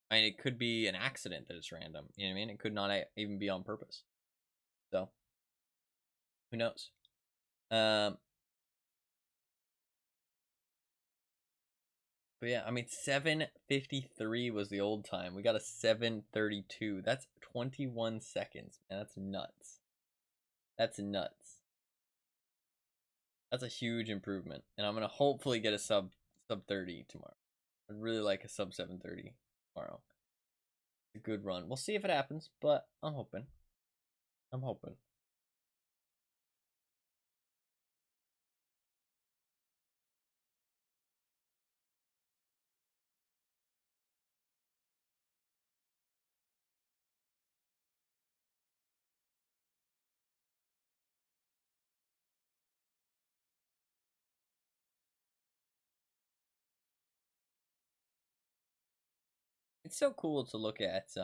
I mean, it could be an accident that it's random. You know what I mean? It could not even be on purpose. So, who knows? But yeah, I mean, 7:53 was the old time. We got a 7:32. That's 21 seconds, man. That's nuts. That's nuts. That's a huge improvement, and I'm gonna hopefully get a sub 30 tomorrow. I'd really like a sub 7:30 tomorrow. It's a good run. We'll see if it happens, but I'm hoping. I'm hoping. It's so cool to look at it's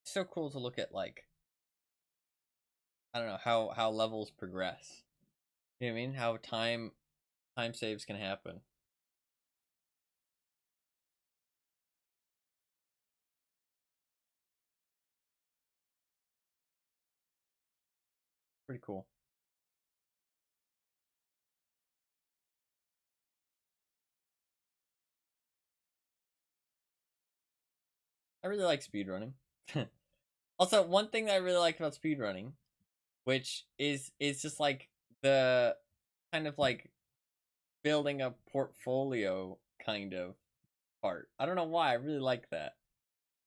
so cool to look at, like, I don't know how levels progress. You know what I mean? How time saves can happen. Pretty cool. I really like speedrunning. Also, one thing that I really like about speedrunning, which is just like the kind of like building a portfolio kind of part. I don't know why, I really like that.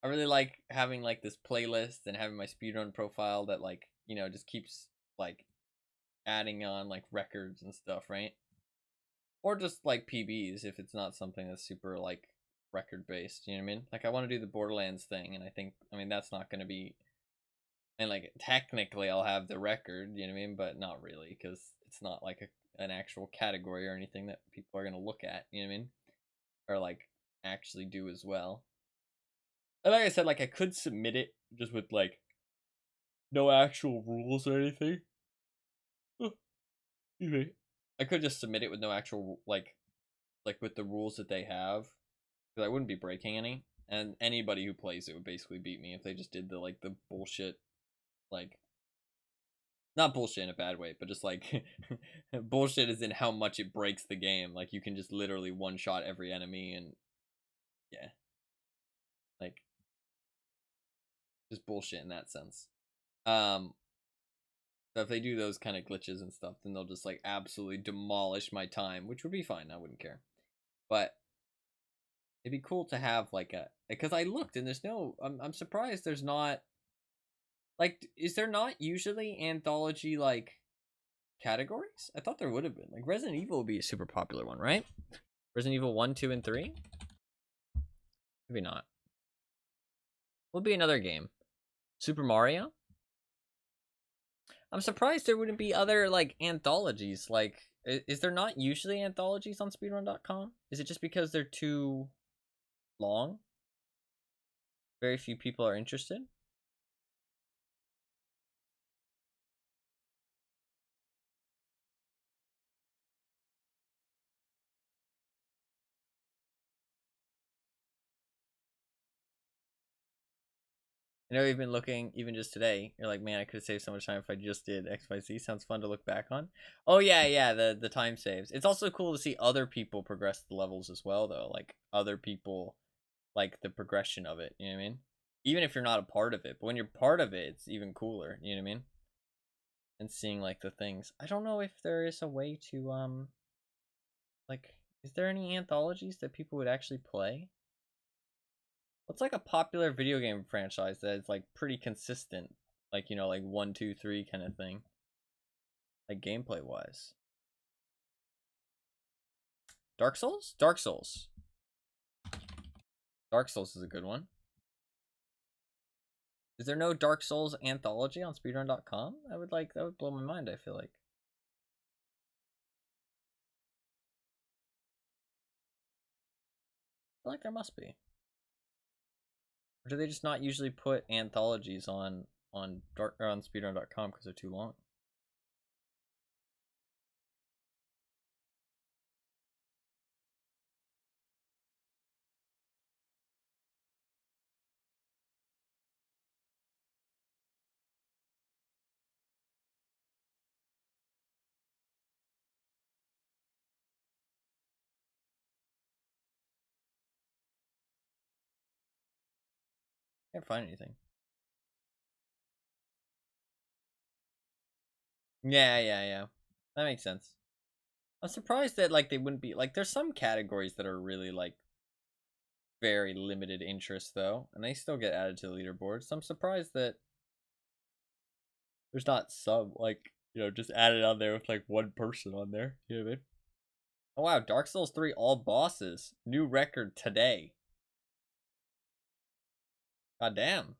I really like having like this playlist and having my speedrun profile that like, you know, just keeps like adding on like records and stuff, right? Or just like PBs if it's not something that's super like record based, you know what I mean? Like I want to do the Borderlands thing, and I mean that's not going to be, and like technically I'll have the record, you know what I mean, but not really because it's not like an actual category or anything that people are going to look at, you know what I mean, or like actually do as well. And like I said, like I could submit it just with like no actual rules or anything. I could just submit it with no actual like with the rules that they have, because I wouldn't be breaking any, and anybody who plays it would basically beat me if they just did the like the bullshit, like not bullshit in a bad way, but just like bullshit is in how much it breaks the game. Like you can just literally one shot every enemy, and yeah, like just bullshit in that sense. So if they do those kind of glitches and stuff, then they'll just like absolutely demolish my time, which would be fine. I wouldn't care. But it'd be cool to have like a, because I looked and there's no, I'm surprised there's not, like, is there not usually anthology like categories? I thought there would have been. Like Resident Evil would be a super popular one, right? Resident Evil 1, 2, and 3? Maybe not. Will be another game. Super Mario? I'm surprised there wouldn't be other like anthologies. Like, is there not usually anthologies on speedrun.com? Is it just because they're too long? Very few people are interested? I know you've been looking even just today. You're like, man, I could have saved so much time if I just did XYZ. Sounds fun to look back on. Oh yeah, the time saves. It's also cool to see other people progress the levels as well, though. Like other people, like the progression of it. You know what I mean? Even if you're not a part of it, but when you're part of it, it's even cooler. You know what I mean? And seeing like the things. I don't know if there is a way to like, is there any anthologies that people would actually play? What's like a popular video game franchise that is like pretty consistent, like, you know, like 1, 2, 3 kind of thing, like gameplay wise? Dark Souls? Dark Souls is a good one. Is there no Dark Souls anthology on speedrun.com? That would blow my mind, I feel like. I feel like there must be. Or do they just not usually put anthologies on speedrun.com because they're too long? Can't find anything. Yeah. That makes sense. I'm surprised that like they wouldn't be like, there's some categories that are really like very limited interest though, and they still get added to the leaderboard. So I'm surprised that there's not some like, you know, just added on there with like one person on there. You know what I mean? Oh wow, Dark Souls 3 all bosses. New record today. God damn.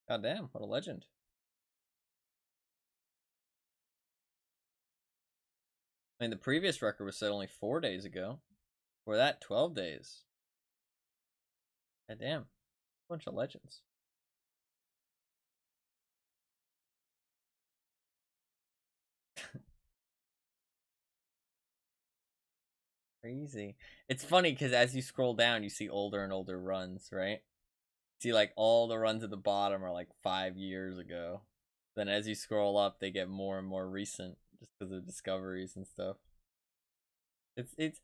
God damn, what a legend. I mean, the previous record was set only 4 days ago. For that, 12 days. God damn. Bunch of legends. Crazy. It's funny because as you scroll down, you see older and older runs, right? See, like, all the runs at the bottom are like 5 years ago. Then as you scroll up, they get more and more recent just because of discoveries and stuff. It's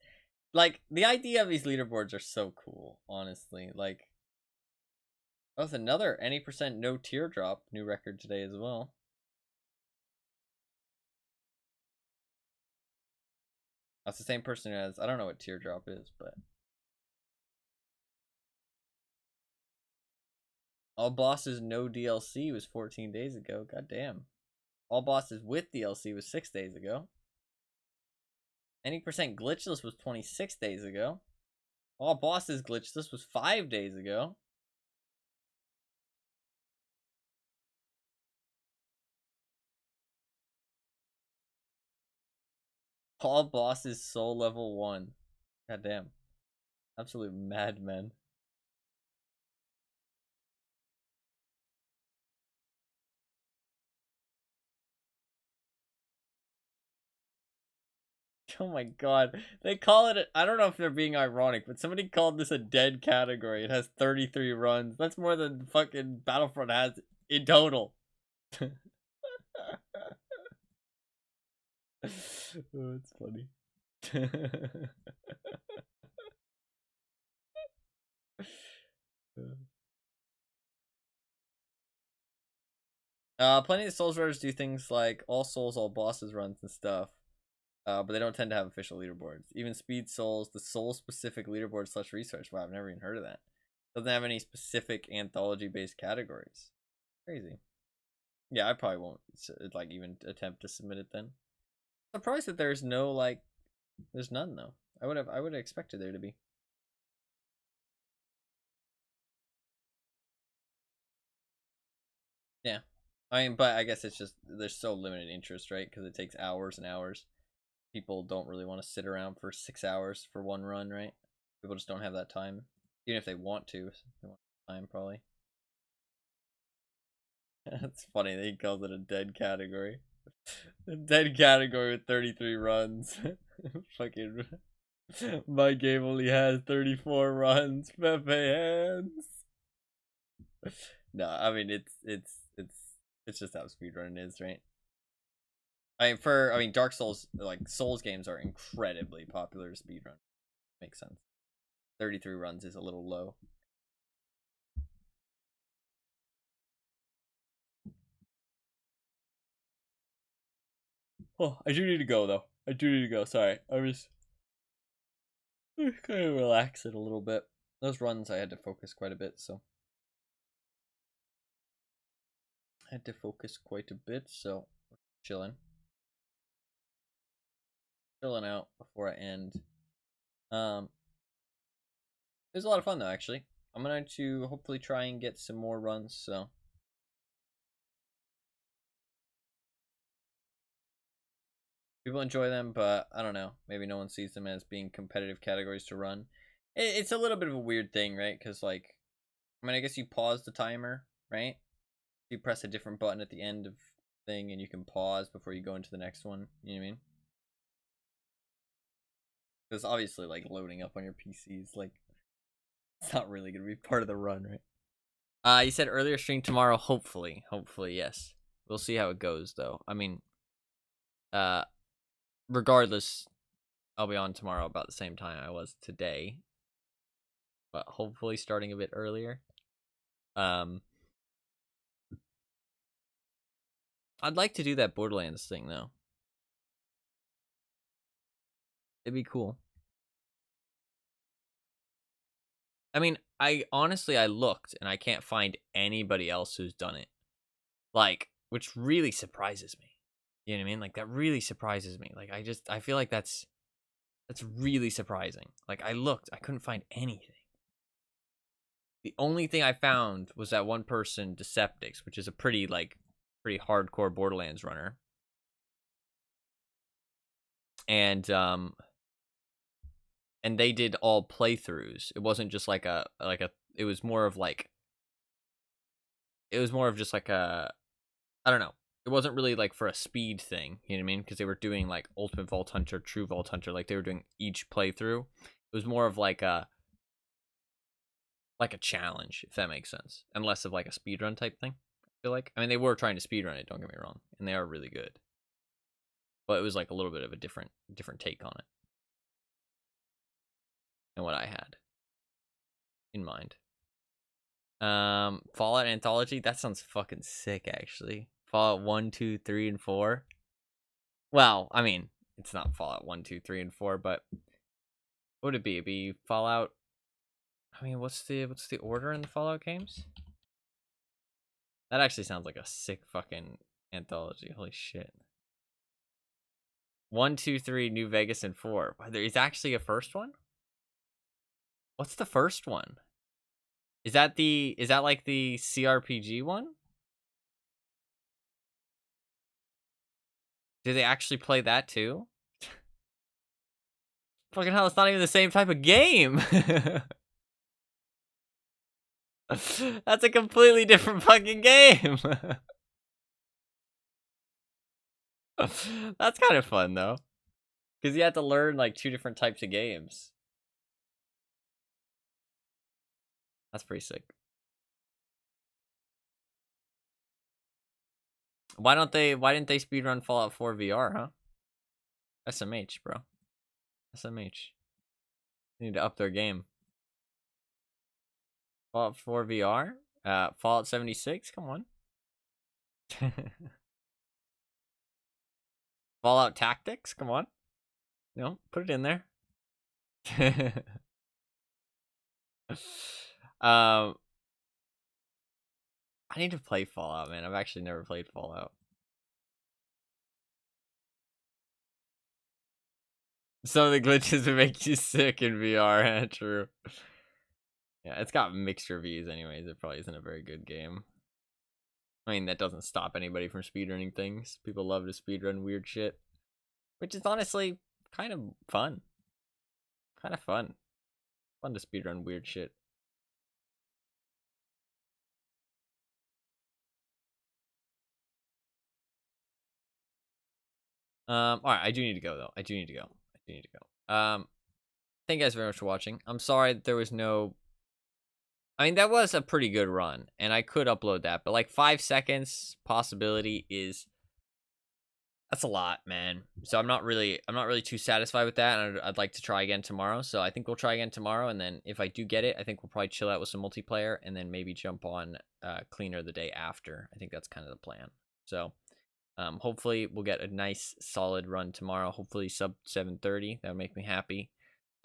like the idea of these leaderboards are so cool, honestly. Like, that was another any percent no teardrop new record today as well. That's the same person who has, I don't know what teardrop is, but all bosses no DLC was 14 days ago. God damn. All bosses with DLC was 6 days ago. Any percent glitchless was 26 days ago. All bosses glitchless was 5 days ago. All bosses soul level 1. God damn. Absolute madmen. Oh my god. They call it, I don't know if they're being ironic, but somebody called this a dead category. It has 33 runs. That's more than fucking Battlefront has in total. Oh, it's funny. Plenty of Souls runners do things like all Souls, all bosses runs and stuff. But they don't tend to have official leaderboards. Even Speed Souls, the Soul-specific leaderboard / research. Wow, I've never even heard of that. Doesn't have any specific anthology-based categories. Crazy. Yeah, I probably won't like even attempt to submit it then. Surprised that there's no like, there's none though. I would have expected there to be. Yeah, I mean, but I guess it's just there's so limited interest, right? Because it takes hours and hours. People don't really want to sit around for 6 hours for one run, right? People just don't have that time, even if they want to. They want time probably. That's funny that he calls it a dead category. A dead category with 33 runs. Fucking, my game only has 34 runs. Pepe hands. No, I mean it's just how speedrunning is, right? I mean Dark Souls, like Souls games are incredibly popular to speedrun. Makes sense. 33 runs is a little low. Oh, I do need to go though. I do need to go. Sorry, I was kind of relaxing a little bit. Those runs I had to focus quite a bit, so I had to focus quite a bit, so chilling out before I end. It was a lot of fun though, actually. I'm going to hopefully try and get some more runs, so people enjoy them, but I don't know. Maybe no one sees them as being competitive categories to run. It's a little bit of a weird thing, right? Because, like, I mean, I guess you pause the timer, right? You press a different button at the end of thing, and you can pause before you go into the next one. You know what I mean? Because obviously, like, loading up on your PC is, like, it's not really going to be part of the run, right? You said earlier stream tomorrow, hopefully. Hopefully, yes. We'll see how it goes, though. I mean, regardless, I'll be on tomorrow about the same time I was today. But hopefully starting a bit earlier. I'd like to do that Borderlands thing, though. It'd be cool. I mean, I looked and I can't find anybody else who's done it. Like, which really surprises me. You know what I mean? Like, that really surprises me. Like, I feel like that's really surprising. Like, I looked, I couldn't find anything. The only thing I found was that one person, Deceptix, which is a pretty hardcore Borderlands runner. And they did all playthroughs. It wasn't just like a it was more of just like a, I don't know. It wasn't really like for a speed thing, you know what I mean? Because they were doing like Ultimate Vault Hunter, True Vault Hunter, like they were doing each playthrough. It was more of like a challenge, if that makes sense, and less of like a speedrun type thing. I feel like, I mean, they were trying to speedrun it, don't get me wrong, and they are really good, but it was like a little bit of a different take on it. than what I had in mind. Fallout Anthology, that sounds fucking sick, actually. Fallout 1, 2, 3, and 4. Well, I mean, it's not Fallout 1, 2, 3, and 4, but what would it be? It'd be Fallout. I mean, what's the order in the Fallout games? That actually sounds like a sick fucking anthology. Holy shit. 1, 2, 3, New Vegas, and 4. There is actually a first one? What's the first one? Is that like the CRPG one? Do they actually play that too? Fucking hell, it's not even the same type of game. That's a completely different fucking game. That's kind of fun though, because you have to learn like 2 different types of games. That's pretty sick. Why didn't they speedrun Fallout 4 VR, huh? SMH, bro. SMH. They need to up their game. Fallout 4 VR? Fallout 76? Come on. Fallout Tactics? Come on. No, put it in there. I need to play Fallout, man. I've actually never played Fallout. Some of the glitches would make you sick in VR. True. Yeah, it's got mixed reviews anyways. It probably isn't a very good game. I mean, that doesn't stop anybody from speedrunning things. People love to speedrun weird shit. Which is honestly kind of fun. Kind of fun. Fun to speedrun weird shit. Alright, I do need to go though. I do need to go. Thank you guys very much for watching. I'm sorry that there was no... I mean, that was a pretty good run, and I could upload that, but like 5 seconds possibility is... That's a lot, man. So I'm not really too satisfied with that, and I'd like to try again tomorrow. So I think we'll try again tomorrow, and then if I do get it, I think we'll probably chill out with some multiplayer, and then maybe jump on Cleaner the day after. I think that's kind of the plan. So hopefully we'll get a nice solid run tomorrow. Hopefully sub 7:30. That would make me happy.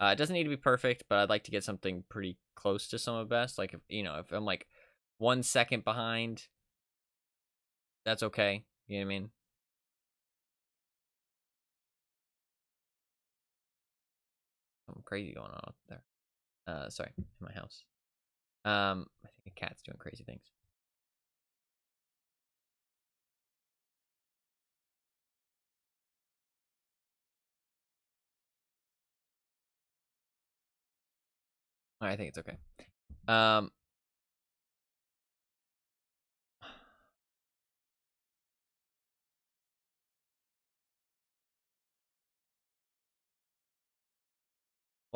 It doesn't need to be perfect, but I'd like to get something pretty close to some of best. Like if I'm like 1 second behind, that's okay. You know what I mean? Something crazy going on up there. Sorry, in my house. I think a cat's doing crazy things. I think it's okay. Well,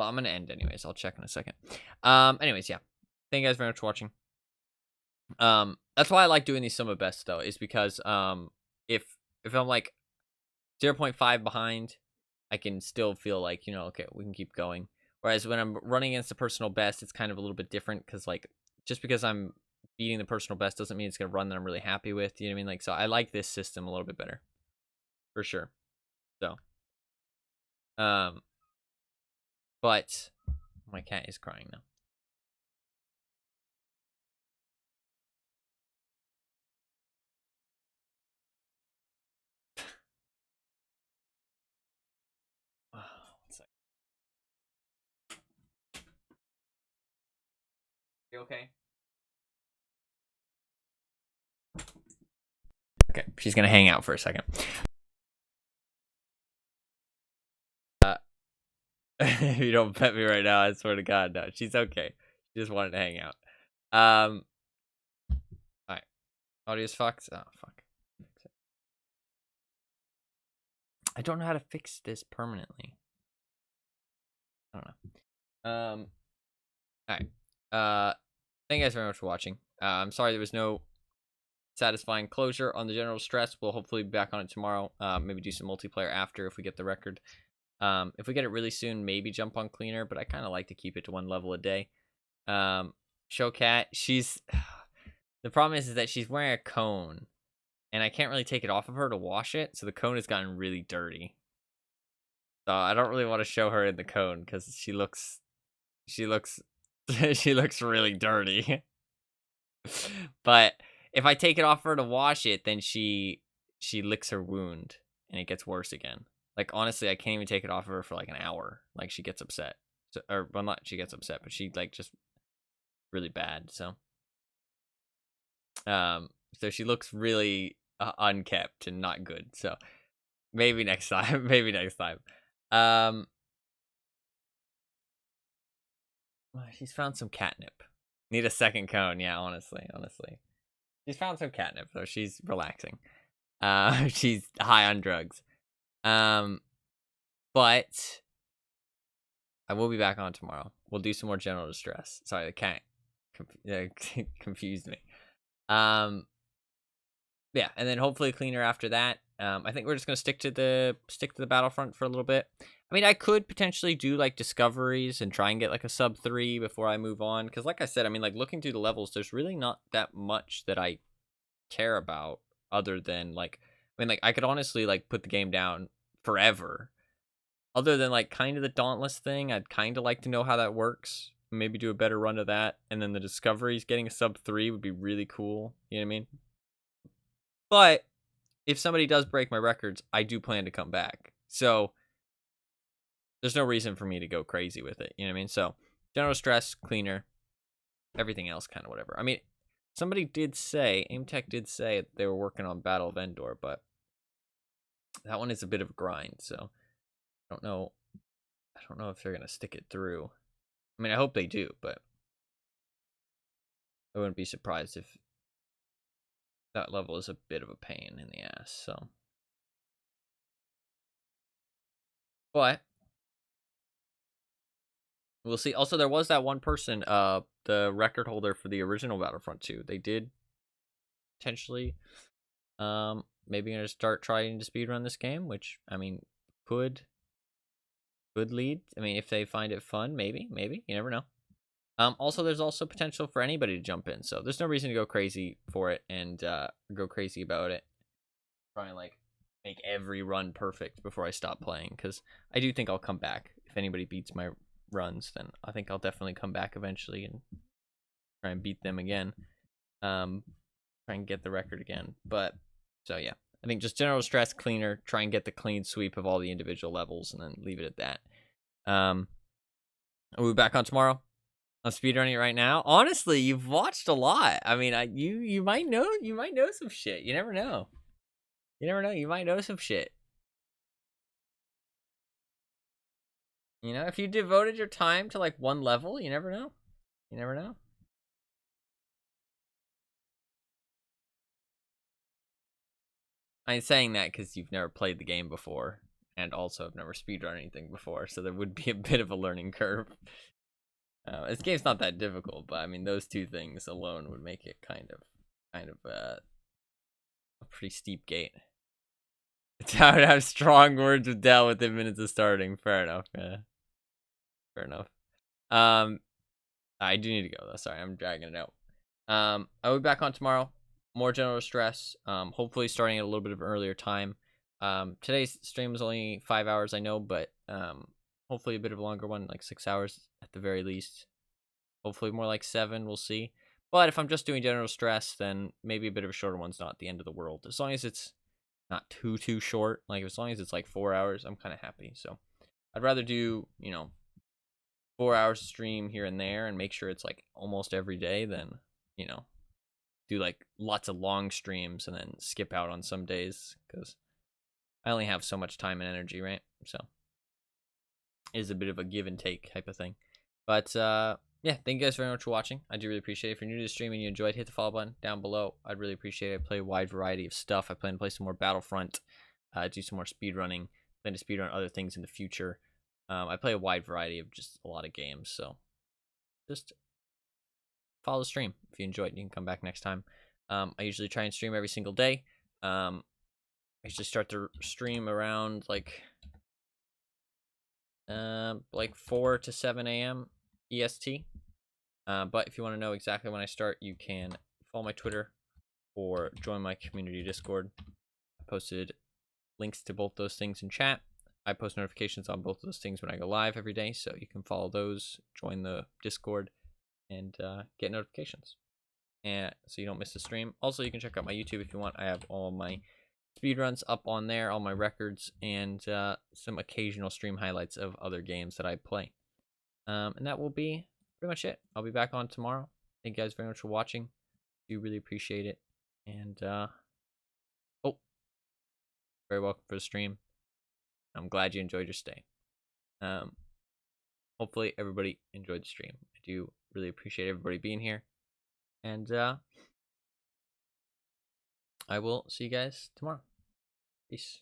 I'm gonna end anyways. I'll check in a second. Anyways, yeah. Thank you guys very much for watching. That's why I like doing these sum of best though, is because if I'm like 0.5 behind, I can still feel like, okay, we can keep going. Whereas when I'm running against the personal best, it's kind of a little bit different, because like just because I'm beating the personal best doesn't mean it's gonna run that I'm really happy with. You know what I mean? Like, so I like this system a little bit better, for sure. So, but my cat is crying now. One sec. You okay? Okay, she's gonna hang out for a second. If you don't pet me right now, I swear to God, no, she's okay. She just wanted to hang out. Alright. Audio's fucked. Oh, fuck. I don't know how to fix this permanently. I don't know. Alright. Thank you guys very much for watching. I'm sorry there was no satisfying closure on the general stress. We'll hopefully be back on it tomorrow. Maybe do some multiplayer after if we get the record. If we get it really soon, maybe jump on cleaner, but I kind of like to keep it to 1 level a day. Showcat, she's the problem is that she's wearing a cone, and I can't really take it off of her to wash it, so the cone has gotten really dirty. So I don't really want to show her in the cone because she looks she looks really dirty. But if I take it off her to wash it, then she licks her wound and it gets worse again. Like, honestly, I can't even take it off of her for like an hour. Like, she gets upset. So, or well, not she gets upset, but she like just really bad. So so she looks really unkept and not good. So maybe next time. Maybe next time. She's found some catnip. Need a second cone. Yeah, honestly. She's found some catnip, though. She's relaxing. She's high on drugs. But I will be back on tomorrow. We'll do some more general distress. Sorry, the cat confused me. Yeah, and then hopefully cleaner after that. I think we're just gonna stick to the Battlefront for a little bit. I mean, I could potentially do like discoveries and try and get like a sub 3 before I move on. Because like I said, I mean, like looking through the levels, there's really not that much that I care about other than like, I mean, like I could honestly like put the game down forever. Other than like kind of the Dauntless thing, I'd kind of like to know how that works. Maybe do a better run of that. And then the discoveries, getting a sub 3 would be really cool. You know what I mean? But if somebody does break my records, I do plan to come back. So there's no reason for me to go crazy with it. You know what I mean? So general stress, cleaner, everything else kind of whatever. I mean, somebody did say, AimTech did say they were working on Battle of Endor, but that one is a bit of a grind. So I don't know if they're going to stick it through. I mean, I hope they do, but I wouldn't be surprised if that level is a bit of a pain in the ass. So, but we'll see. Also, there was that one person, the record holder for the original Battlefront 2. They did potentially, maybe gonna start trying to speedrun this game, which I mean could lead. I mean, if they find it fun, maybe you never know. Also, there's also potential for anybody to jump in, so there's no reason to go crazy for it and go crazy about it. Try and like make every run perfect before I stop playing, because I do think I'll come back. If anybody beats my runs, then I think I'll definitely come back eventually and try and beat them again. Try and get the record again. But so yeah, I think just general stress, cleaner, try and get the clean sweep of all the individual levels, and then leave it at that. We'll be back on tomorrow. I'm speedrunning it right now. Honestly, you've watched a lot. I mean, you might know some shit. You never know. You might know some shit. You know, if you devoted your time to like one level, you never know. I'm saying that because you've never played the game before, and also have never speedrun anything before, so there would be a bit of a learning curve. This game's not that difficult, but I mean, those two things alone would make it kind of a pretty steep gate. It's how to have strong words with Dell within minutes of starting. Fair enough. Yeah. Fair enough. I do need to go though. Sorry, I'm dragging it out. I'll be back on tomorrow. More general stress. Hopefully starting at a little bit of an earlier time. Today's stream was only 5 hours, I know, but hopefully a bit of a longer one, like 6 hours at the very least. Hopefully more like 7, we'll see. But if I'm just doing general stress, then maybe a bit of a shorter one's not the end of the world. As long as it's not too short, like as long as it's like 4 hours, I'm kind of happy. So I'd rather do, 4 hours of stream here and there and make sure it's like almost every day than, do like lots of long streams and then skip out on some days, because I only have so much time and energy, right? So it is a bit of a give and take type of thing. But yeah, thank you guys very much for watching. I do really appreciate it. If you're new to the stream and you enjoyed, hit the follow button down below. I'd really appreciate it. I play a wide variety of stuff. I plan to play some more Battlefront, do some more speedrunning, plan to speedrun other things in the future. I play a wide variety of just a lot of games, so just follow the stream. If you enjoyed, you can come back next time. I usually try and stream every single day. I usually start the stream around like like 4 to 7 a.m. EST. But if you want to know exactly when I start, you can follow my Twitter or join my community Discord. I posted links to both those things in chat. I post notifications on both of those things when I go live every day, so you can follow those, join the Discord, and get notifications, and so you don't miss the stream. Also, you can check out my YouTube if you want. I have all my speedruns up on there, all my records, and some occasional stream highlights of other games that I play. And that will be pretty much it. I'll be back on tomorrow. Thank you guys very much for watching. Do really appreciate it. And oh, very welcome for the stream. I'm glad you enjoyed your stay. Hopefully everybody enjoyed the stream. I do really appreciate everybody being here. And I will see you guys tomorrow. Peace.